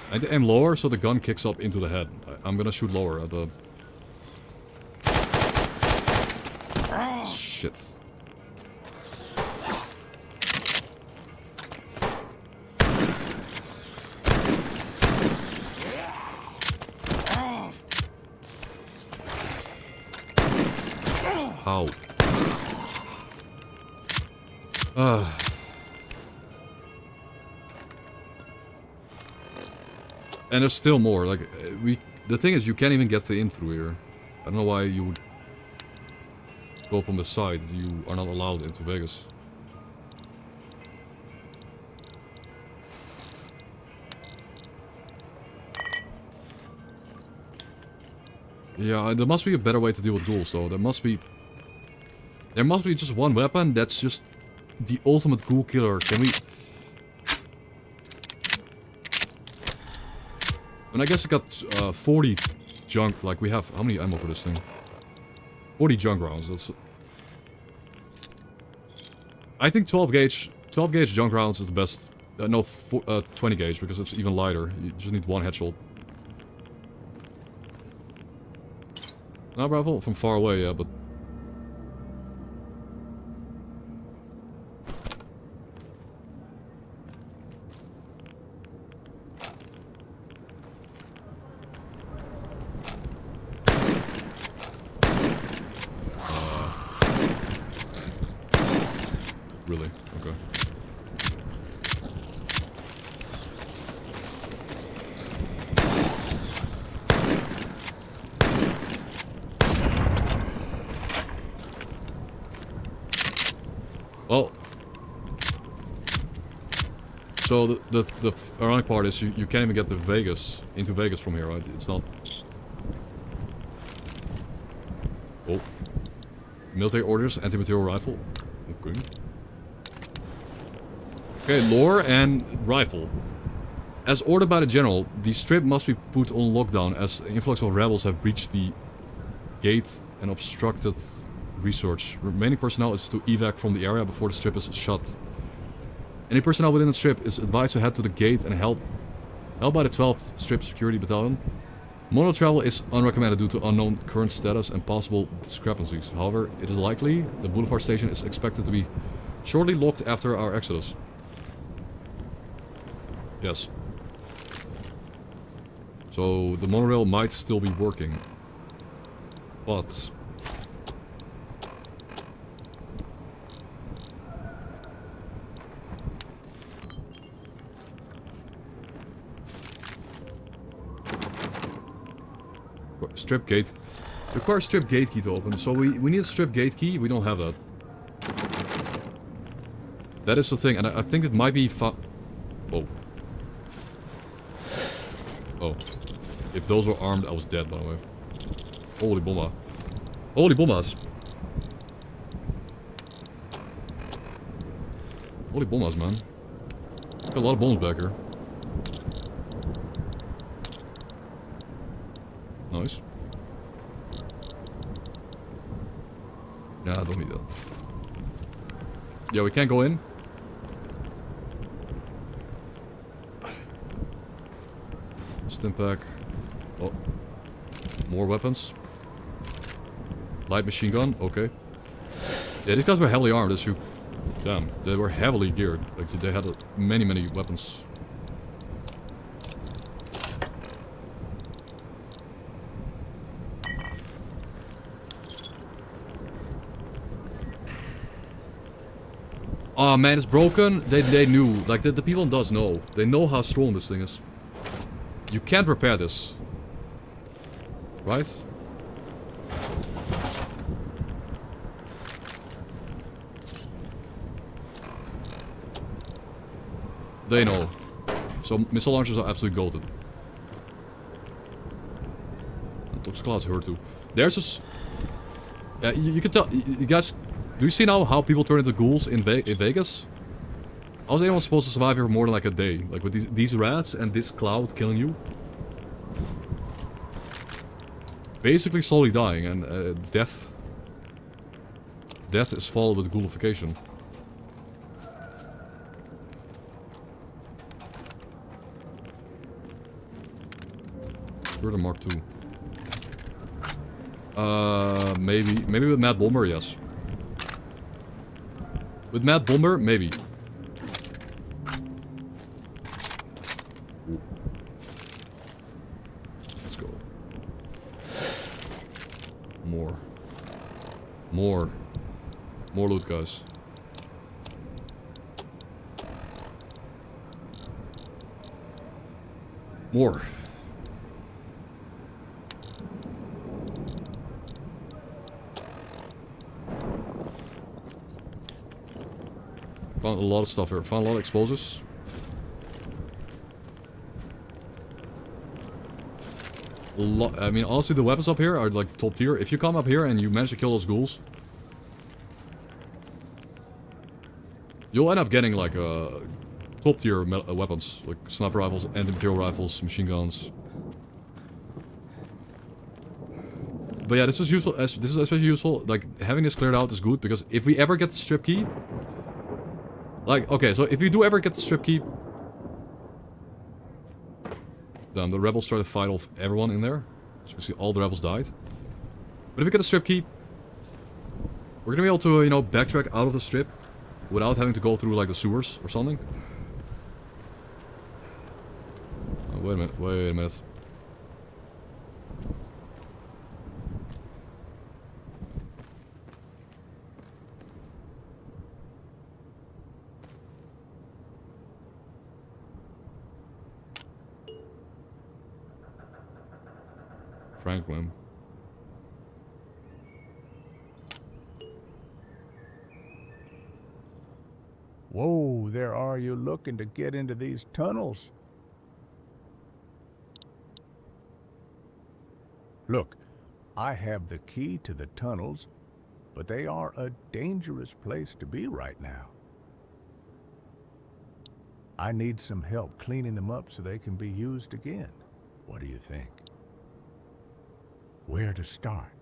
I need to aim lower so the gun kicks up into the head. I'm gonna shoot lower at the... Shit. How? And there's still more, like, the thing is, you can't even get in through here. I don't know why you would go from the side. You are not allowed into Vegas. Yeah, there must be a better way to deal with ghouls, though. There must be just one weapon that's just the ultimate ghoul killer. Can we... And I guess I got 40 junk, like we have, how many ammo for this thing? 40 junk rounds, that's... I think 12 gauge junk rounds is the best. No, 20 gauge, because it's even lighter. You just need one headshot. Now, rifle from far away, yeah, but... Really? Okay. Well, so the ironic part is you can't even get to Vegas, into Vegas from here, right? It's not... Oh. Military orders, anti-material rifle. Okay. Okay, lore and rifle. As ordered by the general, the strip must be put on lockdown as an influx of rebels have breached the gate and obstructed research. Remaining personnel is to evac from the area before the strip is shut. Any personnel within the strip is advised to head to the gate and held by the 12th Strip Security Battalion. Mono travel is unrecommended due to unknown current status and possible discrepancies. However, it is likely the Boulevard station is expected to be shortly locked after our exodus. Yes. So the monorail might still be working. But... strip gate. Require strip gate key to open. So we need a strip gate key. We don't have that. That is the thing. And I think it might be oh. Oh. If those were armed, I was dead, by the way. Holy bomba. Holy bombas. Holy bombas, man. Got a lot of bombs back here. Nice. Nah, I don't need that. Yeah, we can't go in. Stimpack. Oh. More weapons. Light machine gun, okay. Yeah, these guys were heavily armed, as you... Damn, they were heavily geared. Like, they had many, many weapons. Oh man, it's broken. They knew. Like, the people in DUS know. They know how strong this thing is. You can't repair this. Right? They know. So missile launchers are absolutely goated. Toxic clouds hurt too. There's this... you can tell... You guys... Do you see now how people turn into ghouls in Vegas? How is anyone supposed to survive here for more than like a day? Like with these rats and this cloud killing you? Basically slowly dying, and death... Death is followed with ghoulification. Where's the Mark II? Maybe with Mad Bomber, yes. With Mad Bomber, maybe. Ooh. Let's go. More. More loot, guys. More. Found a lot of stuff here. Found a lot of explosives. I mean, honestly, the weapons up here are like top tier. If you come up here and you manage to kill those ghouls, you'll end up getting like top tier weapons, like sniper rifles, anti-material rifles, machine guns. But yeah, this is useful. This is especially useful. Like having this cleared out is good because if we ever get the strip key. Like, okay, so if you do ever get the strip key... Damn, the rebels try to fight off everyone in there. So you can see all the rebels died. But if we get a strip key... We're gonna be able to, you know, backtrack out of the strip. Without having to go through, like, the sewers or something. Oh, wait a minute. Franklin. Whoa, there are you looking to get into these tunnels? Look, I have the key to the tunnels, but they are a dangerous place to be right now. I need some help cleaning them up so they can be used again. What do you think? Where to start?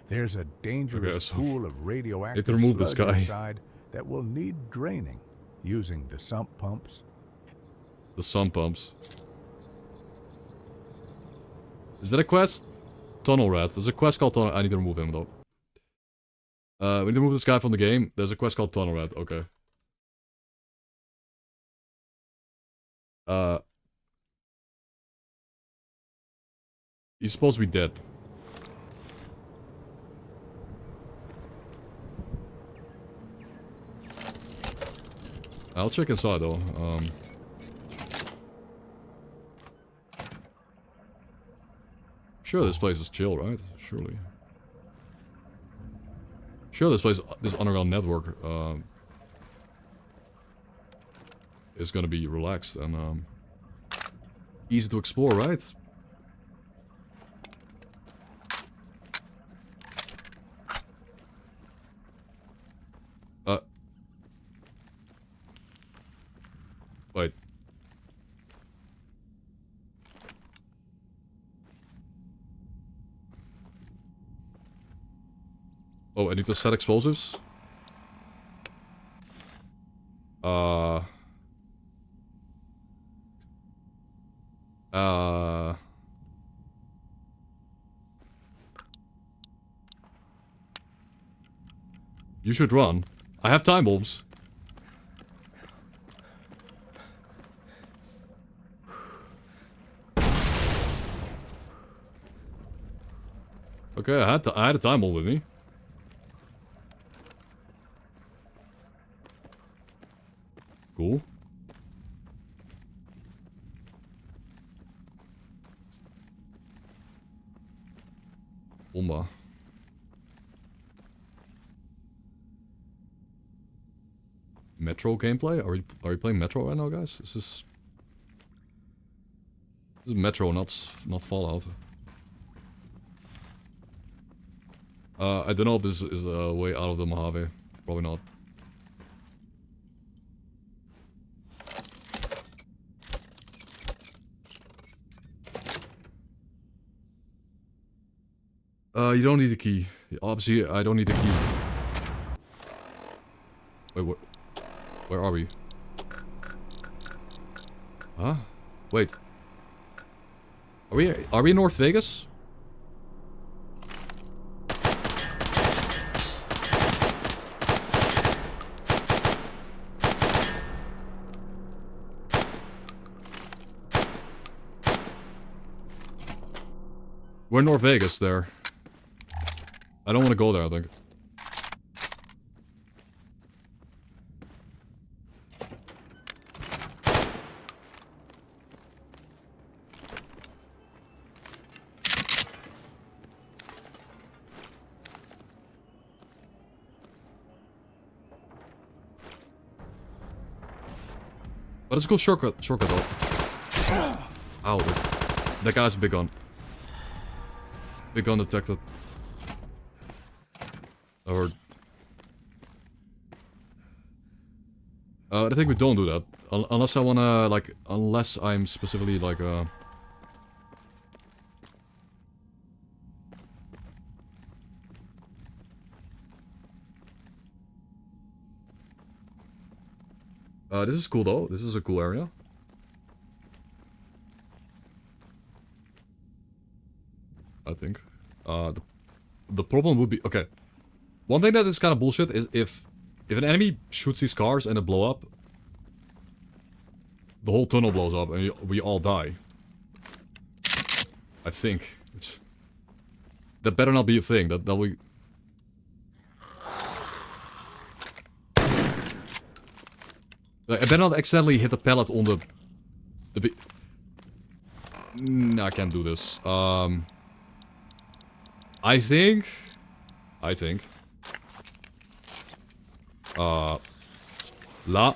There's a dangerous pool of radioactive remove this sludge guy. inside that will need draining using the sump pumps. The sump pumps. Is that a quest? Tunnel Rat. There's a quest called Tunnel. I need to remove him though. We need to remove this guy from the game. There's a quest called Tunnel Rat. Okay. He's supposed to be dead. I'll check inside though. Sure, this place is chill, right? Surely. Sure, this underground network, is gonna be relaxed and, easy to explore, right? Wait. Oh, I need to set explosives? You should run. I have time bombs. Okay, I had a time bomb with me. Cool. Bomba. Metro gameplay? Are we playing Metro right now, guys? This is Metro, not Fallout. I don't know if this is a way out of the Mojave. Probably not. You don't need the key. Obviously, I don't need the key. Wait, where are we? Huh? Wait. Are we in North Vegas? We're in North Vegas there. I don't want to go there, I think. But let's go shortcut though. Ow, dude. That guy's a big gun. Big gun detected. I heard. I think we don't do that. Unless I wanna, like, unless I'm specifically, like, this is cool though. This is a cool area. I think. The problem would be, okay. One thing that is kind of bullshit is if an enemy shoots these cars and they blow up, the whole tunnel blows up and we all die. I think. That better not be a thing. That we... I better not accidentally hit the pallet on the... No, I can't do this. I think... La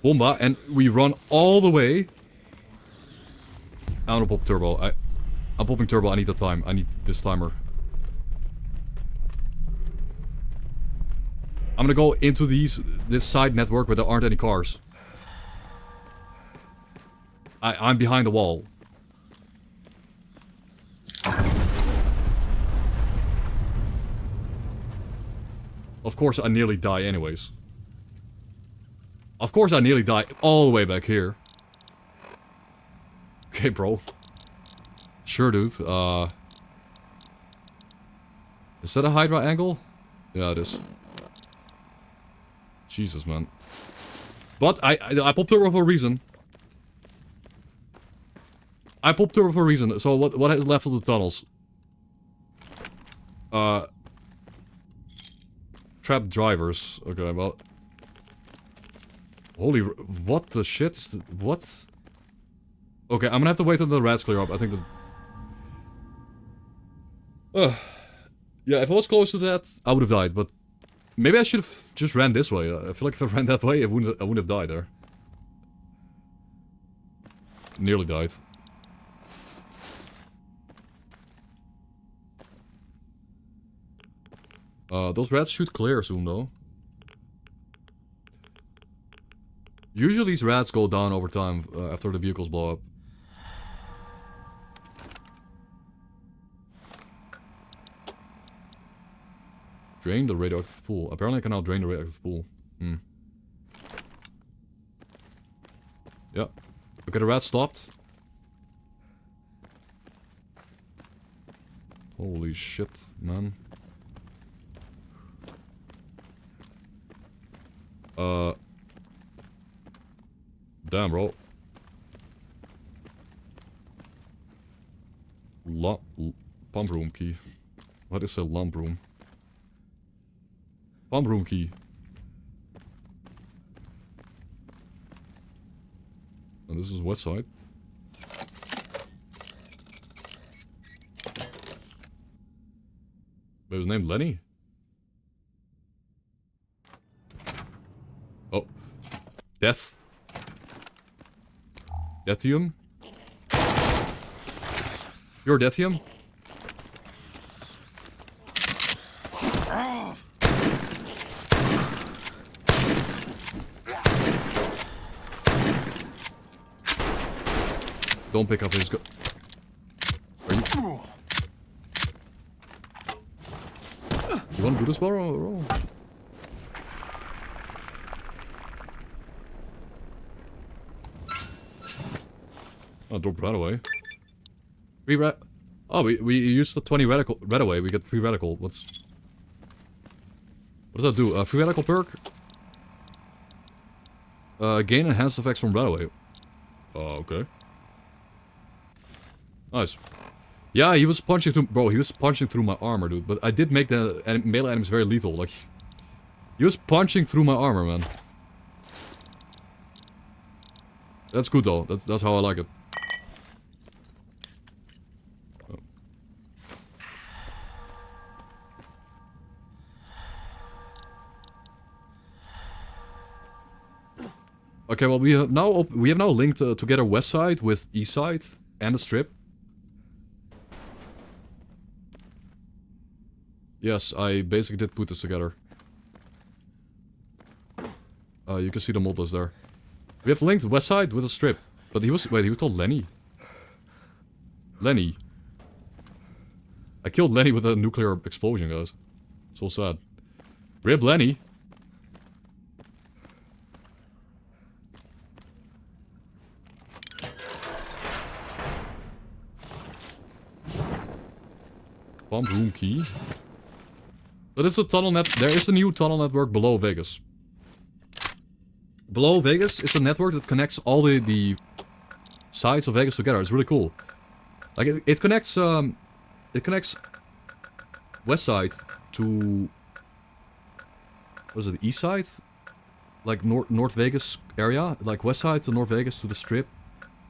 Bomba, and we run all the way. I want to pop turbo. I'm popping turbo. I need the time. I need this timer. I'm gonna go into this side network where there aren't any cars. I'm behind the wall. Of course I nearly die anyways. Of course I nearly die all the way back here. Okay, bro. Sure, dude. Is that a Hydra angle? Yeah, it is. Jesus, man. But I popped turbo for a reason. I popped turbo for a reason. So what is left of the tunnels? Trapped drivers. Okay, well. Holy, what the shit is what? Okay, I'm gonna have to wait until the rats clear up. I think that... yeah, if I was close to that, I would have died, but... Maybe I should have just ran this way. I feel like if I ran that way, I wouldn't have died there. Nearly died. Those rats should clear soon, though. Usually these rats go down over time, after the vehicles blow up. Drain the radioactive pool. Apparently I can now drain the radioactive pool. Hmm. Yeah. Okay, the rat stopped. Holy shit, man. Damn, bro. Pump room key. What is a lump room? Pump room key. And this is west side. But his name Lenny? Oh. Death. Deathium? You're Deathium? Don't pick up his gun. Are you... You wanna do this, bro? Oh, drop rat away. Free rat. Oh, we used the 20 radical rat away. We get free radical. What does that do? Free radical perk. Gain enhanced effects from rat away. Oh, okay. Nice. Yeah, he was punching through... Bro, he was punching through my armor, dude. But I did make the melee enemies very lethal. Like, he was punching through my armor, man. That's good, though. That's how I like it. Oh. Okay, well, we have now linked together west side with east side and the strip. Yes, I basically did put this together. You can see the models there. We have linked west side with a strip. But he was... Wait, he was called Lenny? Lenny. I killed Lenny with a nuclear explosion, guys. So sad. Rip Lenny. Pump room key. That is a tunnel net. There is a new tunnel network below Vegas. Below Vegas is a network that connects all the sides of Vegas together. It's really cool. Like it connects west side to, what is it, the east side? Like North Vegas area, like west side to North Vegas to the strip.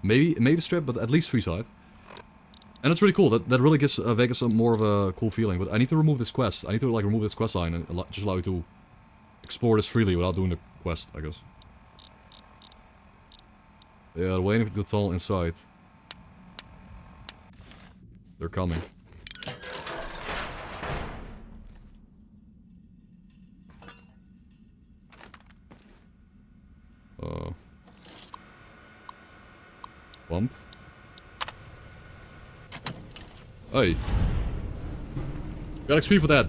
Maybe the strip, but at least free side. And it's really cool. That really gives Vegas more of a cool feeling. But I need to remove this quest. I need to like remove this quest line and just allow you to explore this freely without doing the quest, I guess. Yeah, waiting for the tunnel inside. They're coming. Hey. Got XP for that.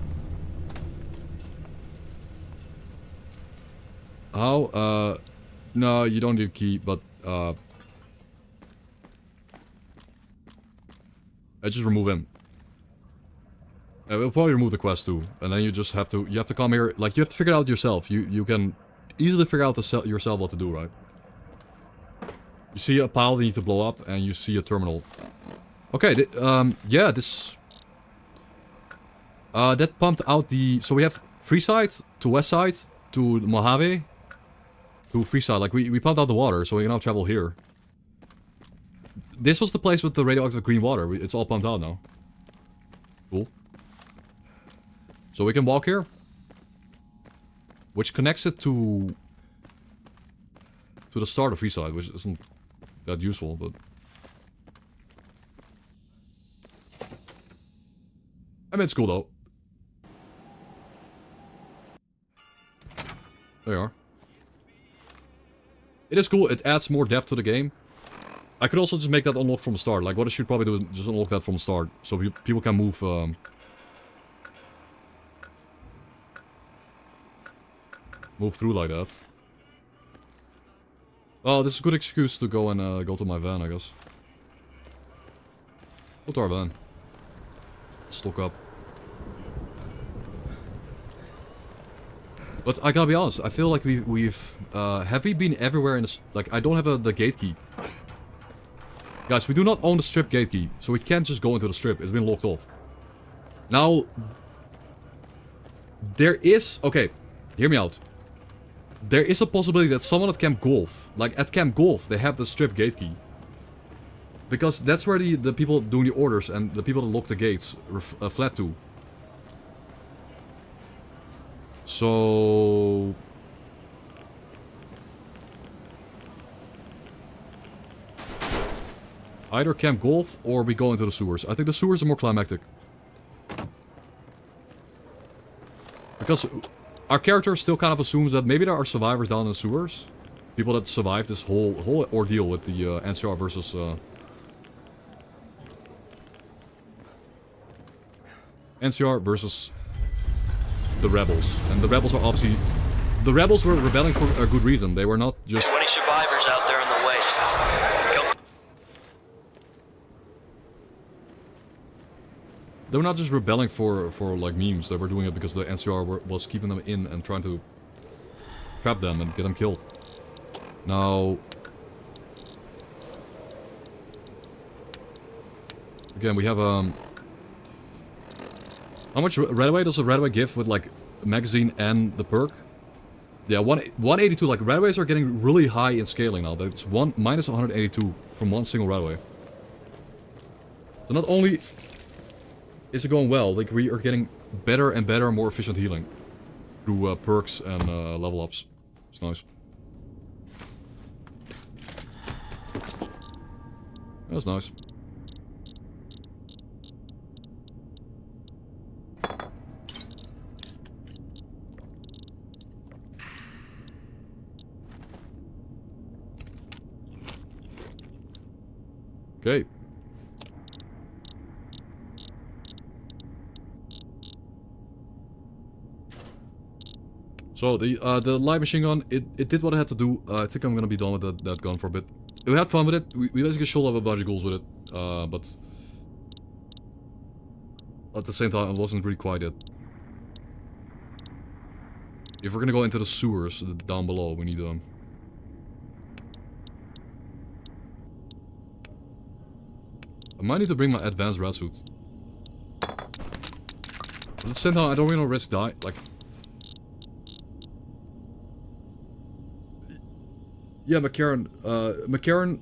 How? No, you don't need key, but, I just remove him. We'll probably remove the quest too, and then you just have to, come here, like, you have to figure it out yourself. You can easily figure out yourself what to do, right? You see a pile that you need to blow up, and you see a terminal. Okay, yeah, this... that pumped out the... So we have Freeside to Westside to Mojave to Freeside. Like, we pumped out the water, so we can now travel here. This was the place with the radioactive green water. It's all pumped out now. Cool. So we can walk here. Which connects it to the start of Freeside, which isn't that useful, but... I mean, it's cool though. There you are. It is cool, it adds more depth to the game. I could also just make that unlock from the start. Like, what I should probably do is just unlock that from the start. So people can move, move through like that. Well, this is a good excuse to go and go to my van, I guess. Go to our van. Stock up. But I gotta be honest, I feel like we've have we been everywhere in the... Like, I don't have the gate key. Guys, we do not own the strip gate key, so we can't just go into the strip. It's been locked off. Now... There is... Okay, hear me out. There is a possibility that someone at Camp Golf... Like, at Camp Golf, they have the strip gate key. Because that's where the people doing the orders and the people that lock the gates fled to. So... Either Camp Golf or we go into the sewers. I think the sewers are more climactic. Because our character still kind of assumes that maybe there are survivors down in the sewers. People that survived this whole ordeal with the NCR versus... NCR versus the rebels. And the rebels are obviously... The rebels were rebelling for a good reason. They were not just... 20 survivors out there in the waste. Come. They were not just rebelling for like memes. They were doing it because the NCR was keeping them in and trying to trap them and get them killed. Now... Again, we have how much Redaway does a Redaway give with like magazine and the perk? Yeah, 182. Like Redaways are getting really high in scaling now. That's minus 182 from one single Redaway. So not only is it going well, like we are getting better and better, more efficient healing through perks and level ups. It's nice. That's nice. Okay. So the light machine gun, it did what it had to do. I think I'm gonna be done with that gun for a bit. We had fun with it. We basically shot up a bunch of goals with it, but at the same time, it wasn't really quite it. If we're gonna go into the sewers down below, we need I might need to bring my advanced rat suit. But at the same time, I don't really want to risk die. Like, yeah, McCarran. McCarran.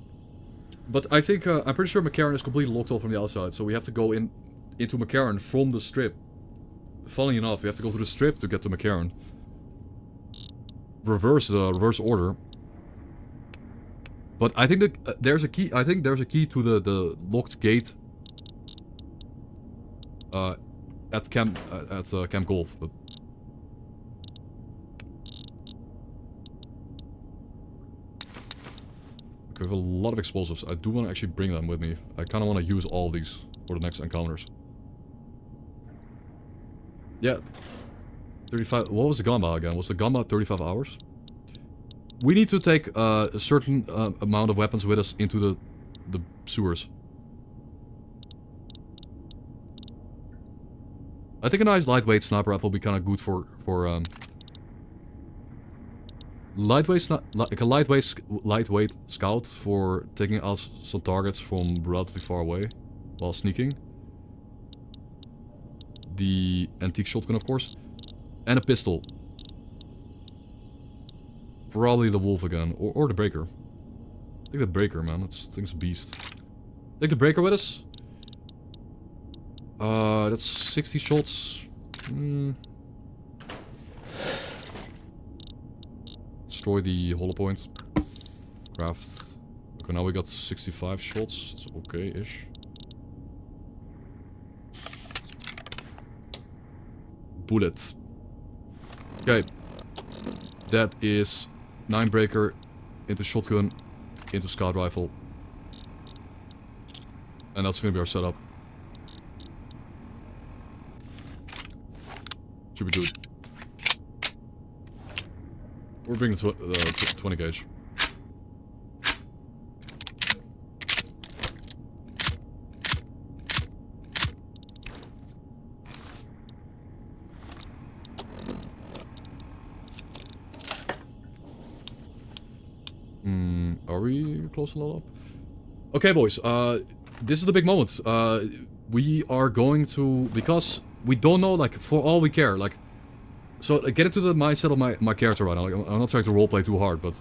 But I think I'm pretty sure McCarran is completely locked off from the outside, so we have to go into McCarran from the strip. Funnily enough, we have to go through the strip to get to McCarran. Reverse order. But I think there's a key. I think there's a key to the locked gate at Camp Golf. But okay, we have a lot of explosives. I do want to actually bring them with me. I kind of want to use all of these for the next encounters. Yeah. 35. What was the Gamba again? Was the Gamba 35 hours? We need to take a certain amount of weapons with us into the sewers. I think a nice lightweight sniper rifle will be kind of good for like a lightweight scout for taking out some targets from relatively far away while sneaking. The antique shotgun, of course, and a pistol. Probably the Wolf again, or the Breaker. Take the Breaker, man. That thing's a beast. Take the Breaker with us. That's 60 shots. Destroy the hollow point. Craft. Okay, now we got 65 shots. It's okay-ish. Bullet. Okay. That is 9 Breaker into shotgun into scout rifle. And that's gonna be our setup. Should be good. We're bringing 20 gauge. Are we close to level up? Okay, boys. This is the big moment. We are going to, because we don't know, like, for all we care, like, so get into the mindset of my character right now. Like, I'm not trying to roleplay too hard, but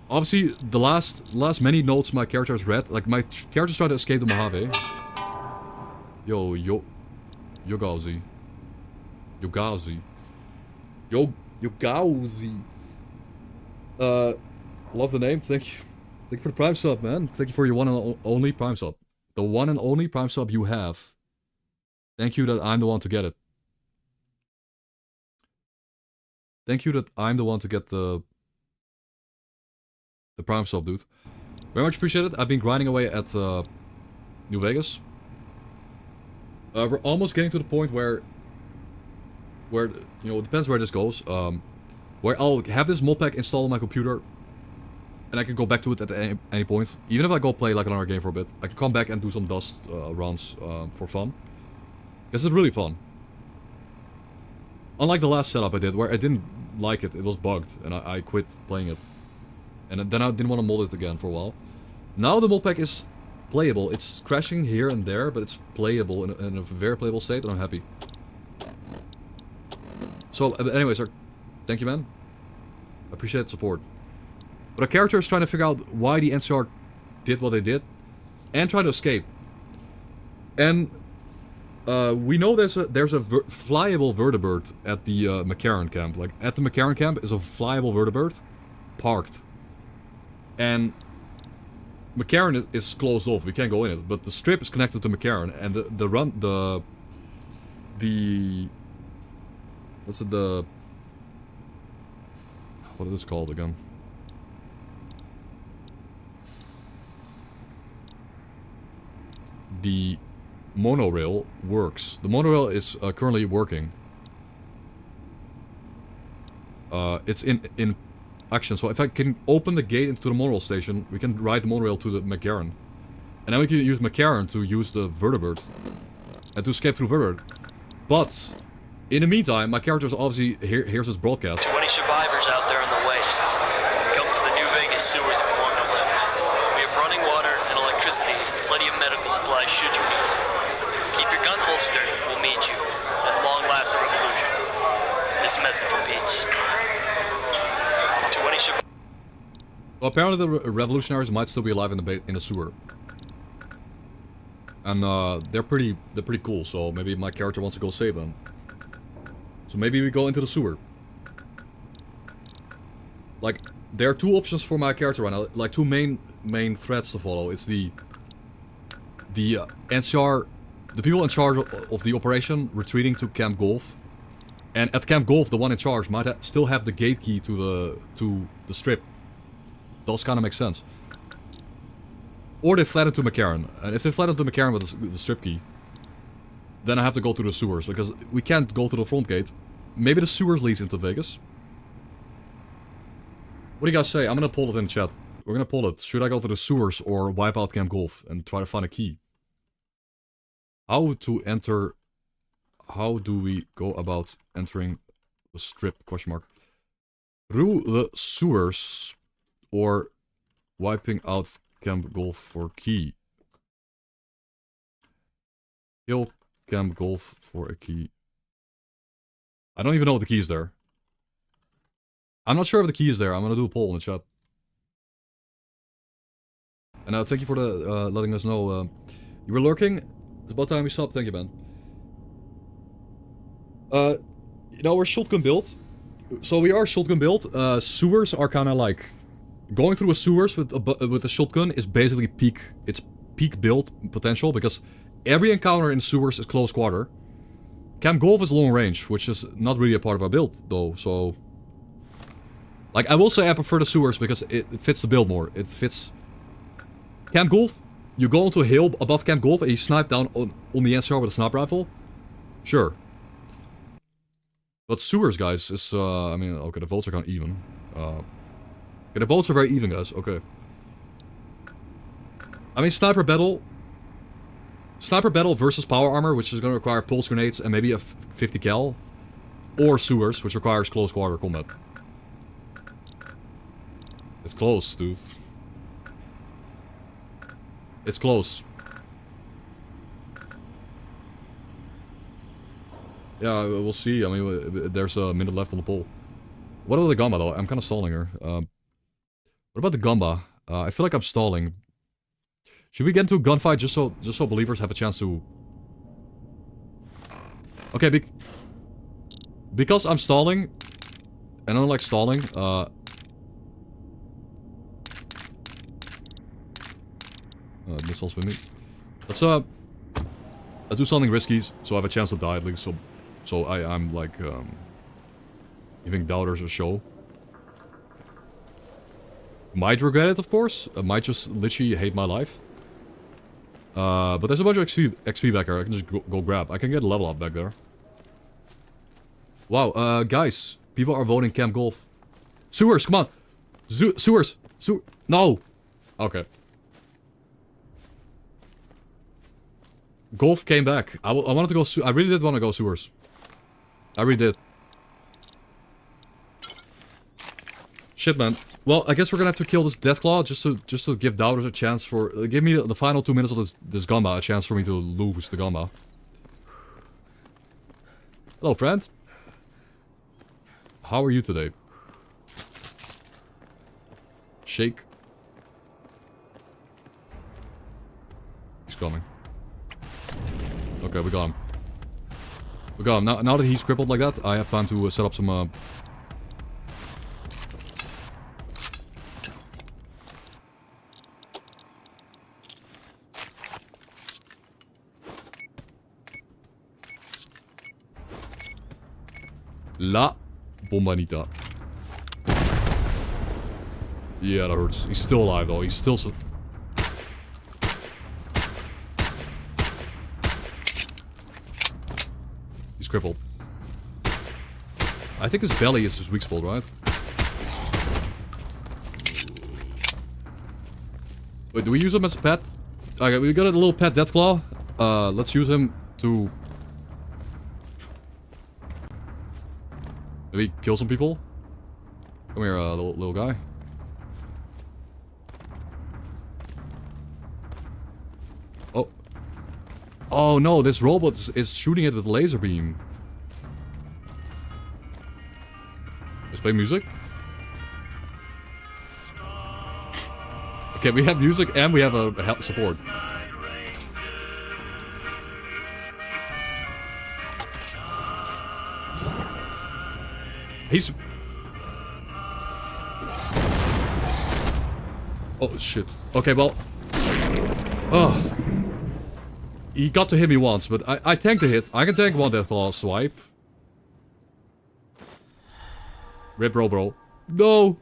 obviously the last many notes my character has read, like my character's trying to escape the Mojave. Yo Gauzy. Love the name. Thank you for the Prime sub, man. Thank you for your one and only Prime sub. The one and only Prime sub you have. Thank you that I'm the one to get it. Thank you that I'm the one to get the Prime sub, dude. Very much appreciated. I've been grinding away at New Vegas. We're almost getting to the point where you know, it depends where this goes. Where I'll have this mod pack installed on my computer, and I can go back to it at any point. Even if I go play like another game for a bit, I can come back and do some dust runs for fun. Because it's really fun. Unlike the last setup I did, where I didn't like it, it was bugged, and I quit playing it. And then I didn't want to mod it again for a while. Now the mod pack is playable. It's crashing here and there, but it's playable in a very playable state, and I'm happy. So, anyways, sir, thank you, man. I appreciate the support. But our character is trying to figure out why the NCR did what they did, and try to escape. And we know there's a flyable vertibird at the McCarran camp. Like, at the McCarran camp is a flyable vertibird parked. And McCarran is closed off. We can't go in it. But the strip is connected to McCarran, and what is this called again? The monorail works. The monorail is currently working. It's in action. So if I can open the gate into the monorail station, we can ride the monorail to the McCarran. And then we can use McCarran to use the vertibird. And to escape through vertibird. But in the meantime, my character is obviously here's his broadcast. 20 survivors out there in the waste. Come to the New Vegas sewers if you want to live. We have running water and electricity, plenty of medical supplies should you need. Keep your gun holstered, we'll meet you. At long last, a revolution. This message repeats. 20 survivors. Well, apparently the revolutionaries might still be alive in the sewer. And they're pretty cool, so maybe my character wants to go save them. So maybe we go into the sewer. Like, there are two options for my character right now. Like, two main threads to follow. It's the NCR, the people in charge of the operation retreating to Camp Golf. And at Camp Golf, the one in charge might still have the gate key to the strip. Does kind of make sense. Or they fled into McCarran. And if they fled into McCarran with the strip key, then I have to go through the sewers, because we can't go to the front gate. Maybe the sewers leads into Vegas. What do you guys say? I'm gonna poll it in the chat. We're gonna poll it. Should I go to the sewers or wipe out Camp Golf and try to find a key? How to enter... How do we go about entering the strip? Question mark. Through the sewers or wiping out Camp Golf for key? Kill Camp Golf for a key. I don't even know if the key is there. I'm not sure if the key is there. I'm gonna do a poll in the chat. And thank you for the letting us know. You were lurking. It's about time we stopped. Thank you, man. You know, we're shotgun built. So we are shotgun built. Sewers are kind of like... Going through a sewers with a shotgun is basically peak... It's peak build potential, because every encounter in sewers is close quarter. Camp Golf is long range, which is not really a part of our build, though, so... Like, I will say I prefer the sewers because it fits the build more. It fits... Camp Golf, you go onto a hill above Camp Golf and you snipe down on the NCR with a sniper rifle. Sure. But sewers, guys, is, I mean, okay, the votes are kind of even. Okay, the votes are very even, guys, okay. I mean, Sniper Battle versus Power Armor, which is going to require pulse grenades and maybe a 50 cal. Or sewers, which requires close quarter combat. It's close, dude. It's close. Yeah, we'll see. I mean, there's a minute left on the poll. What about the Gamba, though? I'm kind of stalling her. What about the Gamba? I feel like I'm stalling. Should we get into a gunfight just so believers have a chance to... Okay, because I'm stalling, and I don't like stalling, missiles with me. Let's do something risky, so I have a chance to die at least, so I'm like, giving doubters a show. Might regret it, of course. I might just literally hate my life. But there's a bunch of XP back there I can just go grab. I can get a level up back there. Wow, guys. People are voting Camp Golf. Sewers, come on! Sewers! No! Okay. Golf came back. I wanted to go I really did want to go sewers. I really did. Shit, man. Well, I guess we're gonna have to kill this Deathclaw just to give doubters a chance for... give me the final 2 minutes of this Gamba, a chance for me to lose the Gamba. Hello, friend. How are you today? Shake. He's coming. Okay, we got him. We got him. Now that he's crippled like that, I have time to set up some... La Bombanita. Yeah, that hurts. He's still alive, though. He's still... He's crippled. I think his belly is his weak spot, right? Wait, do we use him as a pet? Okay, we got a little pet Deathclaw. Let's use him to... maybe kill some people? Come here, little guy. Oh. Oh no, this robot is shooting it with a laser beam. Let's play music. Okay, we have music and we have a support. He's... oh, shit. Okay, well... oh. He got to hit me once, but I tanked the hit. I can tank one Deathclaw swipe. Rip Robro. No!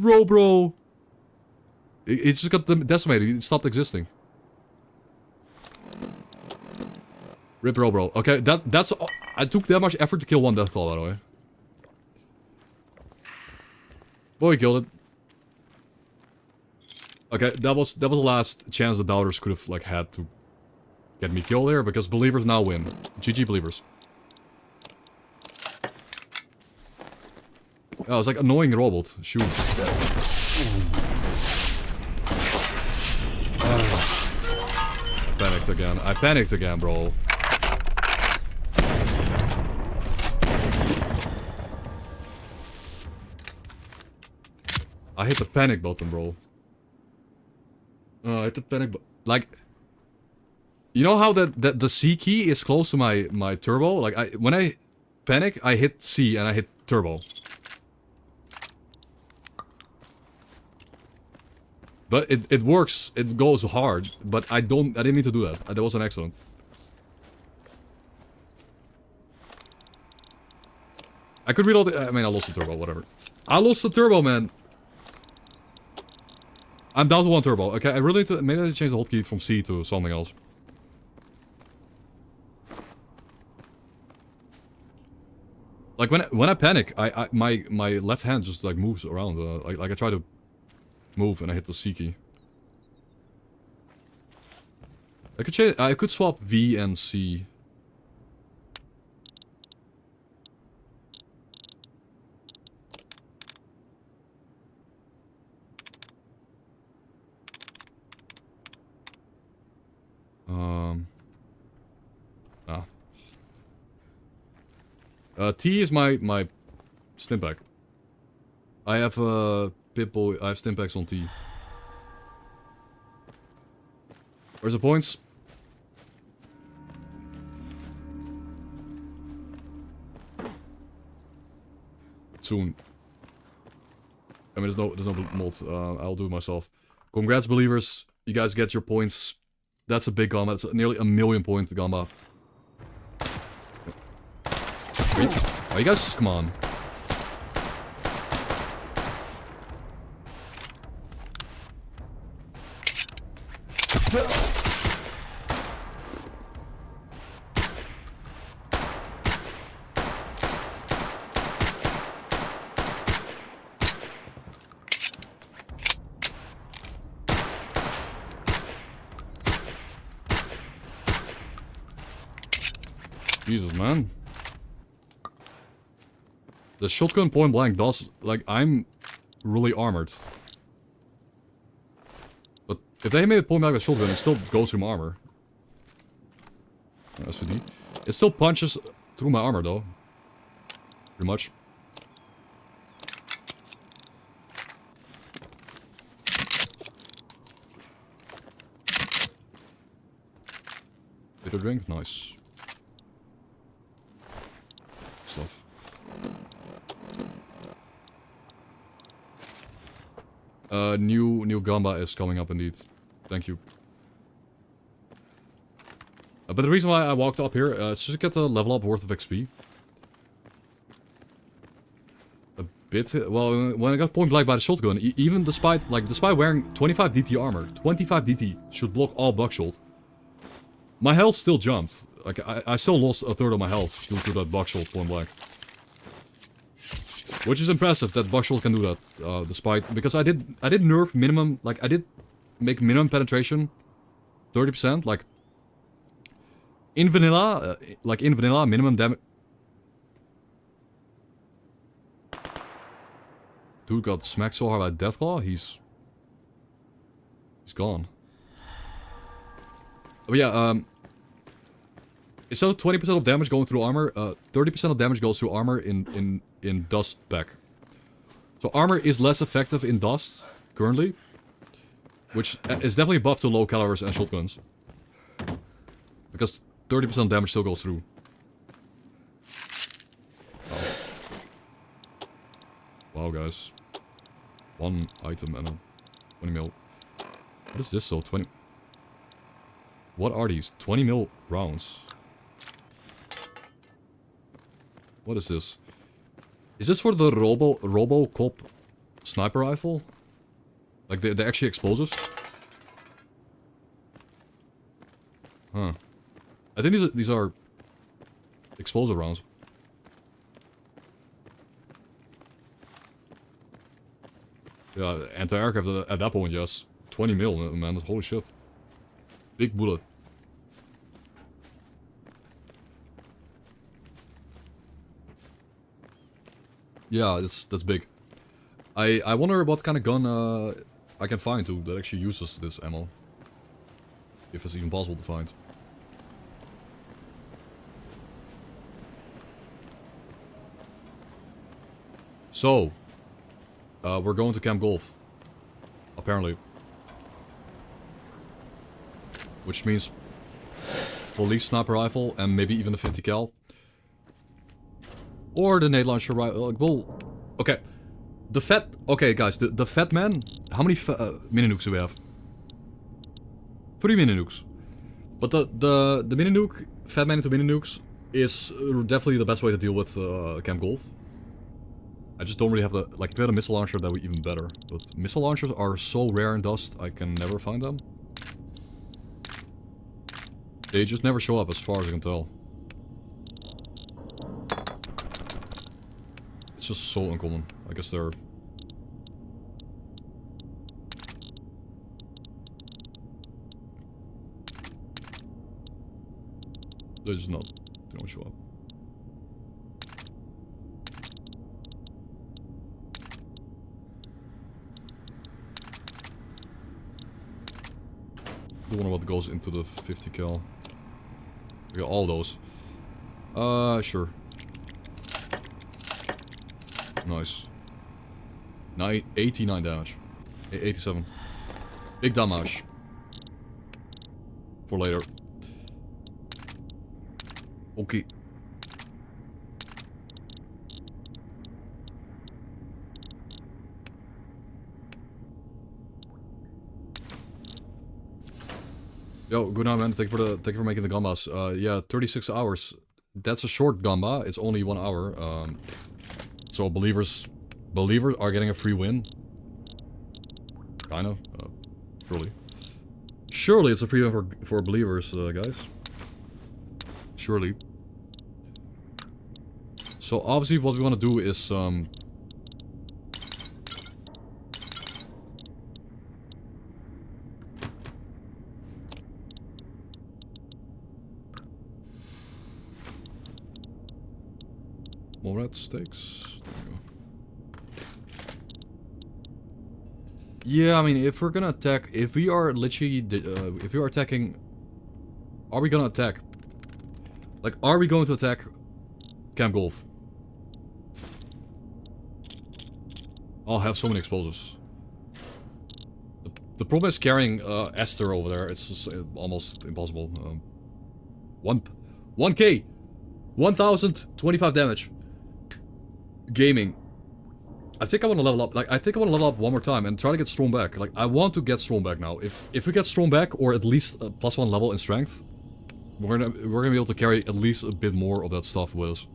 Robro! It just got decimated. It stopped existing. Rip bro. Okay, that's... I took that much effort to kill one death claw, by the way. Boy, he killed it. Okay, that was the last chance the doubters could have, like, had to get me killed there, because believers now win. GG believers. Oh, it's like annoying robot. Shoot. Panicked again. I panicked again, bro. I hit the panic button, bro. I hit the panic button. Like, you know how the C key is close to my turbo? Like, when I panic, I hit C and I hit turbo. But it works. It goes hard. But I didn't mean to do that. That was an accident. I could reload it. I mean, I lost the turbo. Whatever. I lost the turbo, man. I'm down to 1 turbo. Okay, I really need to... Maybe I need to change the hotkey from C to something else. Like, when I panic, my left hand just, like, moves around. Like I try to move and I hit the C key. I could swap V and C. T is my stim pack. I have Pip-Boy, I have stim packs on T. Where's the points? Soon. I mean, there's no mod. I'll do it myself. Congrats, believers. You guys get your points. That's a big gamma. It's nearly 1,000,000 point gamma. Oh, you guys, come on. Jesus, man. The shotgun point blank does, like, I'm really armored. But if they made it point blank with shotgun, it still goes through my armor. SVD. It still punches through my armor, though. Pretty much. Bitter drink? Nice. Stuff. New Gamba is coming up indeed. Thank you. But the reason why I walked up here is just to get the level up worth of XP. A bit. Well, when I got point blank by the shotgun, even despite wearing 25 DT armor, 25 DT should block all buckshot. My health still jumped. Like I still lost a third of my health due to that buckshot point blank. Which is impressive that buckshot can do that, despite, because I did nerf minimum, like I did make minimum penetration 30%, like in vanilla, minimum damage. Dude got smacked so hard by D.U.S.T, he's gone. But yeah, instead of 20% of damage going through armor, 30% of damage goes through armor in dust back. So armor is less effective in dust currently, which is definitely buffed to low calibers and shotguns, because 30% damage still goes through. Oh. Wow, guys, 1 item and a 20 mil. What is this? So 20. What are these? 20 mil rounds. What is this? Is this for the RoboCop sniper rifle? Like, they're actually explosives? Huh. I think these are explosive rounds. Yeah, anti-aircraft at that point, yes. 20 mil, man. That's holy shit. Big bullet. Yeah, that's big. I wonder what kind of gun I can find too that actually uses this ammo. If it's even possible to find. So, we're going to Camp Golf. Apparently. Which means police sniper rifle and maybe even a 50 cal. Or the nade launcher rifle. Well, okay. The fat... Okay, guys. The fat man... How many mini-nukes do we have? 3 mini-nukes. But the mini-nuke... Fat man into mini-nukes is definitely the best way to deal with Camp Golf. I just don't really have the... Like, if we had a missile launcher, that would be even better. But missile launchers are so rare in Dust, I can never find them. They just never show up as far as I can tell. It's just so uncommon. I guess they're... They're just not... They don't show up. Don't wonder what goes into the 50 cal. We got all those. Sure. Nice. 89 damage. 87. Big damage. For later. Okay. Yo, good night, man. Thank you for making the gambas. Yeah, 36 hours. That's a short gamba. It's only 1 hour. So believers are getting a free win. Kinda. Surely. Surely it's a free win for believers, guys. Surely. So obviously what we want to do is more red stakes. There we go. Yeah, I mean, if we're gonna attack, if we are literally, if we are attacking, are we gonna attack? Like, are we going to attack Camp Golf? I'll have so many explosives. The problem is carrying S.T.A.L.K.E.R over there. It's just almost impossible. 1K! 1025 damage. Gaming. I think I want to level up. Like, I think I want to level up one more time and try to get Storm back. Like, I want to get Storm back now. If we get Storm back, or at least a +1 level in strength, we're gonna be able to carry at least a bit more of that stuff with us.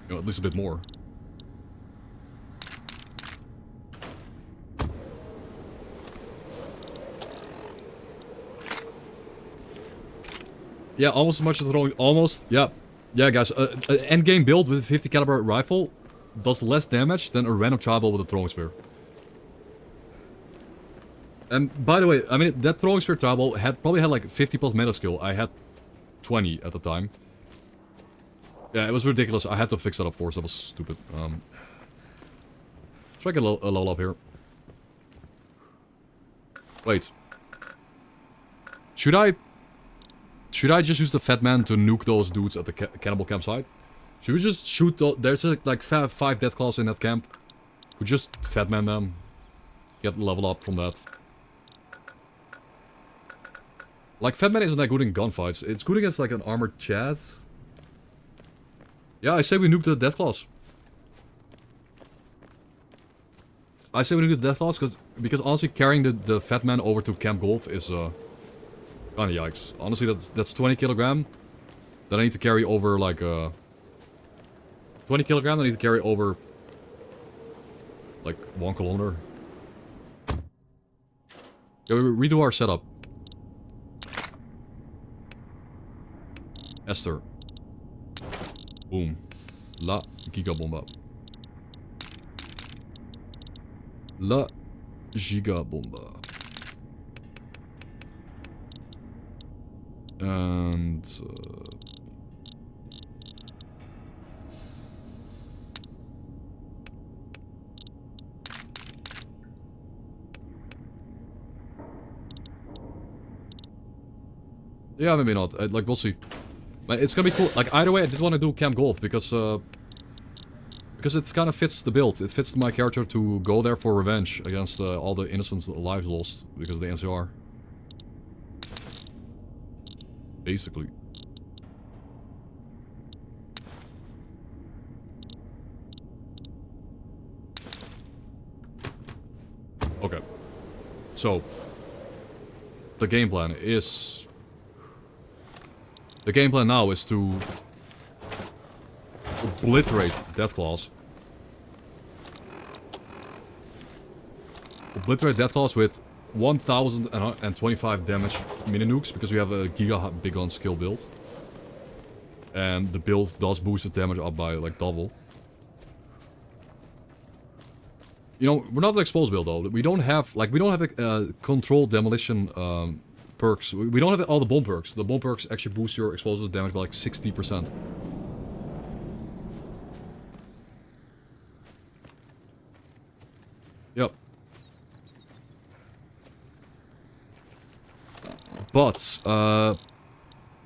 You know, at least a bit more. Yeah, almost as much as throwing. Almost, yeah. Yeah, guys, an endgame build with a 50 caliber rifle does less damage than a random tribal with a throwing spear. And by the way, I mean, that throwing spear tribal probably had like 50 plus meta skill. I had 20 at the time. Yeah, it was ridiculous. I had to fix that, of course. That was stupid. Try to get a level up here. Wait. Should I just use the fat man to nuke those dudes at the cannibal campsite? Should we just shoot there's like 5 deathclaws in that camp. We just fat man them. Get level up from that. Like, fat man isn't that good in gunfights. It's good against like an armored Chad. Yeah, I say we nuke the deathclaws. I say we nuke the deathclaws because honestly carrying the fat man over to Camp Golf is kinda yikes. Honestly, that's 20 kilogram that I need to carry over like 20 kilogram I need to carry over like 1 kilometer. Yeah, we redo our setup. S.T.A.L.K.E.R. Boom. La gigabomba. La gigabomba. And yeah, maybe not. Like, we'll see. But it's gonna be cool. Like, either way, I did want to do Camp Golf because it kind of fits the build. It fits my character to go there for revenge against all the innocent lives lost because of the NCR. Basically. Okay. So, the game plan is... The game plan now is to obliterate D.U.S.T. Obliterate D.U.S.T. with 1025 damage mini nukes because we have a giga big gun skill build. And the build does boost the damage up by like double. You know, we're not an exposed build though. We don't have a controlled demolition perks. We don't have all the bomb perks. The bomb perks actually boost your explosive damage by like 60%. Yep. But,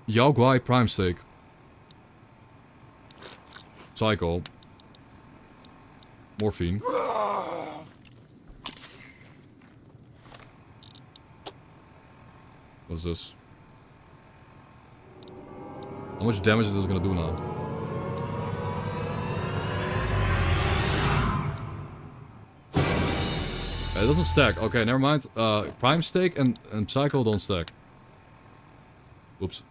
Yao Guai Prime Steak. Psycho. Morphine. What's this? How much damage is this gonna do now? It doesn't stack. Okay, never mind. Prime Steak and Psycho don't stack. Oops.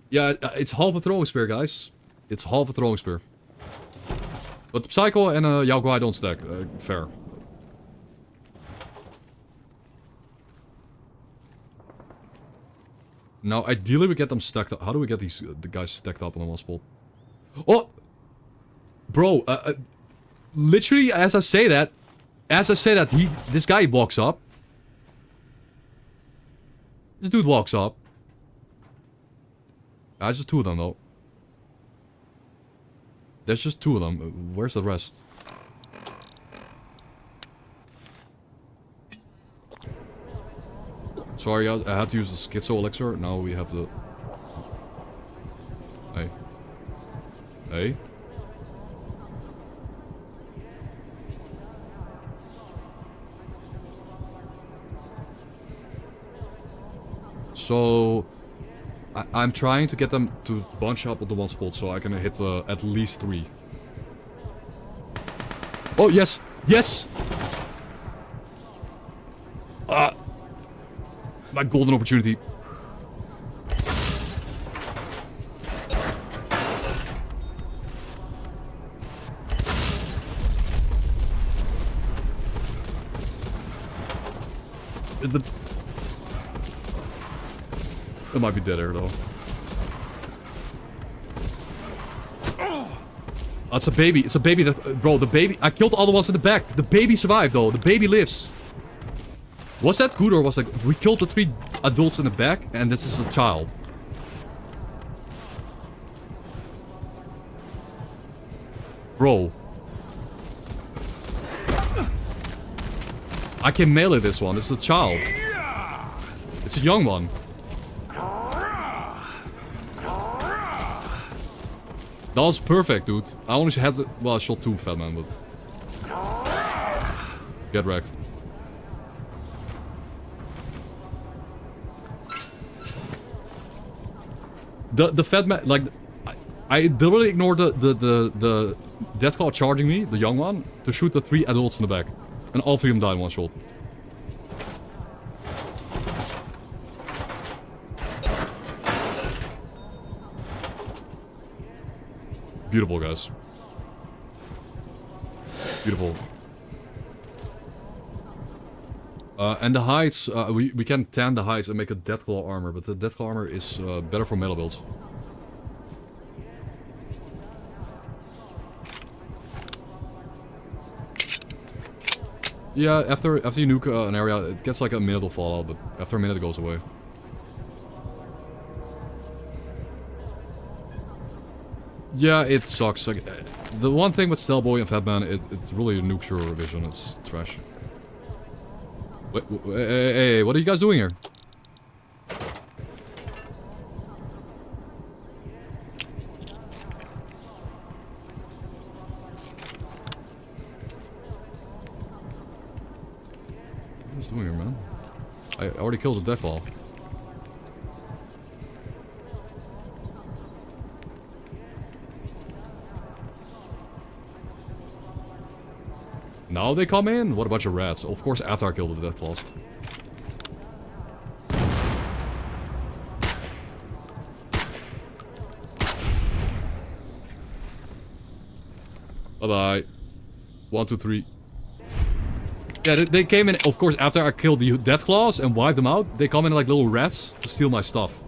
Yeah, it's half a throwing spear, guys. It's half a throwing spear. But Psycho and Yao Guai don't stack. Fair. Now, ideally we get them stacked up. How do we get the guys stacked up on one spot? Oh! Bro, literally, as I say that, this guy walks up. This dude walks up. There's just 2 of them, though. There's just 2 of them. Where's the rest? Sorry, I had to use the Schizo Elixir. Now we have the... Hey. Hey. So... I'm trying to get them to bunch up at the one spot so I can hit at least 3. Oh, yes! Yes! My golden opportunity. It might be dead air though. Oh, it's a baby. It's a baby that... Bro, the baby... I killed all the ones in the back. The baby survived though. The baby lives. Was that good or was like... We killed the 3 adults in the back and this is a child. Bro. I can melee this one. This is a child. It's a young one. That was perfect, dude. I only had... Well, I shot 2 fat man, but... Get wrecked. The fat man... Like... I deliberately ignored the Deathclaw charging me, the young one, to shoot the 3 adults in the back. And all 3 of them died in 1 shot. Beautiful, guys. Beautiful. And the hides, we can tan the hides and make a Deathclaw armor, but the Deathclaw armor is better for melee builds. Yeah, after you nuke an area, it gets like a minute of fallout, but after a minute it goes away. Yeah, it sucks. Like, the one thing with Stellboy and Fatman, it's really nukes your vision. It's trash. Wait, hey, what are you guys doing here? What are you doing here, man? I already killed the Deathball. Now they come in? What a bunch of rats. Of course after I killed the Deathclaws. Bye-bye. 1, 2, 3. Yeah, they came in, of course, after I killed the Deathclaws and wiped them out. They come in like little rats to steal my stuff.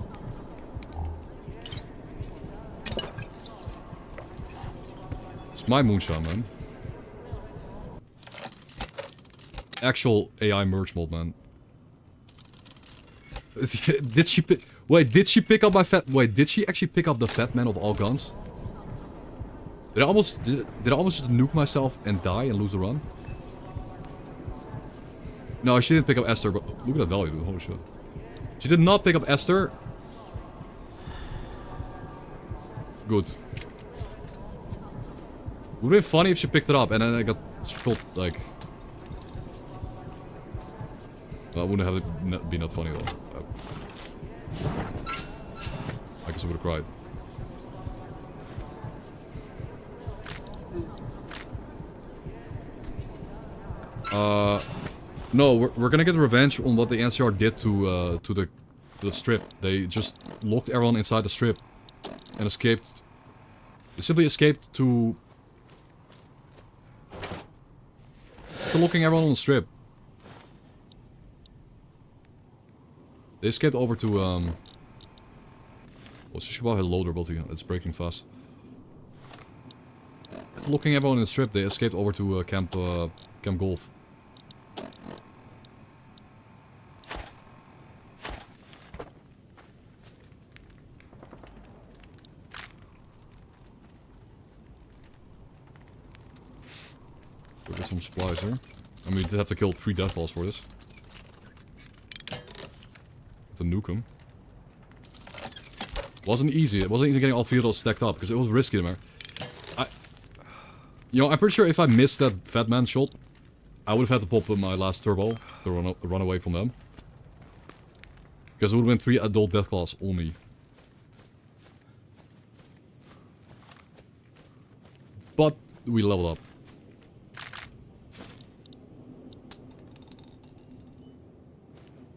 It's my moonshine, man. Actual AI merge mod, man. Did she pick... Wait, did she pick up my fat... Wait, did she actually pick up the fat man of all guns? Did I almost just nuke myself and die and lose the run? No, she didn't pick up S.T.A.L.K.E.R, but look at that value, dude. Holy shit. She did not pick up S.T.A.L.K.E.R. Good. Would have been funny if she picked it up and then I got shot, like... Well, wouldn't have been that funny though. I guess I would have cried. No, we're gonna get revenge on what the NCR did to the strip. They just locked everyone inside the strip and escaped. They simply escaped to locking everyone on the strip. They escaped over to, what's the Shiba loader ability? It's breaking fast. After looking everyone in the strip, they escaped over to Camp Golf. Go get some supplies here. I mean, we did have to kill 3 Deathballs for this. To nuke him. Wasn't easy. It wasn't easy getting all 3 of those stacked up because it was risky there. You know, I'm pretty sure if I missed that fat man shot, I would have had to pop my last turbo to run away from them. Because it would have been 3 adult Deathclaws on me. But we leveled up.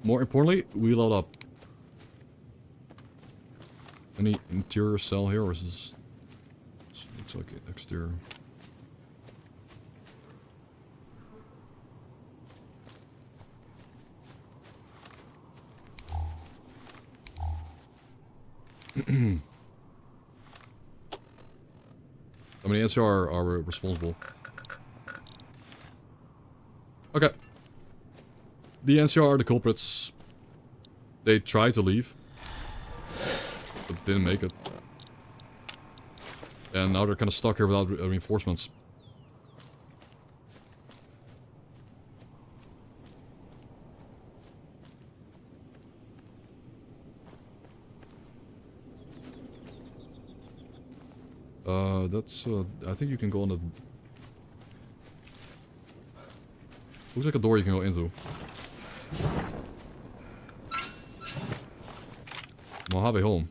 More importantly, we leveled up. Any interior cell here, or is this... Looks like exterior. I mean, the NCR are responsible. Okay. The NCR are the culprits. They tried to leave, but didn't make it. And now they're kind of stuck here without reinforcements. That's, I think you can go on the... Looks like a door you can go into. Mojave home.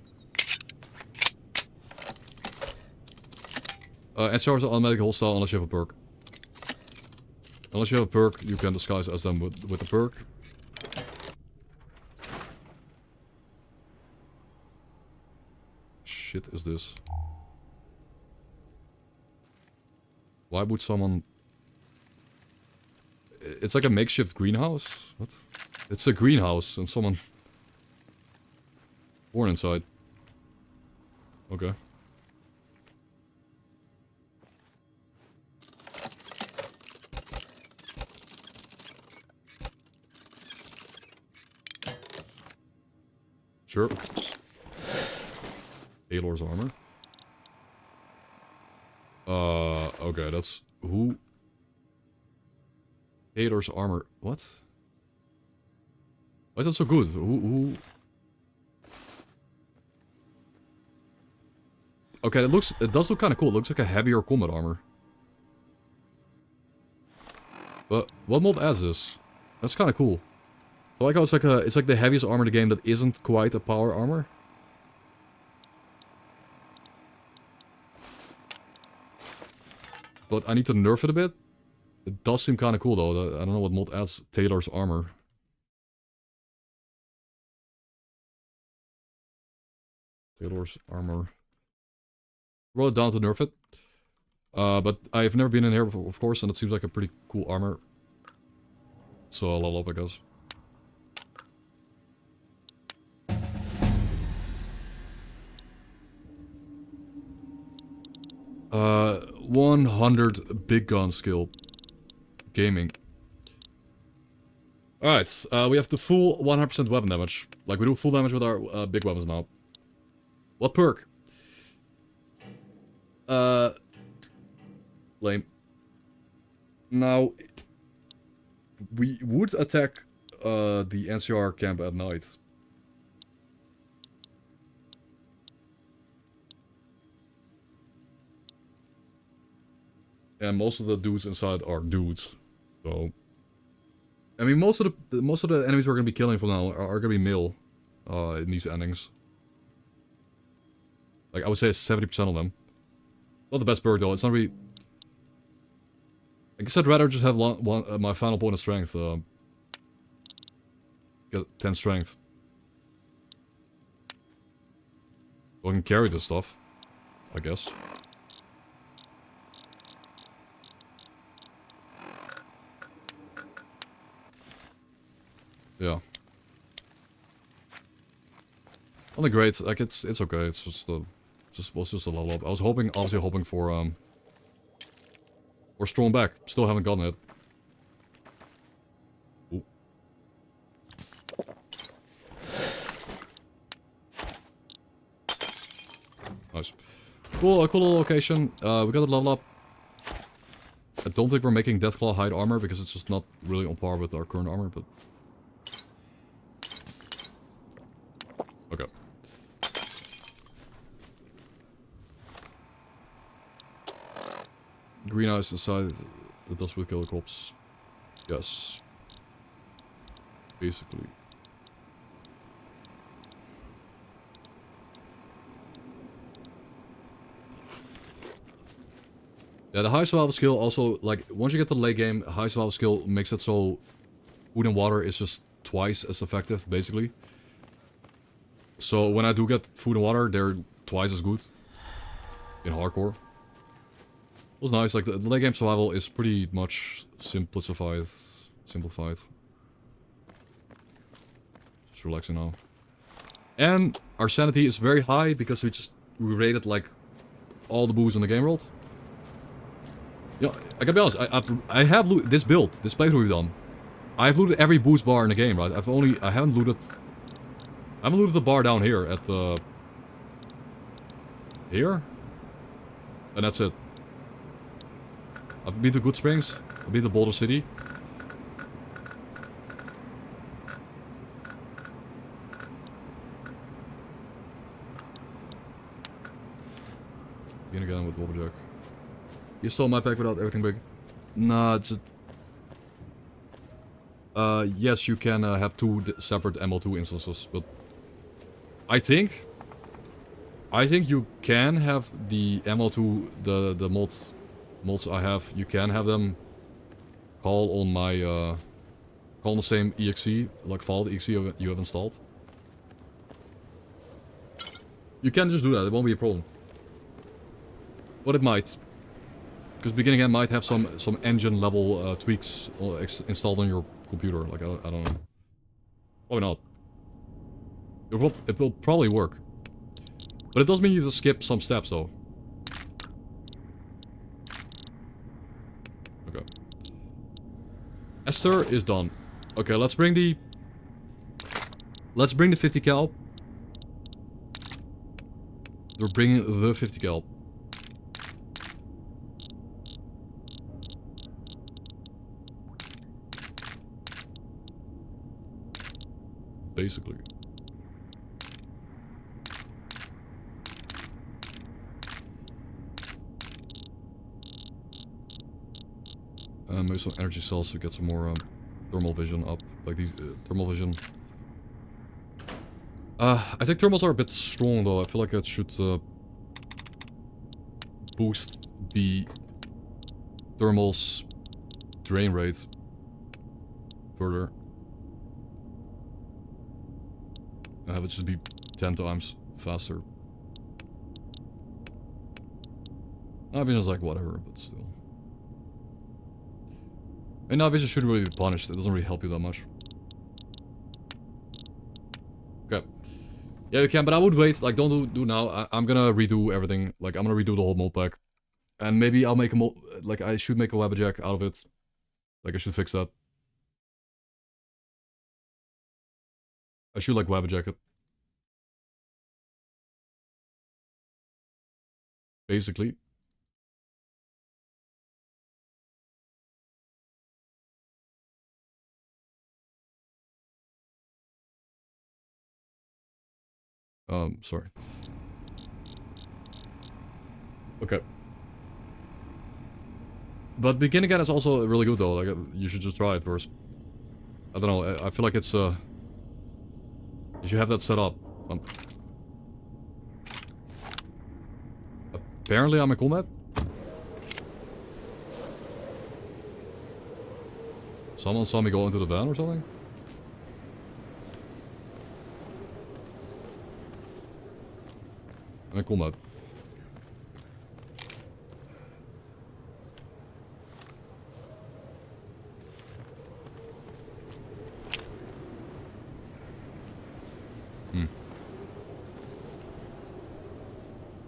NCR is automatic hostile unless you have a perk. Unless you have a perk, you can disguise as them with the perk. Shit is this? Why would someone it's like a makeshift greenhouse. What? It's a greenhouse and someone born inside. Okay. Sure. S.T.A.L.K.E.R's armor. Okay, that's... Who? S.T.A.L.K.E.R's armor... What? Why is that so good? Who... Okay, it does look kind of cool. It looks like a heavier combat armor. But what mod adds this? That's kind of cool. I like how it's like the heaviest armor in the game that isn't quite a power armor. But I need to nerf it a bit. It does seem kind of cool though. I don't know what mod adds S.T.A.L.K.E.R's armor. S.T.A.L.K.E.R's armor. Wrote it down to nerf it. But I've never been in here before, of course, and it seems like a pretty cool armor. So I'll level up, I guess. Uh, 100 big gun skill. Gaming. Alright, we have the full 100% weapon damage. Like, we do full damage with our big weapons now. What perk? Lame. Now, we would attack the NCR camp at night. And most of the dudes inside are dudes, so I mean most of the enemies we're gonna be killing from now are gonna be male, in these endings. Like I would say 70% of them. Not the best perk though. It's not really. I guess I'd rather just have my final point of strength. Get 10 strength. So I can carry this stuff, I guess. Yeah. Only great. Like it's okay. It's just was just a level up. I was obviously hoping for strong back. Still haven't gotten it. Ooh. Nice. Cool. Cool little location. We got the level up. I don't think we're making Deathclaw hide armor because it's just not really on par with our current armor, but. Okay. Greenhouse inside that does with killer crops. Yes. Basically. Yeah, the high survival skill also, like, once you get to the late game, high survival skill makes it so food and water is just twice as effective, basically. So when I do get food and water, they're twice as good in hardcore. It was nice, like the late game survival is pretty much simplified. Just relaxing now. And our sanity is very high because we raided like all the booze in the game world. You know, I gotta be honest, I have looted this build, this playthrough we've done. I've looted every booze bar in the game, right? I haven't looted the bar down here at the... Here? And that's it. I've been to Good Springs. I've been to Boulder City. Begin again with Wobberjack. You stole my pack without everything big. Nah, just... yes, you can have two separate ML2 instances, but... I think you can have the ML2, the mods I have, you can have them call on my, call on the same exe, like follow the exe you have installed. You can just do that, it won't be a problem. But it might. Because Begin Again might have some engine level tweaks installed on your computer. Like, I don't know. Probably not. It will probably work. But it does mean you have to skip some steps, though. Okay. S.T.A.L.K.E.R is done. Okay, let's bring the 50 cal. We're bringing the 50 cal. Basically. Maybe some energy cells to get some more thermal vision up. Like these thermal vision. I think thermals are a bit strong though. I feel like it should boost the thermals drain rate further. Have it just be 10 times faster. Night vision is like whatever, but still. And night vision shouldn't really be punished. It doesn't really help you that much. Okay. Yeah, you can, but I would wait. Like, don't do now. I'm gonna redo everything. Like, I'm gonna redo the whole mod pack. And maybe I'll make a mod... Like, I should make a webjack out of it. Like, I should fix that. I should, like, webjack it. Basically. Sorry. Okay. But Begin Again is also really good though, like, you should just try it first. I don't know, I feel like it's, you should have that set up. Apparently I'm in combat. Someone saw me go into the van or something? I'm in combat.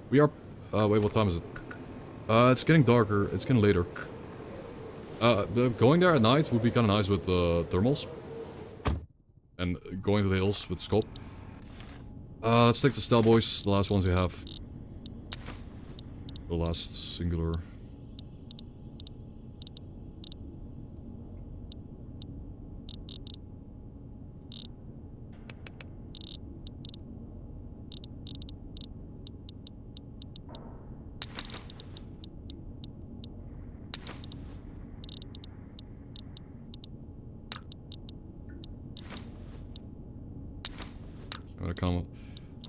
We are... wait, what time is it? It's getting darker. It's getting later. Going there at night would be kind of nice with thermals. And going to the hills with scope. Let's take the S.T.A.L.K.E.R boys. The last ones we have. The last singular...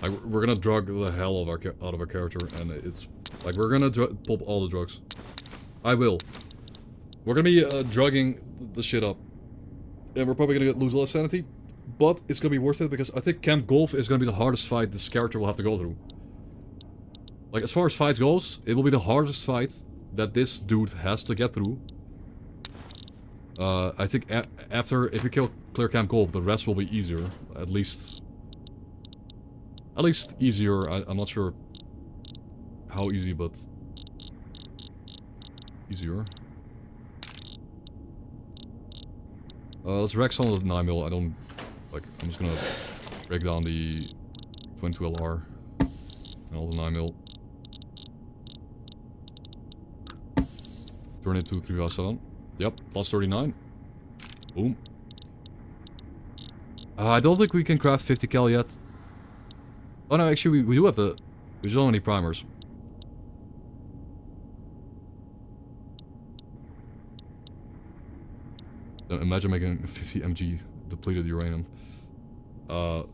Like, we're gonna drug the hell out of our character, and it's like we're gonna pop all the drugs. I will. We're gonna be drugging the shit up, and we're probably gonna lose a lot of sanity, but it's gonna be worth it because I think Camp Golf is gonna be the hardest fight this character will have to go through. Like, as far as fights goes, it will be the hardest fight that this dude has to get through. I think after, if we clear Camp Golf, the rest will be easier, at least easier. I'm not sure how easy, but easier. Let's wreck some of the 9mm. I don't, like, I'm just gonna break down the 22LR and all the 9mm. Turn it to 357. Yep, plus 39. Boom. I don't think we can craft 50 cal yet. Oh no, actually we do have the... We just don't have any primers. Imagine making 50 mg depleted uranium. I'm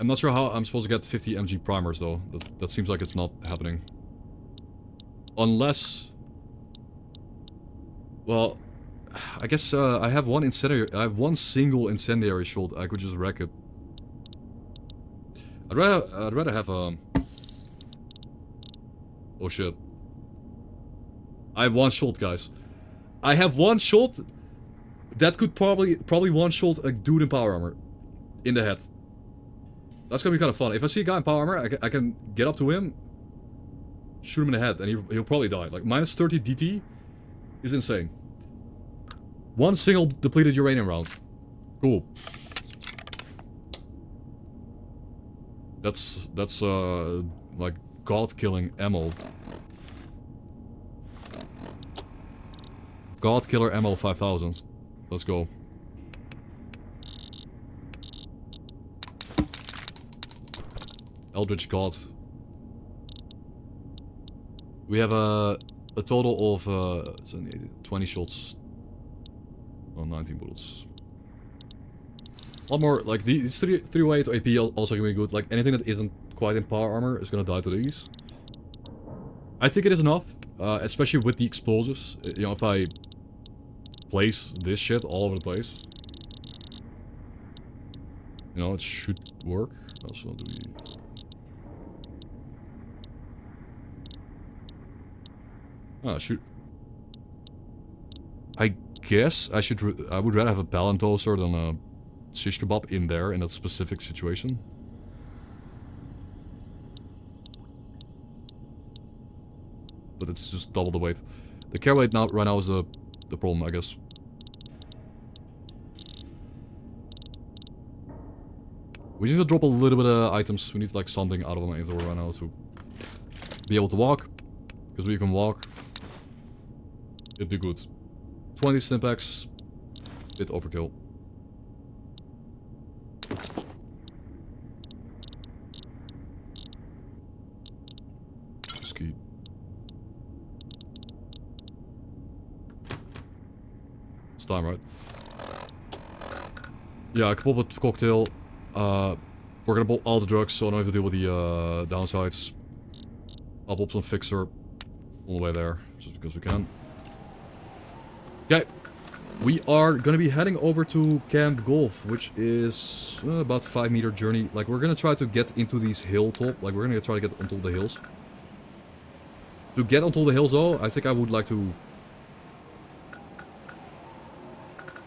not sure how I'm supposed to get 50 mg primers though. That seems like it's not happening. Unless... Well... I guess I have one incendiary. I have one single incendiary shot. I could just wreck it. I'd rather have Oh shit. I have one shot, guys. I have one shot that could probably one shot a dude in power armor in the head. That's gonna be kind of fun. If I see a guy in power armor, I can get up to him, shoot him in the head, and he'll probably die. Like, minus 30 DT is insane. One single depleted uranium round. Cool. That's like god-killing ammo. God Killer ammo 5000. Let's go. Eldritch God. We have a total of 20 shots. Oh, 19 bullets. A lot more, like these 308 AP also gonna be good. Like anything that isn't quite in power armor is gonna die to these. I think it is enough, especially with the explosives. You know, if I place this shit all over the place, you know, it should work. Also, do we? Ah, shoot. I guess I should. I would rather have a Palin toaster than a shish kebab in there in that specific situation. But it's just double the weight. The care weight right now is the problem, I guess. We need to drop a little bit of items. We need like something out of my inventory right now to be able to walk. Because we can walk. It'd be good. 20 stimpaks. Bit overkill. Ski. It's time, right? Yeah, I can pop a cocktail. We're gonna pop all the drugs, so I don't have to deal with the downsides. I'll pop some fixer on the way there, just because we can. Okay, we are gonna be heading over to Camp Golf, which is about 5-meter journey. Like, we're gonna try to get into these hilltop. Like, we're gonna try to get onto the hills. To get onto the hills, though, I think I would like to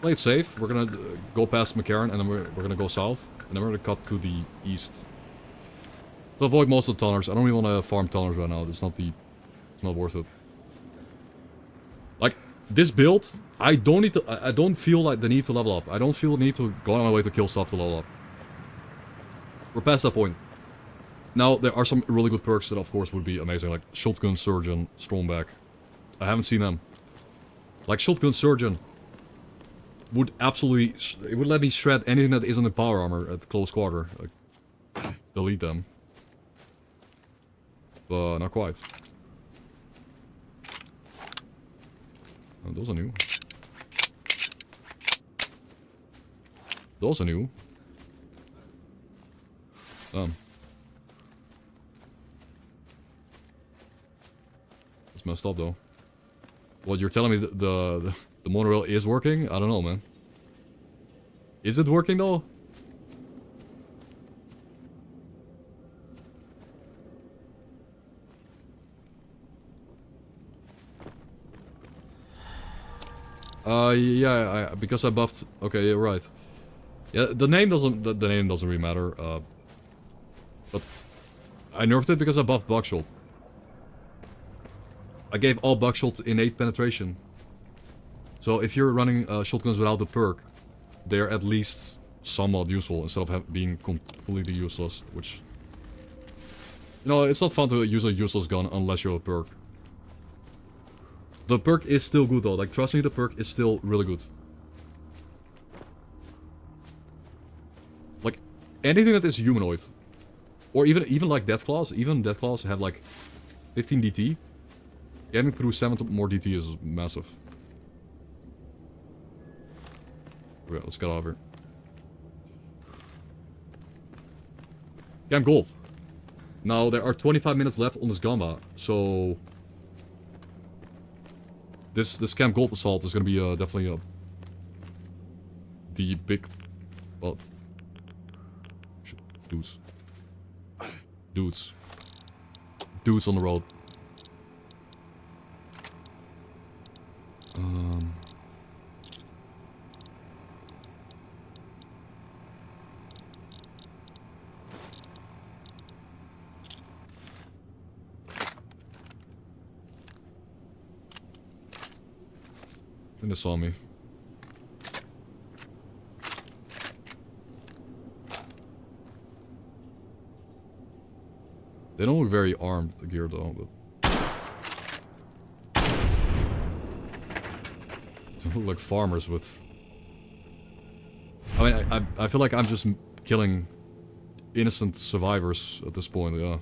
play it safe. We're gonna go past McCarran, and then we're gonna go south, and then we're gonna cut to the east to avoid most of the tunnels. I don't really want to farm tunnels right now. It's not worth it. Like, this build, I don't feel like the need to level up. I don't feel the need to go on my way to kill stuff to level up. We're past that point. Now, there are some really good perks that, of course, would be amazing, like Shotgun Surgeon, Strongback. I haven't seen them. Like, Shotgun Surgeon would absolutely... It would let me shred anything that isn't in power armor at close quarter. Like, delete them. But not quite. Oh, those are new. Those are new. It's messed up though. What, you're telling me the monorail is working? I don't know, man. Is it working though? Yeah, because I buffed. Okay, yeah, right. Yeah, the name doesn't really matter. But I nerfed it because I buffed Buckshot. I gave all Buckshot innate penetration. So if you're running shotguns without the perk, they're at least somewhat useful instead of being completely useless. Which, you know, it's not fun to use a useless gun unless you're a perk. The perk is still good though, like trust me, the perk is still really good. Like, anything that is humanoid. Or even like Deathclaws, even Deathclaws have like 15 DT. Getting through 7 more DT is massive. Okay, let's get over. Camp Golf. Now, there are 25 minutes left on this Gamba, so... This Camp Golf assault is gonna be definitely the big... Well... Dudes. Dudes on the road. think they saw me. They don't look very armed, the gear though, but... They look like farmers with... I mean, I feel like I'm just killing innocent survivors at this point, yeah.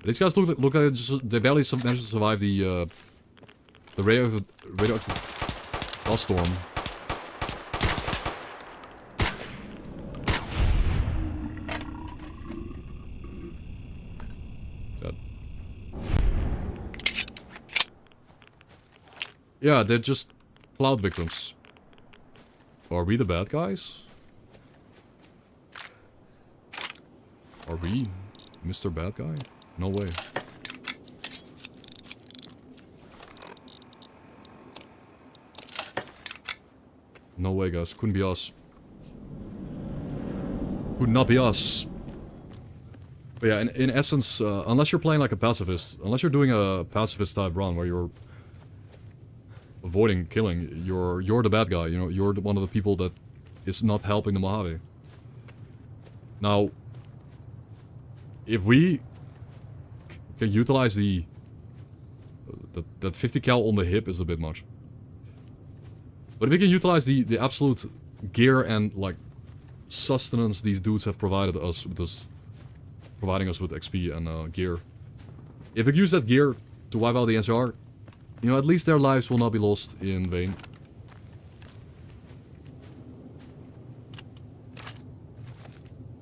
These guys look like they barely managed to survive the radioactive dust storm. Yeah, they're just cloud victims. Are we the bad guys? Are we Mr. Bad Guy? No way. No way, guys. Couldn't be us. Could not be us. But yeah, in essence, unless you're playing like a pacifist, unless you're doing a pacifist type run where you're avoiding killing, you're the bad guy, you know, you're one of the people that is not helping the Mojave. Now, if we can utilize that 50 cal on the hip is a bit much. But if we can utilize the absolute gear and like sustenance these dudes have provided us with this, providing us with XP and gear. If we use that gear to wipe out the NCR, you know, at least their lives will not be lost in vain.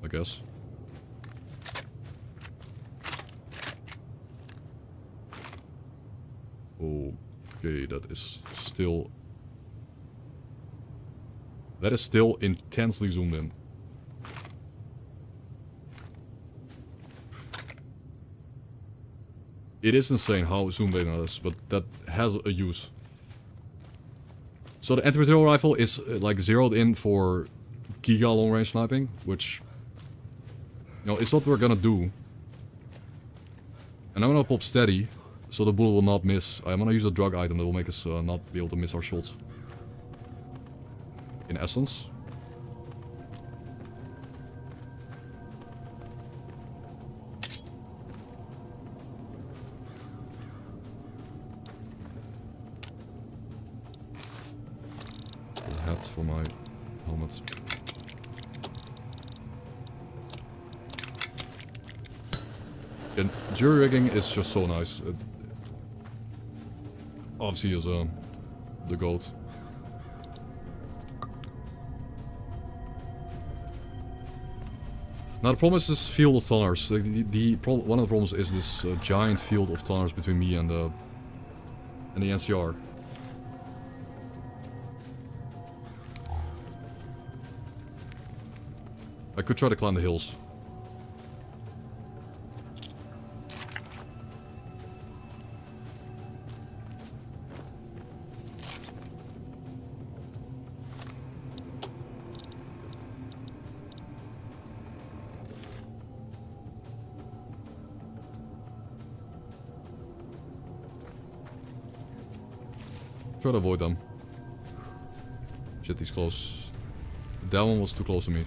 I guess. Okay, that is still... That is still intensely zoomed in. It is insane how zoomed in it is, but that has a use. So the anti-material rifle is like zeroed in for giga long range sniping, which, you know, it's what we're gonna do. And I'm gonna pop steady, so the bullet will not miss. I'm gonna use a drug item that will make us not be able to miss our shots. In essence. Hat for my helmet. And jury rigging is just so nice. It obviously is the GOAT. Now the problem is this field of tunnels. One of the problems is this giant field of tunnels between me and the NCR. I could try to climb the hills. Try to avoid them. Shit, he's close. That one was too close to me.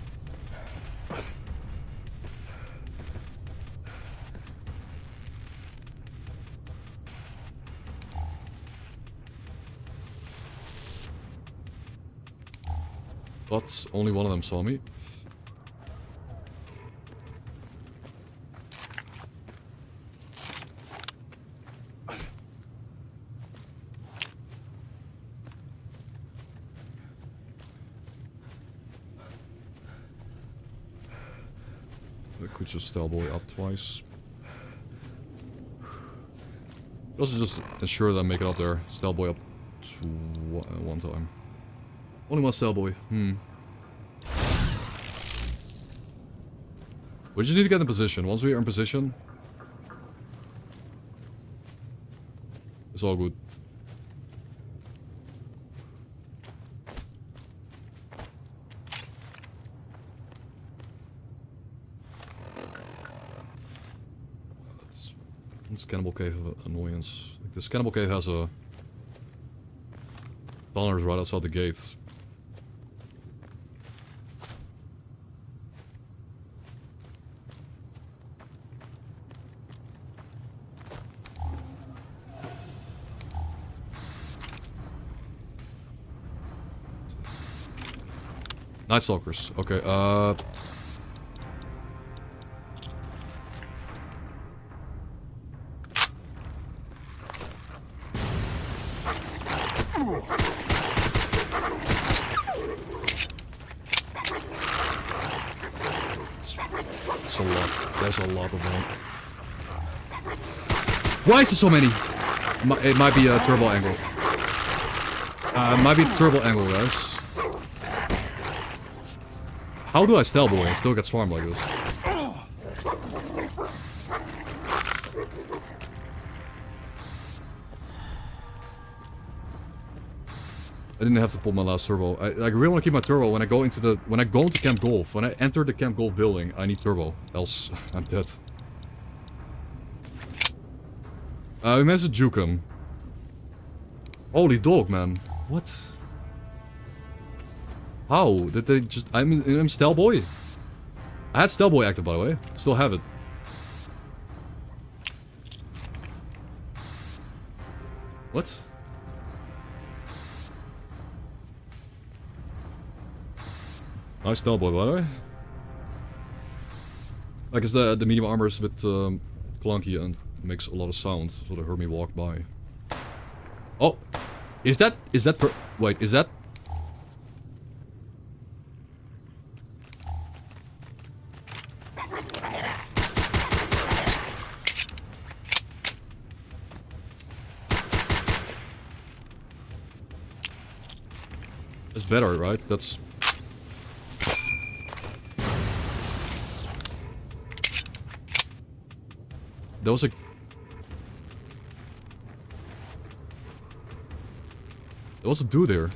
But only one of them saw me. I could just S.T.A.L.K.E.R up twice. Also just ensure that I make it up there. S.T.A.L.K.E.R up one time. Only one S.T.A.L.K.E.R. We just need to get in position. Once we are in position, it's all good. This cannibal cave of annoyance. Like this cannibal cave has a Donner's right outside the gate. Night Stalkers. Okay, It's a lot. There's a lot of them. Why is there so many? It might be a turbo angle. It might be a turbo angle, guys. How do I stealth boy and still get swarmed like this? I didn't have to pull my last turbo. I really want to keep my turbo when I go into Camp Golf. When I enter the Camp Golf building, I need turbo. Else I'm dead. We managed to juke him. Holy dog, man. What? How? Did they just... I'm S.T.A.L.K.E.R boy. I had S.T.A.L.K.E.R boy active, by the way. Still have it. What? Nice S.T.A.L.K.E.R boy, by the way. I guess the medium armor is a bit clunky and makes a lot of sound, so they heard me walk by. Oh! Wait, is that... That's better, right? That's... There was a... There was a dude there.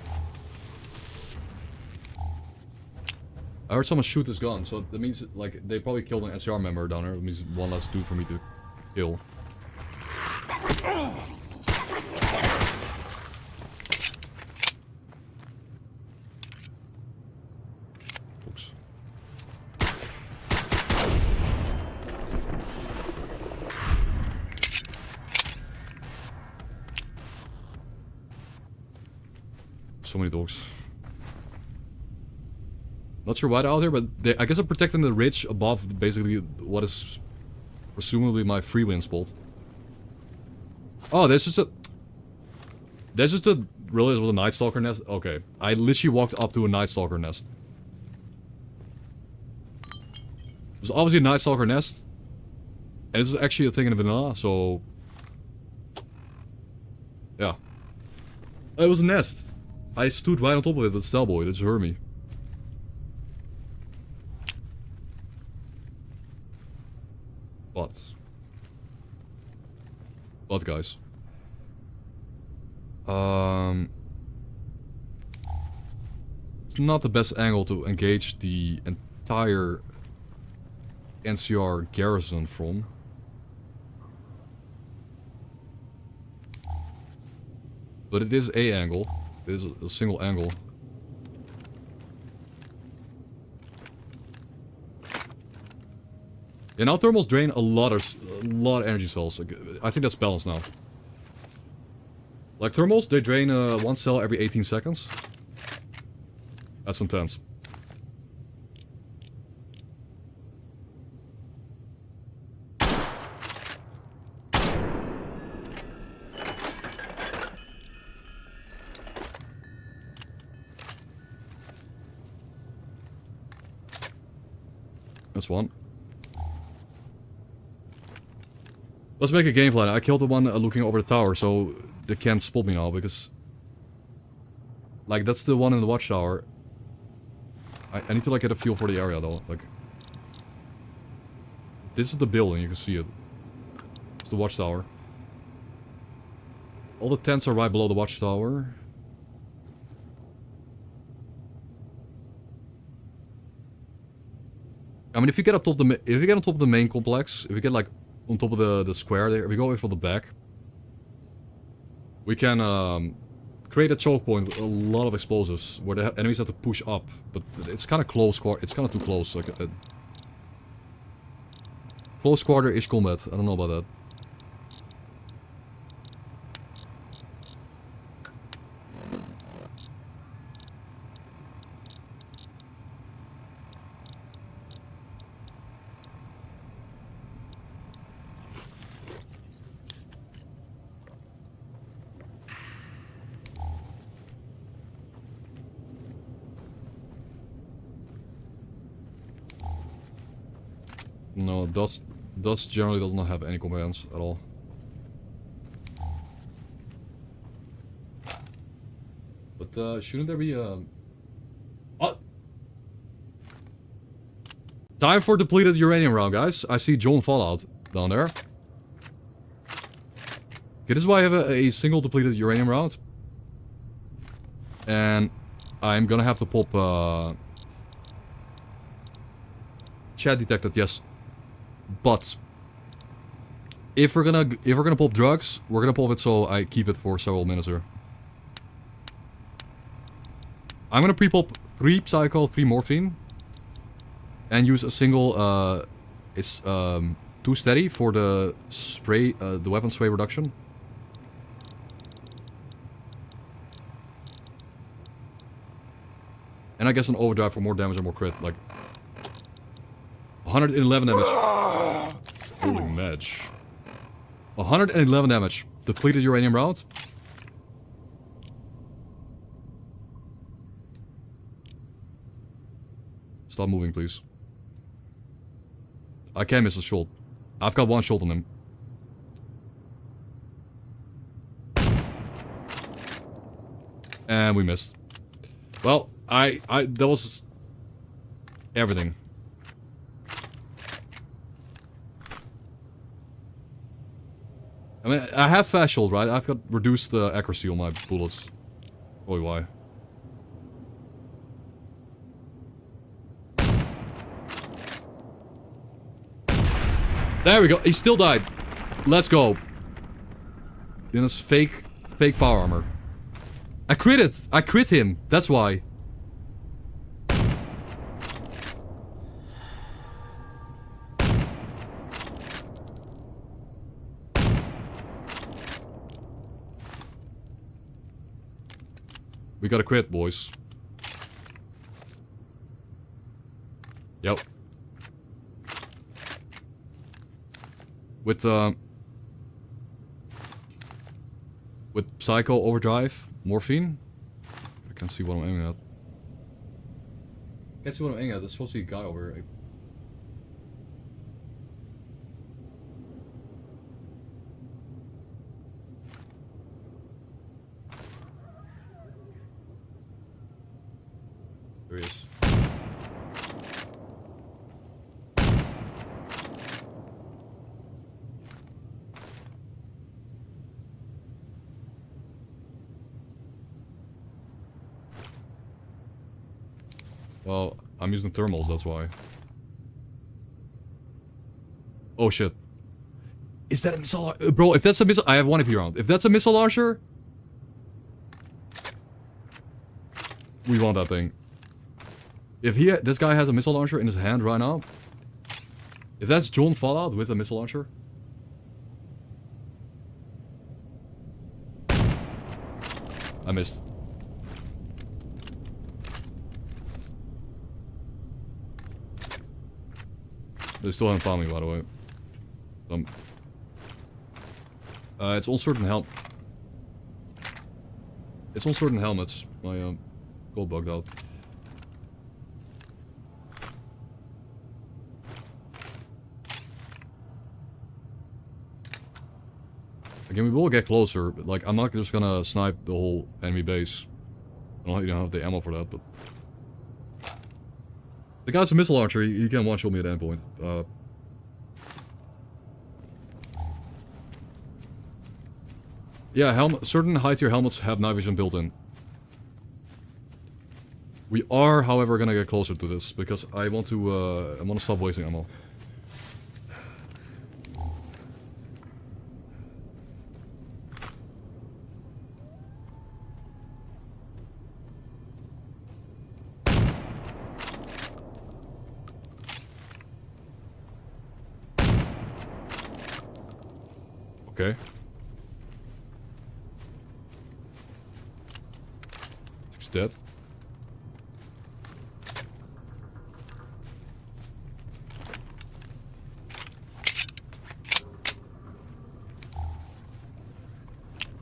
I heard someone shoot this gun, so that means, like, they probably killed an S.T.A.L.K.E.R member down there. That means one less dude for me to kill. Oops. So many dogs. Not sure why they're out here, but I guess I'm protecting the ridge above basically what is presumably my free win spot. Oh, there's just a... There's just a... Really? It was a Night Stalker nest? Okay. I literally walked up to a Night Stalker nest. It was obviously a Night Stalker nest. And this is actually a thing in vanilla, so... Yeah. It was a nest. I stood right on top of it with S.T.A.L.K.E.R boy, that's Hermie. But guys. It's not the best angle to engage the entire NCR garrison from. But it is a angle. It is a single angle. Yeah, now thermals drain a lot of energy cells. I think that's balanced now. Like thermals, they drain one cell every 18 seconds. That's intense. That's one. Let's make a game plan. I killed the one looking over the tower, so they can't spot me now, because... Like, that's the one in the watchtower. I need to, like, get a feel for the area, though. Like... This is the building, you can see it. It's the watchtower. All the tents are right below the watchtower. I mean, if you get up top of the main complex, if you get, like, on top of the square there, if we go in for the back, we can create a choke point with a lot of explosives where the enemies have to push up. But it's kind of close quarter. It's kind of too close. Like close quarter-ish combat. I don't know about that. No, Dust generally does not have any commands at all. But shouldn't there be a... Oh! Time for depleted uranium round, guys. I see John Fallout down there. Okay, this is why I have a single depleted uranium round. And I'm gonna have to pop chat detected, yes. But if we're gonna pop drugs, we're gonna pop it so I keep it for several minutes here. I'm gonna pre-pop 3 Psycho, 3 Morphine. And use a single, it's 2 steady for the spray, the weapon spray reduction. And I guess an overdrive for more damage and more crit, like 111 damage. Holy match. 111 damage. Depleted uranium round. Stop moving, please. I can't miss a shot. I've got 1 shot on him. And we missed. Well, that was everything. I mean, I have fast shot, right? I've got reduced accuracy on my bullets. Probably why. There we go. He still died. Let's go. In his fake power armor. I crit it. I crit him. That's why. We gotta crit, boys. Yep. With Psycho, Overdrive, Morphine. I can't see what I'm aiming at. Can't see what I'm aiming at. There's supposed to be a guy over here. There he is. Well, I'm using thermals, that's why. Oh shit. Is that a missile? Bro, if that's a missile, I have 1 AP round. If that's a missile launcher, we want that thing. If this guy has a missile launcher in his hand right now, if that's John Fallout with a missile launcher, I missed. They still haven't found me, by the way. It's on certain It's on certain helmets. My got bugged out. Again, we will get closer, but like I'm not just gonna snipe the whole enemy base. I don't have the ammo for that, but the guy's a missile launcher. He can one-shot me at any point. Yeah, certain high-tier helmets have night vision built in. We are, however, gonna get closer to this because I want to stop wasting ammo. Okay. He's dead.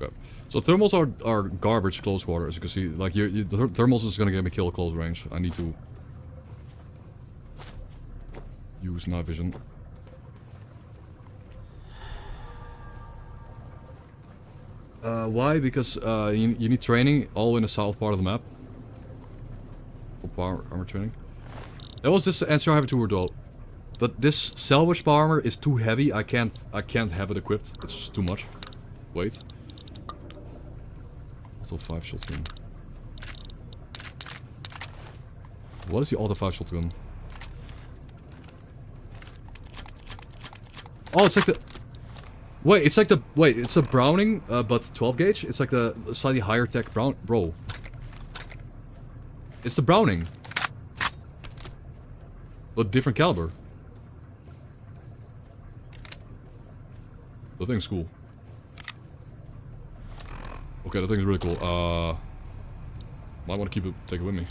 Okay. So thermals are garbage close quarter, as you can see. Like the thermals is gonna get me killed at close range. I need to use night vision. Why? Because you need training all in the south part of the map. For power armor training. That was this answer I have to though. But this salvage power armor is too heavy. I can't have it equipped. It's just too much. Wait. Auto 5 shotgun. What is the auto 5 shotgun? Oh, it's like the... Wait, it's like the... Wait, it's a Browning, but 12 gauge? It's like the slightly higher tech Brown... Bro. It's the Browning. But different caliber. The thing's cool. Okay, that thing's really cool. Might want to keep it, take it with me.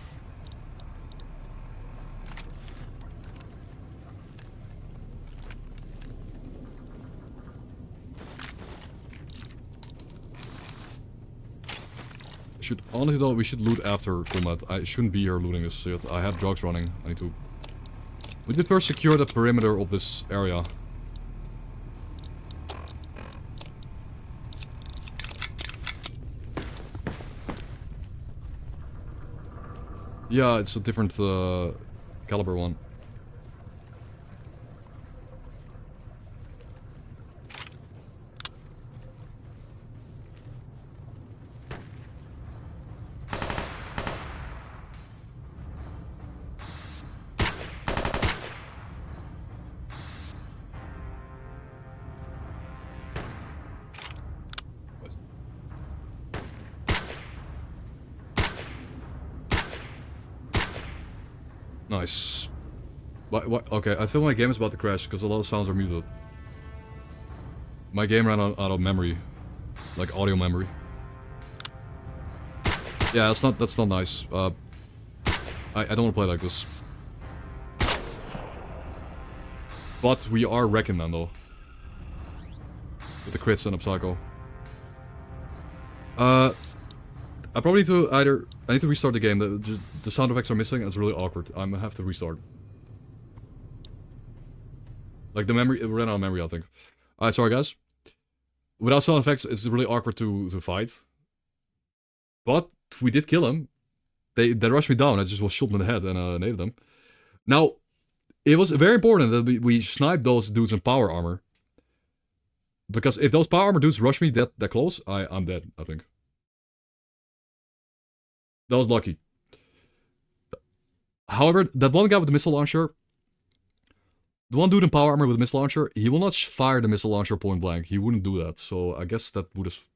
Honestly though, we should loot after combat. I shouldn't be here looting this shit. I have drugs running. I need to... We need to first secure the perimeter of this area. Yeah, it's a different caliber one. Nice. What? Okay, I feel my game is about to crash because a lot of sounds are muted. My game ran out of memory, like audio memory. Yeah, that's not nice. I don't want to play like this. But we are wrecking them though. With the crits and a psycho. I probably need to I need to restart the game. The sound effects are missing and it's really awkward. I'm gonna have to restart. Like the memory, it ran out of memory, I think. Alright, sorry guys. Without sound effects, it's really awkward to fight. But we did kill him. They rushed me down. I just was shot in the head and nailed them. Now, it was very important that we sniped those dudes in power armor. Because if those power armor dudes rush me that close, I'm dead, I think. That was lucky. However, that one guy with the missile launcher, the one dude in power armor with the missile launcher, he will not fire the missile launcher point blank. He wouldn't do that. So I guess that would have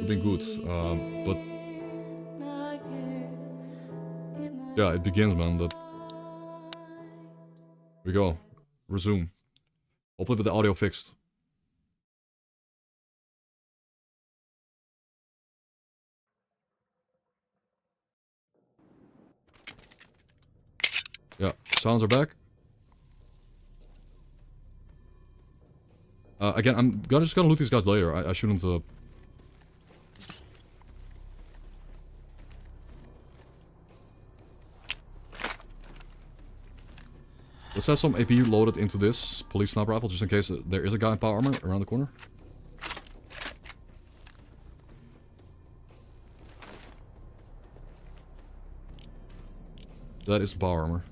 been good. But yeah, it begins, man. Here we go. Resume. Hopefully with the audio fixed. Yeah, sounds are back. Again, I'm just gonna loot these guys later. I shouldn't. Let's have some AP loaded into this police sniper rifle just in case there is a guy in power armor around the corner. That is power armor.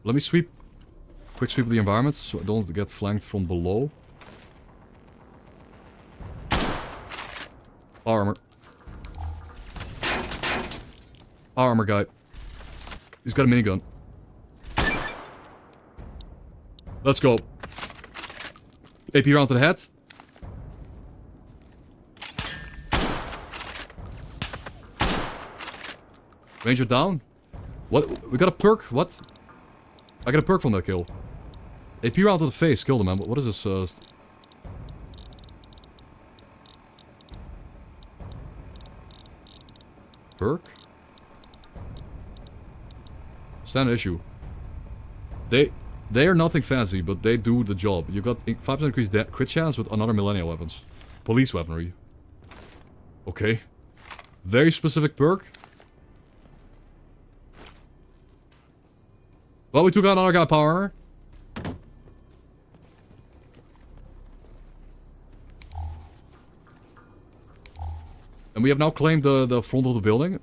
Let me quick sweep the environment so I don't get flanked from below. Power armor. Power armor guy. He's got a minigun. Let's go. AP round to the head. Ranger down. What? We got a perk? What? I got a perk from that kill. AP round to the face, killed him, man. What is this? Perk? Standard issue. They are nothing fancy, but they do the job. You got 5% increased crit chance with another millennial weapons. Police weaponry. Okay. Very specific perk. Well, we took out another guy power. And we have now claimed the front of the building.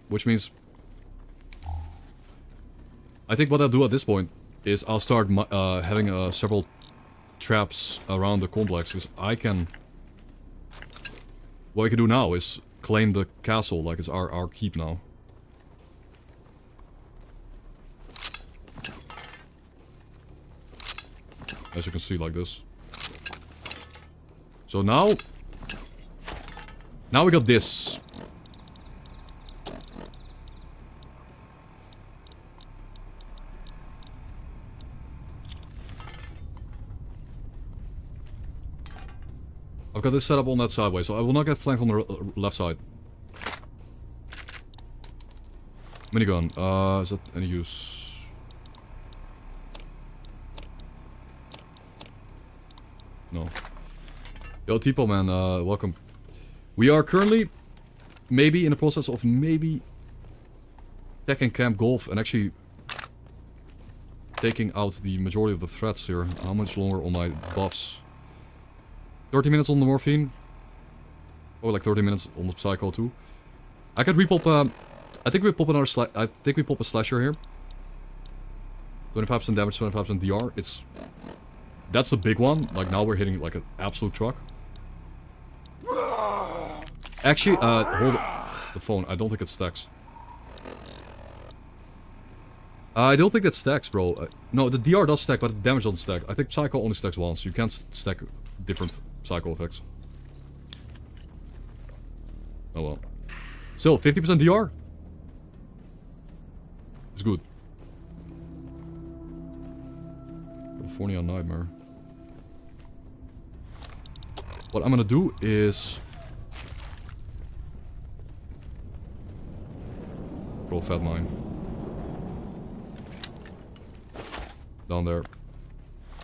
Which means... I think what I'll do at this point is I'll start having several traps around the complex. Because I can... What we can do now is claim the castle like it's our keep now. As you can see, like this. So now... Now we got this. I've got this set up on that sideway, so I will not get flanked on the left side. Minigun, is that any use? No. Yo, Tipo man, welcome. We are currently maybe in the process of maybe attacking Camp Golf and actually taking out the majority of the threats here. How much longer on my buffs? 30 minutes on the morphine. Or like 30 minutes on the psycho too. I could repop, I think we pop another I think we pop a slasher here. 25% damage, 25% DR. That's the big one. Like now we're hitting like an absolute truck. Actually, hold the phone. I don't think it stacks. I don't think that stacks, bro. No, the DR does stack, but the damage doesn't stack. I think Psycho only stacks once. You can't stack different Psycho effects. Oh well. Still, 50% DR? It's good. California Nightmare. What I'm gonna do is... Roll fat mine. Down there.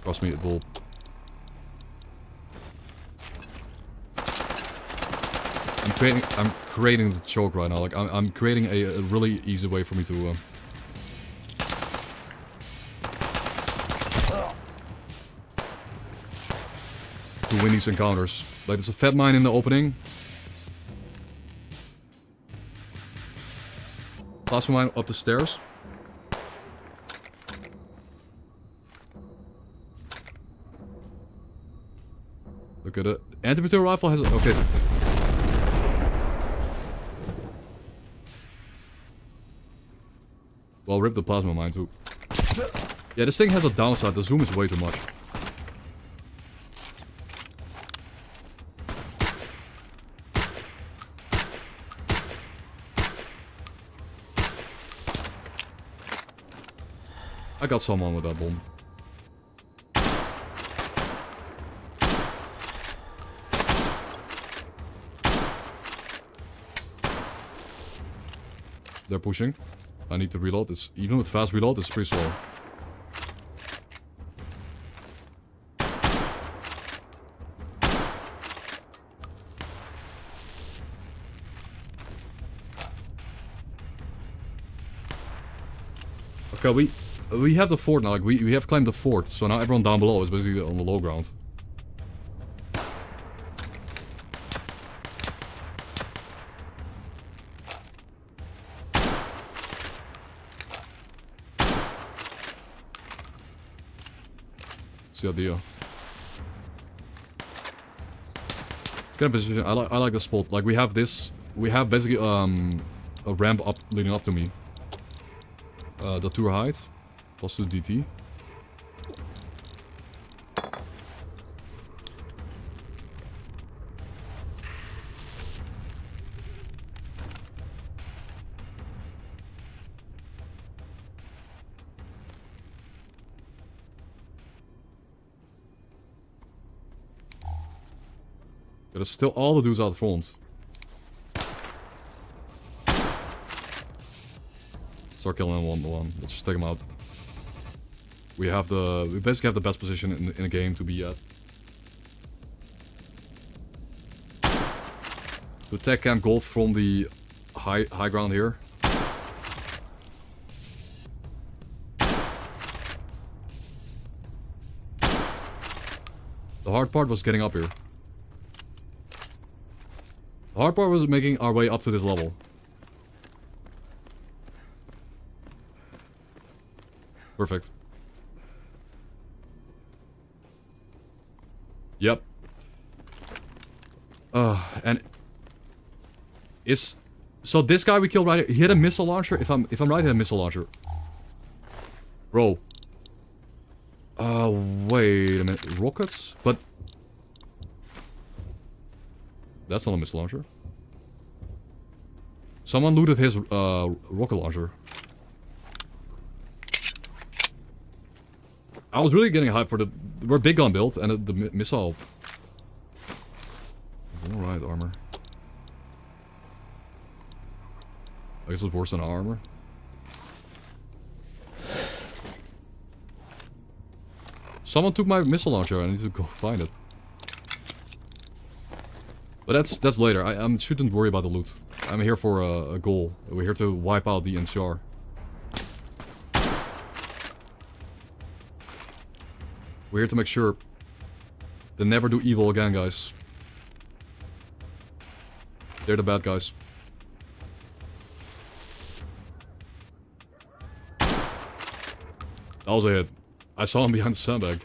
Trust me, it will. I'm creating the choke right now. Like I'm creating a really easy way for me to win these encounters. Like there's a fat mine in the opening. Plasma mine up the stairs. Look at it. Anti-material rifle has... Okay. Well, rip the plasma mine too. Yeah, this thing has a downside. The zoom is way too much. I got someone with that bomb. They're pushing. I need to reload. This, even with fast reload, it's pretty slow. Okay, we have the fort now. Like we have climbed the fort, so now everyone down below is basically on the low ground. That's the idea. Good position. I like the spot. Like we have this. We have basically a ramp up leading up to me. The tour height. Plus 2 DT. There's still all the dudes out front. Start killing them one by one. Let's just take them out. We basically have the best position in a game to be at. To attack Camp Golf from the high ground here. The hard part was getting up here. The hard part was making our way up to this level. Perfect. Yep. And so this guy we killed right here, he had a missile launcher. If I'm right, he had a missile launcher. Bro. Wait a minute. Rockets? But that's not a missile launcher. Someone looted his rocket launcher. I was really getting hyped for we're big gun build and the missile. Alright, armor. I guess it's worse than our armor. Someone took my missile launcher. I need to go find it. But that's later. I shouldn't worry about the loot. I'm here for a goal. We're here to wipe out the NCR. We're here to make sure they never do evil again, guys. They're the bad guys. That was a hit. I saw him behind the sandbag.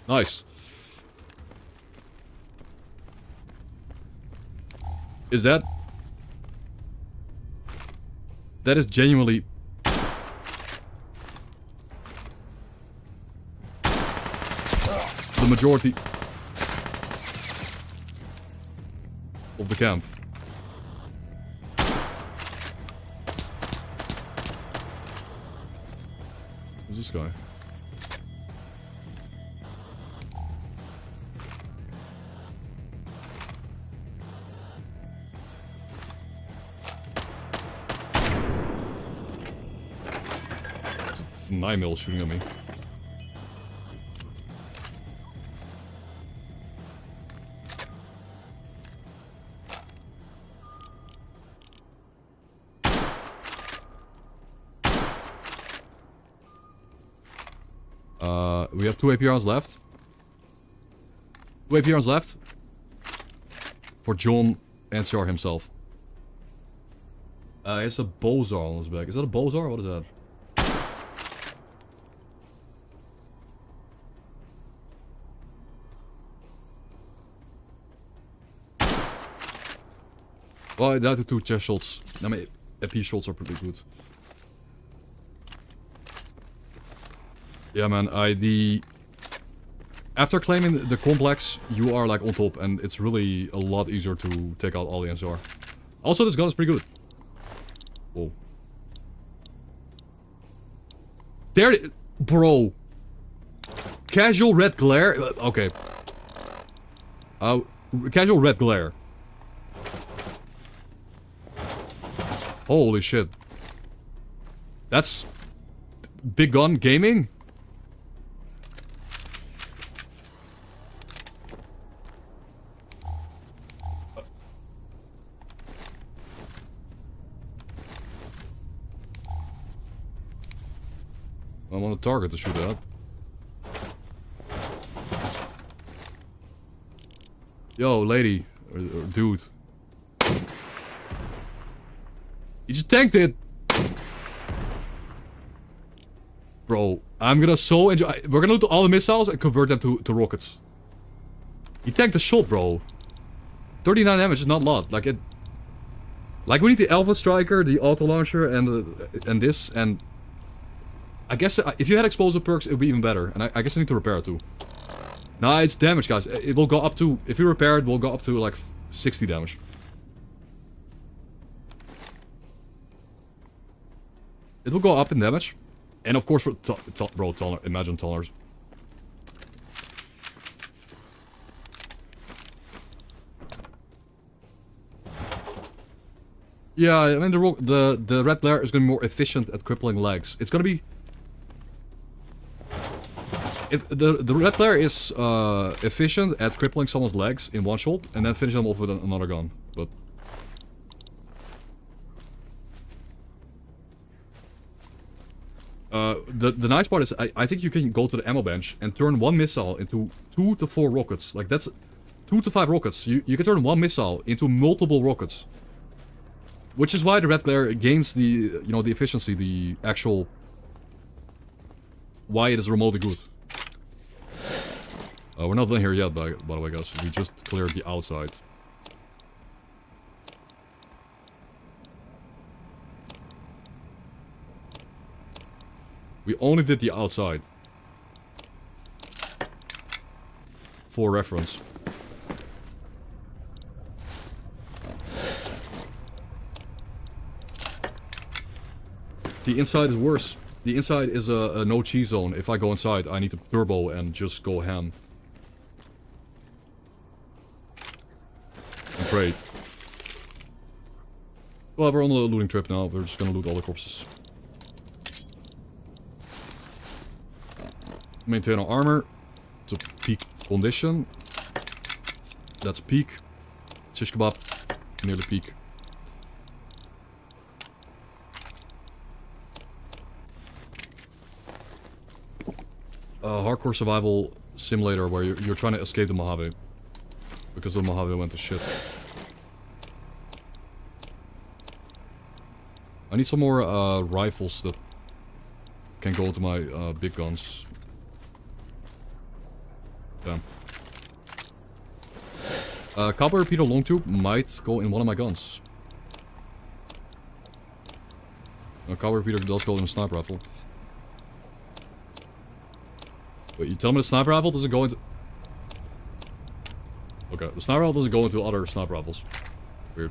Nice. Is that... That is genuinely... the majority... of the camp. Who's this guy? It's a 9mm shooting at me. We have 2 AP rounds left. 2 AP rounds left. For John NCR himself. It's a Bozar on his back. Is that a Bozar? What is that? Well, I died to 2 chest shots. I mean, AP shots are pretty good. Yeah, man, after claiming the complex, you are like on top, and it's really a lot easier to take out all the NCR. Also, this gun is pretty good. Whoa. There, bro. Casual red glare. Okay. Casual red glare. Holy shit. That's big gun gaming. I'm on the target to shoot at. Yo, lady. Or dude. You just tanked it! Bro, I'm gonna so enjoy. We're gonna loot all the missiles and convert them to rockets. He tanked a shot, bro. 39 damage is not a lot. Like, we need the Alpha Striker, the auto launcher, and this, and... I guess if you had explosive perks, it would be even better. And I guess I need to repair it too. Nah, it's damage, guys. It will go up to... If you repair it, will go up to like 60 damage. It will go up in damage. And of course, for bro, imagine tunnelers. Yeah, I mean the red glare is gonna be more efficient at crippling legs. It's gonna be. The red glare is efficient at crippling someone's legs in one shot and then finish them off with another gun. But the nice part is I think you can go to the ammo bench and turn one missile into 2 to 4 rockets. Like that's 2 to 5 rockets. You can turn one missile into multiple rockets. Which is why the red glare gains the the efficiency, the actual why it is remotely good. We're not done here yet, by the way, guys. We just cleared the outside. We only did the outside. For reference. The inside is worse. The inside is a no-cheese zone. If I go inside, I need to turbo and just go ham. And pray. Well, we're on a looting trip now. We're just gonna loot all the corpses. Maintain our armor to peak condition. That's peak. Shish kebab. Nearly peak. Hardcore survival simulator where you're trying to escape the Mojave. Because the Mojave went to shit. I need some more rifles that can go into my big guns. Damn. Cowboy repeater long tube might go in one of my guns. Cowboy repeater does go in a sniper rifle. Wait, you tell me the sniper rifle doesn't go into... Okay, the sniper rifle doesn't go into other sniper rifles. Weird.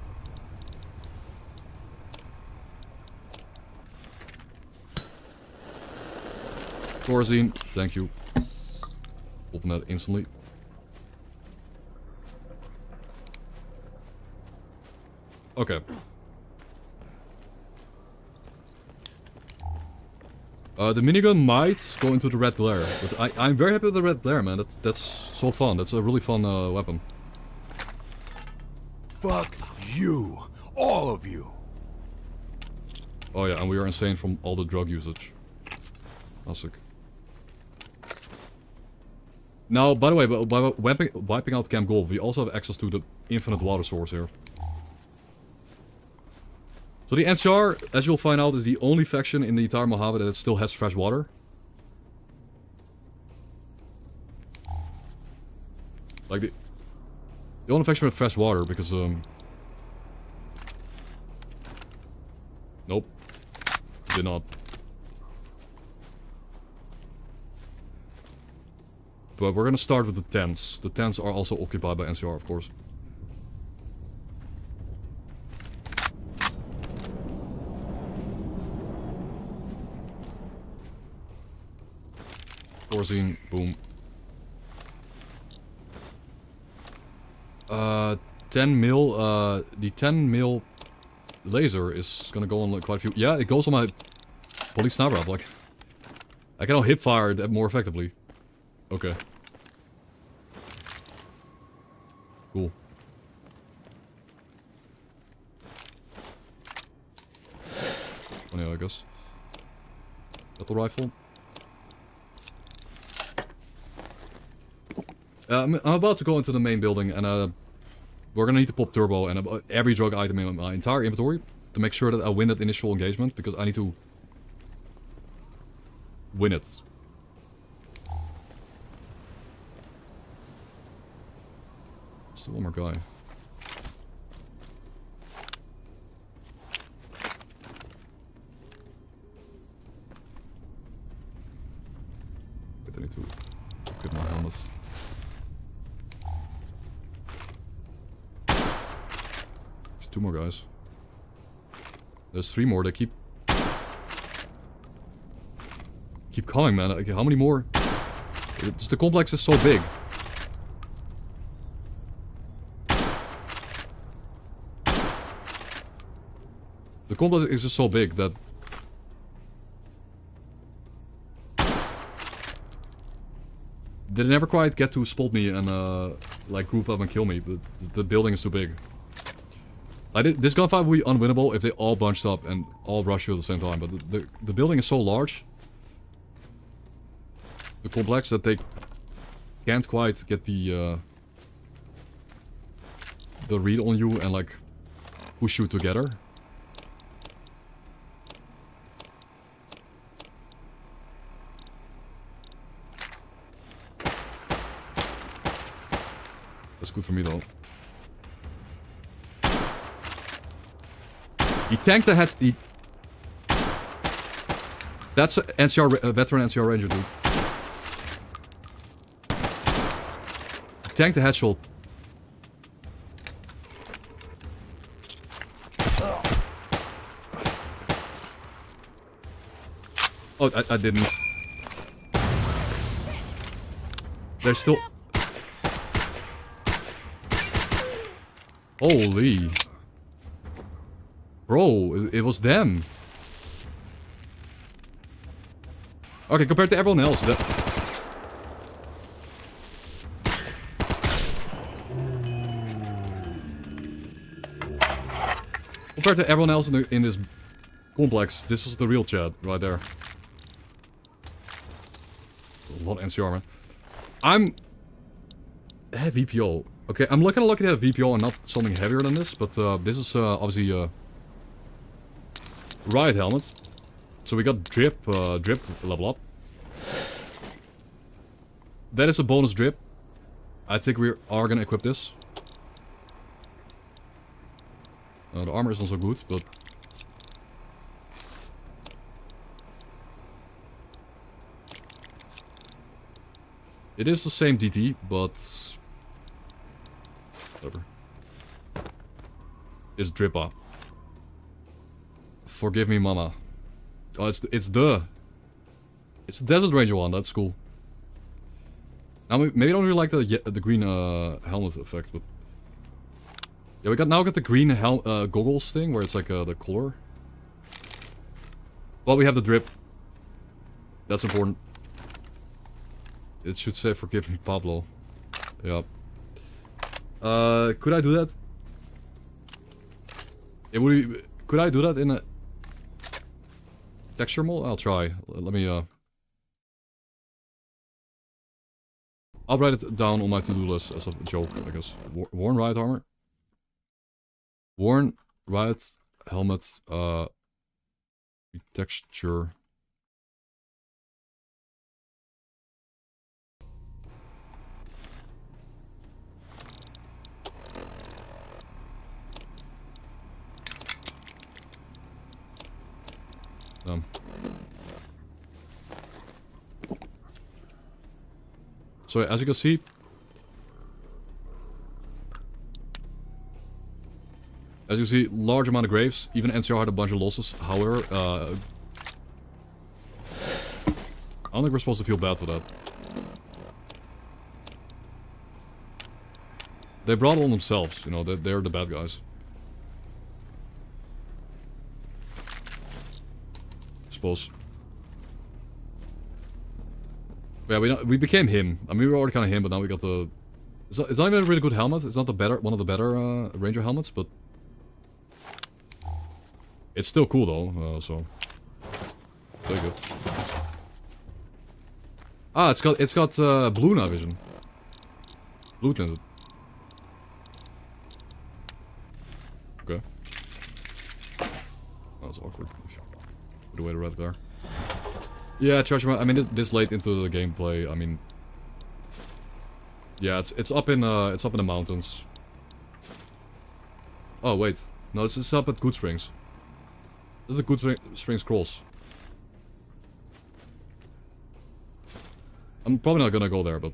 Thorazine, thank you. Open that instantly. Okay. The minigun might go into the red glare, but I'm very happy with the red glare, man. That's so fun. That's a really fun weapon. Fuck you, all of you. Oh yeah, and we are insane from all the drug usage. That's sick. Now, by the way, by wiping out Camp Gold, we also have access to the infinite water source here. So the S.T.A.L.K.E.R, as you'll find out, is the only faction in the entire Mojave that still has fresh water. Like the only faction with fresh water, because nope, did not. But we're gonna start with the tents. The tents are also occupied by S.T.A.L.K.E.R, of course. Thorazine, boom. 10 mil, the 10 mil laser is gonna go on like quite a few. Yeah, it goes on my police sniper rifle. Like, I can now hip fire that more effectively. Okay. Cool. Oh yeah, I guess. Battle rifle. I'm about to go into the main building and we're gonna need to pop turbo and every drug item in my entire inventory to make sure that I win that initial engagement because I need to win it. Still one more guy. Wait, I need to get my helmet. There's 2 more guys. There's 3 more. They keep coming, man. Like, how many more? The complex is so big. The complex is just so big that... They never quite get to spot me and like group up and kill me, but the building is too big. Like this gunfight would be unwinnable if they all bunched up and all rushed you at the same time, but the building is so large, the complex, that they can't quite get the read on you and like push you together. That's good for me though. He tanked the head. That's a veteran NCR Ranger, dude. He tanked the headshot. Oh, I didn't. There's still... Holy. Bro, it was them. Okay, compared to everyone else, compared to everyone else in this complex, this was the real Chad right there. A lot of NCR, man. I'm... VPO. Okay, I'm looking at a VPO and not something heavier than this, but this is obviously riot helmet. So we got drip level up. That is a bonus drip. I think we are gonna equip this. The armor is not so good, but... It is the same DT, but... Whatever. It's drip up. Forgive me, mama. Oh, it's the Desert Ranger one. That's cool. Now maybe I don't really like the green helmet effect, but yeah, we got the green goggles thing where it's like the color. Well, we have the drip. That's important. It should say "Forgive me, Pablo." Yep. Could I do that? It would be, could I do that in a texture mode? I'll try. Let me I'll write it down on my to-do list as a joke, I guess. Worn riot armor. Worn riot helmet texture. So as you can see, large amount of graves. Even NCR had a bunch of losses. However, I don't think we're supposed to feel bad for that. They brought it on themselves, you know. They're the bad guys. I suppose. Yeah, we became him. I mean, we were already kind of him, but now we got the... It's not even a really good helmet. It's not one of the better Ranger helmets, but... It's still cool though, so... Very good. Ah, it's got blue night vision. Blue tinted. Okay. Oh, that's awkward. Put away the red there. Yeah, Charge. I mean, this late into the gameplay, I mean, yeah, it's up in the mountains. Oh wait, no, it's up at Good Springs. This is the Good Springs Cross. I'm probably not gonna go there, but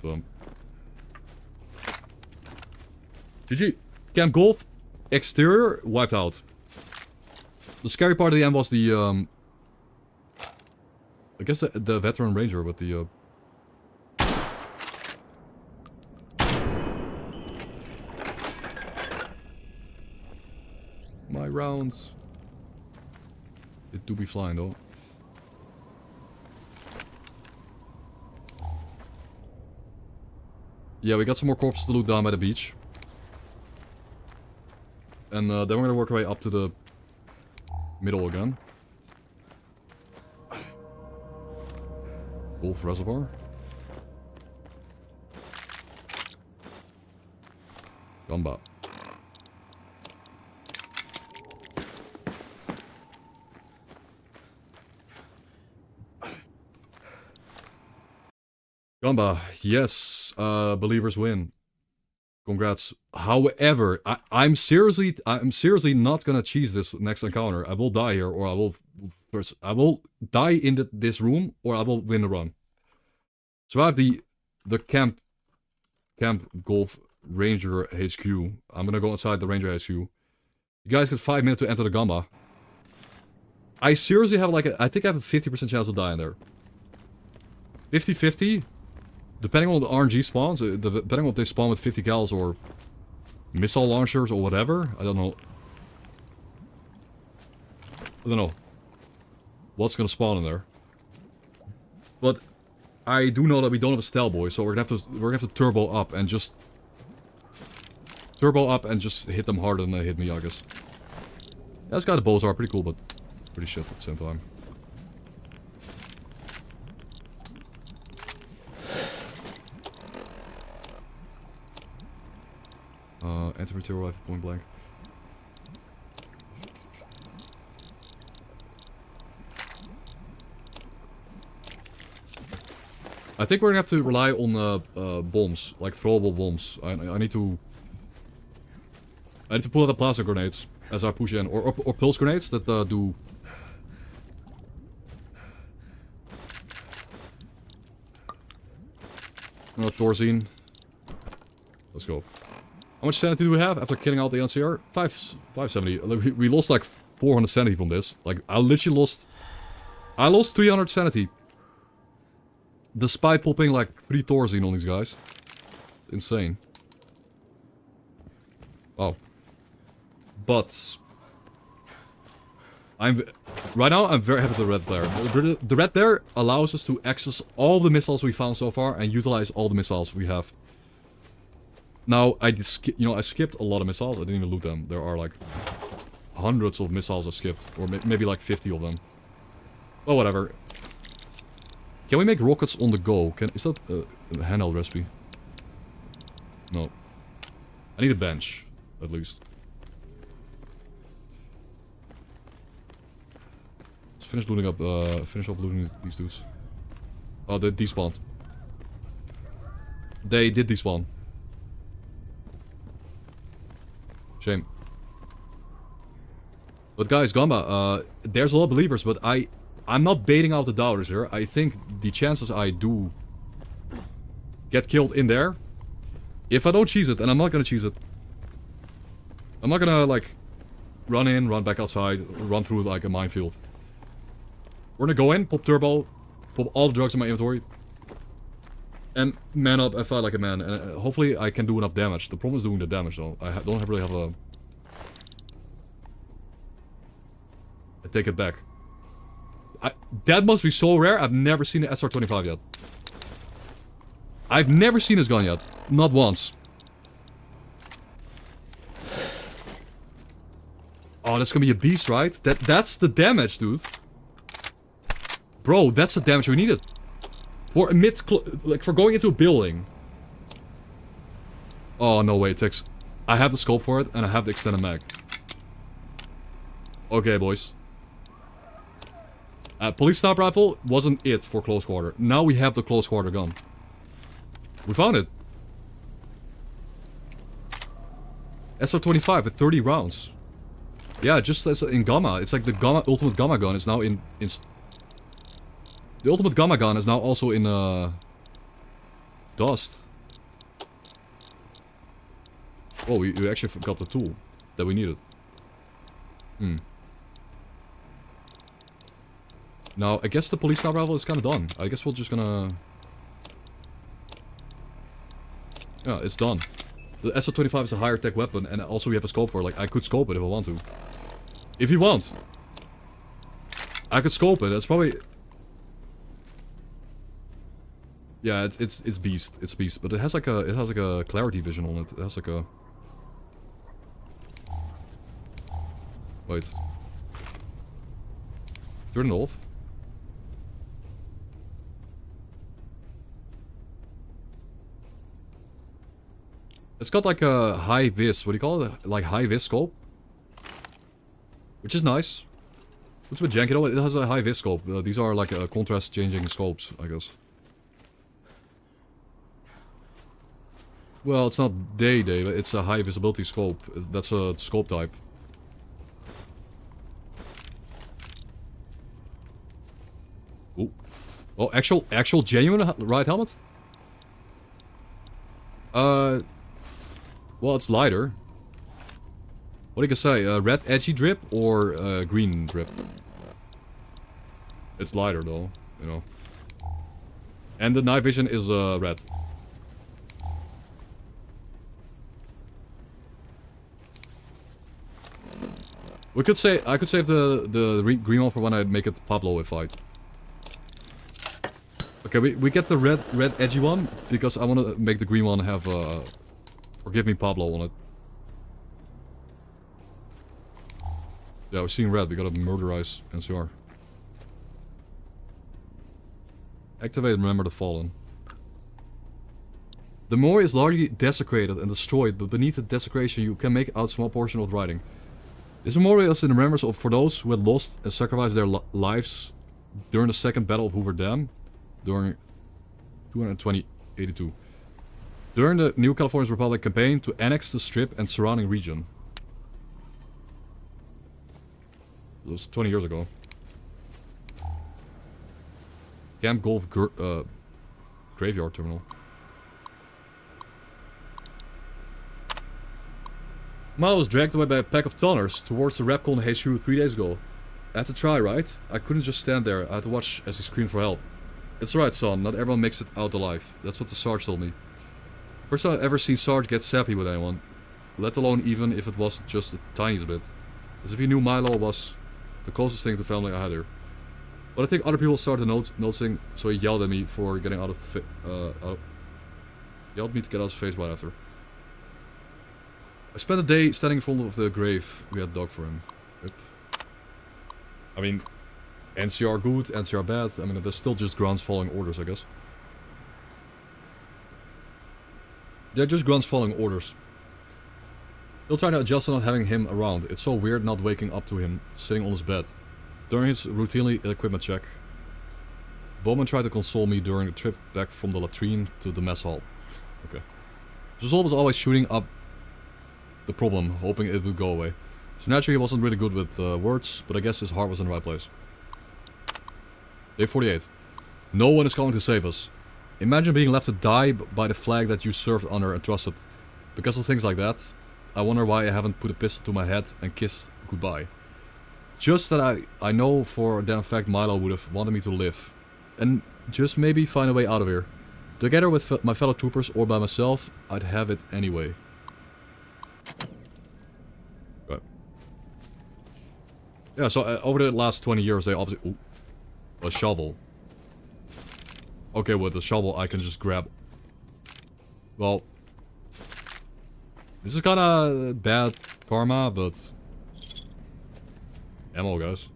GG. Camp Golf exterior wiped out. The scary part of the end was the I guess the veteran ranger with the my rounds. do be flying though. Yeah, we got some more corpses to loot down by the beach. And then we're gonna work our way up to the middle again. Wolf Reservoir. Gamba. Gamba, yes, believers win. Congrats. However, I'm seriously not gonna cheese this next encounter. I will die here, or I will die in this room, or I will win the run. So I have the camp golf ranger HQ. I'm gonna go inside the ranger HQ. You guys get 5 minutes to enter the Gamba. I seriously have like I think I have a 50% chance of dying there. 50-50. Depending on the RNG spawns, depending on if they spawn with 50 cals or missile launchers or whatever, I don't know. What's gonna spawn in there. But I do know that we don't have a S.T.A.L.K.E.R, boy, so we're gonna have to turbo up and just hit them harder than they hit me, I guess. Yeah, this guy the bows are pretty cool, but pretty shit at the same time. Anti-material rifle point blank. I think we're gonna have to rely on bombs, like throwable bombs. I need to pull out the plasma grenades as I push in, or pulse grenades that do. Thorazine. Let's go. How much sanity do we have after killing out the NCR? 570. We lost like 400 sanity from this. Like, I literally lost... I lost 300 sanity. Despite popping like 3 Thorazine on these guys. Insane. Wow. But... Right now, I'm very happy with the red there. The red there allows us to access all the missiles we found so far and utilize all the missiles we have. Now, I skipped a lot of missiles. I didn't even loot them. There are like hundreds of missiles I skipped. Or maybe like 50 of them. Well, whatever. Can we make rockets on the go? Is that a handheld recipe? No. I need a bench, at least. Let's finish looting up, finish up looting these dudes. Oh, they despawned. They did despawn. Shame. But guys, Gamba, there's a lot of believers, but I'm not baiting out the doubters here. I think the chances I do get killed in there, if I don't cheese it, and I'm not gonna cheese it. I'm not gonna, like, run in, run back outside, run through, like, a minefield. We're gonna go in, pop turbo, pop all the drugs in my inventory, and man up and fight like a man. And hopefully I can do enough damage. The problem is doing the damage, though. I don't really have a... I take it back. That must be so rare. I've never seen an S.T.A.L.K.E.R. 25 yet. I've never seen this gun yet. Not once. Oh, that's gonna be a beast, right? That's the damage, dude. Bro, that's the damage we needed. For for going into a building. Oh, no way, it takes... I have the scope for it, and I have the extended mag. Okay, boys. Police sniper rifle wasn't it for close quarter. Now we have the close quarter gun. We found it. S.T.A.L.K.E.R. 25 with 30 rounds. Yeah, just as in Gamma. It's like the Gamma ultimate Gamma gun is now in the ultimate Gamma gun is now also in D.U.S.T. Oh, we actually got the tool that we needed. Now, I guess the police sniper rifle is kind of done. I guess we're just gonna... Yeah, it's done. The S.T.A.L.K.E.R. is a higher tech weapon, and also we have a scope for it. Like, I could scope it if I want to. If you want. I could scope it. It's probably... Yeah, it's beast. It's beast, but it has like a clarity vision on it. It has like a... Wait. Turn it off. It's got like a high vis. What do you call it? Like high vis scope, which is nice. Looks a bit janky though. It has a high vis scope. These are like contrast changing scopes, I guess. Well, it's not day, but it's a high visibility scope. That's a scope type. Ooh. Oh, actual genuine ride helmet? Well, it's lighter. What do you can say? Red edgy drip or green drip? It's lighter though, you know. And the night vision is red. We could say I could save the green one for when I make it Pablo fight. Okay, we get the red edgy one because I want to make the green one have Forgive me Pablo on it. Yeah, we're seeing red. We gotta murderize NCR. Activate Remember the Fallen. The Mori is largely desecrated and destroyed, but beneath the desecration you can make out a small portion of writing. This memorial is in remembrance of for those who had lost and sacrificed their lives during the Second Battle of Hoover Dam during 282. During the New California's Republic campaign to annex the Strip and surrounding region. It was 20 years ago. Camp Golf Graveyard Terminal. Milo was dragged away by a pack of tonners towards the Repcon HQ 3 days ago. I had to try, right? I couldn't just stand there. I had to watch as he screamed for help. It's alright, son. Not everyone makes it out alive. That's what the Sarge told me. First time I've ever seen Sarge get sappy with anyone. Let alone even if it was just the tiniest bit. As if he knew Milo was the closest thing to family I had here. But I think other people started noticing, so he yelled at me for getting out of yelled me to get out of his face right after. I spent a day standing in front of the grave we had dug for him. Yep. I mean, NCR good, NCR bad. I mean, there's still just grunts following orders, I guess. They're just grunts following orders. Still trying to adjust to not having him around. It's so weird not waking up to him sitting on his bed. During his routinely equipment check, Bowman tried to console me during the trip back from the latrine to the mess hall. Okay. Resolve was always shooting up the problem, hoping it would go away. So naturally he wasn't really good with words, but I guess his heart was in the right place. Day 48. No one is coming to save us. Imagine being left to die by the flag that you served under and trusted. Because of things like that, I wonder why I haven't put a pistol to my head and kissed goodbye. Just that I know for a damn fact Milo would have wanted me to live. And just maybe find a way out of here. Together with my fellow troopers or by myself, I'd have it anyway. Right. Yeah, so over the last 20 years they obviously... Ooh, a shovel. Okay, with the shovel I can just grab... Well... This is kinda bad karma, but... Ammo, guys.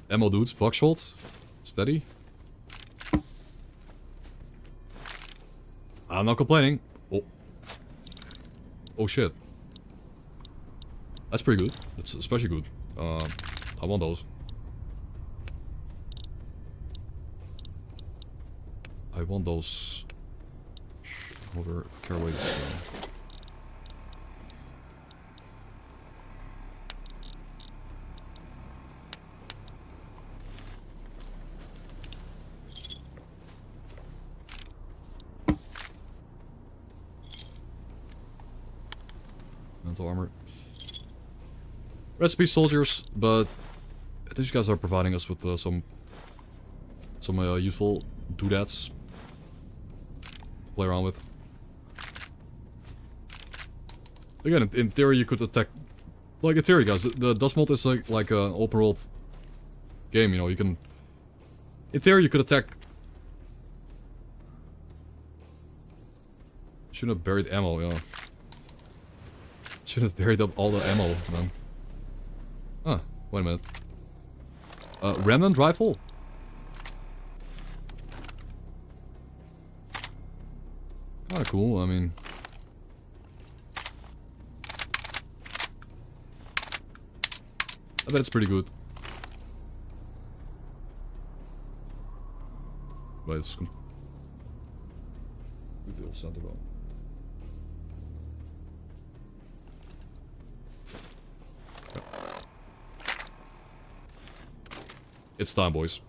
Ammo, dudes. Buckshot. Steady. I'm not complaining. Oh. Oh, shit. That's pretty good. That's especially good. I want those. I want those... Over Caraway's... Mental armor. Recipe soldiers, but these guys are providing us with some useful doodads to play around with. Again, in theory, you could attack Like in theory, guys, the Dust mod is like an open world game. You know, you can. In theory, you could attack. Shouldn't have buried ammo. Yeah. Shouldn't have buried up all the ammo, man. Huh. Wait a minute. Remnant rifle. Kinda cool. I mean. I bet it's pretty good. But it's completely off center though. Okay. It's time, boys.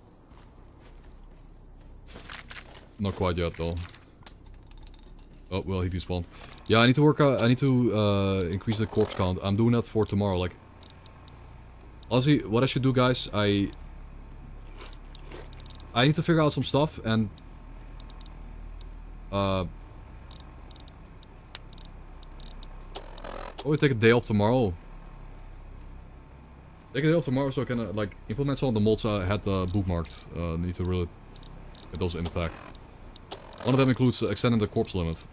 Not quite yet though. Oh well, he despawned. Yeah, I need to work. I need to increase the corpse count. I'm doing that for tomorrow. Like. Honestly, what I should do, guys, I need to figure out some stuff and probably take a day off tomorrow. Take a day off tomorrow so I can like implement some of the mods I had bookmarked. Need to really get those in the pack. One of them includes extending the corpse limit.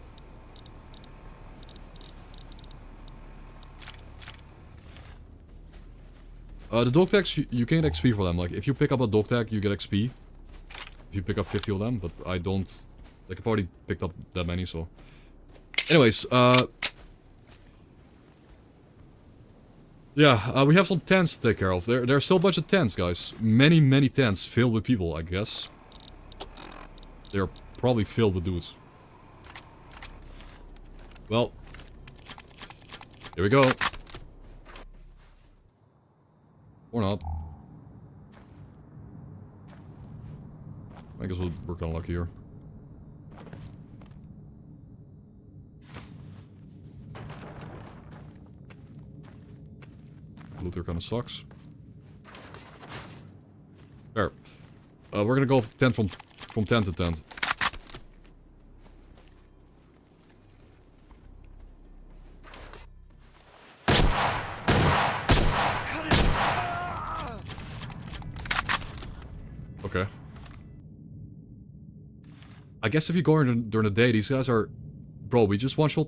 The dog tags, you can get XP for them. Like, if you pick up a dog tag, you get XP. If you pick up 50 of them, but I don't... Like, I've already picked up that many, so... Anyways, yeah, we have some tents to take care of. There are still a bunch of tents, guys. Many, many tents filled with people, I guess. They're probably filled with dudes. Well. Here we go. Or not. I guess we'll work on luck here. Luther kind of sucks. There. We're gonna go tent from tent to tent. Okay. I guess if you go in during the day, these guys are... Bro, we just one-shot...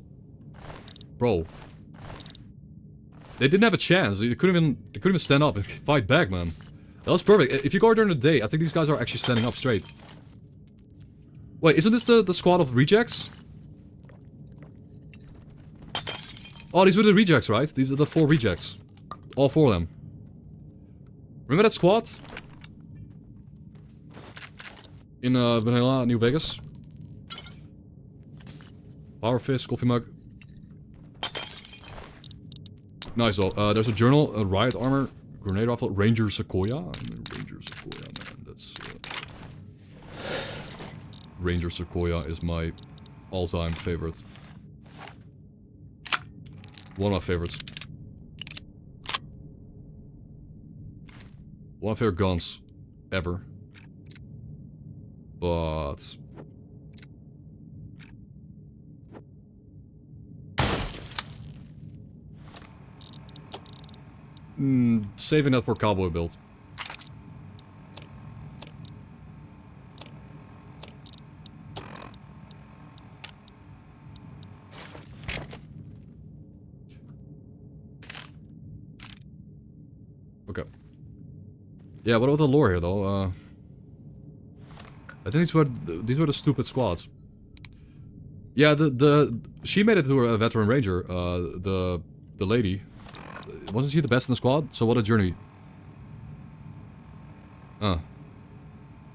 Bro. They didn't have a chance. They couldn't even stand up and fight back, man. That was perfect. If you go during the day, I think these guys are actually standing up straight. Wait, isn't this the squad of rejects? Oh, these were the rejects, right? These are the 4 rejects. All 4 of them. Remember that squad? In Vanilla, New Vegas. Power fist, coffee mug. Nice though. There's a journal, a riot armor, grenade rifle, Ranger Sequoia. Ranger Sequoia, man. That's Ranger Sequoia is my all-time favorite. One of my favorites. One of my favorite guns ever. But... saving that for cowboy build. Okay. Yeah, what about the lore here though? I think these were the stupid squads. Yeah, she made it to a veteran ranger. The lady. Wasn't she the best in the squad? So what a journey. I'm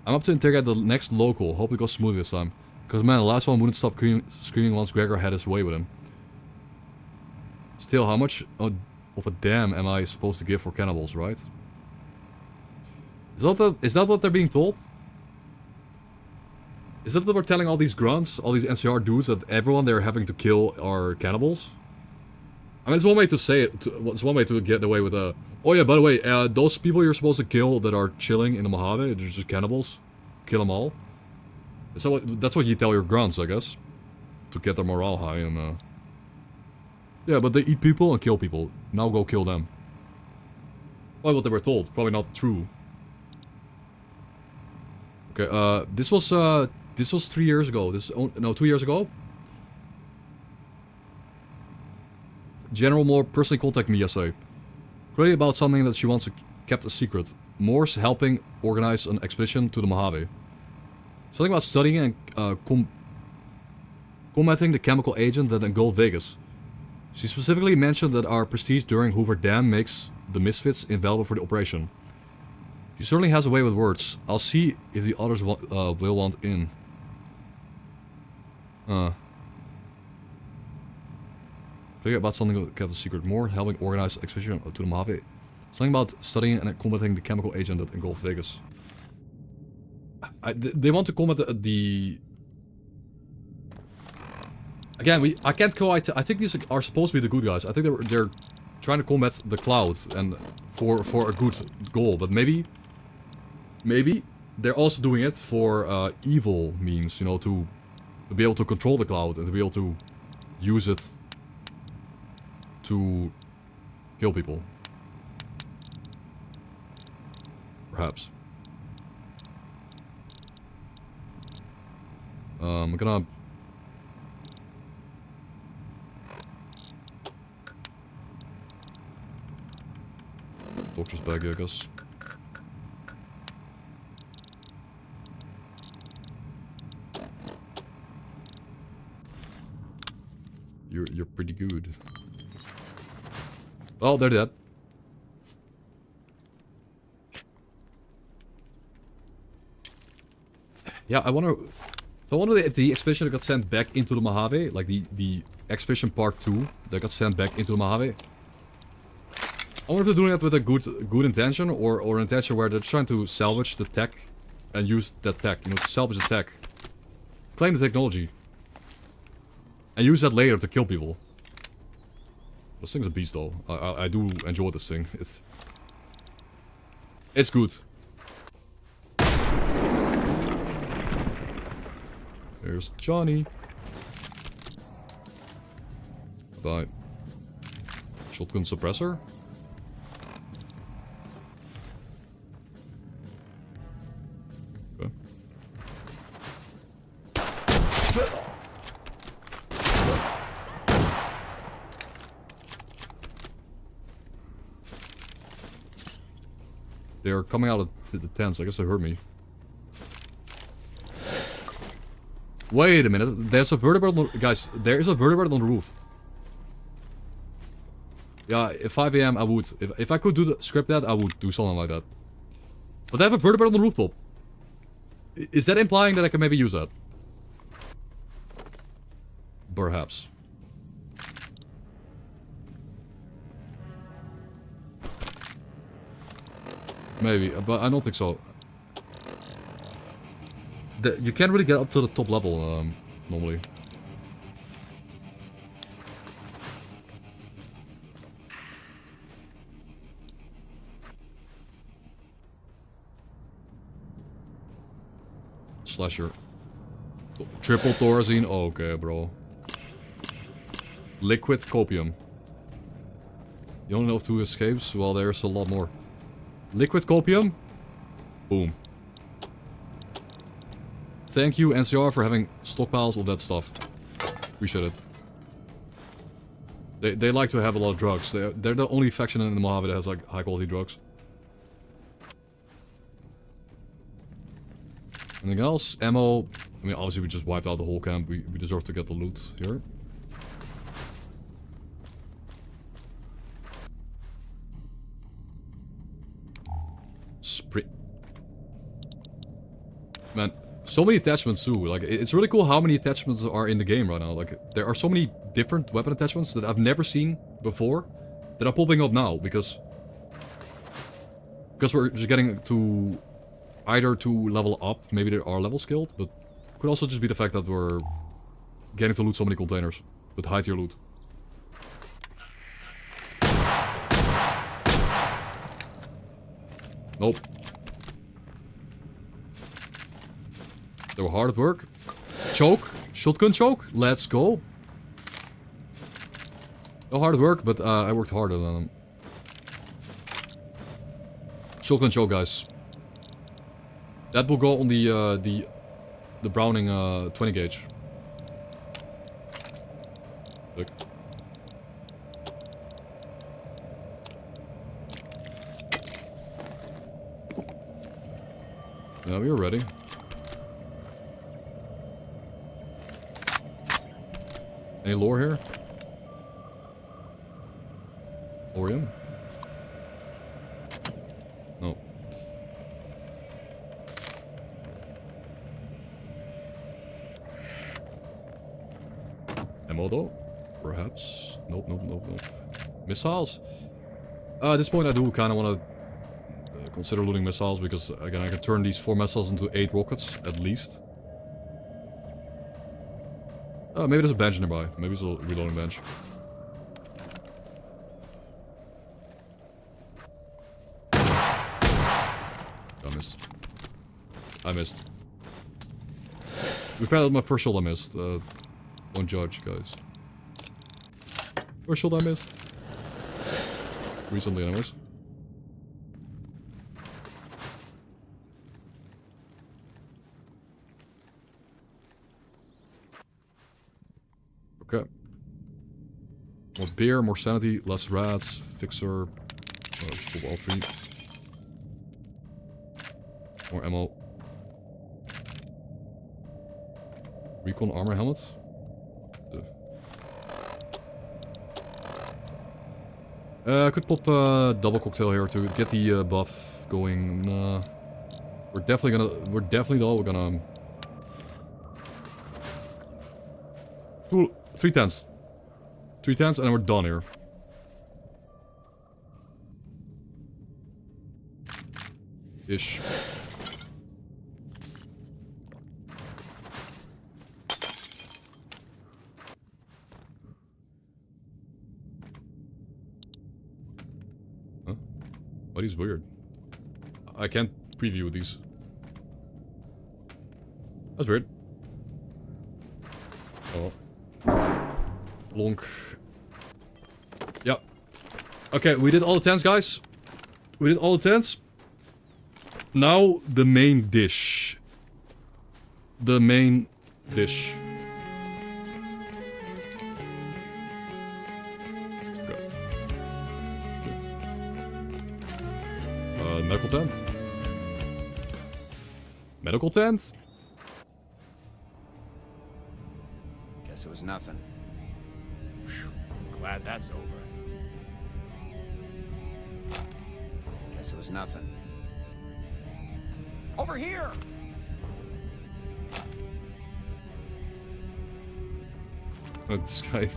up to interrogate the next local. Hope it goes smooth this time. Because man, the last one wouldn't stop screaming once Gregor had his way with him. Still, how much of a damn am I supposed to give for cannibals, right? Is that what they're being told? Is that what we're telling all these grunts, all these NCR dudes, that everyone they're having to kill are cannibals? I mean, it's one way to say it. It's one way to get away with a... Oh yeah, by the way, those people you're supposed to kill that are chilling in the Mojave, they're just cannibals. Kill them all. So that's what you tell your grunts, I guess. To get their morale high and... Yeah, but they eat people and kill people. Now go kill them. Probably what they were told. Probably not true. Okay, this was 3 years ago. No, 2 years ago. General Moore personally contacted me yesterday. Query about something that she wants kept a secret. Moore's helping organize an expedition to the Mojave. Something about studying and combating the chemical agent that engulfed Vegas. She specifically mentioned that our prestige during Hoover Dam makes the Misfits invaluable for the operation. She certainly has a way with words. I'll see if the others will want in. Forget about something that kept a secret. More helping organize expedition to the Mojave. Something about studying and combating the chemical agent that engulfed Vegas. They want to combat the... Again, I can't quite... I think these are supposed to be the good guys. I think they're trying to combat the cloud and for a good goal. But maybe they're also doing it for evil means, you know, to be able to control the cloud and to be able to use it to kill people. Perhaps. I'm gonna... Doctor's bag, I guess. You're pretty good. Well, they're dead. Yeah, I wonder if the expedition that got sent back into the Mojave, like the expedition part 2 that got sent back into the Mojave. I wonder if they're doing that with a good intention or an intention where they're trying to salvage the tech and use that tech, you know, to salvage the tech. Claim the technology. And use that later to kill people. This thing's a beast though. I do enjoy this thing. It's good. There's Johnny. Bye. Shotgun suppressor? Okay. They're coming out of the tents. I guess they heard me. Wait a minute. There's a vertebrate on the... Guys, there is a vertebrate on the roof. Yeah, at 5 AM I would. If I could script that, I would do something like that. But they have a vertebrate on the rooftop. Is that implying that I can maybe use that? Perhaps. Maybe, but I don't think so. You can't really get up to the top level, normally. Slasher. Triple Thorazine? Okay, bro. Liquid copium. You only know of 2 escapes? Well, there's a lot more. Liquid copium? Boom. Thank you, NCR, for having stockpiles of that stuff. Appreciate it. They like to have a lot of drugs. They're the only faction in the Mojave that has like high quality drugs. Anything else? Ammo. I mean, obviously we just wiped out the whole camp. We deserve to get the loot here. Spray. Man. So many attachments too, like it's really cool how many attachments are in the game right now. Like there are so many different weapon attachments that I've never seen before that are popping up now because we're just getting to either to level up, maybe there are level skilled, but it could also just be the fact that we're getting to loot so many containers with high tier loot. Nope. They were hard at work. Choke. Shotgun choke. Let's go. No hard work, but I worked harder than them. Shotgun show, guys. That will go on the Browning 20 gauge. Look. Now we're ready. Any lore here? Orium? No. Ammo though? Perhaps? Nope. Missiles? At this point I do kind of want to consider looting missiles because again I can turn these 4 missiles into 8 rockets at least. Maybe there's a bench nearby. Maybe it's a reloading bench. I missed. We've had my first shot I missed. Don't judge, guys. First shot I missed. Recently, anyways. Okay. More beer, more sanity, less rats, fixer. Just pull all 3. More ammo. Recon armor helmet. I could pop a double cocktail here to get the buff going. We're definitely gonna. 3 tents. 3 tents and then we're done here. Ish. Huh? Oh, he's weird. I can't preview these. That's weird. Oh. Lonk. Yeah. Okay, we did all the tents, guys. We did all the tents. Now, the main dish. The main dish. Okay. Medical tent. Medical tent. Guess it was nothing. Glad that's over. Guess it was nothing. Over here! Oh, this guy.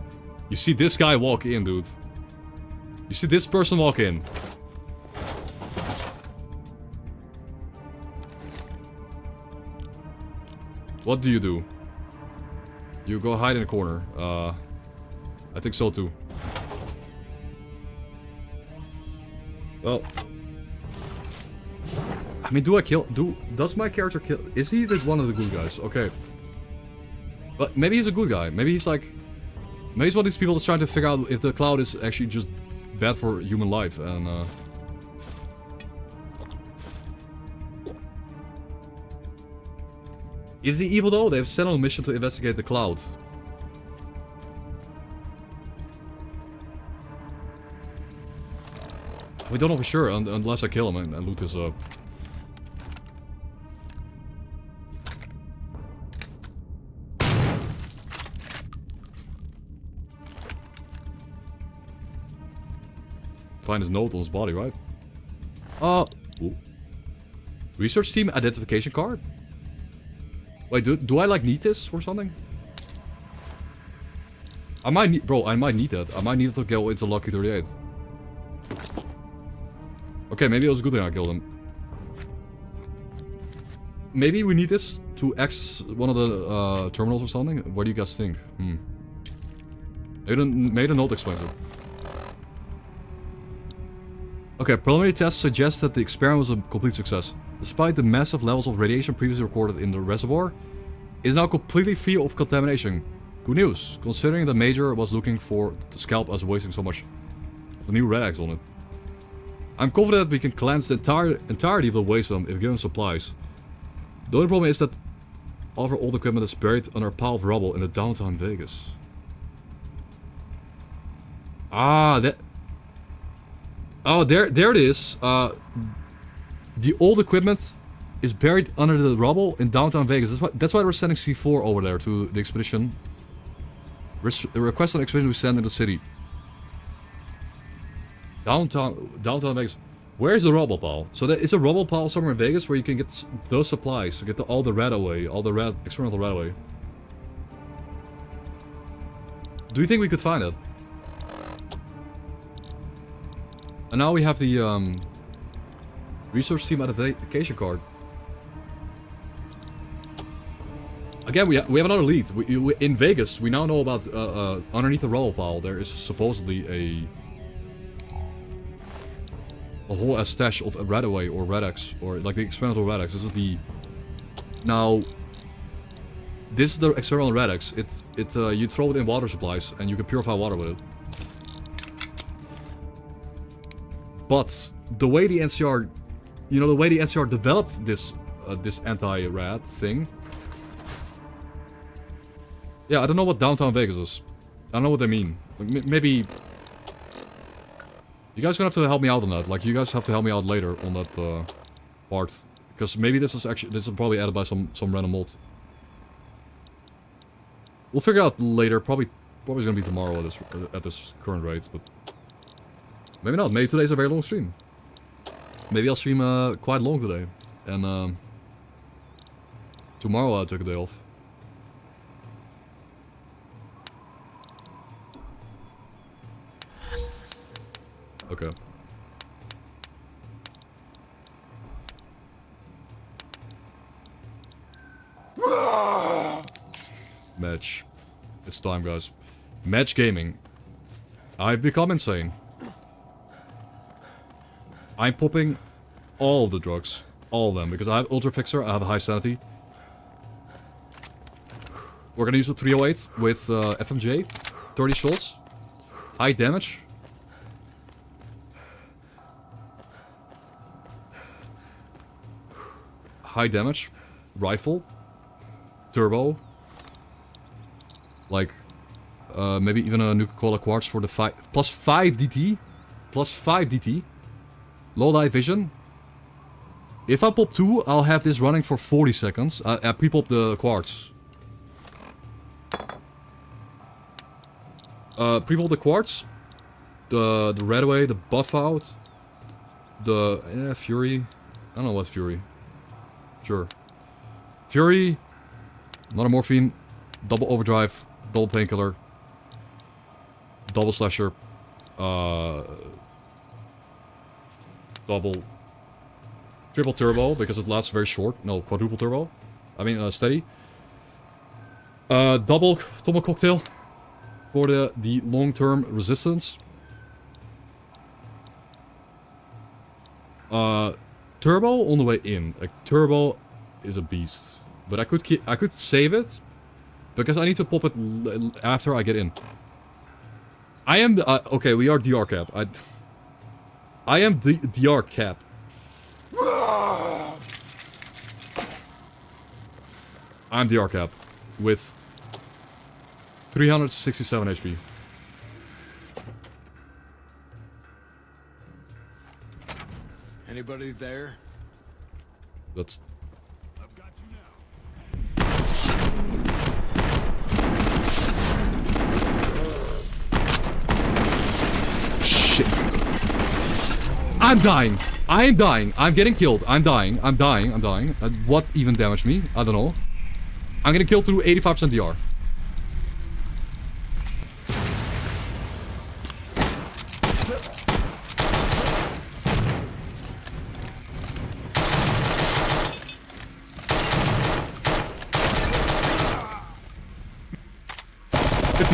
You see this guy walk in, dude. You see this person walk in. What do? You go hide in a corner. I think so too. Well, I mean, does my character kill? Is he this one of the good guys? Okay. But maybe he's a good guy. Maybe he's like, maybe he's one of these people that's trying to figure out if the cloud is actually just bad for human life and Is he evil though? They've sent on a mission to investigate the cloud. We don't know for sure unless I kill him and loot his Find his note on his body, right? Ooh. Research team identification card? Wait, do I like need this or something? I might need, bro, I might need that. I might need it to go into Lucky 38. Okay, maybe it was a good thing I killed him. Maybe we need this to access one of the terminals or something? What do you guys think? Maybe the note explains it. Okay, preliminary tests suggest that the experiment was a complete success. Despite the massive levels of radiation previously recorded in the reservoir, it is now completely free of contamination. Good news, considering the Major was looking for the scalp as wasting so much of the new red X on it. I'm confident that we can cleanse the entirety of the waste if given supplies. The only problem is that all of our old equipment is buried under a pile of rubble in the downtown Vegas. Ah, that... Oh, there it is. The old equipment is buried under the rubble in downtown Vegas. That's why we're sending C4 over there to the expedition. Request an expedition we send in the city. Downtown Vegas. Where's the rubble pile? So there is a rubble pile somewhere in Vegas where you can get those supplies to get all the red away, all the red experimental red away. Do you think we could find it? And now we have the research team identification card. Again, we have another lead. In Vegas, we now know about underneath the rubble pile there is supposedly a whole stash of red away or red X or like the experimental red X. This is the this is the experimental red X. You throw it in water supplies and you can purify water with it. But the way the NCR, the way the NCR developed this this anti-rad thing. Yeah, I don't know what downtown Vegas is. I don't know what they mean. Maybe you guys gonna have to help me out on that. Like, you guys have to help me out later on that part, because maybe this is probably added by some random mod. We'll figure it out later. Probably it's gonna be tomorrow at this current rate, but maybe not. Maybe today's a very long stream. Maybe I'll stream quite long today, and tomorrow I'll take a day off. Okay. Match. It's time, guys. Match gaming. I've become insane. I'm popping all of the drugs. All of them. Because I have Ultra Fixer, I have a high sanity. We're gonna use the 308 with FMJ. 30 shots. High damage. High damage. Rifle. Turbo. Like, maybe even a Nuka-Cola Quartz for the plus 5 DT. Plus 5 DT. Low light vision. If I pop 2, I'll have this running for 40 seconds. I pre-pop the Quartz. Pre-pop the Quartz. The red away, the buff out. The Fury. I don't know what Fury. Sure. Fury. Another morphine. Double overdrive. Double painkiller. Double slasher. Double. Triple turbo because it lasts very short. No, quadruple turbo. I mean, steady. Double Tomo cocktail for the long-term resistance. Turbo on the way in. Like, turbo is a beast, but I could save it because I need to pop it after I get in. I am okay. We are DR cap. I am the DR cap. I'm DR cap with 367 HP. Anybody there? That's. I've got you now. Shit. I'm dying. I am dying. I'm getting killed. I'm dying. I'm dying. I'm dying. What even damaged me? I don't know. I'm getting killed through 85% DR.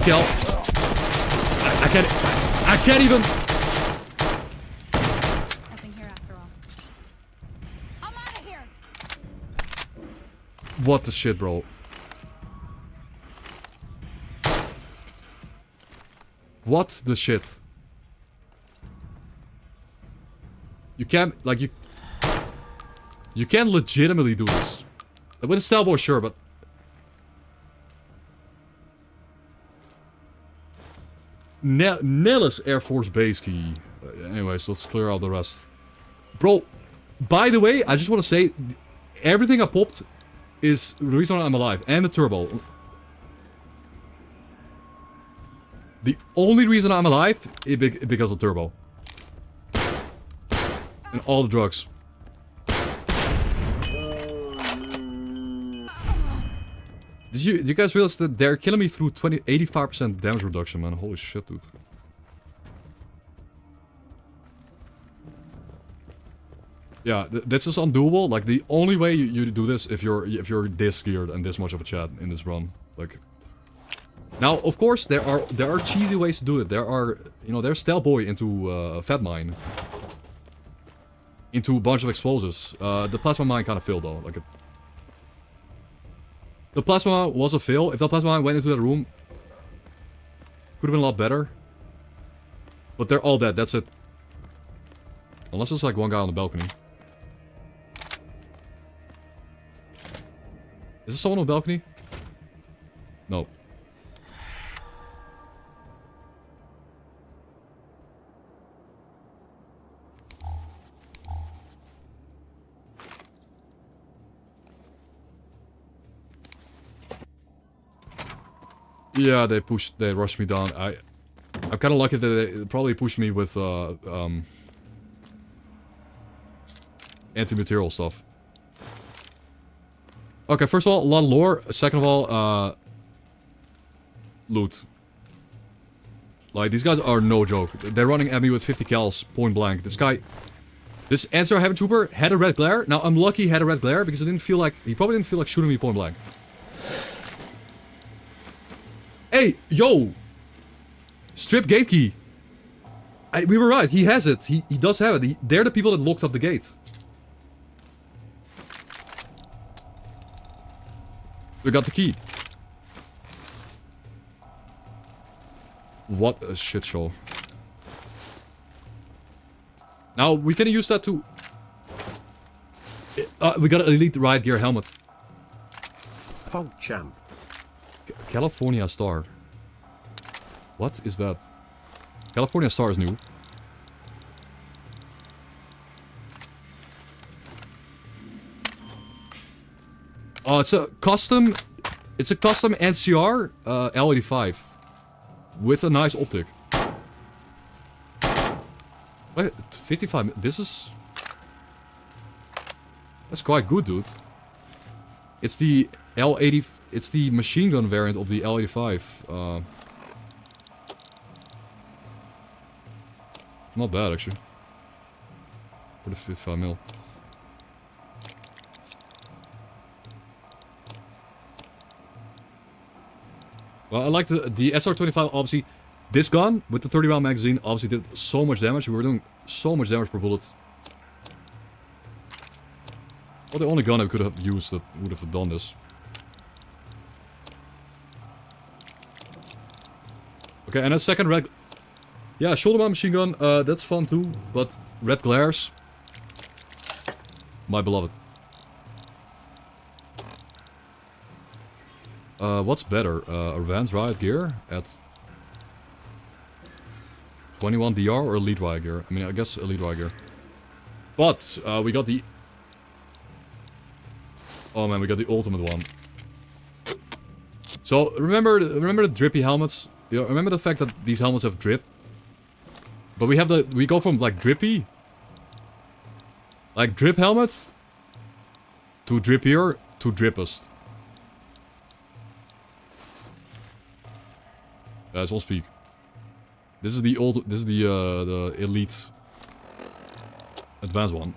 Kill. I can't even. Nothing here after all. I'm out of here. What the shit, bro? What the shit? You can't, like, you can't legitimately do this. With a S.T.A.L.K.E.R, sure, but... Nellis Air Force Base key. Anyways, let's clear out the rest. Bro, by the way, I just want to say, everything I popped is the reason I'm alive. And the turbo. The only reason I'm alive is because of turbo. And all the drugs. Did you guys realize that they're killing me through 85% damage reduction, man? Holy shit, dude. Yeah, this is undoable. Like, the only way you do this if you're this geared and this much of a chat in this run. Like, now, of course, there are cheesy ways to do it. There are, you know, there's Boy into Fat Mine. Into a bunch of explosives. The plasma mine kind of failed though. Like, the plasma was a fail. If that plasma mine went into that room, could have been a lot better. But they're all dead. That's it. Unless there's like one guy on the balcony. Is there someone on the balcony? No. Yeah, they rushed me down. I'm kind of lucky that they probably pushed me with anti-material stuff. Okay, first of all, a lot of lore. Second of all, loot. Like, these guys are no joke. They're running at me with 50 cals, point blank. This guy, this NCR Heavy Trooper had a red glare. Now, I'm lucky he had a red glare because he probably didn't feel like shooting me point blank. Hey, yo! Strip gate key. We were right, he has it. He does have it. They're the people that locked up the gate. We got the key. What a shit show. Now, we can use that to... we got an elite riot gear helmet. PogChamp. California S.T.A.L.K.E.R. What is that? California S.T.A.L.K.E.R is new. Oh, it's a custom NCR L85 with a nice optic. Wait, 55. This is... That's quite good, dude. It's the L80. It's the machine gun variant of the L85. Not bad, actually. For the 55mm. Well, I like the SR-25, obviously. This gun, with the 30-round magazine, obviously did so much damage. We were doing so much damage per bullet. Well, the only gun I could have used that would have done this. Okay, and a second red... Yeah, shoulder mount machine gun, that's fun too. But red glares... My beloved. What's better? Advanced riot gear at 21 DR or elite riot gear? I mean, I guess elite riot gear. But we got the... Oh man, we got the ultimate one. So remember the drippy helmets? You know, remember the fact that these helmets have drip? But we go from like drippy, like drip helmet, to drippier, to drippest. That's all speak. This is the the elite advanced one.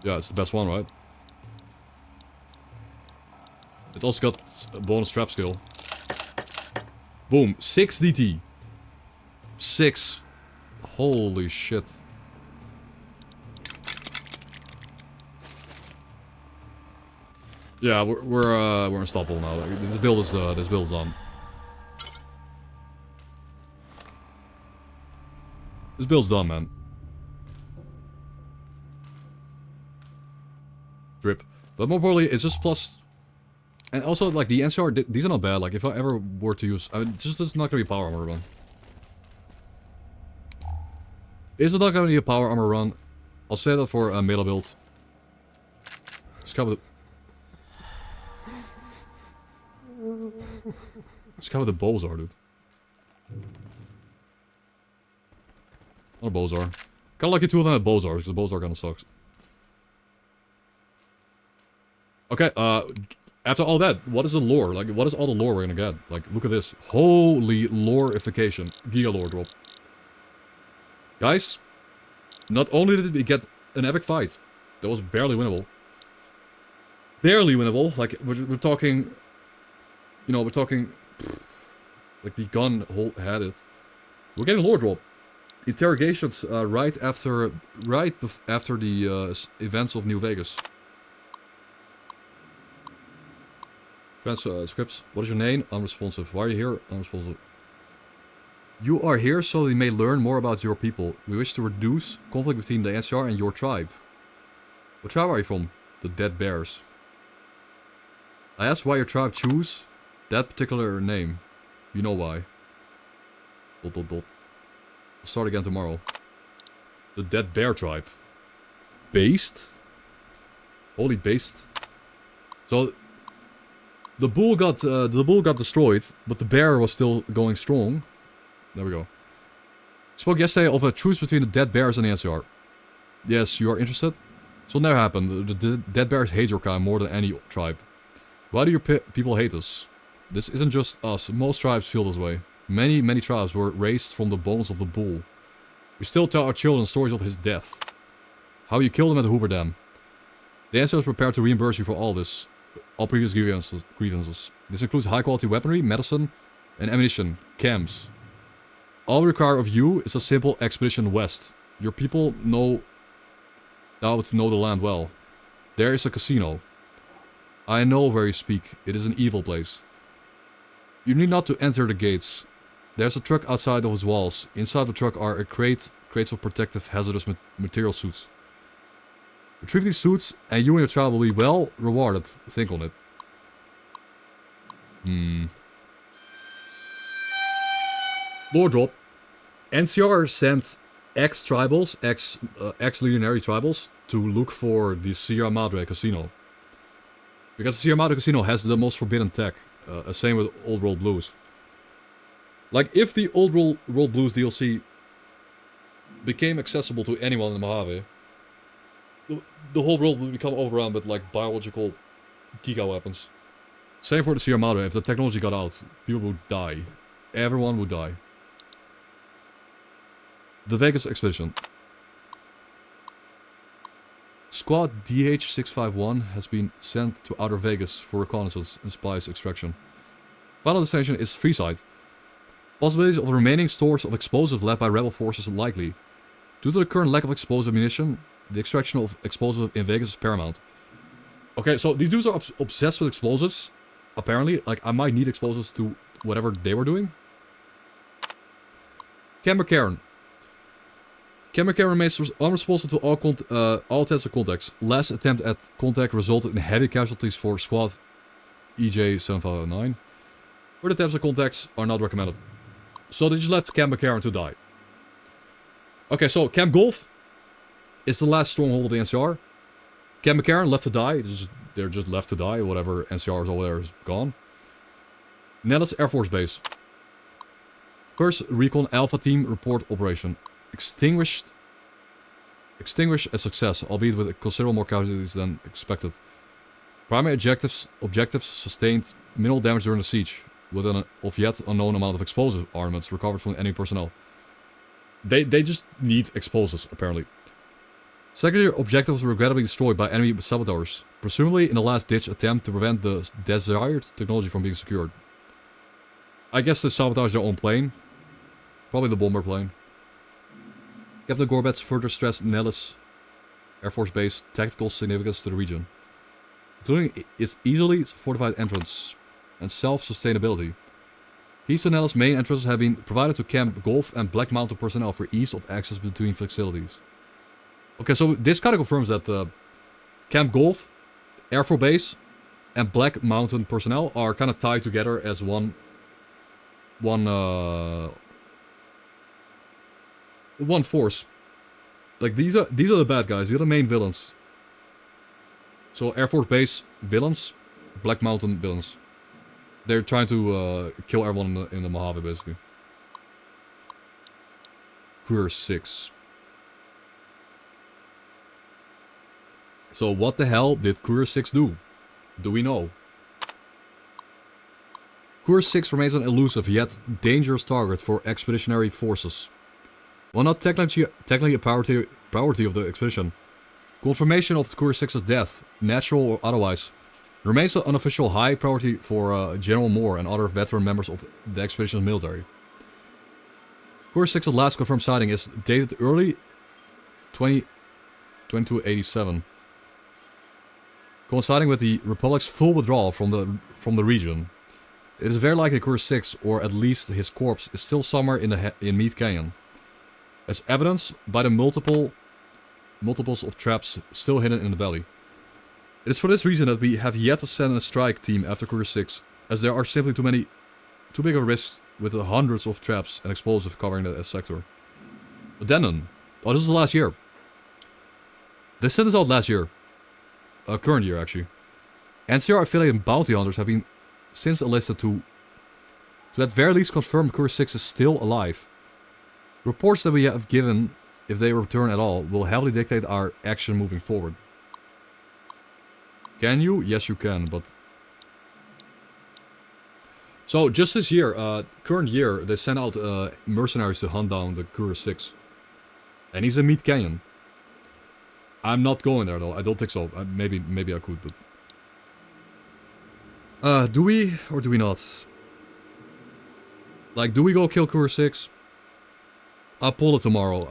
Yeah, it's the best one, right? It also got a bonus trap skill. Boom, 6 DT. 6. Holy shit. Yeah, we're unstoppable now. Like, this build is done. This build's done, man. Drip. But more importantly, it's just plus... And also, like, the NCR, these are not bad. Like, if I ever were to use... I mean, it's not gonna be a power armor run. Is it not gonna be a power armor run? I'll say that for a melee build. Let's cover the... Let's cover the bows are, dude. What the bows are. Kinda lucky two of them at bows are, because the bows are kinda sucks. Okay, after all that, what is the lore? Like, what is all the lore we're gonna get? Like, look at this. Holy lore-ification. Giga lore drop. Guys, not only did we get an epic fight, that was barely winnable. Barely winnable. Like, we're talking... You know, we're talking... Like, the gun had it. We're getting lore drop. Interrogations right after the events of New Vegas. Transcripts. What is your name? Unresponsive. Why are you here? Unresponsive. You are here so we may learn more about your people. We wish to reduce conflict between the S.T.A.L.K.E.R and your tribe. What tribe are you from? The Dead Bears. I asked why your tribe chose that particular name. You know why. ... We'll start again tomorrow. The Dead Bear tribe. Based? Holy based. So the bull got destroyed, but the bear was still going strong. There we go. Spoke yesterday of a truce between the Dead Bears and the S.T.A.L.K.E.R. Yes, you are interested? This will never happen. The Dead Bears hate your kind more than any tribe. Why do your people hate us? This isn't just us. Most tribes feel this way. Many tribes were raised from the bones of the bull. We still tell our children stories of his death. How you killed him at the Hoover Dam. The S.T.A.L.K.E.R is prepared to reimburse you for all this. All previous grievances. This includes high quality weaponry, medicine, and ammunition. Camps. All we require of you is a simple expedition west. Your people know the land well. There is a casino. I know where you speak. It is an evil place. You need not to enter the gates. There's a truck outside of its walls. Inside the truck are crates of protective hazardous material suits. Retrieve these suits and you and your tribe will be well rewarded. Think on it. Lore drop. NCR sent ex-tribals, ex-legionary tribals to look for the Sierra Madre casino. Because the Sierra Madre casino has the most forbidden tech. Same with Old World Blues. Like, if the Old World Blues DLC became accessible to anyone in the Mojave, the whole world would become overrun with, like, biological giga weapons. Same for the Sierra Madre. If the technology got out, people would die. Everyone would die. The Vegas Expedition. Squad DH-651 has been sent to Outer Vegas for reconnaissance and supplies extraction. Final destination is Freeside. Possibilities of remaining stores of explosives left by rebel forces are likely. Due to the current lack of explosive munition, the extraction of explosives in Vegas is paramount. Okay, so these dudes are obsessed with explosives. Apparently, like, I might need explosives to whatever they were doing. Camber-Cairn. Camber-Cairn remains unresponsive to all attempts at contacts. Last attempt at contact resulted in heavy casualties for Squad EJ-759. Further attempts at contacts are not recommended. So they just left Camber-Cairn to die. Okay, so Camp Golf is the last stronghold of the NCR. Camber-Cairn left to die. They're just left to die. Whatever NCR is over there is gone. Nellis Air Force Base. First Recon Alpha Team report operation. Extinguished a success, albeit with considerable more casualties than expected. Primary objectives sustained minimal damage during the siege, with an of yet unknown amount of explosive armaments recovered from enemy personnel. They just need explosives, apparently. Secondary objectives were regrettably destroyed by enemy saboteurs, presumably in a last-ditch attempt to prevent the desired technology from being secured. I guess they sabotaged their own plane. Probably the bomber plane. Captain Gorbets further stressed Nellis Air Force Base tactical significance to the region. including its easily fortified entrance and self-sustainability. Keys to Nella's main entrances have been provided to Camp Golf and Black Mountain personnel for ease of access between facilities. Okay, so this kind of confirms that Camp Golf, Air Force Base, and Black Mountain personnel are kind of tied together as one force. Like these are the bad guys. These are the main villains. So Air Force Base villains, Black Mountain villains. They're trying to kill everyone in the Mojave, basically. Courier 6. So what the hell did Courier 6 do? Do we know? Courier 6 remains an elusive yet dangerous target for expeditionary forces. While not technically a priority of the expedition, confirmation of Courier 6's death, natural or otherwise, remains an unofficial high priority for General Moore and other veteran members of the expedition's military. Courier 6's last confirmed sighting is dated early 2287, coinciding with the Republic's full withdrawal from the region. It is very likely Courier 6, or at least his corpse, is still somewhere in Meat Canyon, as evidenced by the multiples of traps still hidden in the valley. It is for this reason that we have yet to send a strike team after Courier 6, as there are simply too big of risks with the hundreds of traps and explosives covering that sector. Addendum. Oh, this is the last year. They sent this out last year. Current year, actually. NCR affiliated bounty hunters have been since enlisted to at very least confirm Courier 6 is still alive. Reports that we have given, if they return at all, will heavily dictate our action moving forward. Can you? Yes, you can, but... So, just this year, current year, they sent out mercenaries to hunt down the Courier 6. And he's in Meat Canyon. I'm not going there, though. I don't think so. Maybe I could, but... do we or do we not? Like, do we go kill Courier 6? I'll pull it tomorrow.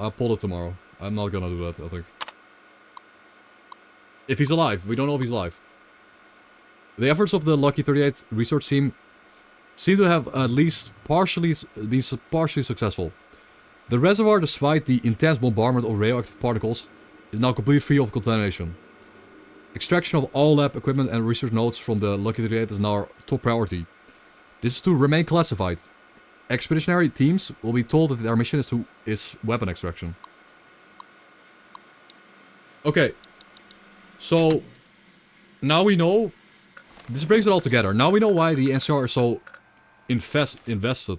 I'm not gonna do that, I think. If he's alive. We don't know if he's alive. The efforts of the Lucky 38 research team seem to have at least partially successful. The reservoir, despite the intense bombardment of radioactive particles, is now completely free of contamination. Extraction of all lab equipment and research notes from the Lucky 38 is now our top priority. This is to remain classified. Expeditionary teams will be told that their mission is weapon extraction. Okay. So, now we know... This brings it all together. Now we know why the NCR is so invested.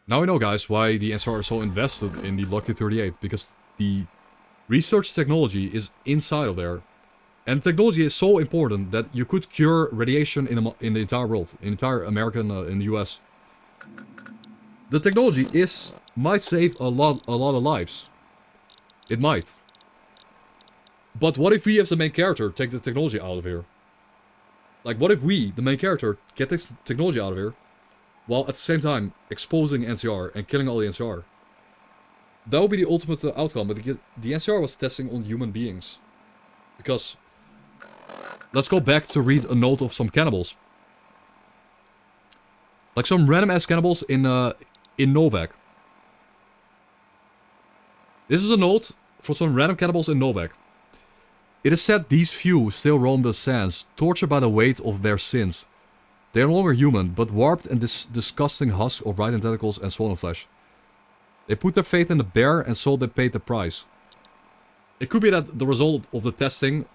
Now we know, guys, why the NCR is so invested in the Lucky 38. Because the research technology is inside of there. And technology is so important that you could cure radiation in the entire world. In the entire American, in the US. The technology might save a lot of lives. It might. But what if we, as the main character, take the technology out of here? Like, what if we, the main character, get this technology out of here, while at the same time exposing NCR and killing all the NCR? That would be the ultimate outcome, but the NCR was testing on human beings. Because... Let's go back to read a note of some cannibals. Like some random-ass cannibals in Novak. This is a note from some random cannibals in Novak. It is said these few still roam the sands, tortured by the weight of their sins. They are no longer human, but warped and disgusting husks of rotten tentacles and swollen flesh. They put their faith in the bear, and so they paid the price. It could be that the result of the testing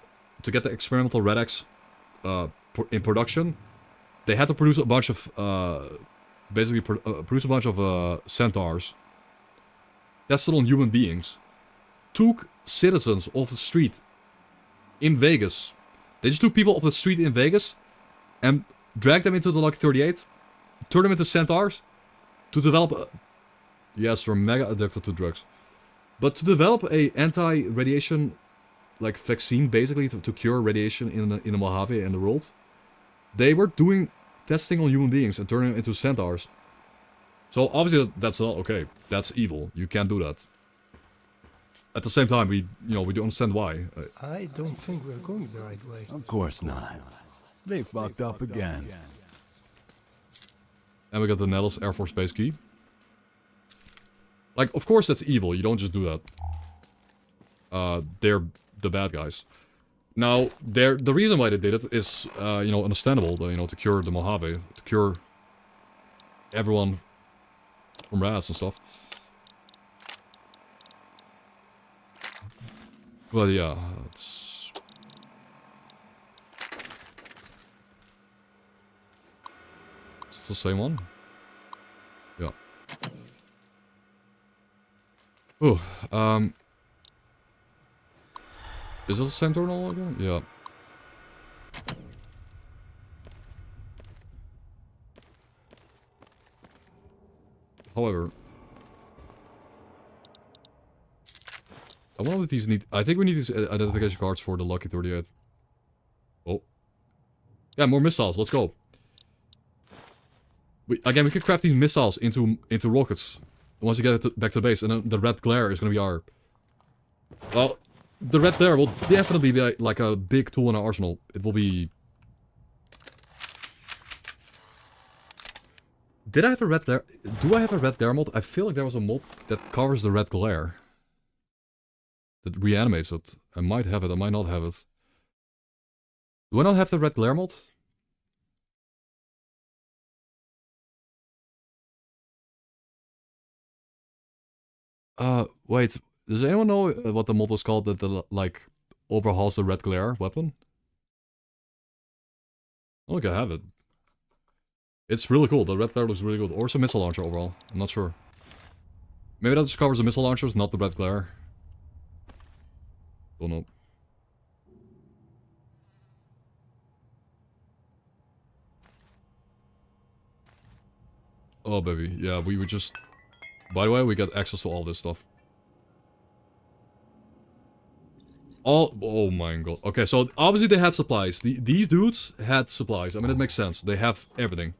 to get the experimental Red X in production, they had to produce a bunch of produce a bunch of centaurs tested on human beings. Took citizens off the street in Vegas. They just took people off the street in Vegas and dragged them into the Lucky 38, turned them into centaurs to develop yes, we're mega addicted to drugs. But to develop a anti-radiation like vaccine, basically, to cure radiation in the Mojave and the world, they were doing testing on human beings and turning them into centaurs. So obviously that's not okay. That's evil. You can't do that. at the same time, we we do understand why. I don't think we're going the right way. Of course not. They fucked up again. And we got the Nellis Air Force Base key. Like, of course that's evil. You don't just do that. They're the bad guys. Now, the reason why they did it is, understandable. To cure the Mojave, to cure everyone from rats and stuff. But yeah, it's the same one. Yeah. Oh, is this the same terminal again? Yeah. However, I wonder if these need... I think we need these identification cards for the Lucky 38. Oh. Yeah, more missiles. Let's go. Again, we could craft these missiles into rockets. Once you get it back to the base. And then the red glare is going to be our... Well, the red glare will definitely be like a big tool in our arsenal. It will be... Did I have a red glare? Do I have a red glare mod? I feel like there was a mod that covers the red glare. That reanimates it. I might have it, I might not have it. Do I not have the red glare mod? Wait. Does anyone know what the mod was called that like overhauls the red glare weapon? I don't think I have it. It's really cool. The red glare looks really good. Or some missile launcher overall. I'm not sure. Maybe that just covers the missile launchers, not the red glare. Don't know. Oh baby, yeah, we would just... By the way, we got access to all this stuff. Oh my god. Okay, so obviously they had supplies. These dudes had supplies. I mean, it makes sense. They have everything.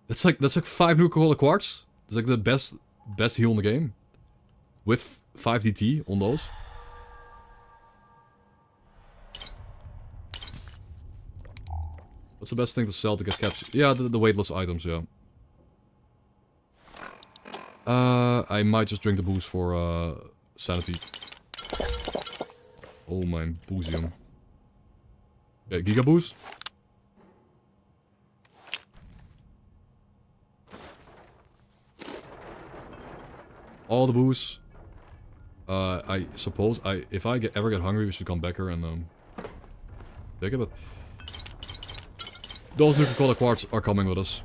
That's like 5 nuclear quartz. It's like the best heal in the game. With 5 DT on those. What's the best thing to sell to get caps? Yeah, the weightless items, yeah. I might just drink the booze for sanity. Oh mein Boozium. Yeah, Giga Boost. All the booze. I suppose if I ever get hungry, we should come back here and take it. But those nuclear quartz are coming with us.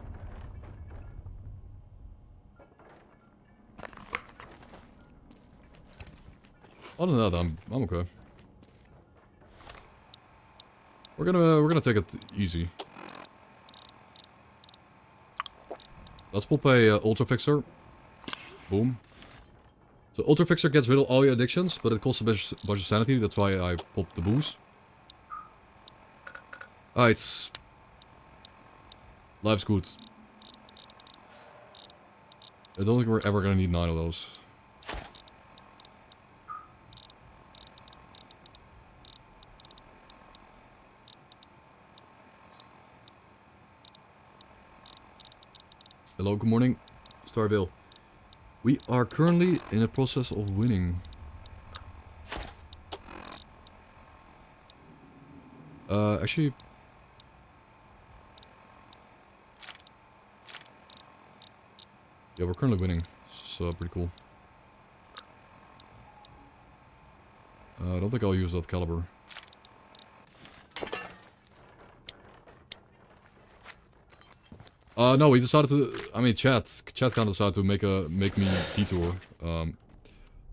Other than that, I'm okay. We're gonna take it easy. Let's pop a Ultra Fixer. Boom. So Ultra Fixer gets rid of all your addictions, but it costs a bunch of sanity. That's why I popped the boost. Alright. Life's good. I don't think we're ever gonna need 9 of those. Hello, good morning, Starville. We are currently in the process of winning. Actually... Yeah, we're currently winning. So pretty cool. I don't think I'll use that caliber. No, we decided to... I mean, chat kind of decided to make me detour.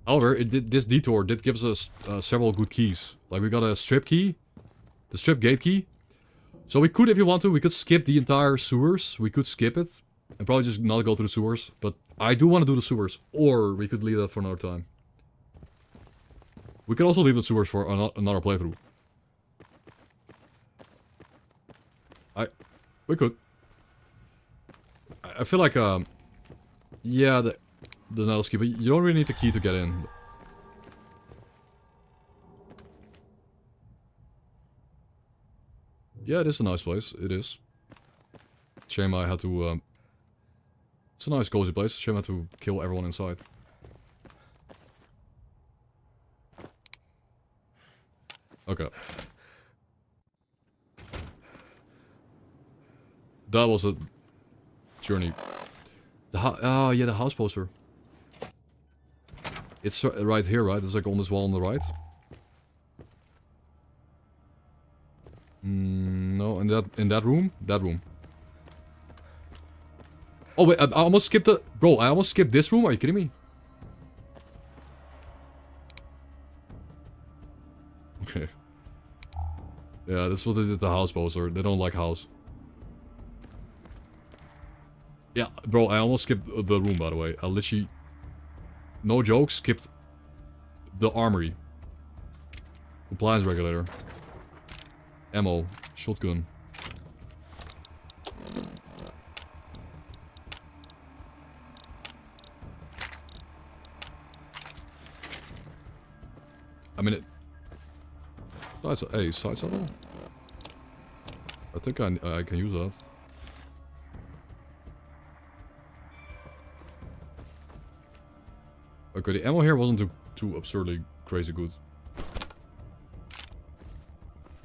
However, this detour did give us several good keys. Like, we got a strip key. The strip gate key. So we could, if you want to, we could skip the entire sewers. We could skip it. And probably just not go to the sewers. But I do want to do the sewers. Or we could leave that for another time. We could also leave the sewers for another playthrough. We could. I feel like, yeah, the Nellis key, but you don't really need the key to get in. Yeah, it is a nice place. It is. Shame I had to... It's a nice cozy place. Shame I had to kill everyone inside. Okay. That was a journey. Yeah, the house poster. It's right here, right? It's like on this wall on the right. No, in that room? That room. Oh wait, I almost skipped the... Bro, I almost skipped this room? Are you kidding me? Okay. Yeah, that's what they did the house poster. They don't like house. Yeah, bro, I almost skipped the room, by the way. I literally... No joke, skipped the armory. Compliance regulator. Ammo. Shotgun. I mean, hey, side saddle? I think I can use that. Okay, the ammo here wasn't too absurdly crazy good.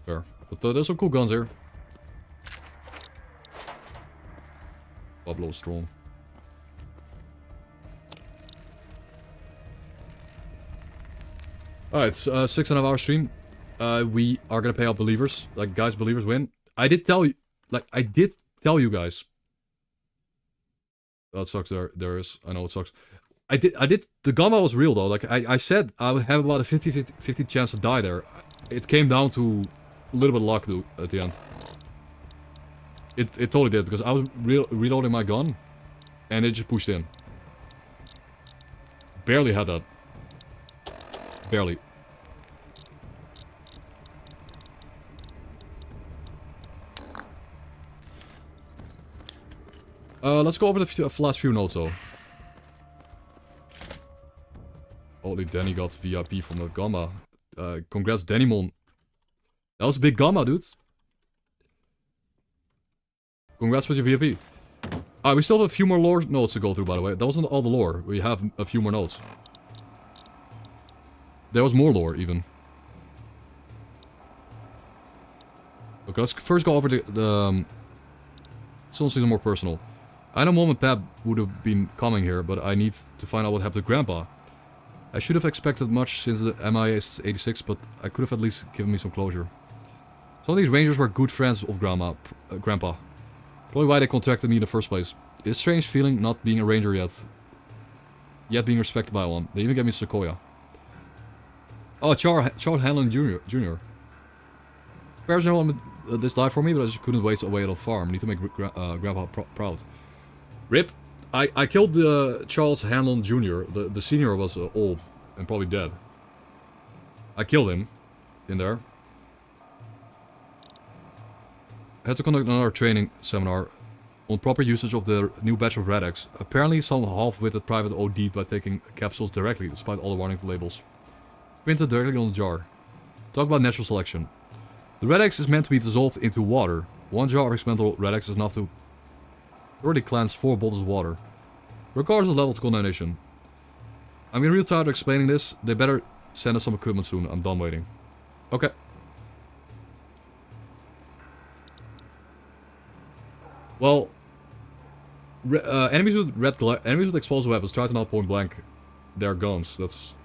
Fair. But there's some cool guns here. Pablo strong. Alright, 6.5 hour stream. We are gonna pay out believers. Like, guys, believers win. I did tell you, guys. That sucks there is. I know it sucks. I did, the gamma was real though. Like, I said I would have about a 50 chance to die there. It came down to a little bit of luck dude, at the end. It totally did, because I was reloading my gun, and it just pushed in. Barely had that. Barely. Let's go over the last few notes though. Holy, Danny got VIP from the gamma. Congrats, Dannymon. That was a big gamma, dude. Congrats with your VIP. We still have a few more lore notes to go through, by the way. That wasn't all the lore. We have a few more notes. There was more lore, even. Okay, let's first go over the something more personal. I know Mom and Pap would have been coming here, but I need to find out what happened to Grandpa. I should have expected much since the MIA is 86, but I could have at least given me some closure. Some of these rangers were good friends of Grandpa. Probably why they contracted me in the first place. It's a strange feeling not being a ranger yet being respected by one. They even gave me Sequoia. Oh, Charles Hanlon Jr. Parents never wanted this life for me, but I just couldn't wait away at a farm. Need to make Grandpa proud. RIP. I killed Charles Hanlon Jr. The senior was old and probably dead. I killed him in there. I had to conduct another training seminar on proper usage of the new batch of Red-X. Apparently some half-witted private OD'd by taking capsules directly, despite all the warning labels. Printed directly on the jar. Talk about natural selection. The Red-X is meant to be dissolved into water. One jar of experimental Red-X is enough to already cleanse 4 bottles of water, regardless of level of contamination. I'm getting real tired of explaining this. They better send us some equipment soon. I'm done waiting. Okay. Well, enemies with explosive weapons try to not point blank their guns. That's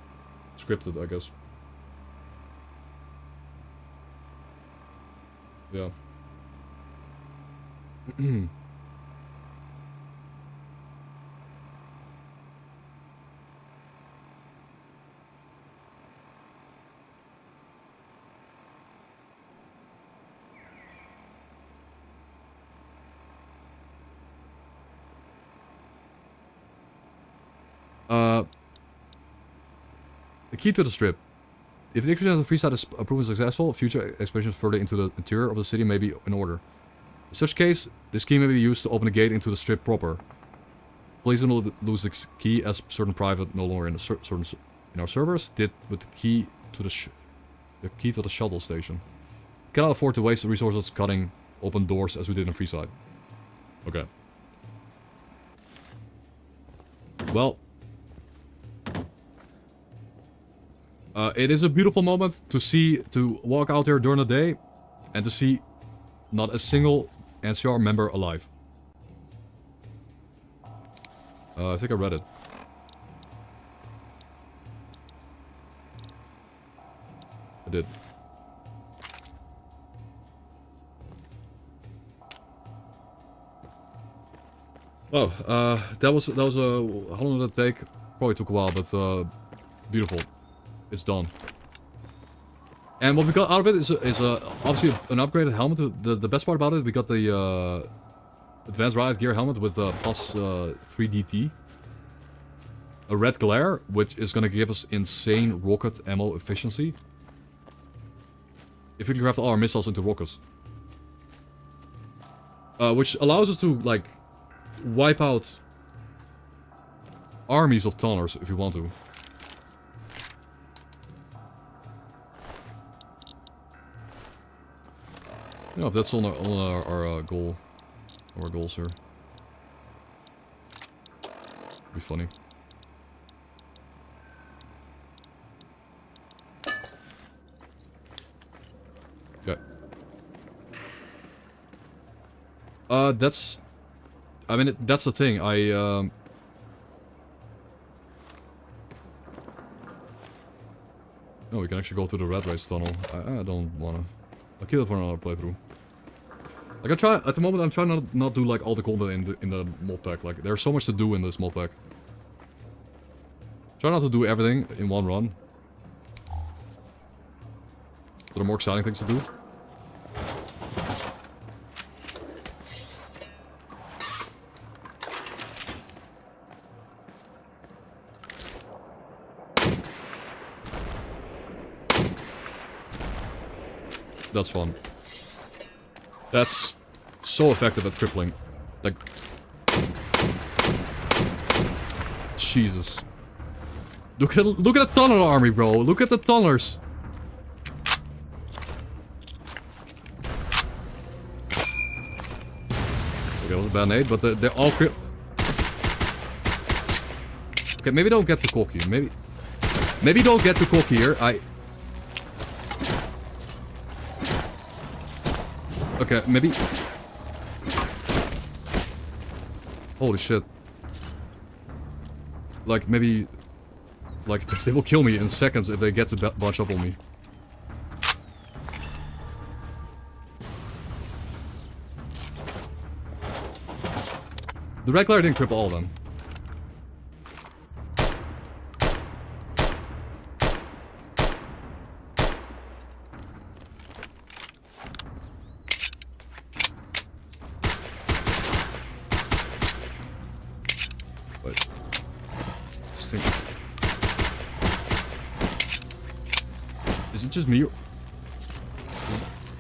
scripted, I guess. Yeah. The key to the strip. If the expansion of the free side is proven successful, future expansions further into the interior of the city may be in order. In such case, this key may be used to open the gate into the strip proper. Please don't lose the key, as certain private no longer in our servers did with the key to the shuttle station. cannot afford to waste resources cutting open doors as we did in Freeside. Okay. Well. It is a beautiful moment to walk out there during the day and to see not a single NCR member alive. I think I read it. I did. Oh, that was a... How long did it take? Probably took a while, but beautiful. It's done. And what we got out of it is obviously an upgraded helmet. The best part about it, we got the advanced riot gear helmet with plus 3DT. A red glare, which is gonna give us insane rocket ammo efficiency. If we can craft all our missiles into rockets. Which allows us to, like, wipe out armies of tunnelers if you want to. Yeah, if that's on our goal. Our goals here. Be funny. Okay. That's... I mean, that's the thing. No, we can actually go to the red race tunnel. I don't wanna... I'll keep it for another playthrough. Like, at the moment, I'm trying to not do, like, all the content in the mod pack. Like, there's so much to do in this mod pack. Try not to do everything in one run. There are more exciting things to do. That's fun. That's so effective at crippling. Like... Jesus. Look at the tunneler army, bro. Look at the tunnelers. Okay, that was a bad nade, but they're all crip... Okay, maybe don't get too cocky. Maybe don't get too cocky here. Okay, maybe... Holy shit. Like, maybe... Like, they will kill me in seconds if they get to bunch up on me. The red glare didn't cripple all of them. Is it just me?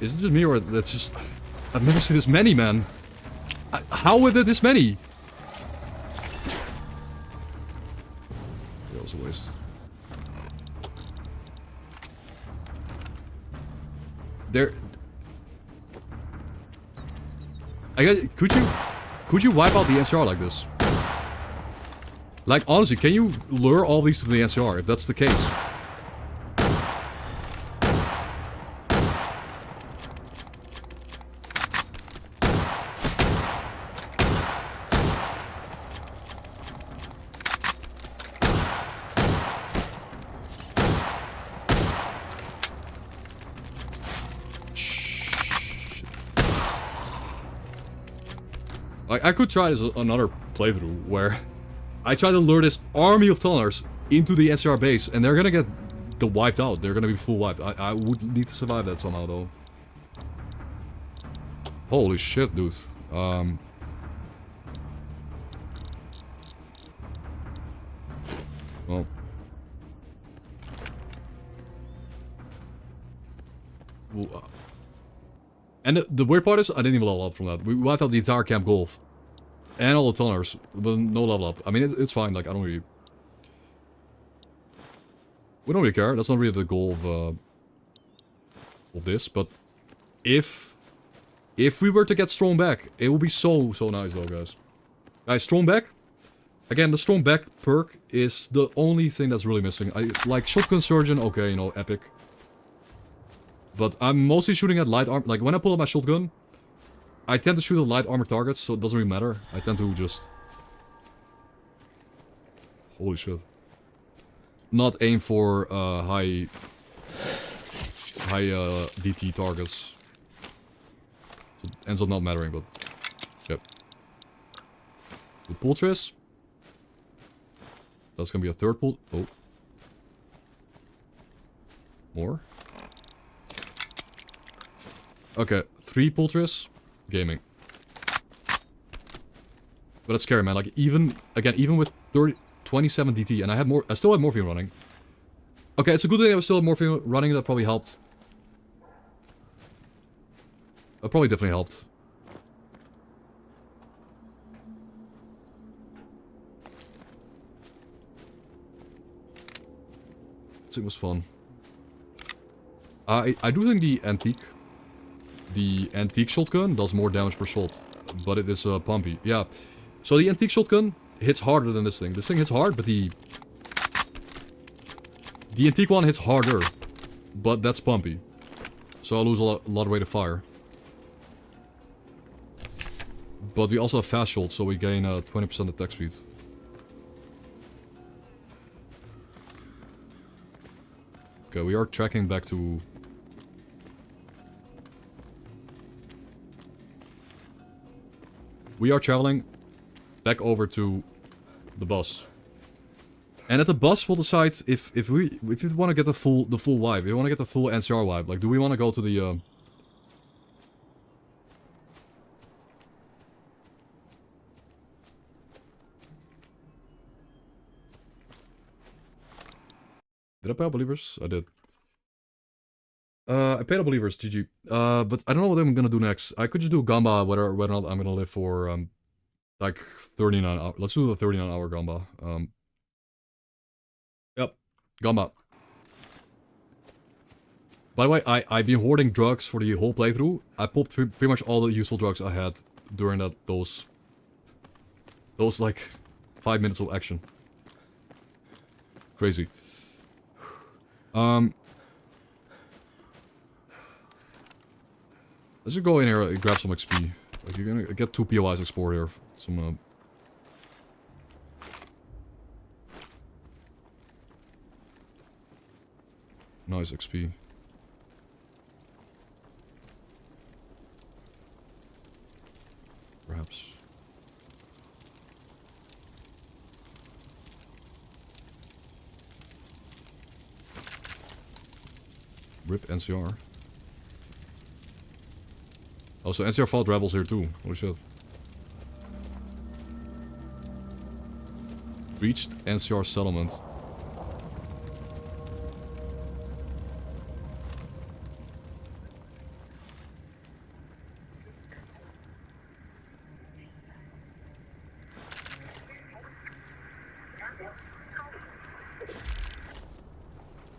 Is it just me, or that's just... I've never seen this many, man. How were there this many? That was a waste. There... I guess, could you wipe out the NCR like this? Like, honestly, can you lure all these to the NCR, if that's the case? Like, I could try this another playthrough where I try to lure this army of tunnelers into the NCR base, and they're gonna get wiped out. They're gonna be full wiped. I would need to survive that somehow, though. Holy shit, dude. Well, and the weird part is, I didn't even level up from that. We wiped out the entire Camp Golf. And all the tunnelers, but no level up. I mean, it's fine, like, I don't really... We don't really care, that's not really the goal of this, but... If we were to get Strong back, it would be so nice though, guys. Guys, Strong back. Again, the Strong back perk is the only thing that's really missing. Like Shotgun Surgeon, okay, you know, epic. But I'm mostly shooting at light armor. Like when I pull up my shotgun, I tend to shoot at light armor targets, so it doesn't really matter. I tend to just... Holy shit. Not aim for high DT targets. So it ends up not mattering, but... Yep. The Poultris. That's gonna be a third pull. Oh. More. Okay, 3 Poultris. Gaming. But that's scary, man. Like, even with 27 DT, and I still had morphine running. Okay, it's a good thing I still had morphine running. That probably helped. That probably definitely helped. It was fun. I do think the antique shotgun does more damage per shot, but it is pumpy. Yeah. So the antique shotgun hits harder than this thing. This thing hits hard, but the antique one hits harder, but that's pumpy. So I lose a lot of rate of fire. But we also have fast shot, so we gain 20% attack speed. Okay, we are tracking back to... We are traveling back over to the bus. And at the bus we'll decide if we want to get the full vibe. If we want to get the full NCR vibe. Like, do we want to go to the... Did I pay out believers? I did. I paid out believers, GG. But I don't know what I'm gonna do next. I could just do Gamba, whether or not I'm gonna live for like 39 hours. Let's do the 39-hour Gamba. Yep, Gamba. By the way, I've been hoarding drugs for the whole playthrough. I popped pretty much all the useful drugs I had during those like 5 minutes of action. Crazy. Let's just go in here and grab some XP. Like, you're gonna get 2 POIs export here. Some, nice XP. Perhaps. RIP NCR. Also, NCR fought rebels here too. Holy shit. Reached NCR settlement.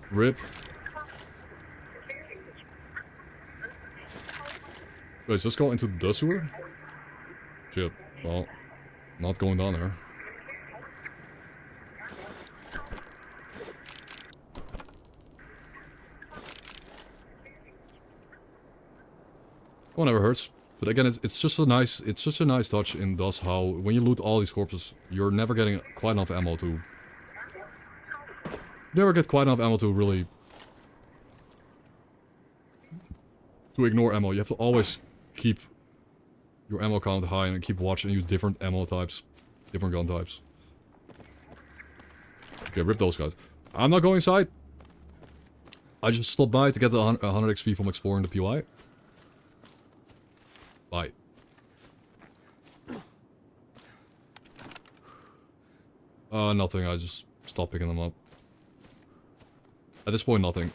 RIP. Wait, is this going into the sewer? Shit. Well, not going down there. Oh, never hurts. But again, it's just a nice, it's such a nice touch in DOS how when you loot all these corpses, you're never getting quite enough ammo to... Never get quite enough ammo to really... to ignore ammo. You have to always keep your ammo count high and keep watching and use different ammo types. Different gun types. Okay, rip those guys. I'm not going inside. I just stopped by to get the 100 XP from exploring the POI. Bye. Nothing. I just stopped picking them up. At this point, nothing.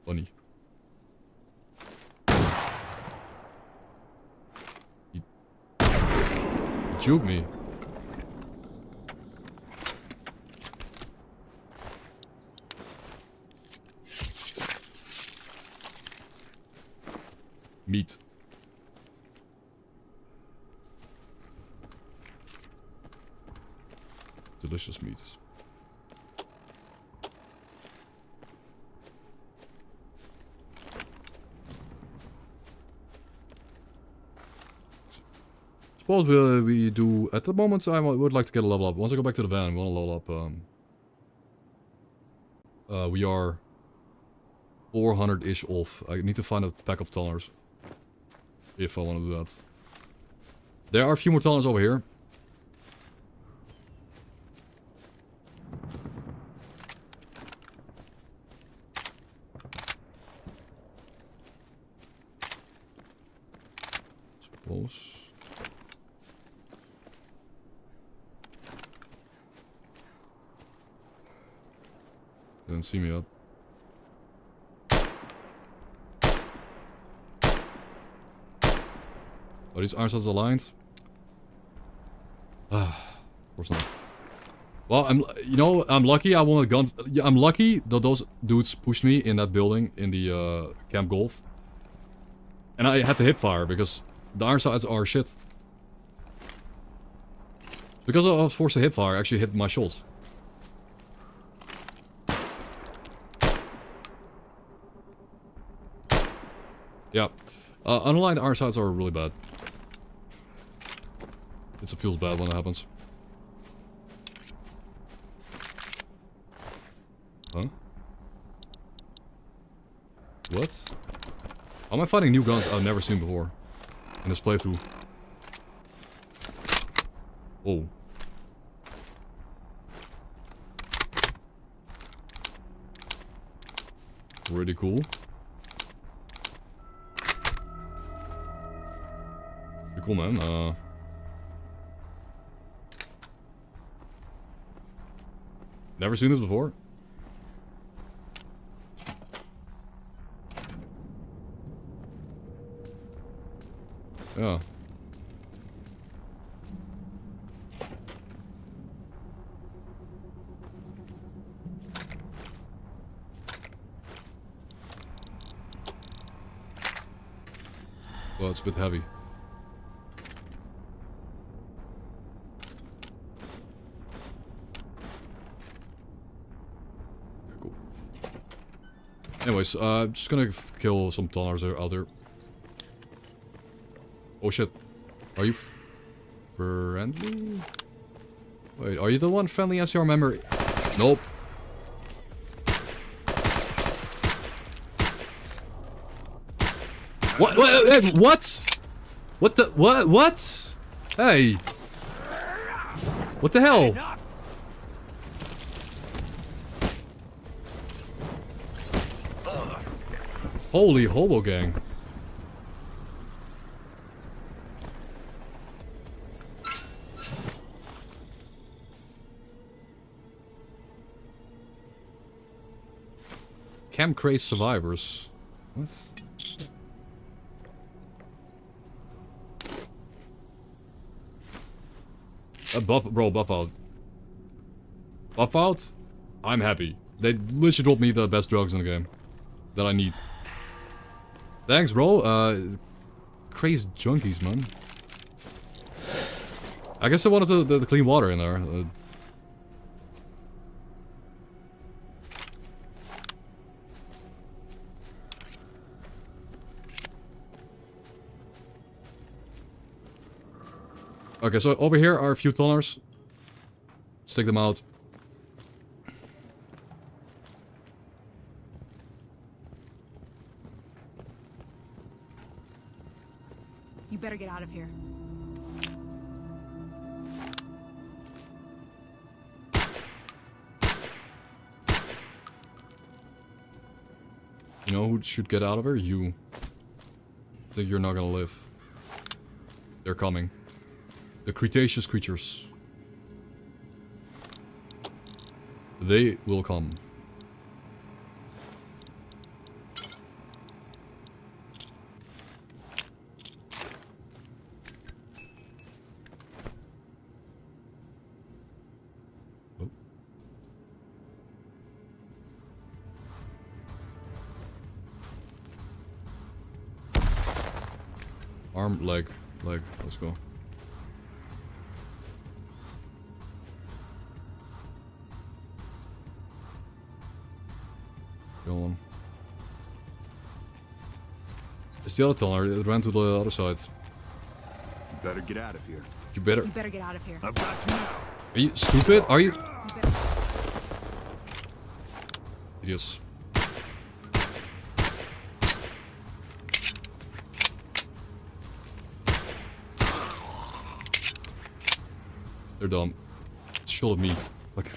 Bunny. He juked me. Meat. Delicious meat. Suppose we do... At the moment, I would like to get a level up. Once I go back to the van, we want to level up. We are 400-ish off. I need to find a pack of tunnels. If I want to do that. There are a few more tunnels over here. Suppose... Didn't see me up. Are these iron sights aligned? Of course not. Well, I'm lucky I won a gun. I'm lucky that those dudes pushed me in that building in the Camp Golf. And I had to hip fire because the iron sights are shit. Because I was forced to hip fire, I actually hit my shots. Yeah. Unaligned iron sights are really bad. It feels bad when it happens. Huh? What? How am I finding new guns I've never seen before in this playthrough? Oh. Pretty cool. Pretty cool, man. Never seen this before. Yeah. Well, it's a bit heavy. Anyways, just gonna kill some tonners out there. Oh shit. Are you friendly? Wait, are you the one friendly S.T.A.L.K.E.R member? Nope. What? What? What the? What? Hey. What the hell? Holy hobo gang. Camp Craze survivors. What? Buff out. Buff out? I'm happy. They literally dropped me the best drugs in the game. That I need. Thanks, bro. Crazed junkies, man. I guess I wanted the clean water in there. Okay, so over here are a few tonners. Stick them out. You better get out of here. You know who should get out of here? You. I think you're not gonna live. They're coming. The Cretaceous creatures. They will come. Oh. Arm, leg. Let's go. Go on. It's the other tunnel. It ran to the other side. You better get out of here. You better. You better get out of here. I've got you now. Are you stupid? Are you? Idiots. They're dumb. Shoot at me. Like,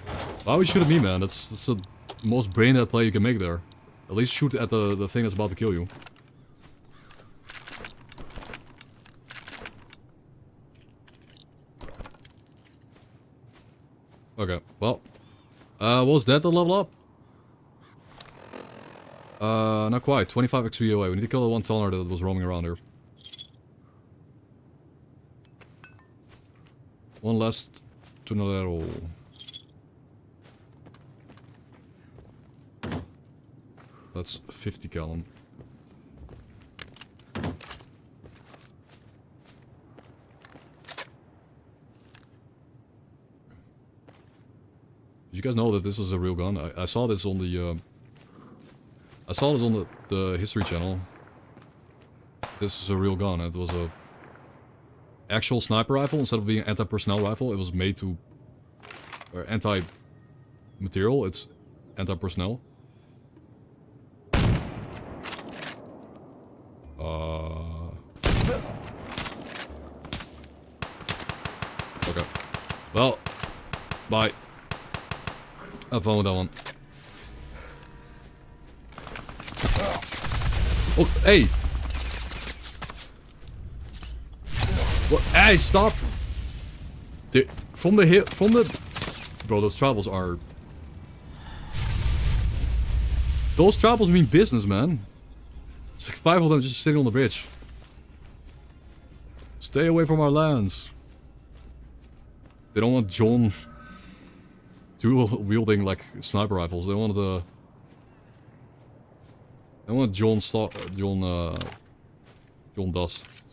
why would you shoot at me, man? That's the most brain dead play you can make there. At least shoot at the thing that's about to kill you. Okay, well. Was that the level up? Not quite. 25 XP away. We need to kill the one tonner that was roaming around here. One last tunnelero. That's 50 gallon. Did you guys know that this is a real gun? I saw this on the I saw this on the History channel. This is a real gun. It was a actual sniper rifle instead of being an anti-personnel rifle. It was made to anti-material. It's anti-personnel. Okay. Well, bye. Have fun with that one. Oh, hey! What? Hey, stop! From the bro, those travels are. Those travels mean business, man. It's like 5 of them just sitting on the bridge. Stay away from our lands. They don't want John dual-wielding like sniper rifles. They want the. They want John Dust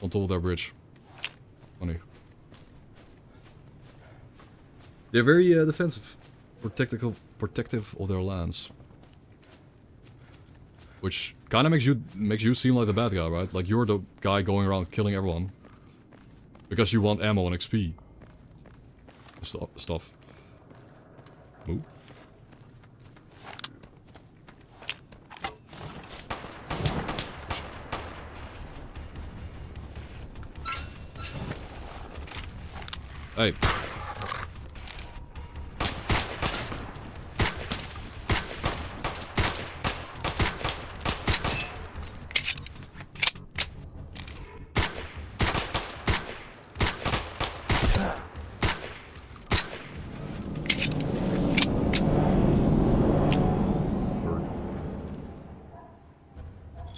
on top of their bridge. Funny. They're very defensive, protective of their lands, which kind of makes you seem like the bad guy, right? Like you're the guy going around killing everyone because you want ammo and XP. Stuff. Move. Hey.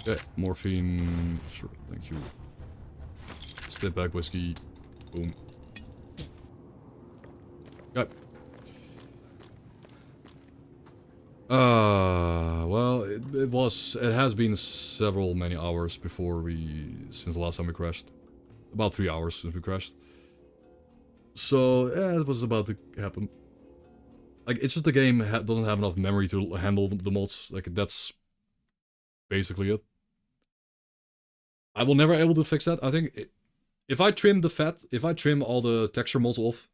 Okay, morphine. Sure, thank you. Step back, whiskey. Boom. Okay. Well, it has been many hours since the last time we crashed. About 3 hours since we crashed. So, yeah, it was about to happen. Like, it's just the game doesn't have enough memory to handle the mods. Like, that's basically it. I will never be able to fix that. I think if I trim all the texture mods off,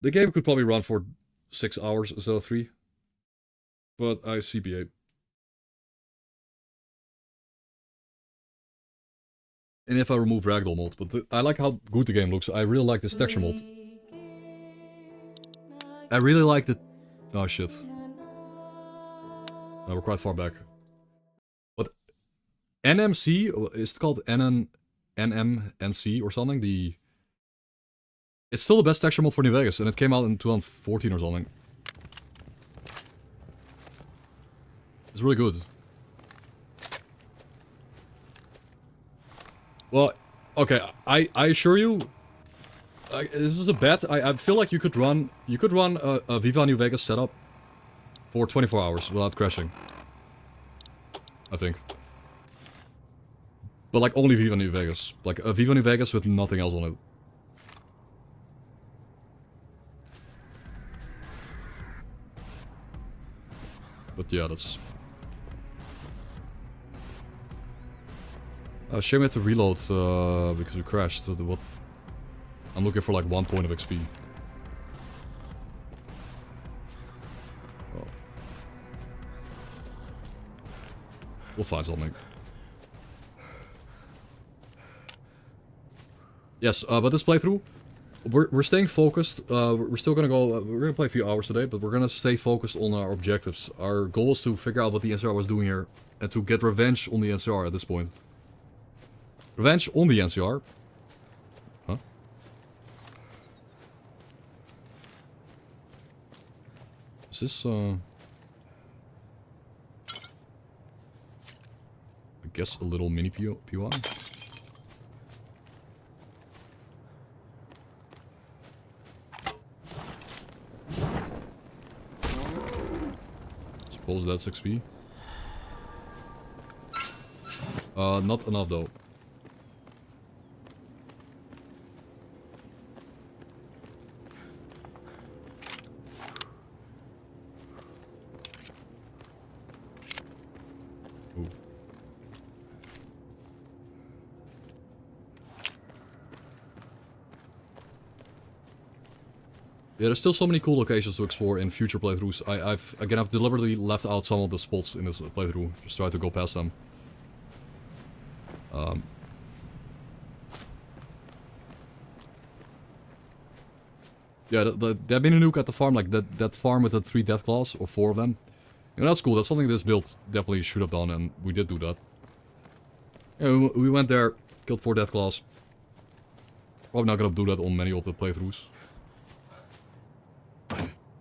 the game could probably run for 6 hours instead of 3. But I CBA. And if I remove ragdoll mode, but I like how good the game looks. I really like this texture mod. I really like the. Oh shit. No, we're quite far back. But NMC, is it called NMNC or something? It's still the best texture mod for New Vegas, and it came out in 2014 or something. It's really good. Well, okay, I assure you, this is a bet. I feel like you could run a Viva New Vegas setup for 24 hours without crashing. I think. But like only Viva New Vegas. Like a Viva New Vegas with nothing else on it. But yeah, that's... shame we had to reload because we crashed. What? I'm looking for like 1 point of XP. Oh. We'll find something. Yes, but this playthrough, we're staying focused. We're still gonna go. We're gonna play a few hours today, but we're gonna stay focused on our objectives. Our goal is to figure out what the NCR was doing here, and to get revenge on the NCR at this point. Revenge on the NCR. Huh? Is this I guess a little mini POI. Suppose that's XP. Not enough though. Ooh. Yeah, there's still so many cool locations to explore in future playthroughs. I've deliberately left out some of the spots in this playthrough. Just try to go past them. Yeah, there been a nuke at the farm, like that farm with the 3 death claws, or 4 of them. You know, that's cool. That's something this build definitely should have done, and we did do that. Yeah, we went there, killed 4 death claws. Probably not gonna do that on many of the playthroughs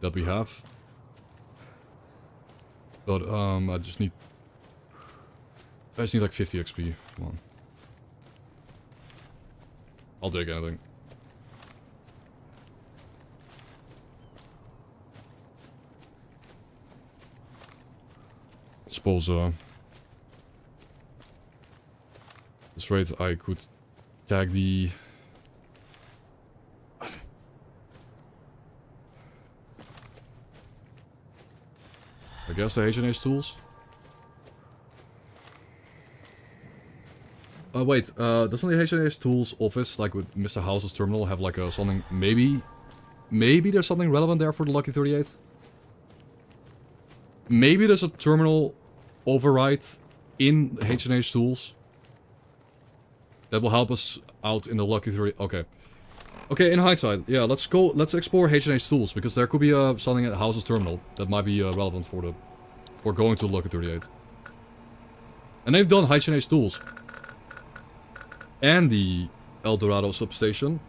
that we have. But I just need like 50 XP. Come on. I'll take anything. I suppose this rate I could tag the I guess the H&H tools. Wait, doesn't the H&H tools office, like with Mr. House's terminal, have like a something, maybe there's something relevant there for the Lucky 38? Maybe there's a terminal override in H&H tools that will help us out in the Lucky 38. Okay. Okay, in hindsight, yeah, let's explore H&H tools, because there could be something at House's terminal that might be relevant for going to the Lucky 38. And they've done H&H tools. And the El Dorado substation.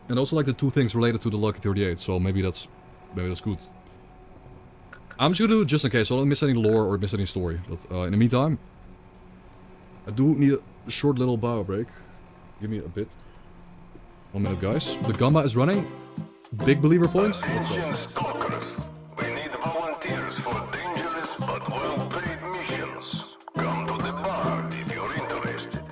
And also like the 2 things related to the Lucky 38, so maybe that's good. I'm just gonna do it just in case, so I don't miss any lore or miss any story. But in the meantime, I do need a short little bio break. Give me a bit. 1 minute, guys. The Gamba is running. Big believer points. Let's go. Stalkers. We need volunteers for dangerous but well-paid missions. Come to the bar if you're interested.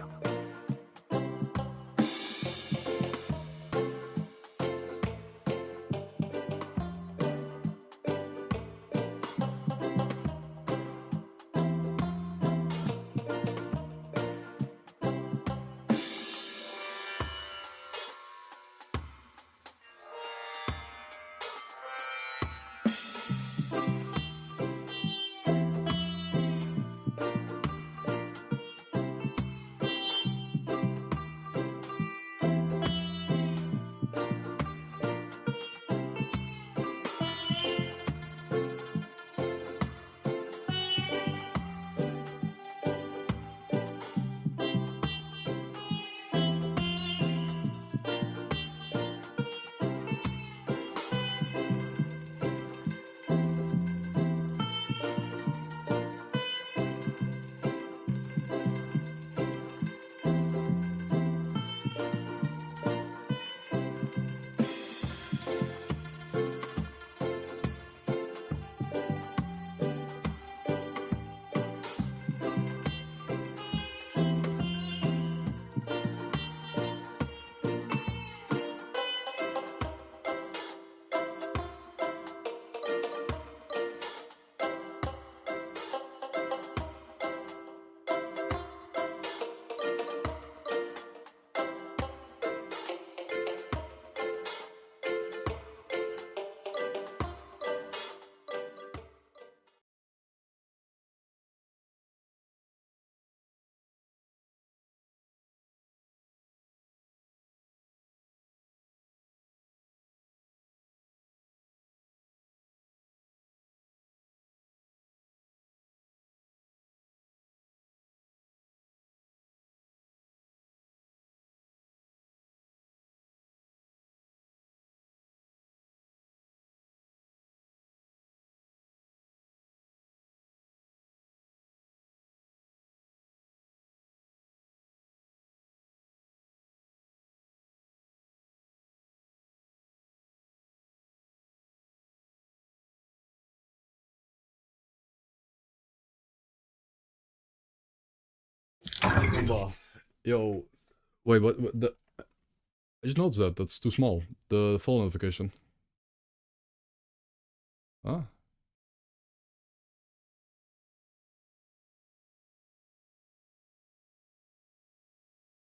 Wow. Yo. Wait, what the... I just noticed that. That's too small. The follow notification. Huh?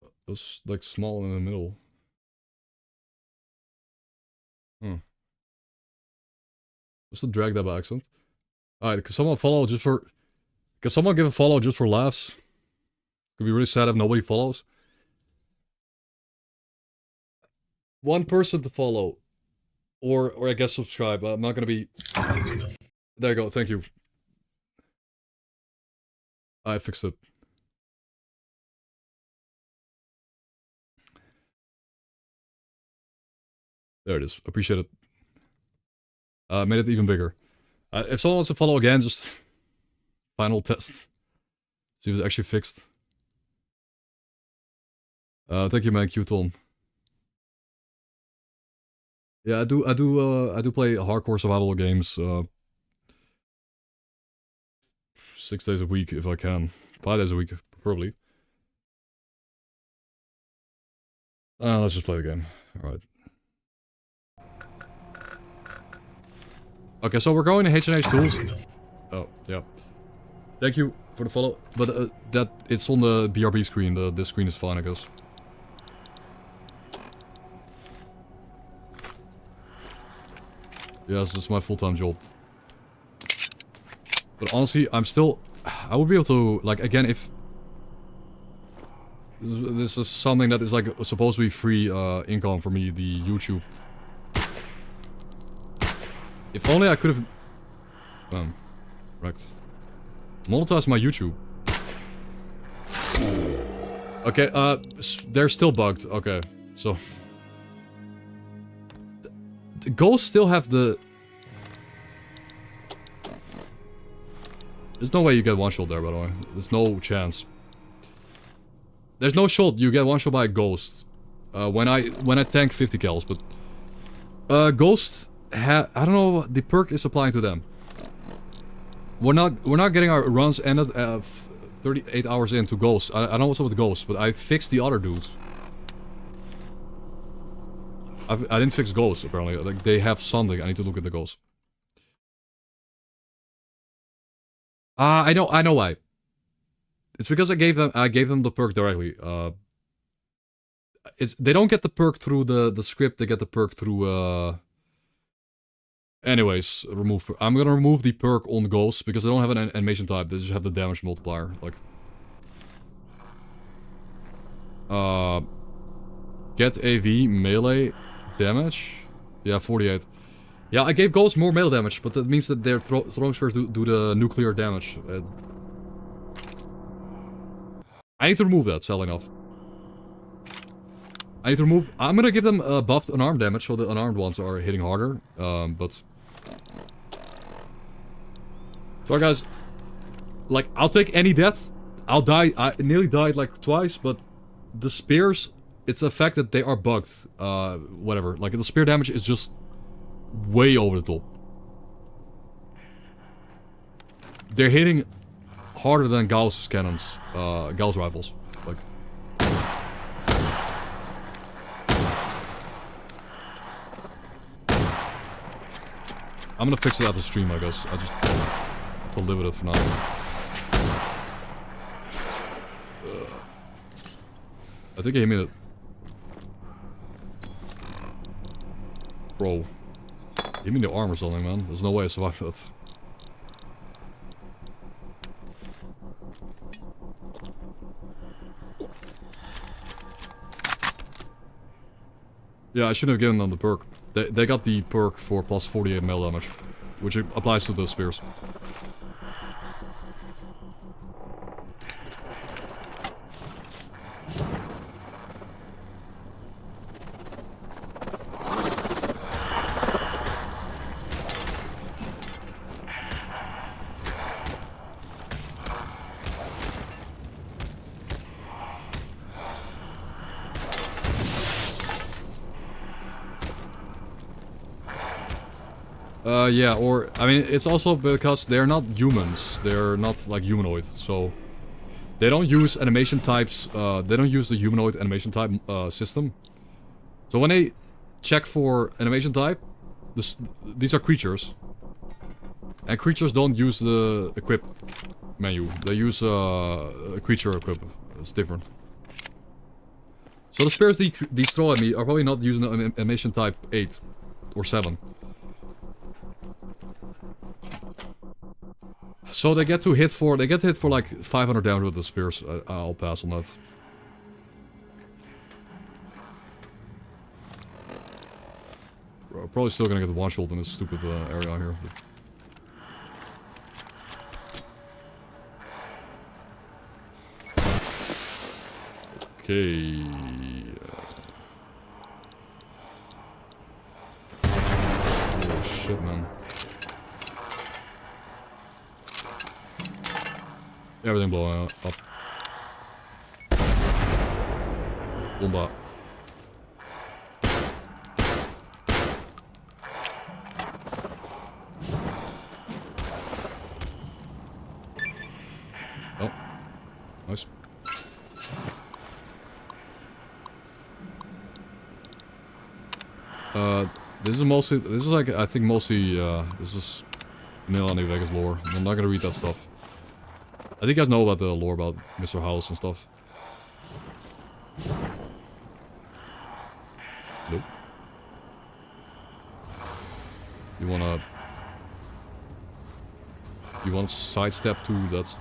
It was like small in the middle. Hmm. Just to drag that by accident. Alright, can someone follow just for... Can someone give a follow just for laughs? Could be really sad if nobody follows. One person to follow. Or I guess subscribe. I'm not gonna be... There you go, thank you. I fixed it. There it is. Appreciate it. Made it even bigger. If someone wants to follow again, just... Final test. See if it's actually fixed. Thank you, man. Q-Tom. Yeah, I do play hardcore survival games, 6 days a week if I can. 5 days a week, preferably. Let's just play the game. Alright. Okay, so we're going to H&H Tools. Oh, yeah. Thank you for the follow. But it's on the BRB screen. This screen is fine, I guess. Yes, it's my full-time job. But honestly, I would be able to, like, again, if... This is something that is, like, supposed to be free income for me, the YouTube. If only I could have... Right. Monetize my YouTube. Okay, they're still bugged. Okay, so... The ghosts still have the... There's no way you get one shot there, by the way. There's no chance. There's no shot you get one shot by a ghost. When I tank 50 cals, but... ghosts I don't know what the perk is applying to them. We're not getting our runs ended 38 hours into ghosts. I don't know what's up with the ghosts, but I fixed the other dudes. I didn't fix ghosts, apparently. Like, they have something. I need to look at the ghosts. I know why. It's because I gave them the perk directly. They don't get the perk through the script, they get the perk through anyways, I'm gonna remove the perk on ghosts because they don't have an animation type, they just have the damage multiplier, like. Get AV melee damage? Yeah, 48. Yeah, I gave ghosts more melee damage, but that means that their throwing spears do the nuclear damage. I need to remove that, selling off. I need to remove... I'm gonna give them buffed unarmed damage, so the unarmed ones are hitting harder, but... Sorry guys. Like, I'll take any death. I'll die. I nearly died like twice, but... The spears, it's the fact that they are bugged. Whatever. Like, the spear damage is just... way over the top. They're hitting harder than Gauss cannons, Gauss rifles. Like, I'm gonna fix it after stream, I guess. I just have to live with it for now. I think he hit me. Bro. Give me the arm or something, man. There's no way I survived that. Yeah, I shouldn't have given them the perk. They got the perk for plus 48 melee damage, which applies to the spears. Yeah, or, I mean, it's also because they're not humans. They're not, like, humanoid, so... They don't use animation types, they don't use the humanoid animation type system. So when they check for animation type, these are creatures. And creatures don't use the equip menu. They use a creature equip. It's different. So the spirits these throw at me are probably not using the animation type 8 or 7. So they get hit for like 500 damage with the spears. I'll pass on that. Probably still gonna get the one shot in this stupid area here. Okay. Oh shit, man. Everything blowing up. Bomba. Oh. Nice. This is like, I think mostly, this is vanilla New Vegas lore. I'm not gonna read that stuff. I think you guys know about the lore about Mr. House and stuff. Nope. You wanna sidestep to that's...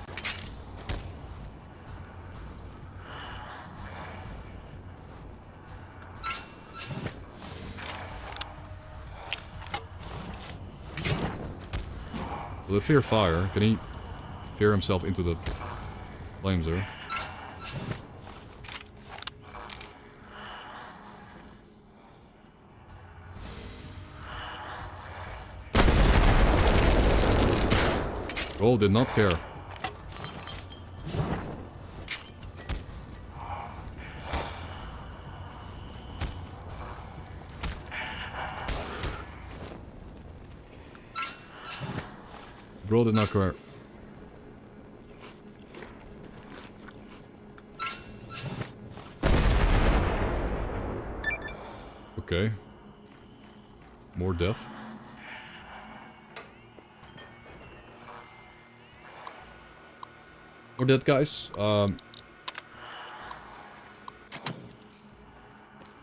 The fear fire, can he fear himself into the flames there? Oh, did not care. Bro did not care. Okay. More death. More dead guys.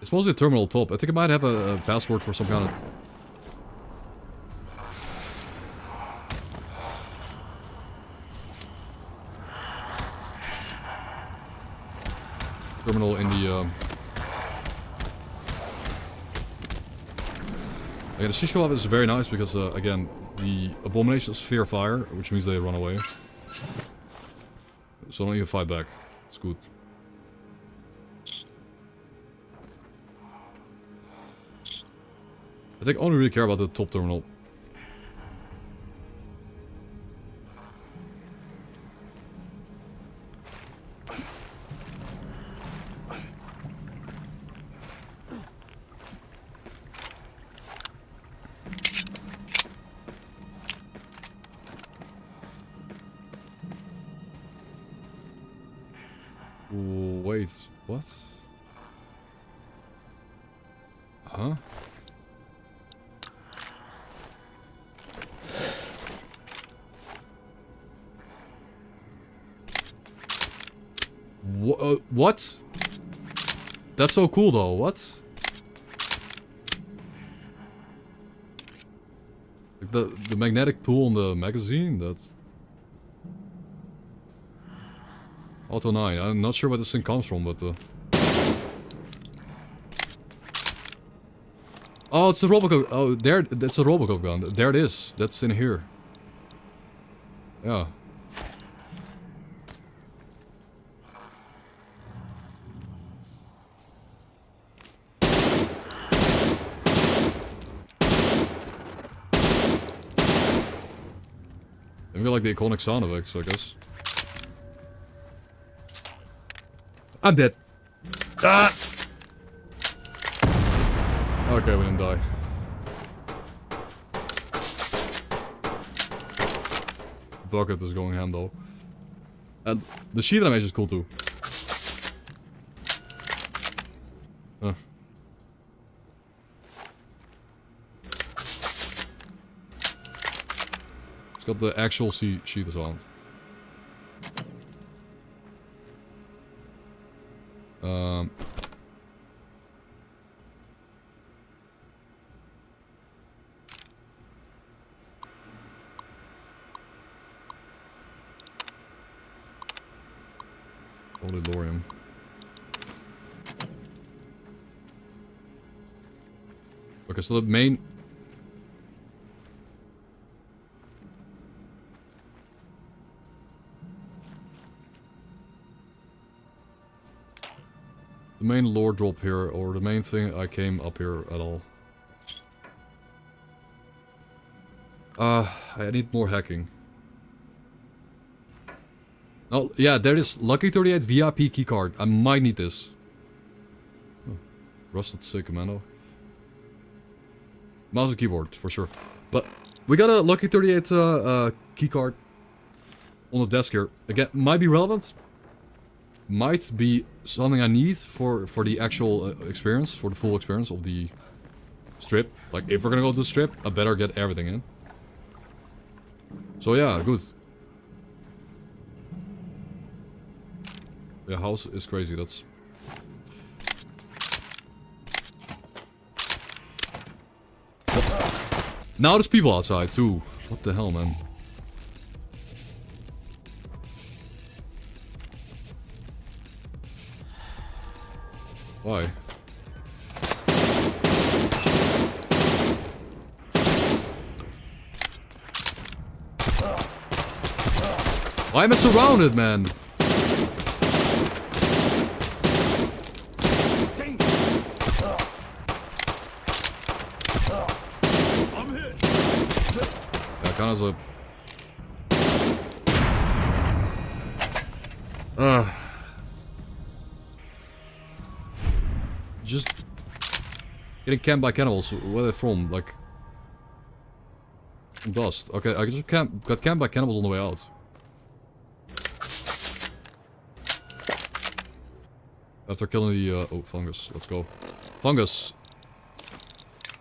It's mostly a terminal top. I think I might have a password for some kind of... terminal in the yeah, the shish kebab is very nice because again the abominations fear fire, which means they run away, so don't even fight back. It's good. I think I only really care about the top terminal. Wait, what? Huh? What? That's so cool though, what? Like the magnetic pull on the magazine, that's... Auto 9, I'm not sure where this thing comes from, but... Oh, it's the Robocop. Oh, there, that's a Robocop gun. There it is. That's in here. Yeah. And we got like the iconic sound effects, I guess. I'm dead. Ah! Okay, we didn't die. Bucket is going ham though. And the sheet animation is cool too. Huh. It's got the actual sheet as well. Holy Lorium. Okay, so the main... The main lore drop here, or the main thing I came up here at all. I need more hacking. Oh, yeah, there it is. Lucky 38 VIP keycard. I might need this. Oh, rusted C commando. Mouse and keyboard, for sure. But we got a Lucky 38 keycard on the desk here. Again, might be relevant. Might be something I need for the actual experience, for the full experience of the strip. Like, if we're gonna go to the strip, I better get everything in. So yeah, good. The house is crazy, that's... Now there's people outside too. What the hell, man? Why? Why am I surrounded, man? Yeah, kind of a... Just... Getting camped by cannibals. Where are they from? Like... From dust. Okay, I just got camped by cannibals on the way out. After killing the, oh, fungus. Let's go. Fungus.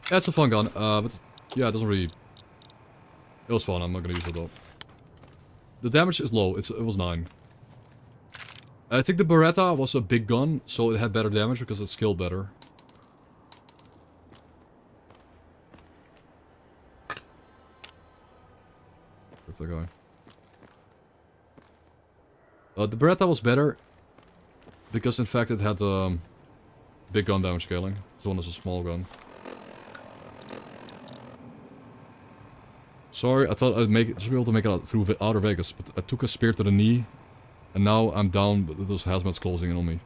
Yeah, it's a fun gun. But... Yeah, it doesn't really... It was fun, I'm not gonna use it though. The damage is low, it was 9. I think the Beretta was a big gun, so it had better damage because it scaled better. Where's that guy? The Beretta was better because in fact it had big gun damage scaling. This one is a small gun. Sorry, I thought I'd just be able to make it through Outer Vegas, but I took a spear to the knee, and now I'm down with those hazmats closing in on me.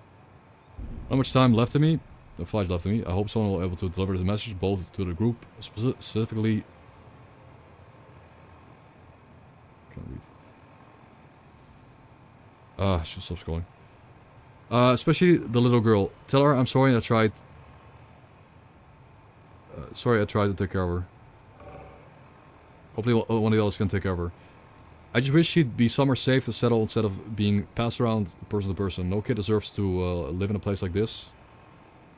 Not much time left in me, the flight left in me. I hope someone will be able to deliver this message both to the group, specifically... Can't read. I should stop scrolling. Especially the little girl. Tell her I'm sorry I tried... sorry I tried to take care of her. Hopefully one of the others can take care of her. I just wish she'd be somewhere safe to settle instead of being passed around person to person. No kid deserves to live in a place like this.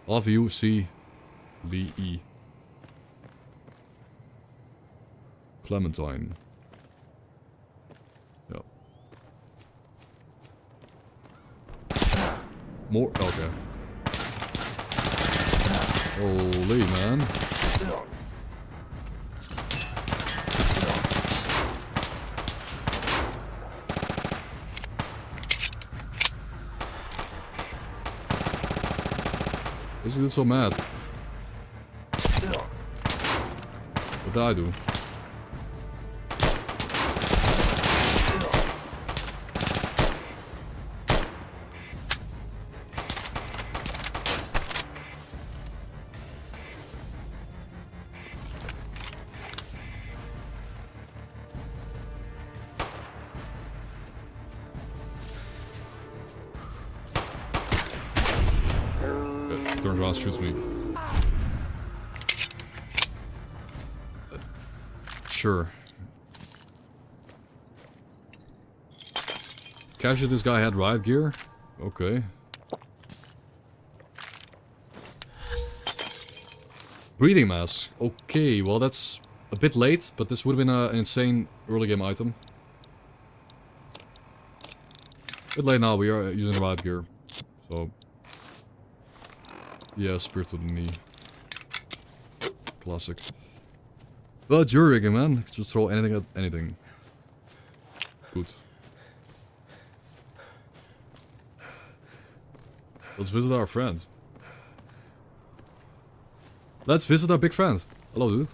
Love you, C. Lee E. Clementine. Yeah. More? Okay. Holy man. This dude so mad. What did I do? Turns around, shoots me. Sure. Casualty, this guy had riot gear. Okay. Breathing mask. Okay, well that's a bit late, but this would have been an insane early game item. A bit late now, we are using riot gear. So... yeah, spirit to the knee. Classic. But jury rigging, man. Just throw anything at anything. Good. Let's visit our friend. Let's visit our big friend. Hello, dude.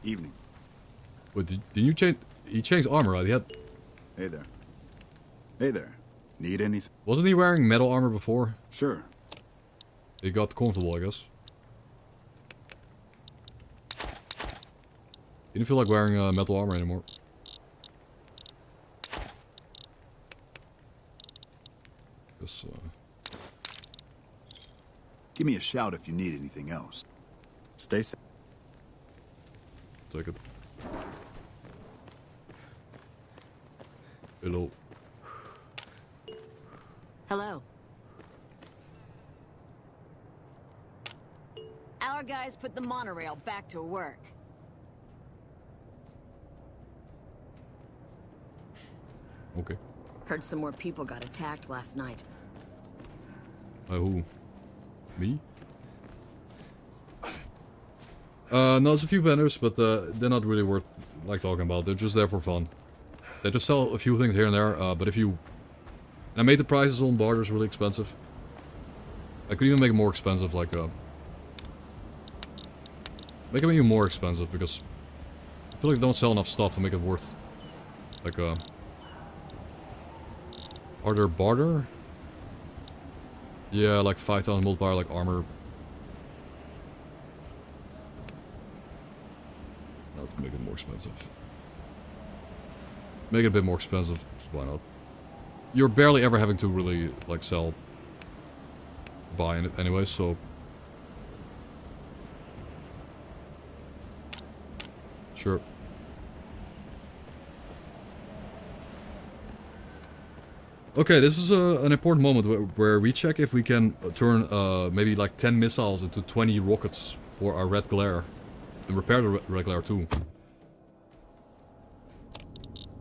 Evening. Wait, did you change... he changed armor, right? He had... Hey there. Hey there. Need anything? wasn't he wearing metal armor before? Sure. He got comfortable, I guess. He didn't feel like wearing metal armor anymore. Guess, Give me a shout if you need anything else. Stay safe. take it. Hello. Hello. Our guys put the monorail back to work. Okay. Heard some more people got attacked last night. Who? Me? No, there's a few vendors, but they're not really worth like talking about. They're just there for fun. They just sell a few things here and there, but if you... and I made the prices on barters really expensive. I could even make it more expensive, like... make them even more expensive, because... I feel like they don't sell enough stuff to make it worth... like, harder barter? Yeah, like 5,000 multiplier, like armor. Let's make it more expensive. Make it a bit more expensive, why not? You're barely ever having to really, like, sell... buy in it anyway, so... sure. Okay, this is an important moment where we check if we can turn maybe like 10 missiles into 20 rockets for our red glare. And repair the red glare too.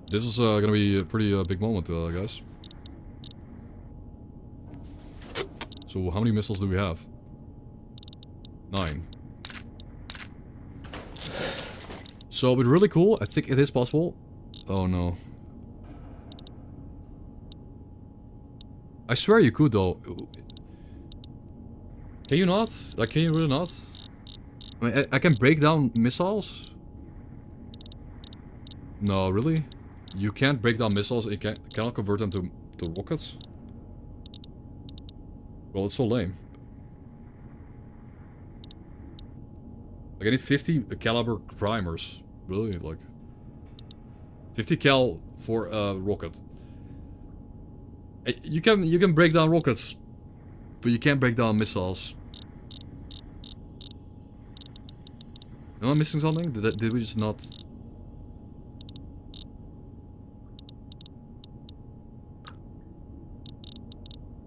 This is gonna be a pretty big moment, guys. So how many missiles do we have? 9. So it'd be really cool. I think it is possible. Oh no. I swear you could though. Can you not? Like, can you really not? I mean, I can break down missiles? No, really? You can't break down missiles and you cannot convert them to rockets? Well, it's so lame. Like, I need 50 caliber primers. Really? Like... 50 cal for a rocket. You can break down rockets, but you can't break down missiles. Am I missing something? Did we just not?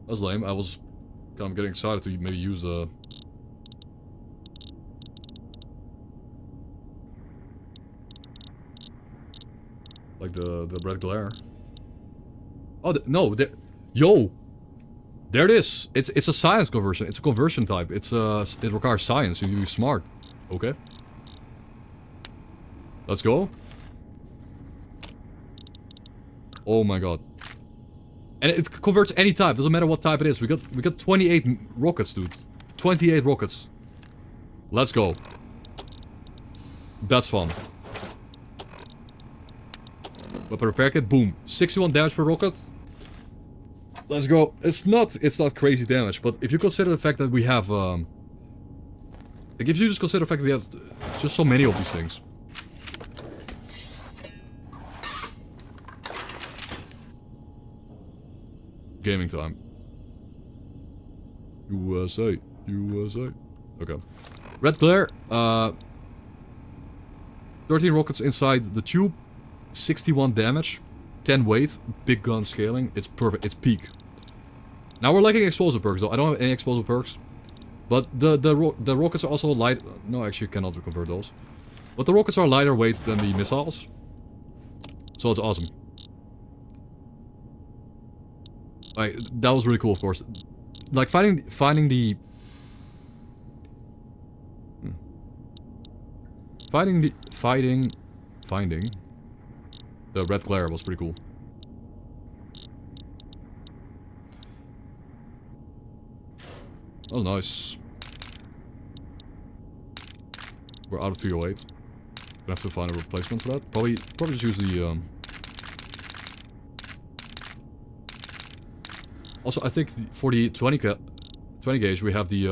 That's lame. I was kind of getting excited to maybe use the... like the red glare. Oh no! Yo! There it is! It's a science conversion. It's a conversion type. It requires science. You need to be smart. Okay. Let's go. Oh my god. And it converts any type. Doesn't matter what type it is. We got 28 rockets, dude. 28 rockets. Let's go. That's fun. Weapon repair kit. Boom. 61 damage per rocket. Let's go. It's not crazy damage, but if you consider the fact that we have, like if you just consider the fact that we have just so many of these things. Gaming time. USA. USA. Okay. Red glare. 13 rockets inside the tube. 61 damage. 10 weight, big gun scaling. It's perfect. It's peak. Now we're lacking explosive perks though. I don't have any explosive perks. But the rockets are also light. No, actually you cannot convert those. But the rockets are lighter weight than the missiles. So it's awesome. Like, that was really cool, of course. Like finding the red glare was pretty cool. That was nice. We're out of 308. Gonna have to find a replacement for that. Probably just use the Also, I think for the 20 gauge we have the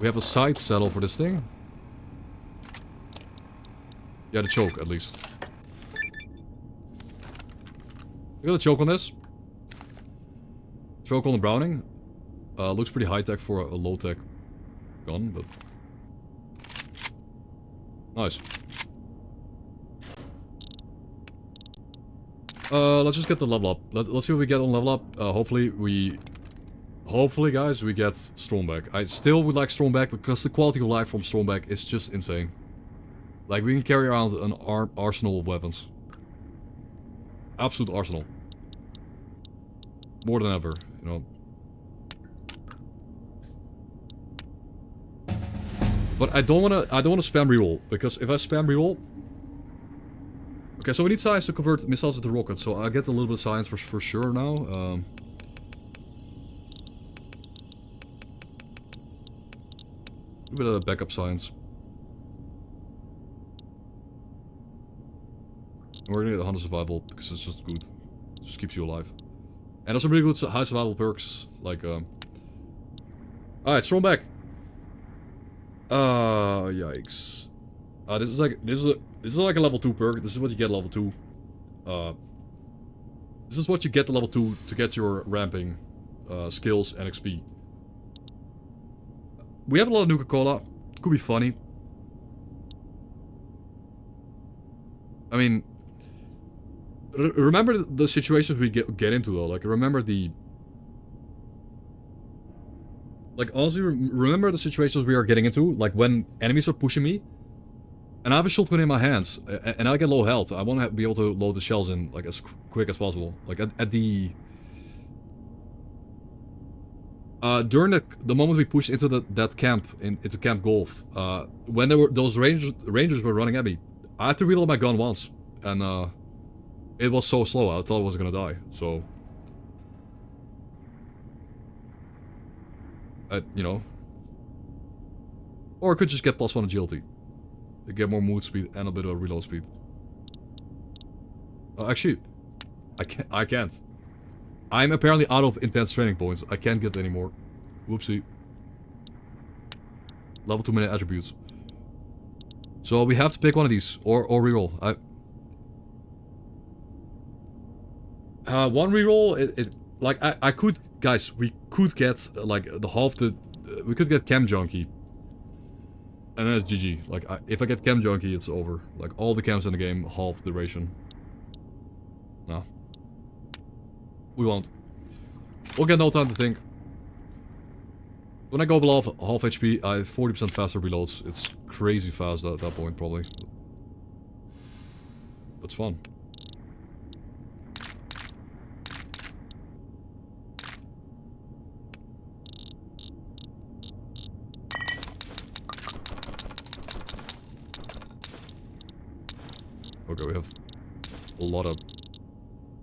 we have a side saddle for this thing. Yeah, the choke at least. We got a choke on this. Choke on the Browning. Looks pretty high tech for a low tech gun, but nice. Let's just get the level up. Let's see what we get on level up. Hopefully, guys, we get Stromberg. I still would like Stromberg because the quality of life from Stromberg is just insane. Like, we can carry around an arsenal of weapons. Absolute arsenal. More than ever, you know. But I don't wanna spam reroll, because if I spam reroll. Okay, so we need science to convert missiles into rockets, so I'll get a little bit of science for sure now. A bit of backup science. We're gonna get 100 survival because it's just good. It just keeps you alive. And there's some really good high survival perks, like alright, Stromberg. Yikes. This is like a level 2 perk. This is what you get level 2. This is what you get to level 2 to get your ramping skills and XP. We have a lot of Nuka-Cola. Could be funny. I mean, remember the situations we get into though. Like, remember the... Like, honestly, remember the situations we are getting into? Like, when enemies are pushing me, and I have a shotgun in my hands, and I get low health. I want to be able to load the shells in, like, as quick as possible. Like, at the... during the moment we pushed into that camp, into Camp Golf, when those rangers were running at me, I had to reload my gun once, and it was so slow, I thought I was gonna die, so... you know... Or I could just get +1 agility. To get more move speed and a bit of reload speed. Actually, I can't. I'm apparently out of intense training points. I can't get any more. Whoopsie. Level 2 minute attributes. So we have to pick one of these or reroll. One reroll. Like I could, guys. We could get like the half the. We could get Chem Junkie. And then it's GG. Like, if I get Chem Junkie, it's over. Like, all the chems in the game, half the duration. No. We won't. We'll get no time to think. When I go below half HP, I have 40% faster reloads. It's crazy fast at that point, probably. That's fun. Okay, we have a lot of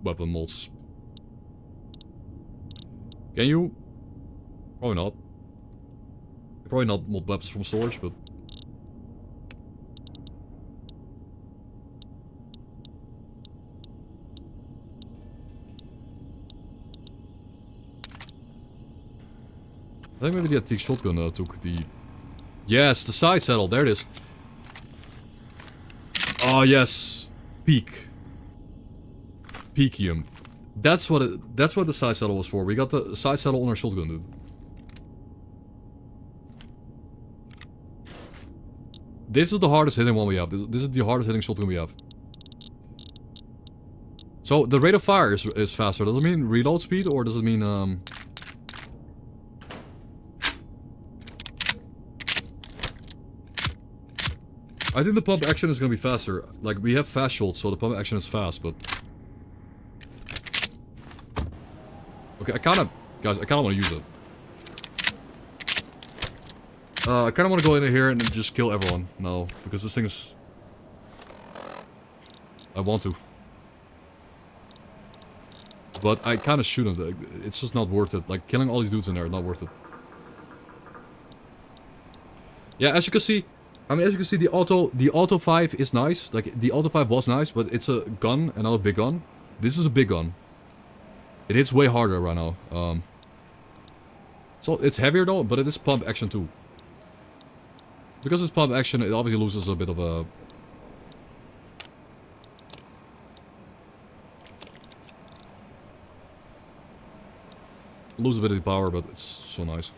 weapon molds. Can you? Probably not. Probably not mod weapons from storage, but... I think maybe the antique shotgun took the... Yes, the side saddle, there it is. Oh yes, peak. Peakium. That's what the side saddle was for. We got the side saddle on our shotgun, dude. This is the hardest hitting one we have. This is the hardest hitting shotgun we have. So the rate of fire is faster. Does it mean reload speed or does it mean I think the pump action is gonna be faster. Like we have fast shots, so the pump action is fast, but okay, guys, I kinda wanna use it. I kinda wanna go in here and just kill everyone. No, because this thing is I want to. But I kinda shouldn't. It's just not worth it. Like killing all these dudes in there, not worth it. Yeah, as you can see, I mean, as you can see, the auto 5 is nice. Like, the auto 5 was nice, but it's a gun, another big gun. This is a big gun. It hits way harder right now. So, it's heavier though, but it is pump action too. Because it's pump action, it obviously loses a bit of a... Lose a bit of the power, but it's so nice.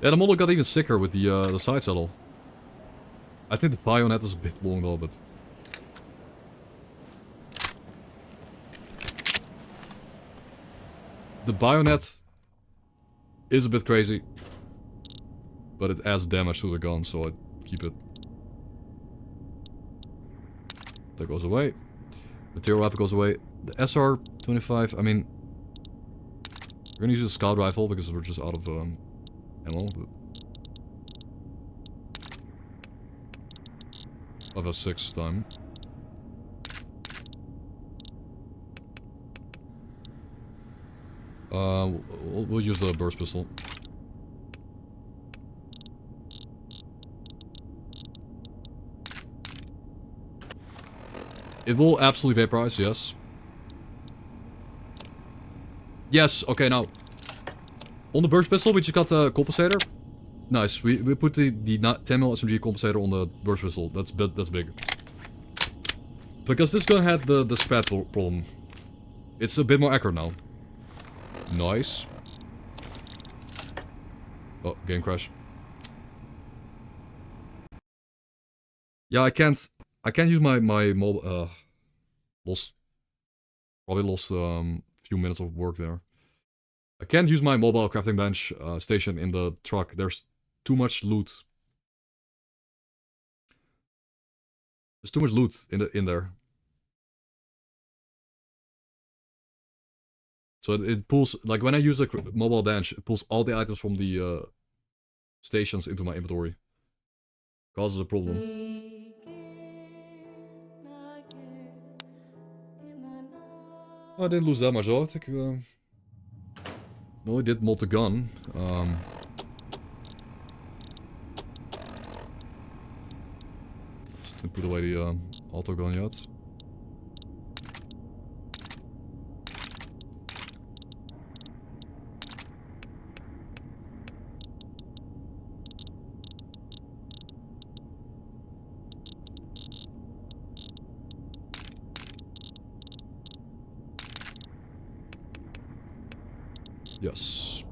Yeah, the model got even sicker with the side saddle. I think the bayonet is a bit long though, but... The bayonet is a bit crazy. But it adds damage to the gun, so I keep it. That goes away. Material rifle goes away. The SR-25, I mean... We're gonna use a scout rifle because we're just out of ammo, but... I'll have a 6 time. We'll use the burst pistol. It will absolutely vaporize, yes. Yes, okay, now. On the burst pistol, we just got the compensator. Nice, we put the 10mm SMG compensator on the burst pistol. That's big. Because this gun had the spat problem. It's a bit more accurate now. Nice. Oh, game crash. Yeah, I can't use my mobile. Probably lost few minutes of work there. I can't use my mobile crafting bench station in the truck. There's too much loot. There's too much loot in there. So it pulls, like when I use a mobile bench, it pulls all the items from the stations into my inventory. Causes a problem. Oh, I didn't lose that much though. I think, well, I did mod the gun. Just didn't put away the auto gun yet. Yes.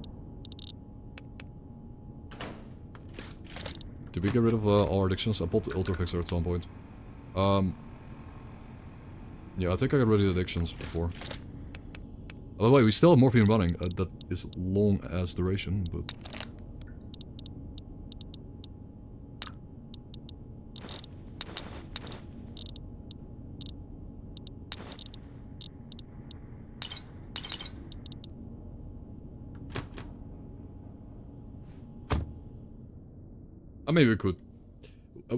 Did we get rid of all our addictions? I popped the Ultra Fixer at some point. Yeah, I think I got rid of the addictions before. By the way, we still have morphine running. That is long as duration, but... I mean, we could, I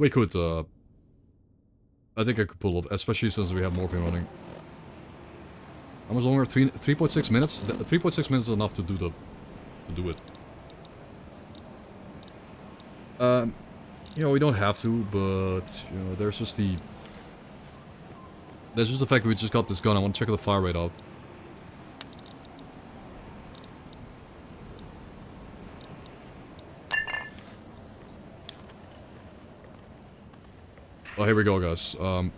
think I could pull off, especially since we have morphine running. How much longer? 3.6 minutes? 3.6 minutes is enough to do it. You know, we don't have to, but, you know, there's just the fact that we just got this gun. I want to check the fire rate out. Oh, here we go, guys. And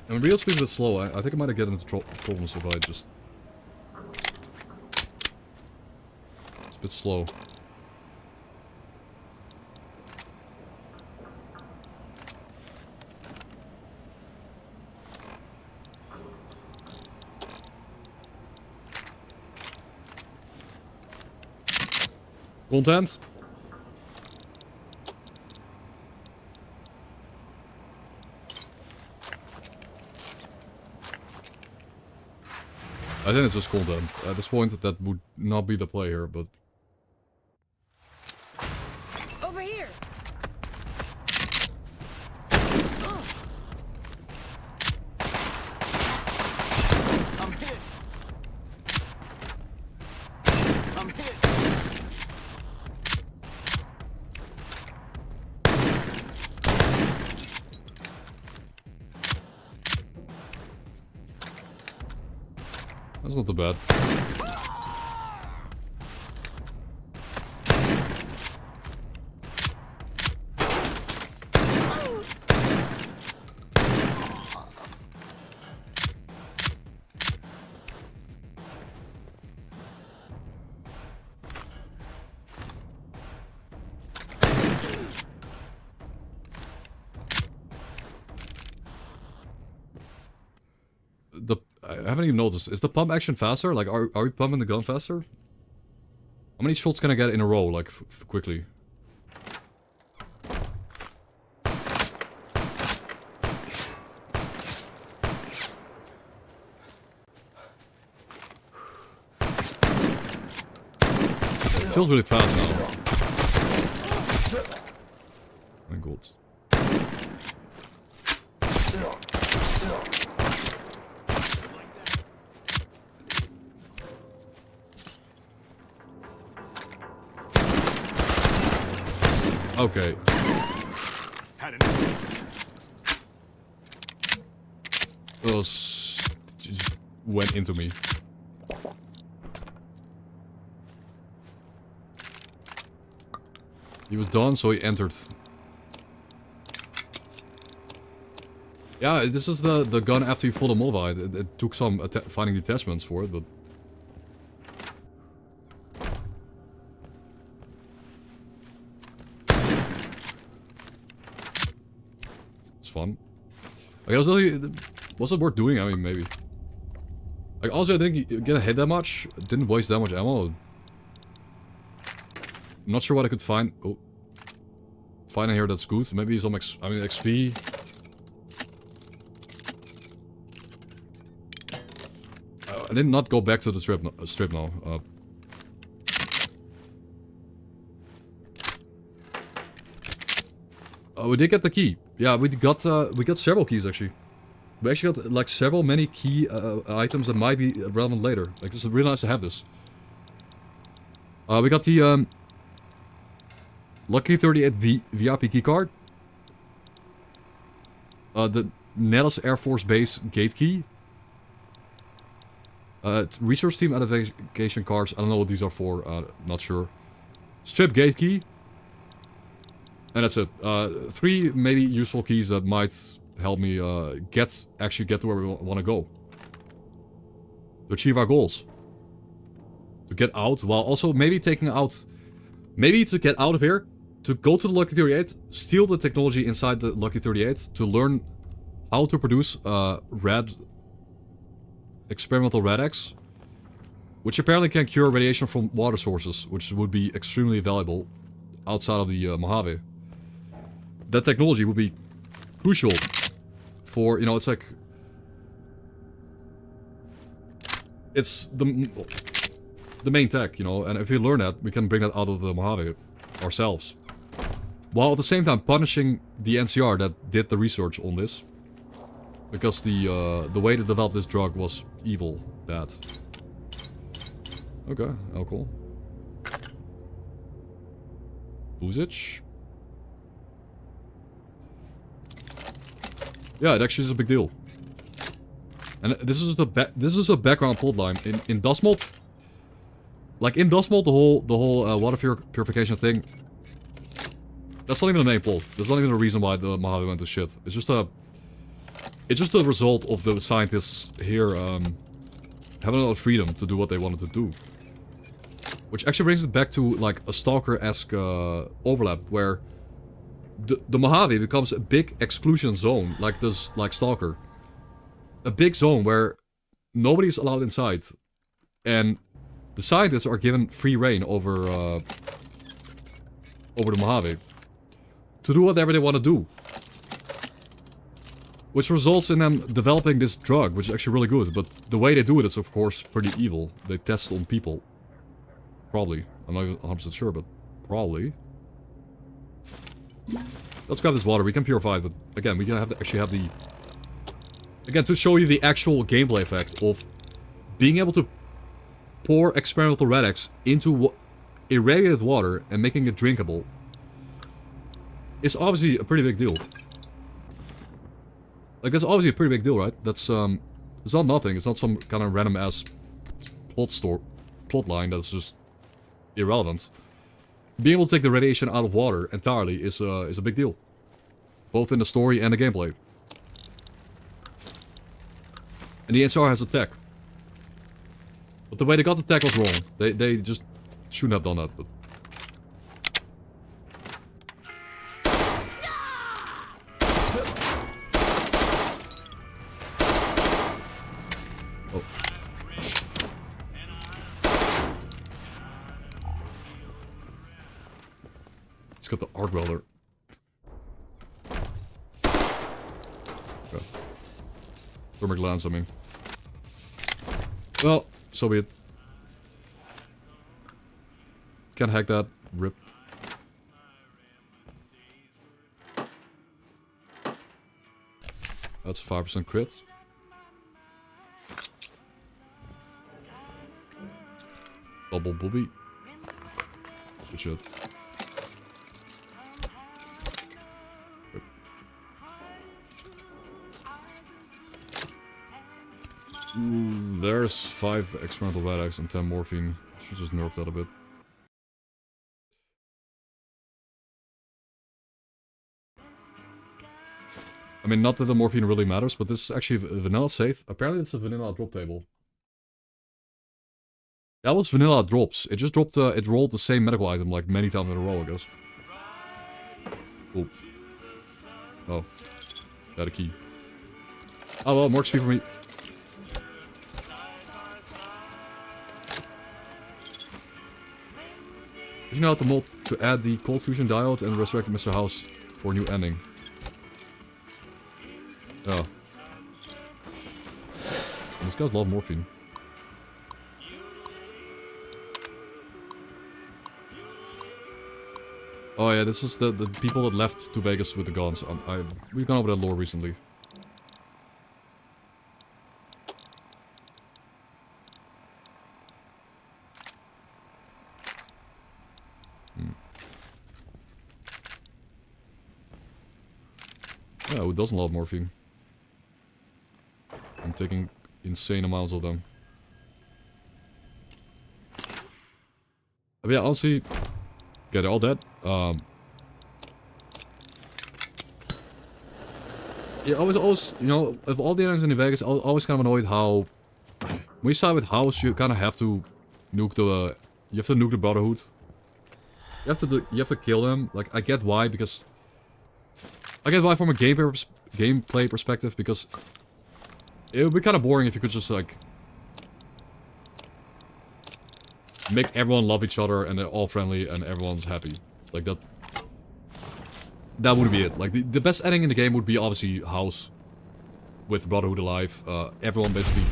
real speed is a bit slow. I think I might get into problems if I just... It's a bit slow. Content. I think it's just content. At this point, that would not be the play here, but... Over here. I'm hit. I'm hit. That's not too bad. I haven't even noticed. Is the pump action faster? Like, are we pumping the gun faster? How many shots can I get in a row, like, quickly? It feels really fast now. My god. Okay. Just went into me. He was done, so he entered. Yeah, this is the gun after you fully modified. It took some finding detachments for it, but... It's fun. Like, was it worth doing? I mean, maybe. Like, also, I think you get hit that much. Didn't waste that much ammo. I'm not sure what I could find. Oh. Find in here that's good. Maybe some XP. I did not go back to the strip now. We did get the key. Yeah, we got several keys actually. We actually got like many key items that might be relevant later. Like, this is really nice to have this. We got the Lucky 38 VIP key card. The Nellis Air Force Base gate key. Research team identification cards. I don't know what these are for. Not sure. Strip gate key. And that's it. 3 maybe useful keys that might help me actually get to where we want to go. To achieve our goals. To get out, while also maybe taking out... Maybe to get out of here, to go to the Lucky 38, steal the technology inside the Lucky 38, to learn how to produce experimental Rad-X, which apparently can cure radiation from water sources, which would be extremely valuable outside of the Mojave. That technology would be crucial for, you know, it's like... It's the main tech, you know, and if we learn that, we can bring that out of the Mojave ourselves. While at the same time punishing the NCR that did the research on this. Because the way to develop this drug was evil, bad. Okay, alcohol. Usage. Yeah, it actually is a big deal. And this is a background plotline in D.U.S.T mod. Like in D.U.S.T mod, the whole water purification thing. That's not even the main plot. That's not even the reason why the Mojave went to shit. It's just a result of the scientists here having a lot of freedom to do what they wanted to do. Which actually brings it back to like a Stalker-esque overlap where the Mojave becomes a big exclusion zone, like this, like Stalker. A big zone where nobody's allowed inside, and the scientists are given free reign over over the Mojave to do whatever they want to do. Which results in them developing this drug, which is actually really good. But the way they do it is, of course, pretty evil. They test on people. Probably. I'm not even 100% sure, but probably. Let's grab this water. We can purify it, but again, we can actually have the... Again, to show you the actual gameplay effect of being able to pour experimental Red-X into irradiated water and making it drinkable is obviously a pretty big deal. Like, that's obviously a pretty big deal, right? That's, it's not nothing. It's not some kind of random-ass plot line that's just irrelevant. Being able to take the radiation out of water entirely is a big deal. Both in the story and the gameplay. And the S.T.A.L.K.E.R has a tech. But the way they got the tech was wrong. They just shouldn't have done that, but... Oh. He's got the arc welder. Okay. Thermic lance, I mean. Well, so be it. Can't hack that. Rip. That's 5% crit. Double booby. Good shit. Rip. Ooh, there's 5 experimental Red-X and 10 morphine. Should just nerf that a bit. I mean, not that the morphine really matters, but this is actually vanilla safe. Apparently it's a vanilla drop table. That was vanilla drops. It just dropped, it rolled the same medical item like many times in a row, I guess. Cool. Oh. Got a key. Oh well, more XP for me. Did you know how to mod to add the cold fusion diode and resurrect Mr. House for a new ending? Oh. This guy's love morphine. Oh yeah, this is the people that left to Vegas with the guns. We've gone over that lore recently. Yeah, who doesn't love morphine? I'm taking insane amounts of them. But yeah, honestly, get all dead. Yeah, I was always, you know, of all the enemies in Vegas, I was always kind of annoyed how when you start with House, you kind of have to nuke the, you have to nuke the Brotherhood. You have to kill them. Like, I get why, because I get why from a gameplay perspective, because it would be kind of boring if you could just, like, make everyone love each other and they're all friendly and everyone's happy. Like, that would be it. Like, the best ending in the game would be, obviously, House with Brotherhood alive. Everyone basically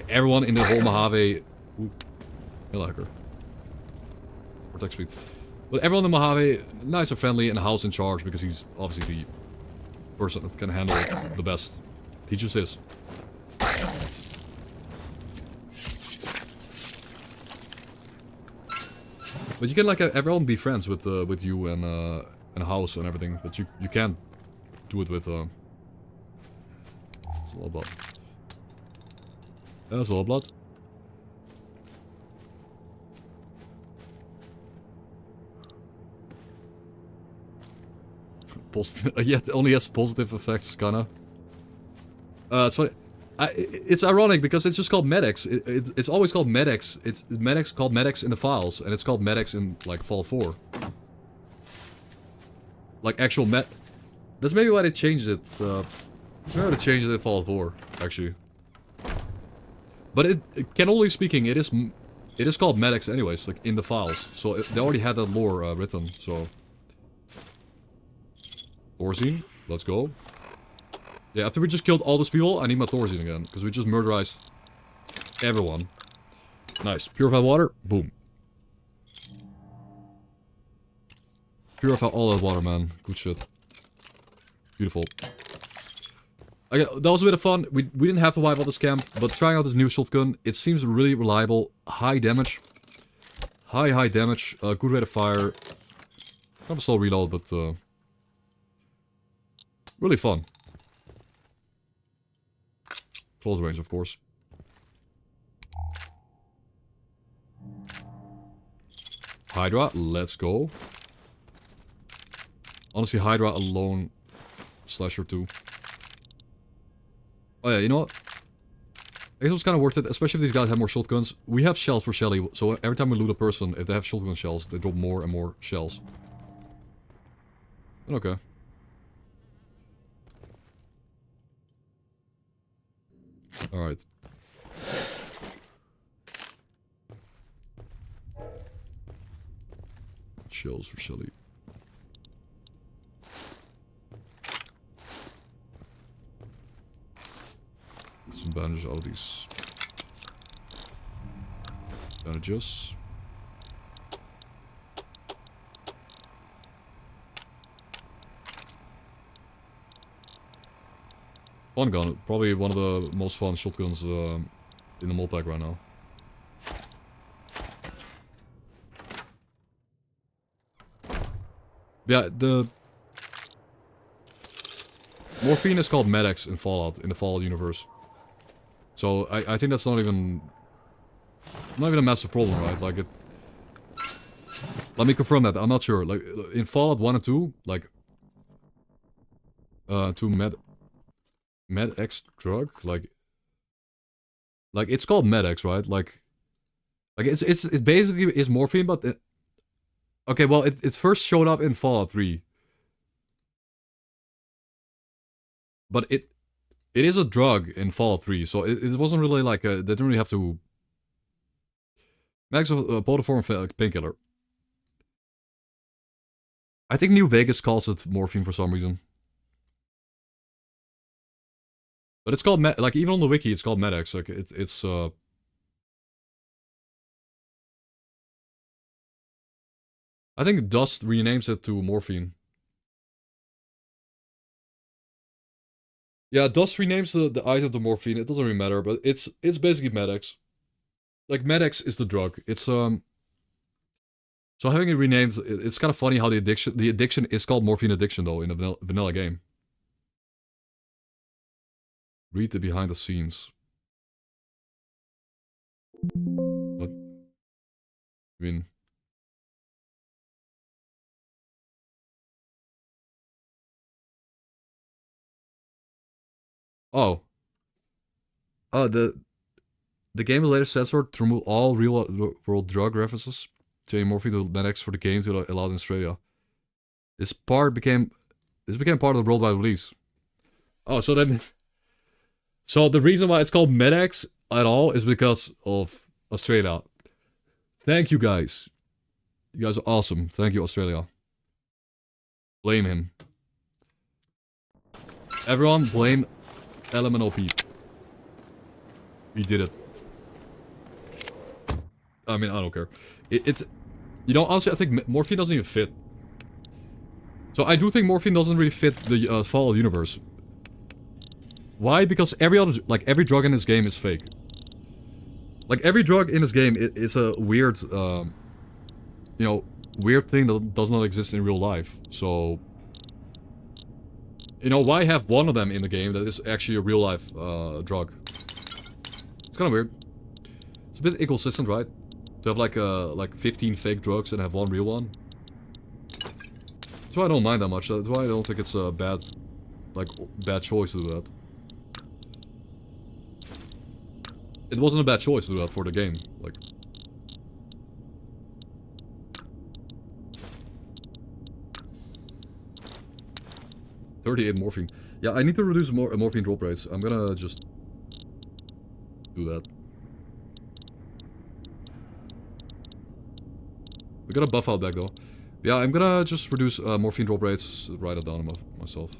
everyone in the whole Mojave... Ooh, hello, hacker. Protect speed. But everyone in Mojave, nice and friendly, and House in charge, because he's obviously the person that can handle it the best. He just is. But you can, like, everyone be friends with you and House and everything, but you can't do it with it's a lot of blood. That's a lot of blood. Positive, yet only has positive effects, kinda. It's funny. It's ironic because it's just called Med-X. It's always called Med-X. It's Med-X called Med-X in the files, and it's called Med-X in, like, Fallout 4. Like, actual Med... That's maybe why they changed it. That's maybe why they changed it in Fallout 4, actually. But generally speaking, it is it is called medics anyways, like in the files. So they already had that lore written, so. Thorazine, let's go. Yeah, after we just killed all those people, I need my Thorazine again. Because we just murderized everyone. Nice. Purify water, boom. Purify all that water, man. Good shit. Beautiful. Okay, that was a bit of fun. We didn't have to wipe out this camp, but trying out this new shotgun, it seems really reliable. High damage. High damage. Good rate of fire. I'm still reload, but really fun. Close range, of course. Hydra, let's go. Honestly, Hydra alone, slasher 2. Oh yeah, you know what? I guess it was kind of worth it, especially if these guys have more shotguns. We have shells for Shelly, so every time we loot a person, if they have shotgun shells, they drop more and more shells. Okay. Alright. Shells for Shelly. Get some bandages out of these. Bandages. Fun gun. Probably one of the most fun shotguns in the mod pack right now. Yeah, the morphine is called Med-X in Fallout, in the Fallout universe. So I think that's not even a massive problem, right? Like it. Let me confirm that. I'm not sure. Like in Fallout 1 and 2, like 2 Med-X drug, like it's called Med-X, right? Like it basically is morphine, but okay, well it first showed up in Fallout 3, but it is a drug in Fallout 3, so it wasn't really like they didn't really have to. Max of potent form painkiller. I think New Vegas calls it morphine for some reason. But it's called like even on the wiki it's called Med-X. Like it's I think D.U.S.T renames it to morphine. Yeah, D.U.S.T renames the item to morphine. It doesn't really matter, but it's basically Med-X. Like Med-X is the drug. It's so having it renamed, it's kind of funny how the addiction is called morphine addiction though in the vanilla game. Read the behind the scenes. What? I mean. Oh. The game was later censored to remove all real-world drug references, changing morphine to Med-X for the game to allow in Australia. This became part of the worldwide release. Oh, so then. So the reason why it's called Med-X at all is because of Australia. Thank you guys. You guys are awesome. Thank you, Australia. Blame him. Everyone blame LMNOP. He did it. I mean, I don't care. It's... You know, honestly, I think morphine doesn't even fit. So I do think morphine doesn't really fit the Fallout universe. Why? Because every drug in this game is fake. Like, every drug in this game is a weird, you know, weird thing that does not exist in real life. So, you know, why have one of them in the game that is actually a real life drug? It's kind of weird. It's a bit inconsistent, right? To have like 15 fake drugs and have one real one. That's why I don't mind that much. That's why I don't think it's a bad choice to do that. It wasn't a bad choice to do that for the game. Like, $38 morphine. Yeah, I need to reduce morphine drop rates. I'm gonna just do that. We got a buff out back though. Yeah, I'm gonna just reduce morphine drop rates, write it down myself.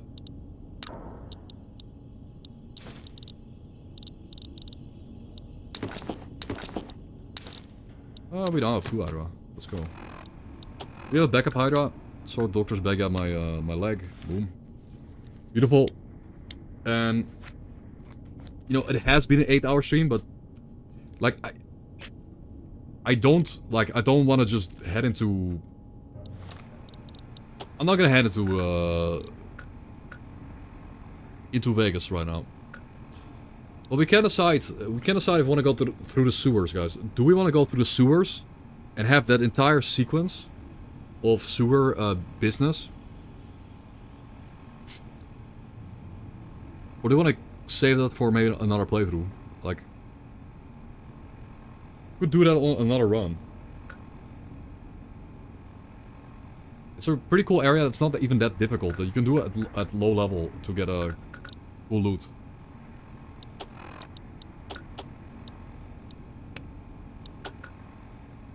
We don't have 2 Hydra. Let's go. We have a backup Hydra. Sword doctor's back at my my leg. Boom. Beautiful. And you know, it has been an 8-hour stream, but like I don't want to just head into. I'm not gonna head into Vegas right now. But we can decide. We can decide if we want to go through the sewers, guys. Do we want to go through the sewers and have that entire sequence of sewer business, or do we want to save that for maybe another playthrough? Like, could do that on another run. It's a pretty cool area. It's not even that difficult. You can do it at low level to get a cool loot.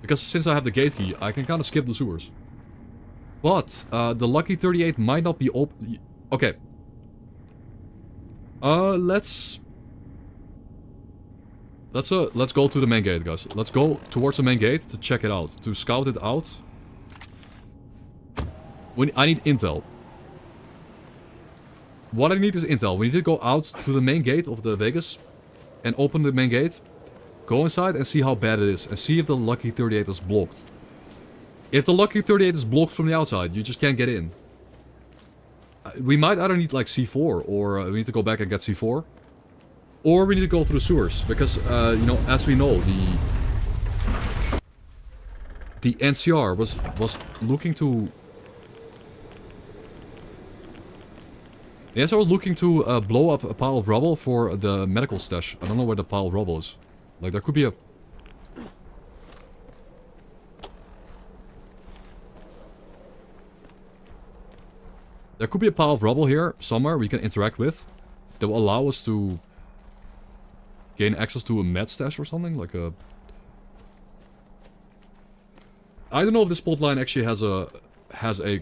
Because since I have the gate key, I can kind of skip the sewers. But the Lucky 38 might not be open. Okay. Let's go to the main gate, guys. Let's go towards the main gate to check it out, to scout it out. I need intel. What I need is intel. We need to go out to the main gate of the Vegas and open the main gate. Go inside and see how bad it is, and see if the Lucky 38 is blocked. If the Lucky 38 is blocked from the outside, you just can't get in. We might either need like C4, or we need to go back and get C4. Or we need to go through the sewers, because, you know, as we know, the NCR was looking to... The NCR was looking to blow up a pile of rubble for the medical stash. I don't know where the pile of rubble is. Like, there could be a... There could be a pile of rubble here, somewhere, we can interact with. That will allow us to... gain access to a med stash or something, like a... I don't know if this plot line actually has a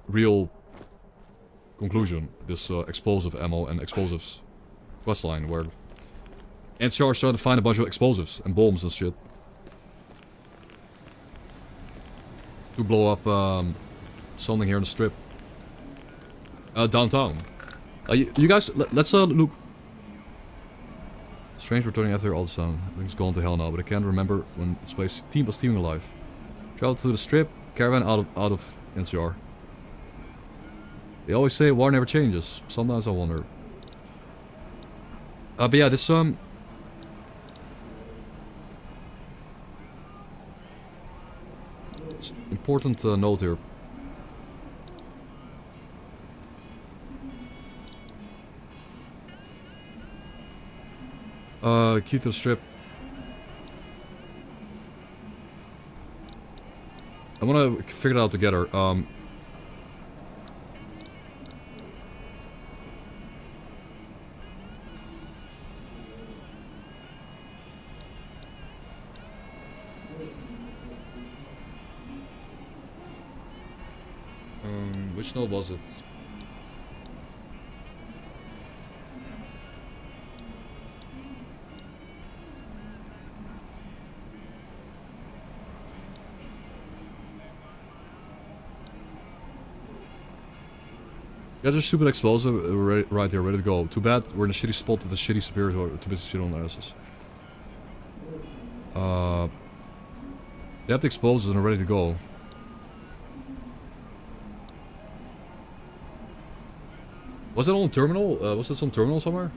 real conclusion. This explosive ammo and explosives questline, where NCR is trying to find a bunch of explosives and bombs and shit to blow up something here in the strip. Downtown. You guys, let's look. Strange returning after all the sun. Everything's gone to hell now, but I can't remember when this place was teeming alive. Travel to the strip, caravan out of NCR. They always say war never changes. Sometimes I wonder. But yeah, this it's important note here. Key to the strip. I wanna figure it out together. Which node was it? Got a stupid explosive right here, ready to go. Too bad we're in a shitty spot that the shitty superiors are too busy shit on their asses. They have the explosives and are ready to go. Was it on terminal? Was this on terminal somewhere?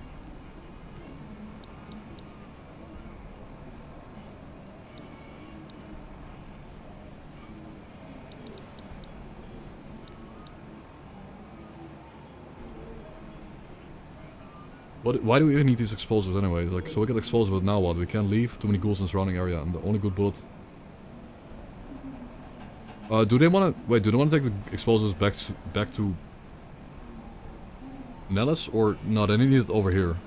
Why do we even need these explosives anyway? Like, so we get explosives, but now what? We can't leave. Too many ghouls in the surrounding area, and the only good bullet. Do they want to wait? Do they want to take the explosives back to Nellis, or no? They need it over here.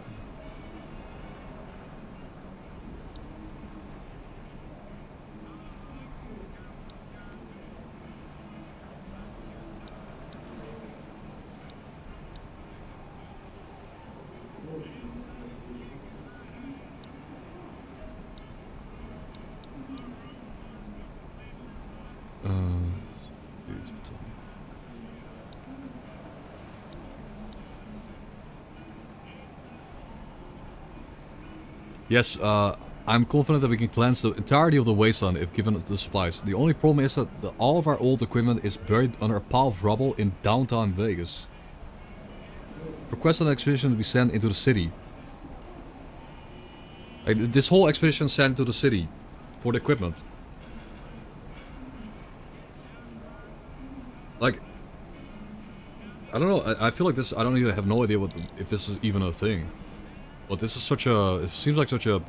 Yes, I'm confident that we can cleanse the entirety of the wasteland if given the supplies. The only problem is that all of our old equipment is buried under a pile of rubble in downtown Vegas. Request an expedition to be sent into the city. Like, this whole expedition sent to the city for the equipment. Like, I don't know. I feel like this. I don't even have no idea what if this is even a thing. But this is such a. It seems like such a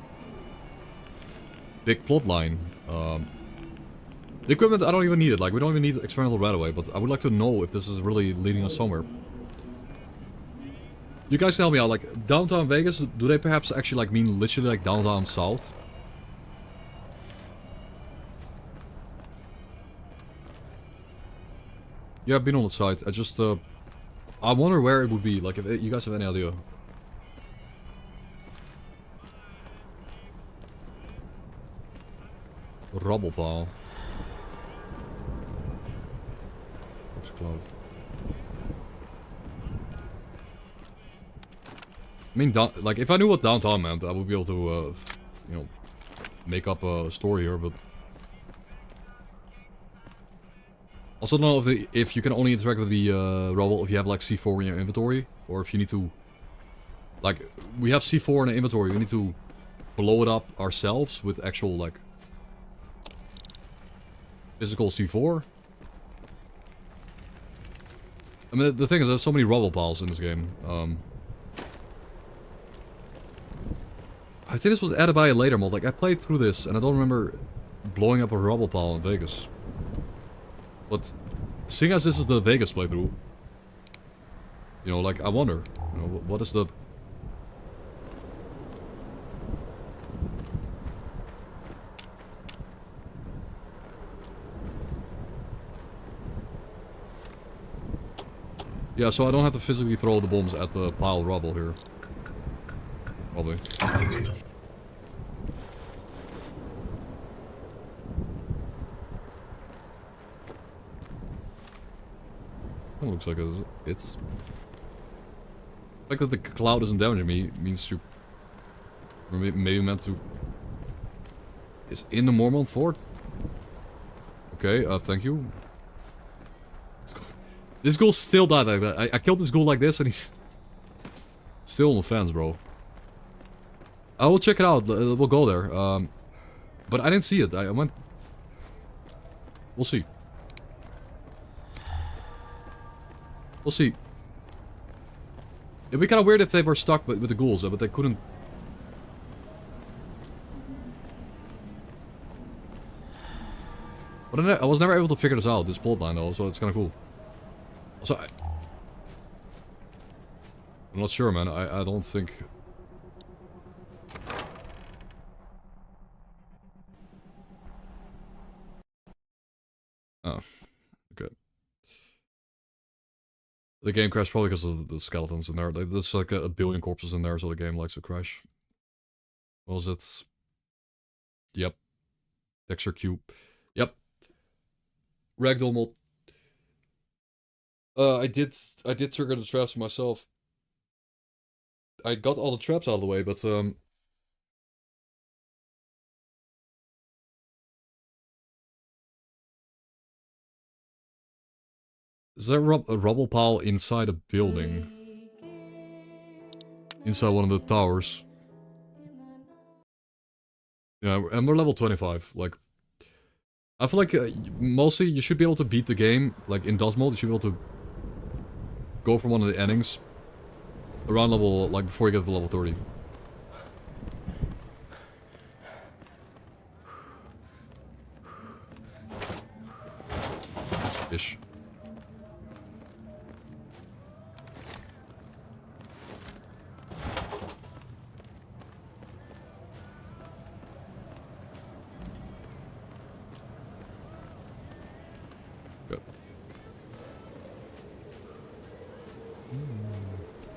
big plot line. The equipment, I don't even need it. Like, we don't even need experimental right away. But I would like to know if this is really leading us somewhere. You guys tell me out. Like, downtown Vegas, do they perhaps actually like mean literally like downtown south? Yeah, I've been on the site. I just I wonder where it would be. Like, if you guys have any idea. Rubble pile. What's cloud? I mean, like, if I knew what downtown meant, I would be able to, you know, make up a story here, but... Also don't know if you can only interact with the rubble if you have, like, C4 in your inventory, or if you need to... Like, we have C4 in the inventory, we need to blow it up ourselves with actual, like... physical C4. I mean, the thing is, there's so many rubble piles in this game. I think this was added by a later mod. Like, I played through this, and I don't remember blowing up a rubble pile in Vegas. But, seeing as this is the Vegas playthrough, you know, like, I wonder, you know, what is the... Yeah, so I don't have to physically throw the bombs at the pile of rubble here. Probably. It looks like it's... like that the cloud isn't damaging me means you... or maybe meant to... It's in the Mormont Fort? Okay, thank you. This ghoul still died like that. I killed this ghoul like this and he's... still on the fence, bro. I will check it out. We'll go there. But I didn't see it. I went... We'll see. We'll see. It'd be kind of weird if they were stuck with the ghouls, but they couldn't... But I was never able to figure this out, this plotline though, so it's kind of cool. Also, I'm not sure, man. I don't think... Oh, okay. The game crashed probably because of the skeletons in there. There's like a billion corpses in there, so the game likes to crash. What was it? Yep. Texture cube. Yep. Ragdoll mod. I did trigger the traps myself. I got all the traps out of the way, but is there a rubble pile inside a building? Inside one of the towers. Yeah, and we're level 25. Like, I feel like mostly you should be able to beat the game. Like, in DOS mode, you should be able to go from one of the endings around level, like, before you get to level 30. Ish.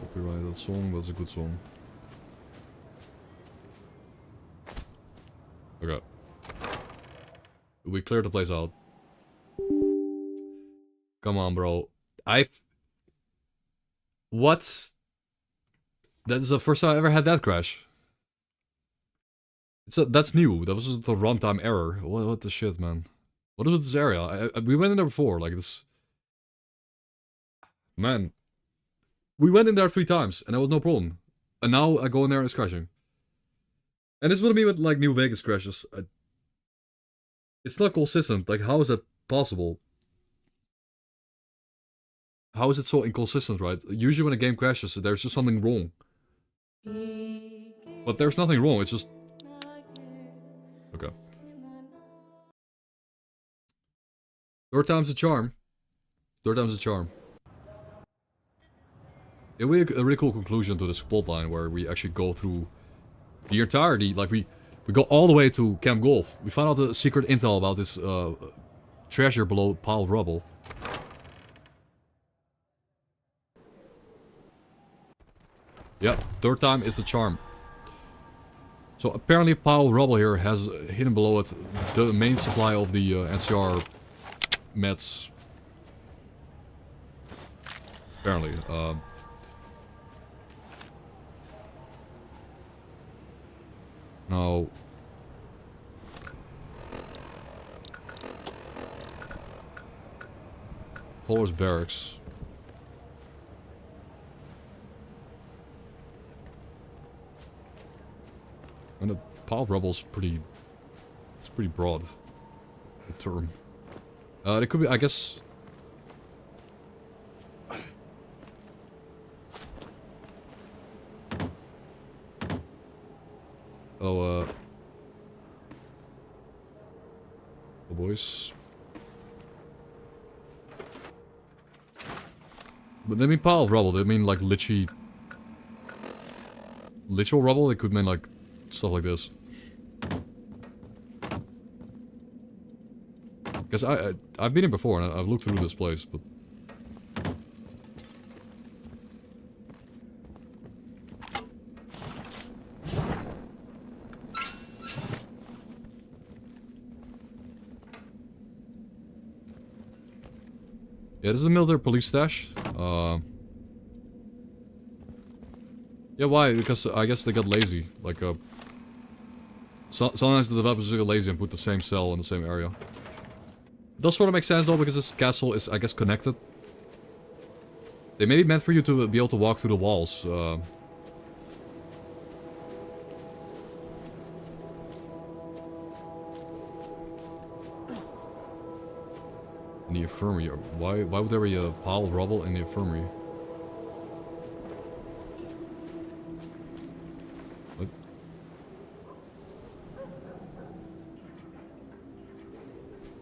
Copyright that song, that's a good song. Okay. We cleared the place out. Come on, bro. What? That is the first time I ever had that crash. That's new. That was the runtime error. What the shit, man? What is with this area? We went in there before, like this. Man, we went in there 3 times and there was no problem. And now I go in there and it's crashing. And this is what I mean with like New Vegas crashes. It's not consistent. Like, how is that possible? How is it so inconsistent, right? Usually when a game crashes, there's just something wrong. But there's nothing wrong, it's just... Okay. 3rd time's a charm. 3rd time's a charm. Yeah, we have a really cool conclusion to this plotline where we actually go through the entirety, like we go all the way to Camp Golf. We find out the secret intel about this treasure below pile of rubble. Yeah, 3rd time is the charm. So apparently a pile of rubble here has hidden below it the main supply of the NCR meds. Apparently. Now... Fuller's Barracks. And the pile of rubble is pretty... It's pretty broad. The term. It could be, I guess... Oh, boys. But they mean pile of rubble, they mean like literal rubble, they could mean like stuff like this. Because I've been here before and I've looked through this place, but... Yeah, this is a military police stash. Yeah, why? Because I guess they got lazy. Like, sometimes the developers get lazy and put the same cell in the same area. It does sort of make sense though, because this castle is, I guess, connected. They may be meant for you to be able to walk through the walls. In the infirmary. Why would there be a pile of rubble in the infirmary? What?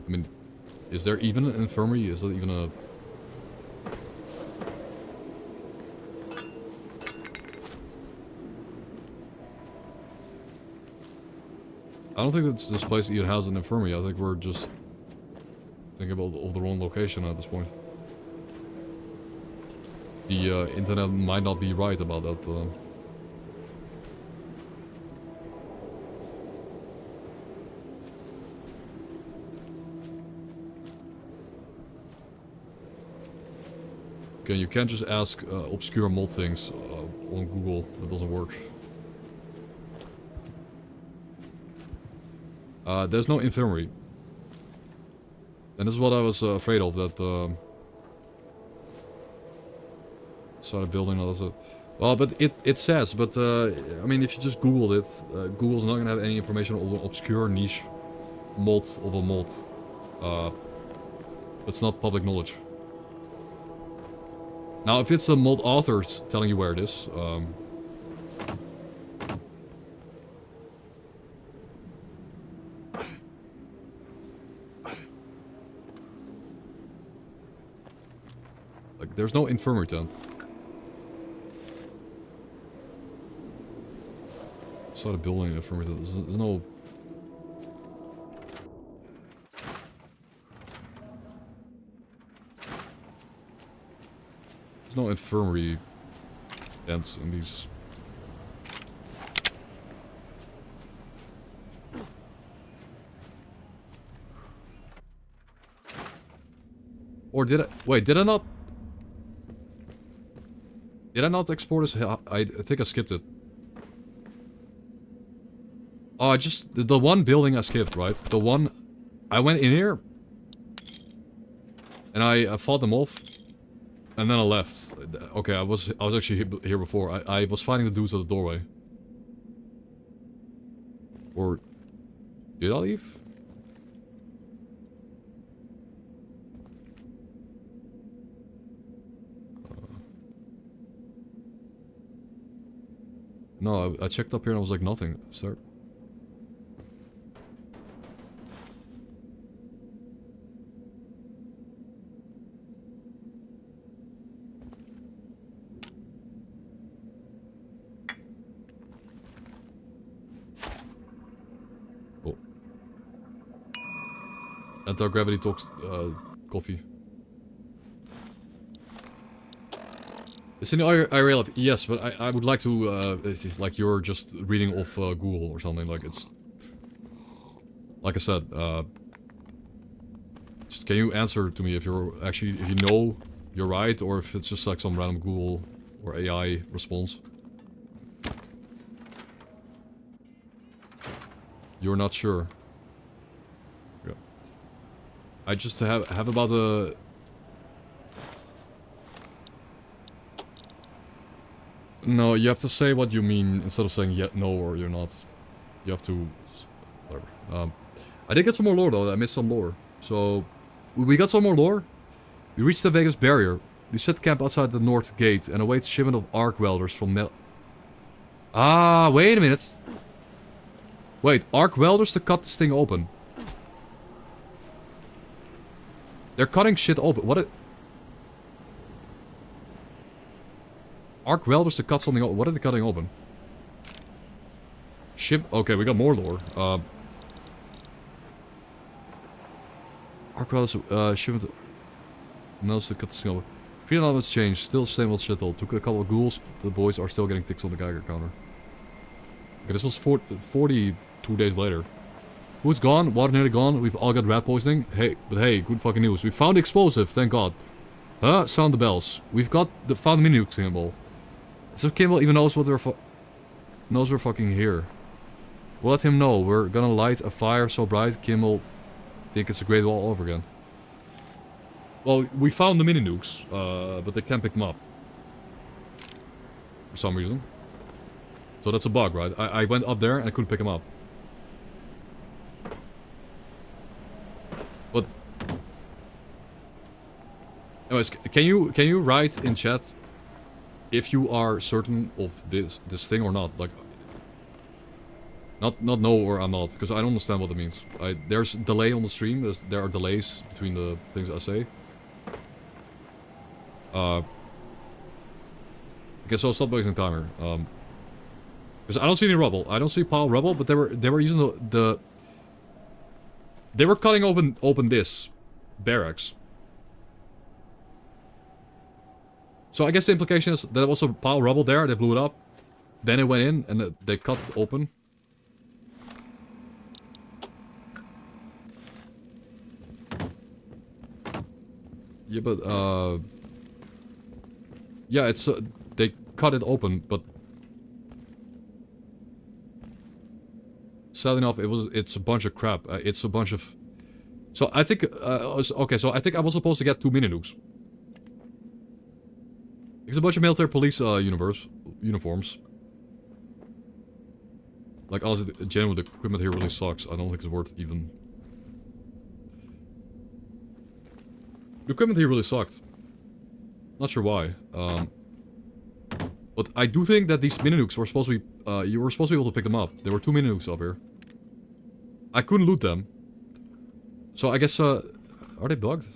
I mean, is there even an infirmary? Is that even a... I don't think that this place even has an infirmary. I think we're just... thinking about the wrong location at this point. The internet might not be right about that. Okay, you can't just ask obscure mod things on Google. That doesn't work. There's no infirmary. And this is what I was afraid of, that side of building, all that. Well, but it says, but I mean, if you just Googled it, Google's not gonna have any information on the obscure niche mod of a mod. It's not public knowledge. Now, if it's a mod author telling you where it is, like, there's no infirmary tent. Saw the building infirmary tent. There's no... There's no infirmary tents in these... Or did I... Wait, did I not... Did I not export this? I think I skipped it. Oh, I just... The one building I skipped, right? The one... I went in here. And I fought them off. And then I left. Okay, I was actually here before. I was fighting the dudes at the doorway. Or... Did I leave? No, I checked up here and I was like, nothing. Start. Oh. Anti-gravity talks, coffee. It's in the area of yes, but I would like to like you're just reading off Google or something. Like it's like I said. Just can you answer to me if you're actually if you know you're right or if it's just like some random Google or AI response? You're not sure. Yeah. I just have about a. No, you have to say what you mean instead of saying yeah, no, or you're not. You have to... Whatever. I did get some more lore though, I missed some lore. So, we got some more lore. We reached the Vegas barrier. We set camp outside the north gate and await shipment of arc welders from Ah, wait a minute. Wait, arc welders to cut this thing open. They're cutting shit open. What? Arc welders to cut something open. What are they cutting open? Ship. Okay, we got more lore. Arc welders, shipment. Melts to cut this thing open. Feeling elements changed. Still same old shit though. Took a couple of ghouls. The boys are still getting ticks on the Geiger counter. Okay, this was 42 days later. Food's gone. Water nearly gone. We've all got rat poisoning. Hey, but hey, good fucking news. We found the explosive. Thank God. Huh? Sound the bells. We've got the found the mini-nuke symbol. As if Kimball even knows what knows we're fucking here. We'll let him know. We're gonna light a fire so bright Kimball think it's a Great Wall all over again. Well, we found the mini-nukes, but they can't pick them up. For some reason. So that's a bug, right? I went up there and I couldn't pick them up. But... Anyways, can you write in chat if you are certain of this thing or not? Like, not no or I'm not, because I don't understand what it means. There's delay on the stream. There are delays between the things I say. Okay, so stop wasting timer. Because I don't see any rubble. I don't see pile of rubble, but they were using the they were cutting open this barracks. So I guess the implication is there was a pile of rubble there, they blew it up. Then it went in and they cut it open. Yeah, but yeah, it's they cut it open, but sadly enough, it's a bunch of crap. It's a bunch of. So I think okay. So I think I was supposed to get 2 mini-nukes. It's a bunch of military police uniforms. Like honestly, generally the equipment here really sucks. I don't think it's worth even. The equipment here really sucked. Not sure why. But I do think that these mini-nukes were supposed to be, you were supposed to be able to pick them up. There were 2 mini-nukes up here. I couldn't loot them. So I guess, are they bugged?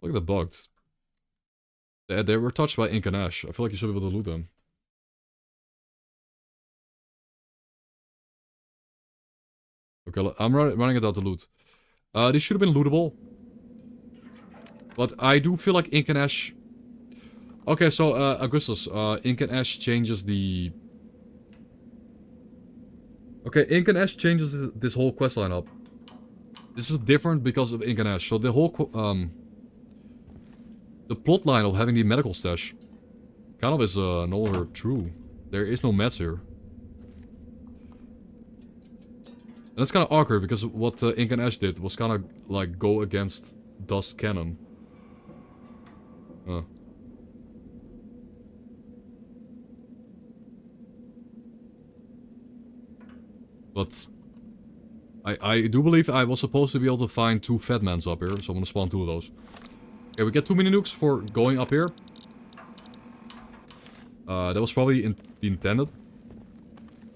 Look at the bugged. They were touched by ink and ash. I feel like you should be able to loot them. Okay, I'm running it out to loot. These should have been lootable. But I do feel like ink and ash... Okay, so, Augustus, ink and ash changes the... Okay, ink and ash changes this whole quest line up. This is different because of ink and ash. So the whole, the plot line of having the medical stash kind of is no longer true. There is no meds here. And that's kind of awkward because what Ink and Ash did was kind of like go against Dust canon. But I do believe I was supposed to be able to find 2 Fatmans up here, so I'm gonna spawn 2 of those. Okay, we get 2 mini nukes for going up here. That was probably the intended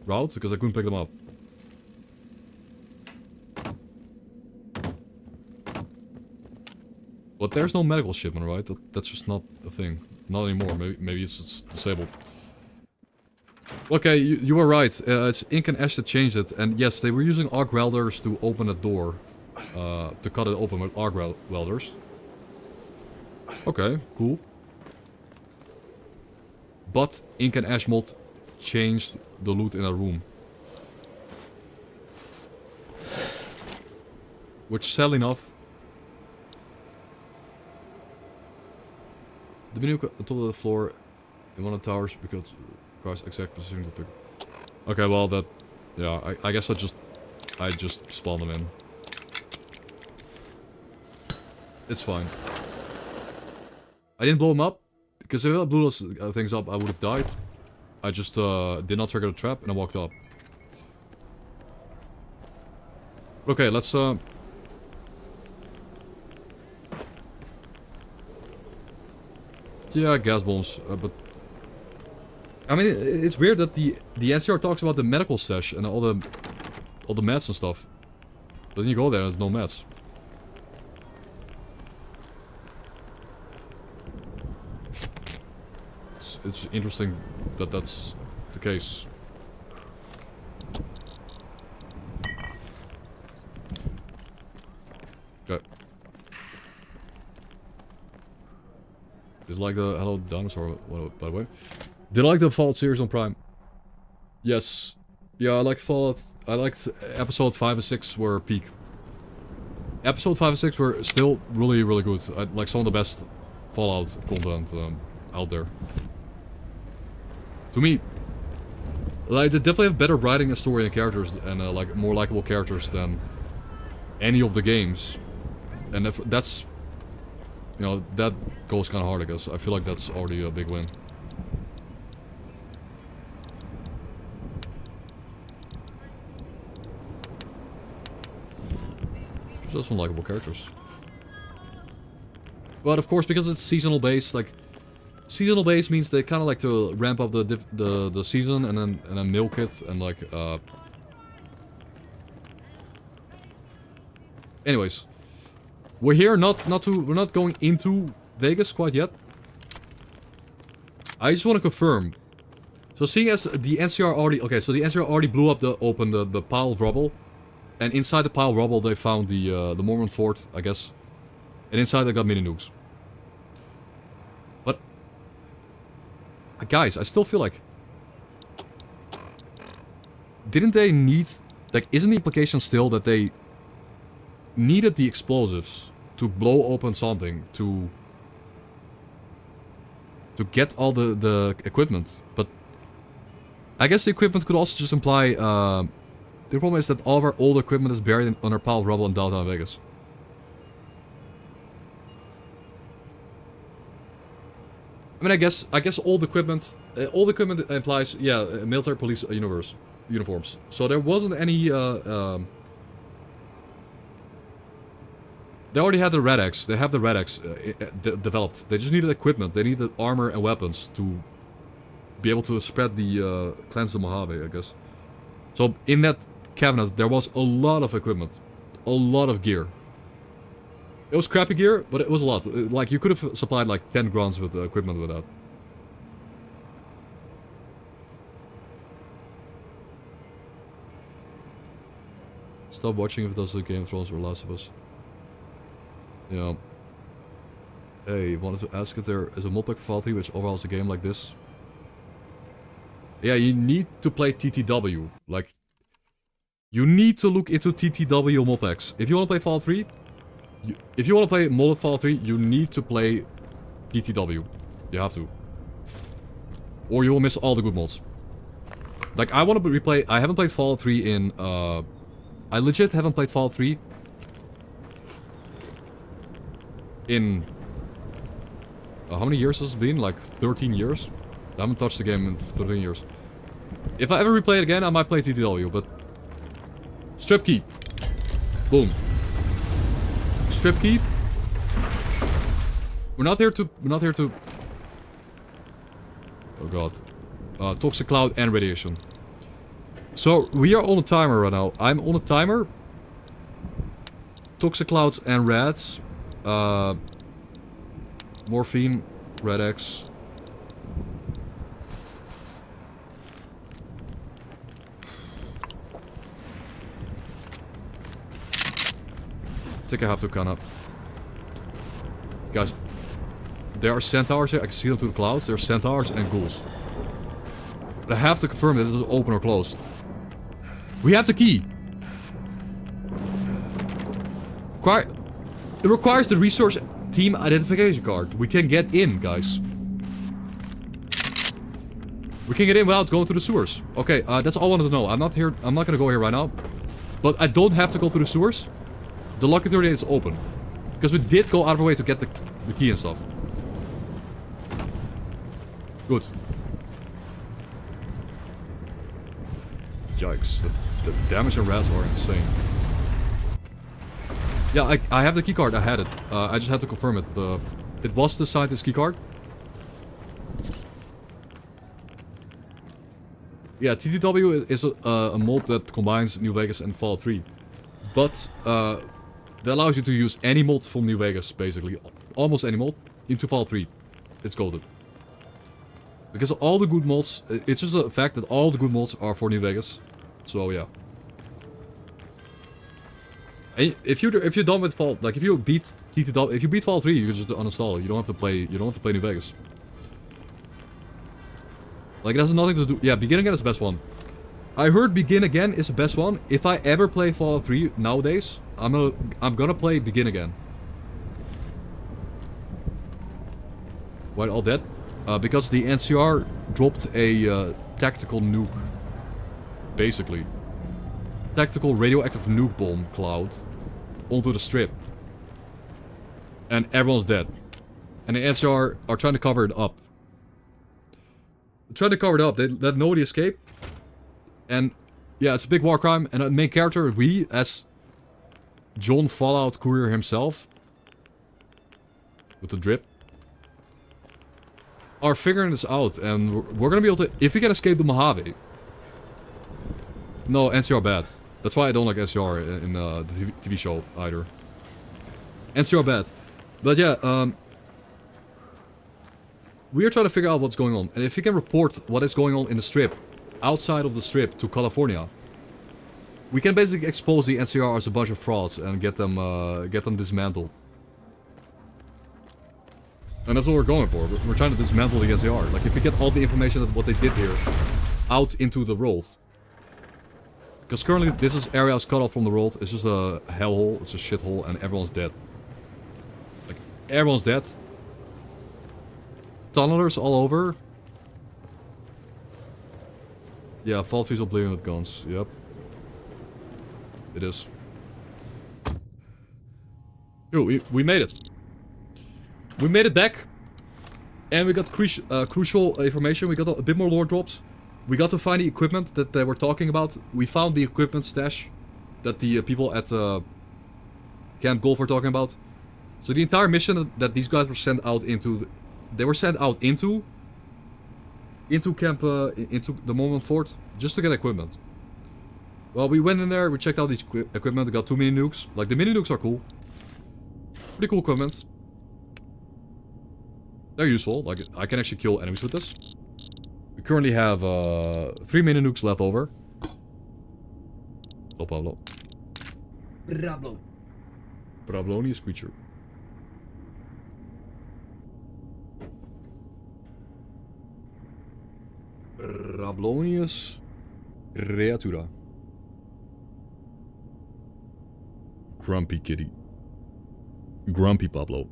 route because I couldn't pick them up. But there's no medical shipment, right? That's just not a thing. Not anymore. Maybe it's just disabled. Okay, you were right. It's Ink and Ash that changed it. And yes, they were using arc welders to open a door. To cut it open with arc welders. Okay, cool. But Ink and Ash mod changed the loot in a room. Which, sadly enough... The menu on top of the floor in one of the towers because it requires exact position to pick. Okay, well that... Yeah, I guess I just spawned them in. It's fine. I didn't blow them up. Because if I blew those things up, I would have died. I just did not trigger the trap and I walked up. Okay, let's... Yeah, gas bombs, but... I mean, it's weird that the NCR talks about the medical stash and all the meds and stuff. But then you go there and there's no meds. It's interesting that that's the case. Okay. Did you like the Hello Dinosaur, by the way? Did you like the Fallout series on Prime? Yes. Yeah, I liked Fallout. I liked episode 5 and 6 were peak. Episode 5 and 6 were still really, really good. Like some of the best Fallout content out there. To me, like, they definitely have better writing and story and characters and like more likable characters than any of the games. And if that's, you know, that goes kind of hard, I guess. I feel like that's already a big win. Just some likable characters. But of course, because it's seasonal based, like. Seasonal base means they kind of like to ramp up the season and then milk it and like Anyways, we're here we're not going into Vegas quite yet. I just want to confirm. So seeing as the NCR already so the NCR already blew up the pile of rubble, and inside the pile of rubble they found the Mormon fort, I guess, and inside they got mini nukes. Guys, I still feel like... Didn't they need... Like, isn't the implication still that they needed the explosives to blow open something to get all the equipment? But I guess the equipment could also just imply... the problem is that all of our old equipment is buried under a pile of rubble in downtown Vegas. I mean, I guess old equipment implies, yeah, military police uniforms. So there wasn't any, they already had the Red X. They have the Red X developed. They just needed equipment. They needed armor and weapons to be able to spread the clans of Mojave, I guess. So in that cabinet, there was a lot of equipment, a lot of gear. It was crappy gear, but it was a lot. Like, you could have supplied like 10 grunts with equipment with that. Stop watching if it does the Game of Thrones or Last of Us. Yeah. Hey, wanted to ask if there is a mod pack for Fallout 3 which overhauls a game like this. Yeah, you need to play TTW. Like, you need to look into TTW mod packs. If you want to play Fallout 3... If you want to play modded Fallout 3, you need to play TTW. You have to. Or you will miss all the good mods. Like, I want to replay... I haven't played Fallout 3 in... I legit haven't played Fallout 3 in... how many years has it been? Like 13 years? I haven't touched the game in 13 years. If I ever replay it again, I might play TTW, but... Strip key. Boom. Strip key. We're not here to... Oh god. Toxic cloud and radiation. So, we are on a timer right now. I'm on a timer. Toxic clouds and rats. Morphine. Red X. I think I have to count up. Guys, there are centaurs here. I can see them through the clouds. There are centaurs and ghouls. But I have to confirm that it is open or closed. We have the key. It requires the resource team identification card. We can get in, guys. We can get in without going through the sewers. Okay, that's all I wanted to know. I'm not gonna go here right now. But I don't have to go through the sewers. The Lucky 38 is open. Because we did go out of our way to get the key and stuff. Good. Yikes. The damage and rats are insane. Yeah, I have the keycard. I had it. I just had to confirm it. It was the scientist keycard. Yeah, TTW is a mod that combines New Vegas and Fallout 3. But, that allows you to use any mod from New Vegas, basically. Almost any mod, into Fallout 3. It's golden. Because all the good mods, it's just a fact that all the good mods are for New Vegas. So, yeah. And if you're done with Fallout, like if you beat TTW, if you beat Fallout 3, you can just uninstall it. You don't have to play New Vegas. Like, it has nothing to do... Yeah, Begin Again is the best one. I heard Begin Again is the best one. If I ever play Fallout 3 nowadays, I'm gonna play Begin Again. Why all that? Because the NCR dropped a tactical nuke. Basically. Tactical radioactive nuke bomb cloud onto the strip. And everyone's dead. And the NCR are trying to cover it up. Trying to cover it up. They let nobody escape. And yeah, it's a big war crime. And the main character, we, as John Fallout Courier himself, with the drip, are figuring this out. And we're gonna be able to, if we can escape the Mojave. No, NCR bad. That's why I don't like NCR in the TV show either. NCR bad. But yeah, we are trying to figure out what's going on. And if you can report what is going on in the strip, outside of the strip to California, we can basically expose the NCR as a bunch of frauds and get them dismantled. And that's what we're going for. We're trying to dismantle the NCR. Like, if you get all the information of what they did here out into the world. Because currently this area is cut off from the world. It's just a hellhole. It's a shithole and everyone's dead. Like, everyone's dead. Tunnelers all over. Yeah, Fallout 3's Oblivion with guns. Yep. It is. Yo, we made it. We made it back. And we got crucial information. We got a bit more lore drops. We got to find the equipment that they were talking about. We found the equipment stash that the people at Camp Golf were talking about. So the entire mission that these guys were sent out into... They were sent out into camp, into the Mormon Fort, just to get equipment. Well, we went in there, we checked out the equipment, we got 2 mini nukes. Like, the mini nukes are cool. Pretty cool equipment. They're useful, like, I can actually kill enemies with this. We currently have 3 mini nukes left over. Oh, Pablo. Brablo. Brablonius creature. Brablonius creatura. Grumpy kitty. Grumpy Pablo.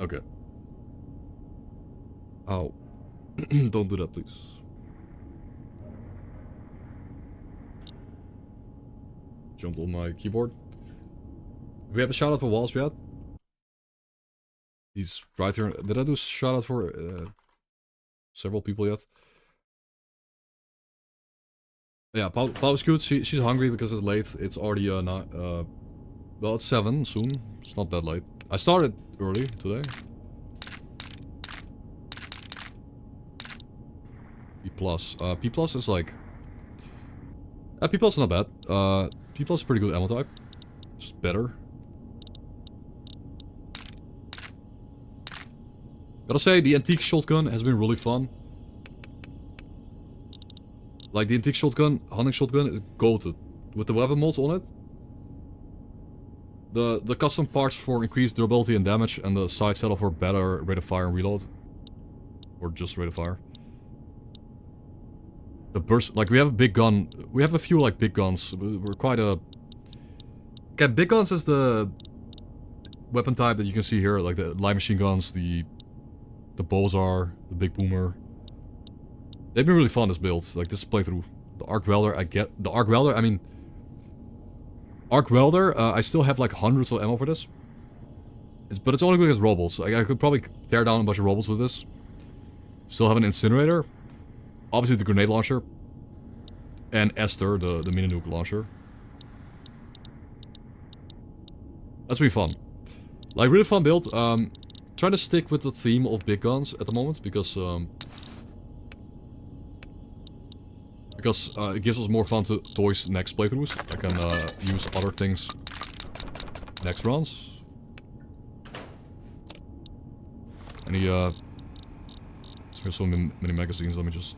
Okay. Oh. Don't do that, please. Jumped on my keyboard. Do we have a shout out for Wasp yet? He's right here. Did I do a shout out for several people yet? Yeah, Paula's good. She's hungry because it's late. It's already well, it's 7 soon. It's not that late. I started early today. P+. P+ is like... P+ is not bad. P+ is pretty good ammo type. Just better. Gotta say, the antique shotgun has been really fun. Like, the antique shotgun, hunting shotgun is goated. With the weapon mods on it. The custom parts for increased durability and damage, and the side saddle for better rate of fire and reload. Or just rate of fire. The burst, like we have a big gun, we have a few like big guns, we're quite a... Okay, big guns is the weapon type that you can see here, like the light machine guns, the Bozar, the big boomer. They've been really fun, this build, like this playthrough. The arc welder, I get, the arc welder, I mean... Arc welder, I still have like hundreds of ammo for this. But it's only because robots, like I could probably tear down a bunch of robots with this. Still have an incinerator. Obviously the grenade launcher. And S.T.A.L.K.E.R, the mini nuke launcher. That's been fun. Like, really fun build. Trying to stick with the theme of big guns at the moment, because it gives us more fun to toys next playthroughs. I can use other things next runs. Any there's so many magazines, let me just...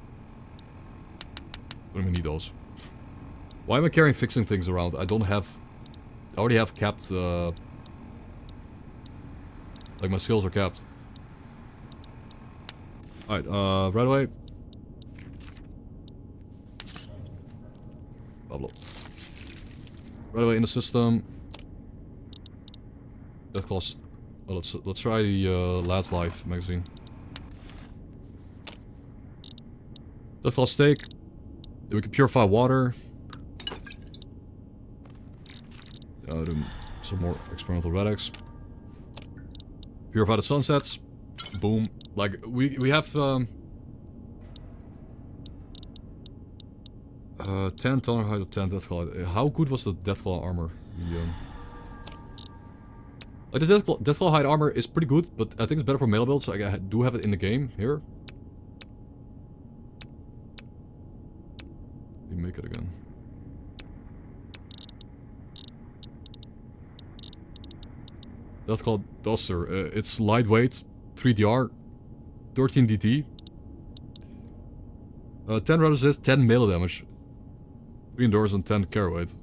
Don't even need those. Why am I carrying fixing things around? I don't have... I already have capped... like my skills are capped. Alright, right away. Pablo. Right away in the system. Death-Claw... Well, let's try the Lad's Life magazine. Death-Claw steak. We can purify water. Do some more experimental redics. Purify the sunsets. Boom. Like, we have 10 toner height of 10 Deathclaw. How good was the Deathclaw armor? Like the Deathclaw height armor is pretty good, but I think it's better for melee builds. Like, I do have it in the game here. Let me make it again. Deathclaw Duster. It's lightweight, 3DR, 13 DT, 10 resist, 10 melee damage, 3 endurance and 10 carry weight.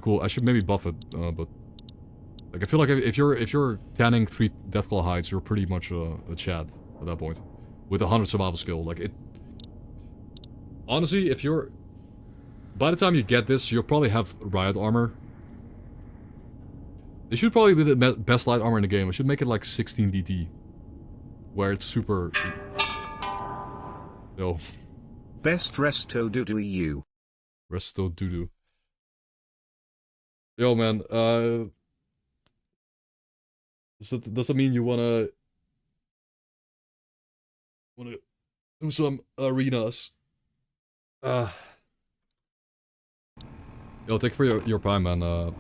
Cool. I should maybe buff it, but like I feel like if you're tanning 3 Deathclaw hides, you're pretty much a Chad at that point, with 100 survival skill. Like it. Honestly, if you're, by the time you get this, you'll probably have riot armor. It should probably be the best light armor in the game. I should make it like 16 DT, where it's super. Yo. Best resto doo EU. Resto doo. Yo, man. Does that mean you wanna do some arenas? Yo, thank you for your prime, man. I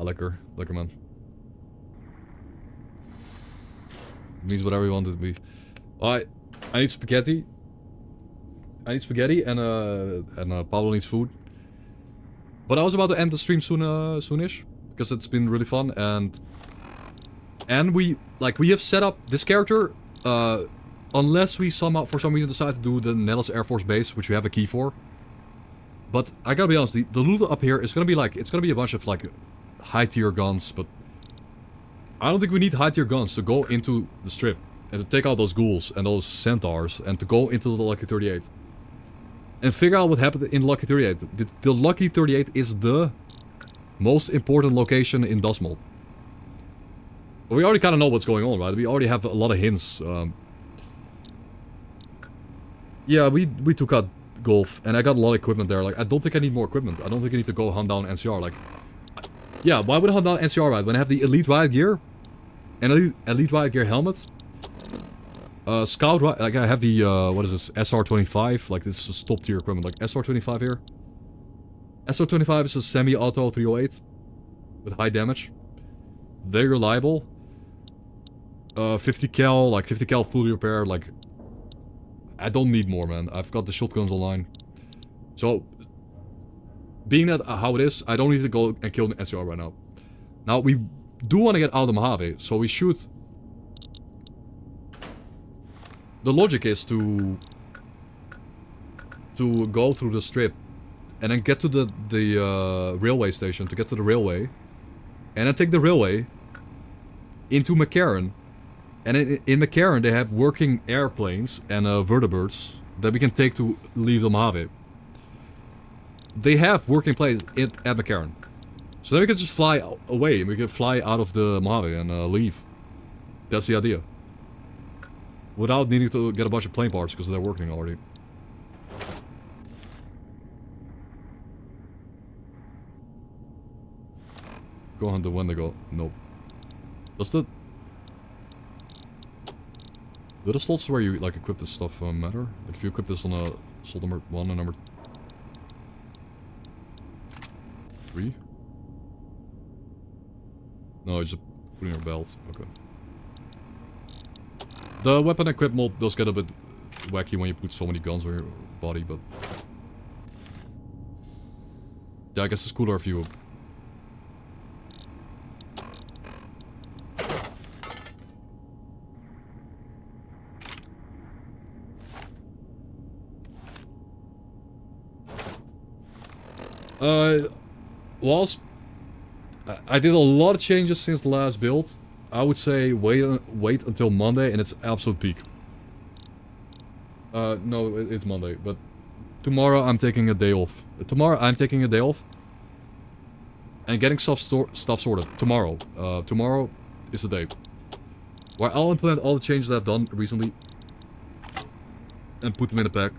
like her, man. It means whatever you want it to be. Alright, I need spaghetti. And Pablo needs food. But I was about to end the stream soonish, because it's been really fun, and we have set up this character, unless we somehow for some reason decide to do the Nellis Air Force Base, which we have a key for. But I gotta be honest, the loot up here is gonna be like, it's gonna be a bunch of like high tier guns, but I don't think we need high tier guns to go into the strip and to take out those ghouls and those centaurs and to go into the Lucky 38 and figure out what happened in Lucky 38. The Lucky 38 is the Most important location in Dustmold. But we already kind of know what's going on, right? We already have a lot of hints. Yeah, we took out Golf, and I got a lot of equipment there. Like, I don't think I need more equipment. I don't think I need to go hunt down NCR. Like, yeah, why would I hunt down NCR, right? When I have the Elite Riot Gear, and Elite Riot Gear helmet, Scout, like I have the, what is this, SR25, like this is top tier equipment, like SR25 here. SR25 is a semi-auto 308 with high damage. Very reliable. 50 cal, like 50 cal full repair, like I don't need more, man. I've got the shotguns online. So, being that how it is, I don't need to go and kill the NCR right now. Now, we do want to get out of the Mojave, so we should... The logic is to go through the strip and then get to the railway station, to get to the railway, and then take the railway into McCarran. And in McCarran they have working airplanes and vertibirds that we can take to leave the Mojave. They have working planes at McCarran. So then we can just fly away, and we can fly out of the Mojave and leave. That's the idea. Without needing to get a bunch of plane parts, because they're working already. Go hunt the Wendigo. Nope. Does the... Do the slots where you like equip this stuff matter? Like if you equip this on a slot number 1 and number 3? No, it's just putting your belt. Okay. The weapon equip mod does get a bit wacky when you put so many guns on your body, but... Yeah, I guess it's cooler if you... Whilst I did a lot of changes since the last build, I would say wait until Monday and it's absolute peak. No, it's Monday, but tomorrow I'm taking a day off. Tomorrow I'm taking a day off and getting stuff sorted. Tomorrow. Tomorrow is the day where I'll implement all the changes that I've done recently and put them in a pack.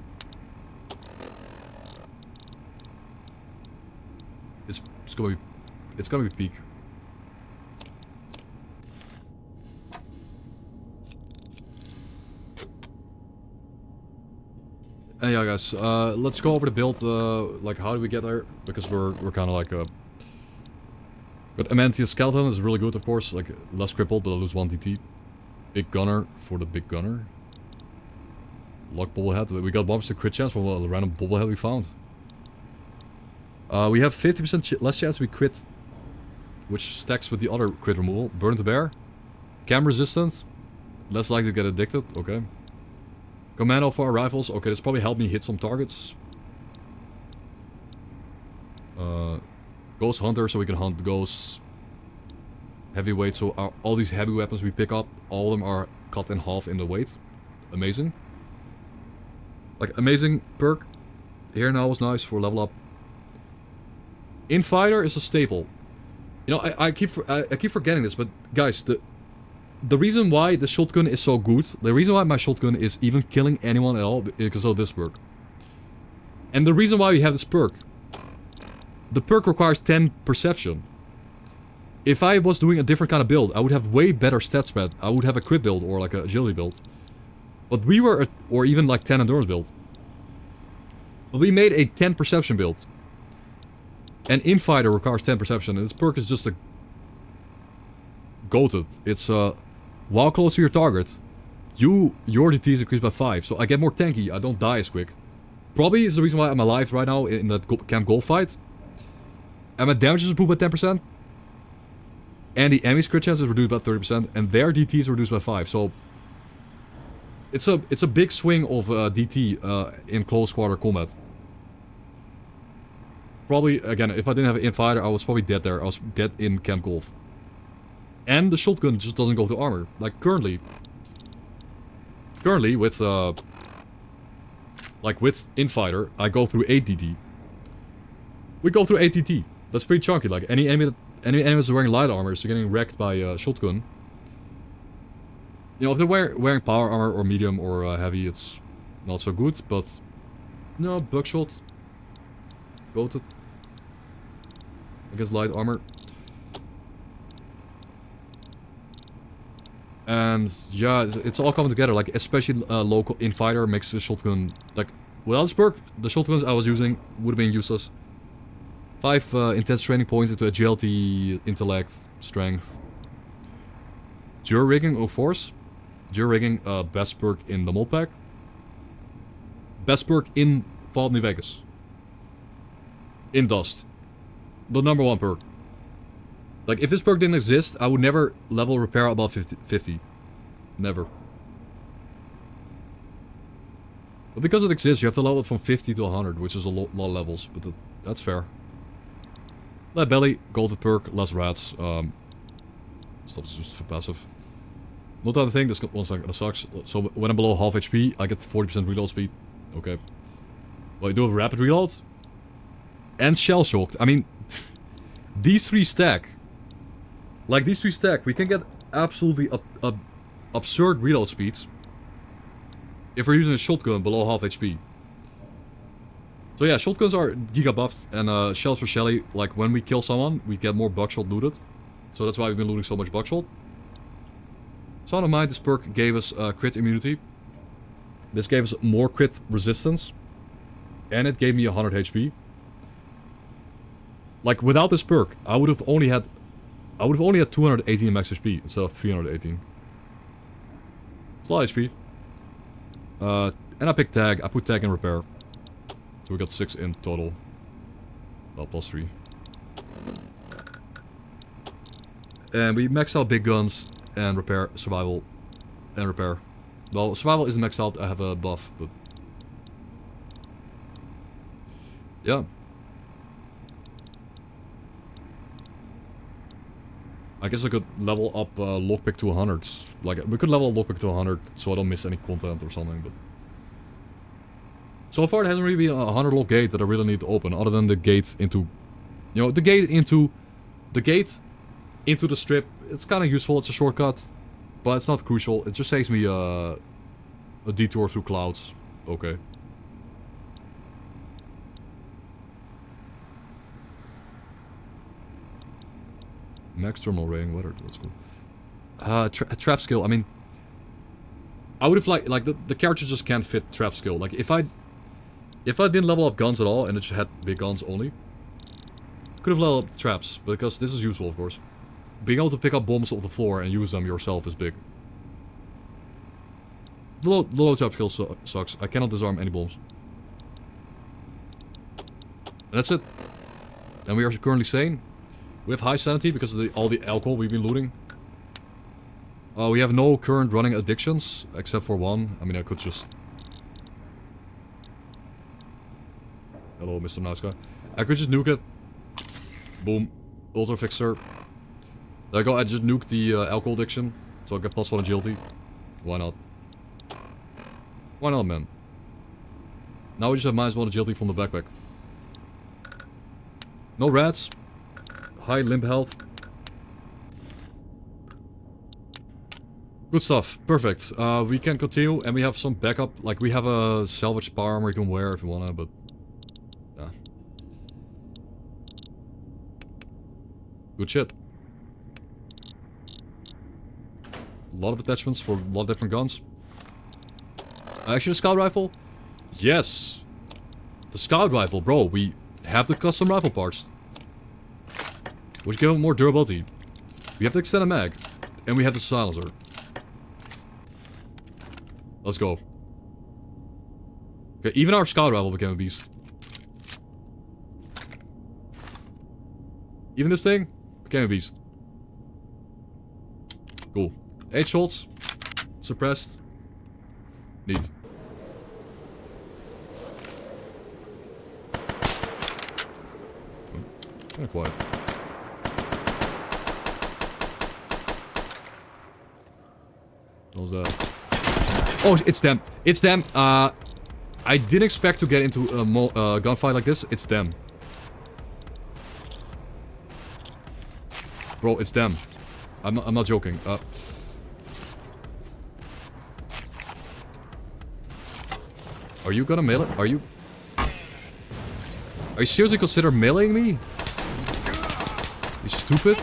It's gonna be peak. And yeah, guys, let's go over the build. Like, how do we get there? Because we're kind of like but Adamantium Skeleton is really good, of course. Like, less crippled, but I lose 1 DT. Big Gunner for the Big Gunner. Lock Bobblehead. We got 1% crit chance from a random Bobblehead we found. We have 50% less chance we crit, which stacks with the other crit removal. Burn the Bear. Cam resistant. Less likely to get addicted. Okay. Commando for our rifles. Okay, this probably helped me hit some targets. Ghost Hunter, so we can hunt ghosts. Heavyweight, so all these heavy weapons we pick up, all of them are cut in half in the weight. Amazing. Like, amazing perk. Here now was nice for level up. Infighter is a staple. You know, I keep forgetting this, but guys, the reason why the shotgun is so good, the reason why my shotgun is even killing anyone at all, is because of this perk. And the reason why we have this perk, the perk requires 10 perception. If I was doing a different kind of build, I would have way better stat spread. I would have a crit build or like a agility build. But we were, or even like 10 endurance build. But we made a 10 perception build. And Infighter requires 10 perception, and this perk is just a... goated. It's, while close to your target, your DT is increased by 5, so I get more tanky, I don't die as quick. Probably is the reason why I'm alive right now in that Camp Golf fight. And my damage is improved by 10%. And the enemy's crit chance is reduced by 30%, and their DT is reduced by 5, so... It's a big swing of DT in close quarter combat. Probably, again, if I didn't have an Infighter, I was probably dead there. I was dead in Camp Golf. And the shotgun just doesn't go to armor. Like, currently with, like, with Infighter, I go through 8 DT. We go through 8 DT. That's pretty chunky. Like any enemy that's wearing light armor is getting wrecked by shotgun. You know, if they're wearing power armor or medium or heavy, it's not so good. But no, buckshot, goated against light armor. And yeah, it's all coming together. Like especially local infighter makes the shotgun like without this perk, the shotguns I was using would have been useless. 5 intense training points into agility, intellect, strength. Jury rigging or force. Jury rigging, best perk in the mod pack. Best perk in Fallout New Vegas. In Dust. The #1 perk. Like, if this perk didn't exist, I would never level repair above 50. Never. But because it exists, you have to level it from 50 to 100, which is a lot of levels, but that's fair. Less belly, golded perk, less rats. Stuff is just for passive. Not that thing, this one second, that sucks. So when I'm below half HP, I get 40% reload speed. Okay. Well, you do have rapid reload. And shell shocked. I mean, these 3 stack. Like, these 3 stack, we can get absolutely absurd reload speeds if we're using a shotgun below half HP. So yeah, shotguns are giga buffed, and shells for Shelly, like when we kill someone, we get more buckshot looted. So that's why we've been looting so much buckshot. So I don't mind, this perk gave us crit immunity. This gave us more crit resistance. And it gave me 100 HP. Like without this perk, I would have only had 218 max HP instead of 318. It's a lot of HP. And I picked tag. I put tag in repair. So we got 6 in total. Well, +3. And we maxed out big guns and repair, survival, and repair. Well, survival isn't maxed out. I have a buff, but yeah. I guess I could level up lockpick to 100. Like, we could level lockpick to 100 so I don't miss any content or something, but so far, there hasn't really been a 100 lock gate that I really need to open, other than the gate into, you know, the gate into the strip. It's kind of useful. It's a shortcut, but it's not crucial. It just saves me a detour through clouds. Okay. Max thermal rating, weather. That's cool. Trap skill. I mean, I would have like the character just can't fit trap skill. Like if I didn't level up guns at all and it just had big guns only, could have leveled up traps, because this is useful, of course. Being able to pick up bombs off the floor and use them yourself is big. The low trap skill sucks. I cannot disarm any bombs. And that's it. And we are currently sane. We have high sanity because of all the alcohol we've been looting. We have no current running addictions, except for one. I mean, I could just... Hello, Mr. Nice Guy. I could just nuke it. Boom. Ultra fixer. There you go, I just nuked the alcohol addiction. So I get +1 agility. Why not? Why not, man? Now we just have -1 agility from the backpack. No rats. High limb health. Good stuff. Perfect. We can continue, and we have some backup. Like, we have a salvage power armor you can wear if you wanna, but... yeah. Good shit. A lot of attachments for a lot of different guns. Actually, the scout rifle? Yes! The scout rifle, bro. We have the custom rifle parts, which give them more durability. We have the extended mag, and we have the silencer. Let's go. Okay, even our scout rifle became a beast. Even this thing became a beast. Cool. 8 shots. Suppressed. Neat. Kinda quiet. What was that? Oh, it's them. It's them. I didn't expect to get into a gunfight like this. It's them. Bro, it's them. I'm not joking. Are you gonna melee? Are you seriously consider meleeing me? You stupid.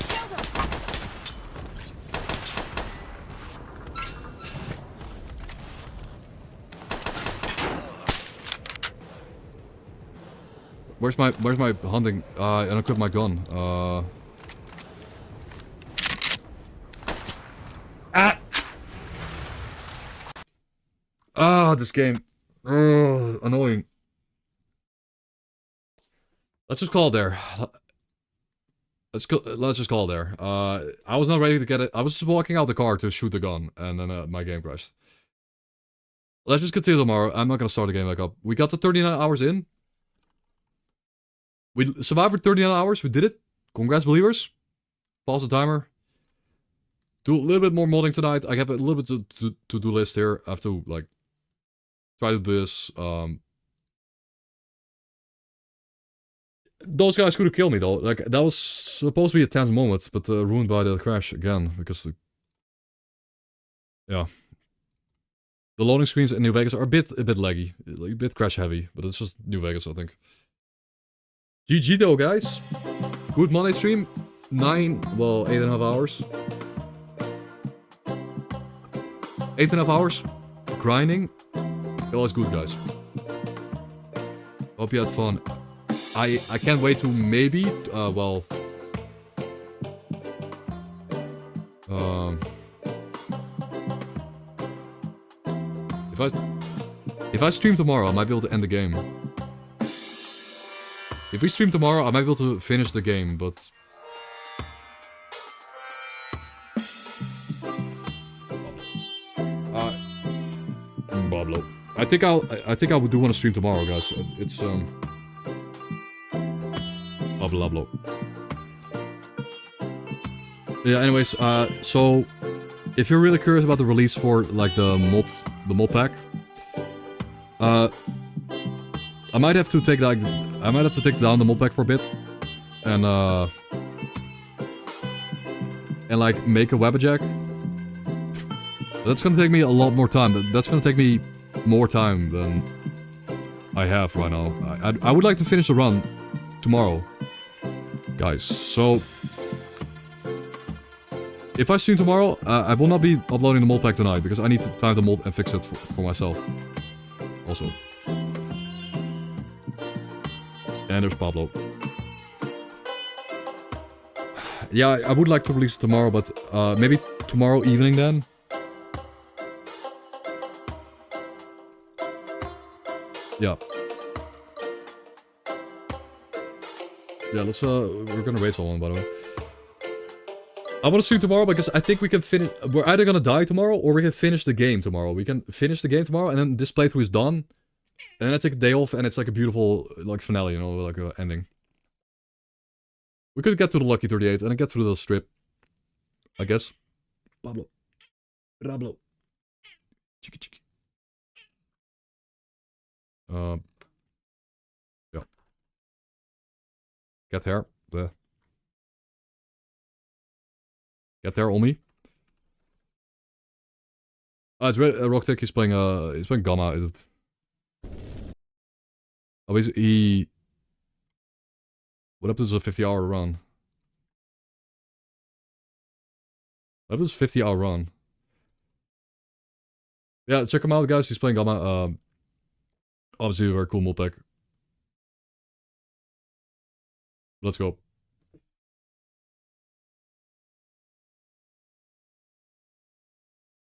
Where's my hunting? And equip my gun. This game. Annoying. Let's just call it there. Let's just call it there. I was not ready to get it. I was just walking out the car to shoot the gun, and then my game crashed. Let's just continue tomorrow. I'm not gonna start the game back up. We got to 39 hours in. We survived for 39 hours. We did it. Congrats, believers. Pause the timer. Do a little bit more modding tonight. I have a little bit to do list here. I have to, like, try to do this. Those guys could have killed me, though. Like, that was supposed to be a tense moment, but ruined by the crash again. Because, yeah. The loading screens in New Vegas are a bit laggy. Like, a bit crash heavy. But it's just New Vegas, I think. GG though, guys. Good Monday stream. 8.5 hours. 8.5 hours. Grinding. It was good, guys. Hope you had fun. I can't wait to maybe, if I stream tomorrow, I might be able to end the game. If we stream tomorrow, I might be able to finish the game, but... Pablo. I think I would do want to stream tomorrow, guys. It's, Pablo. Yeah, anyways, so... If you're really curious about the release for, like, the mod pack... I might have to take down the mod pack for a bit, and like make a Webberjack. That's gonna take me a lot more time. That's gonna take me more time than I have right now. I would like to finish the run tomorrow, guys. So if I stream tomorrow, I will not be uploading the mod pack tonight because I need to time the mod and fix it for myself. Also. And there's Pablo. Yeah, I would like to release it tomorrow, but maybe tomorrow evening then. Yeah. Yeah, let's we're gonna raid someone, by the way. I want to stream tomorrow because I think we can finish. We're either gonna die tomorrow or we can finish the game tomorrow. We can finish the game tomorrow and then this playthrough is done. And then I take a day off and it's like a beautiful, like, finale, you know, like a ending. We could get to the Lucky 38 and then get through the strip. I guess. Pablo. Rablo. Chiki chiki. Yeah. Get there. Bleh. Get there, Omi. It's red. Rocktick, he's playing Gamma. Oh, he... What up to this 50-hour run? What up to this 50-hour run? Yeah, check him out, guys. He's playing Gamma. Obviously a very cool mod pack. Let's go.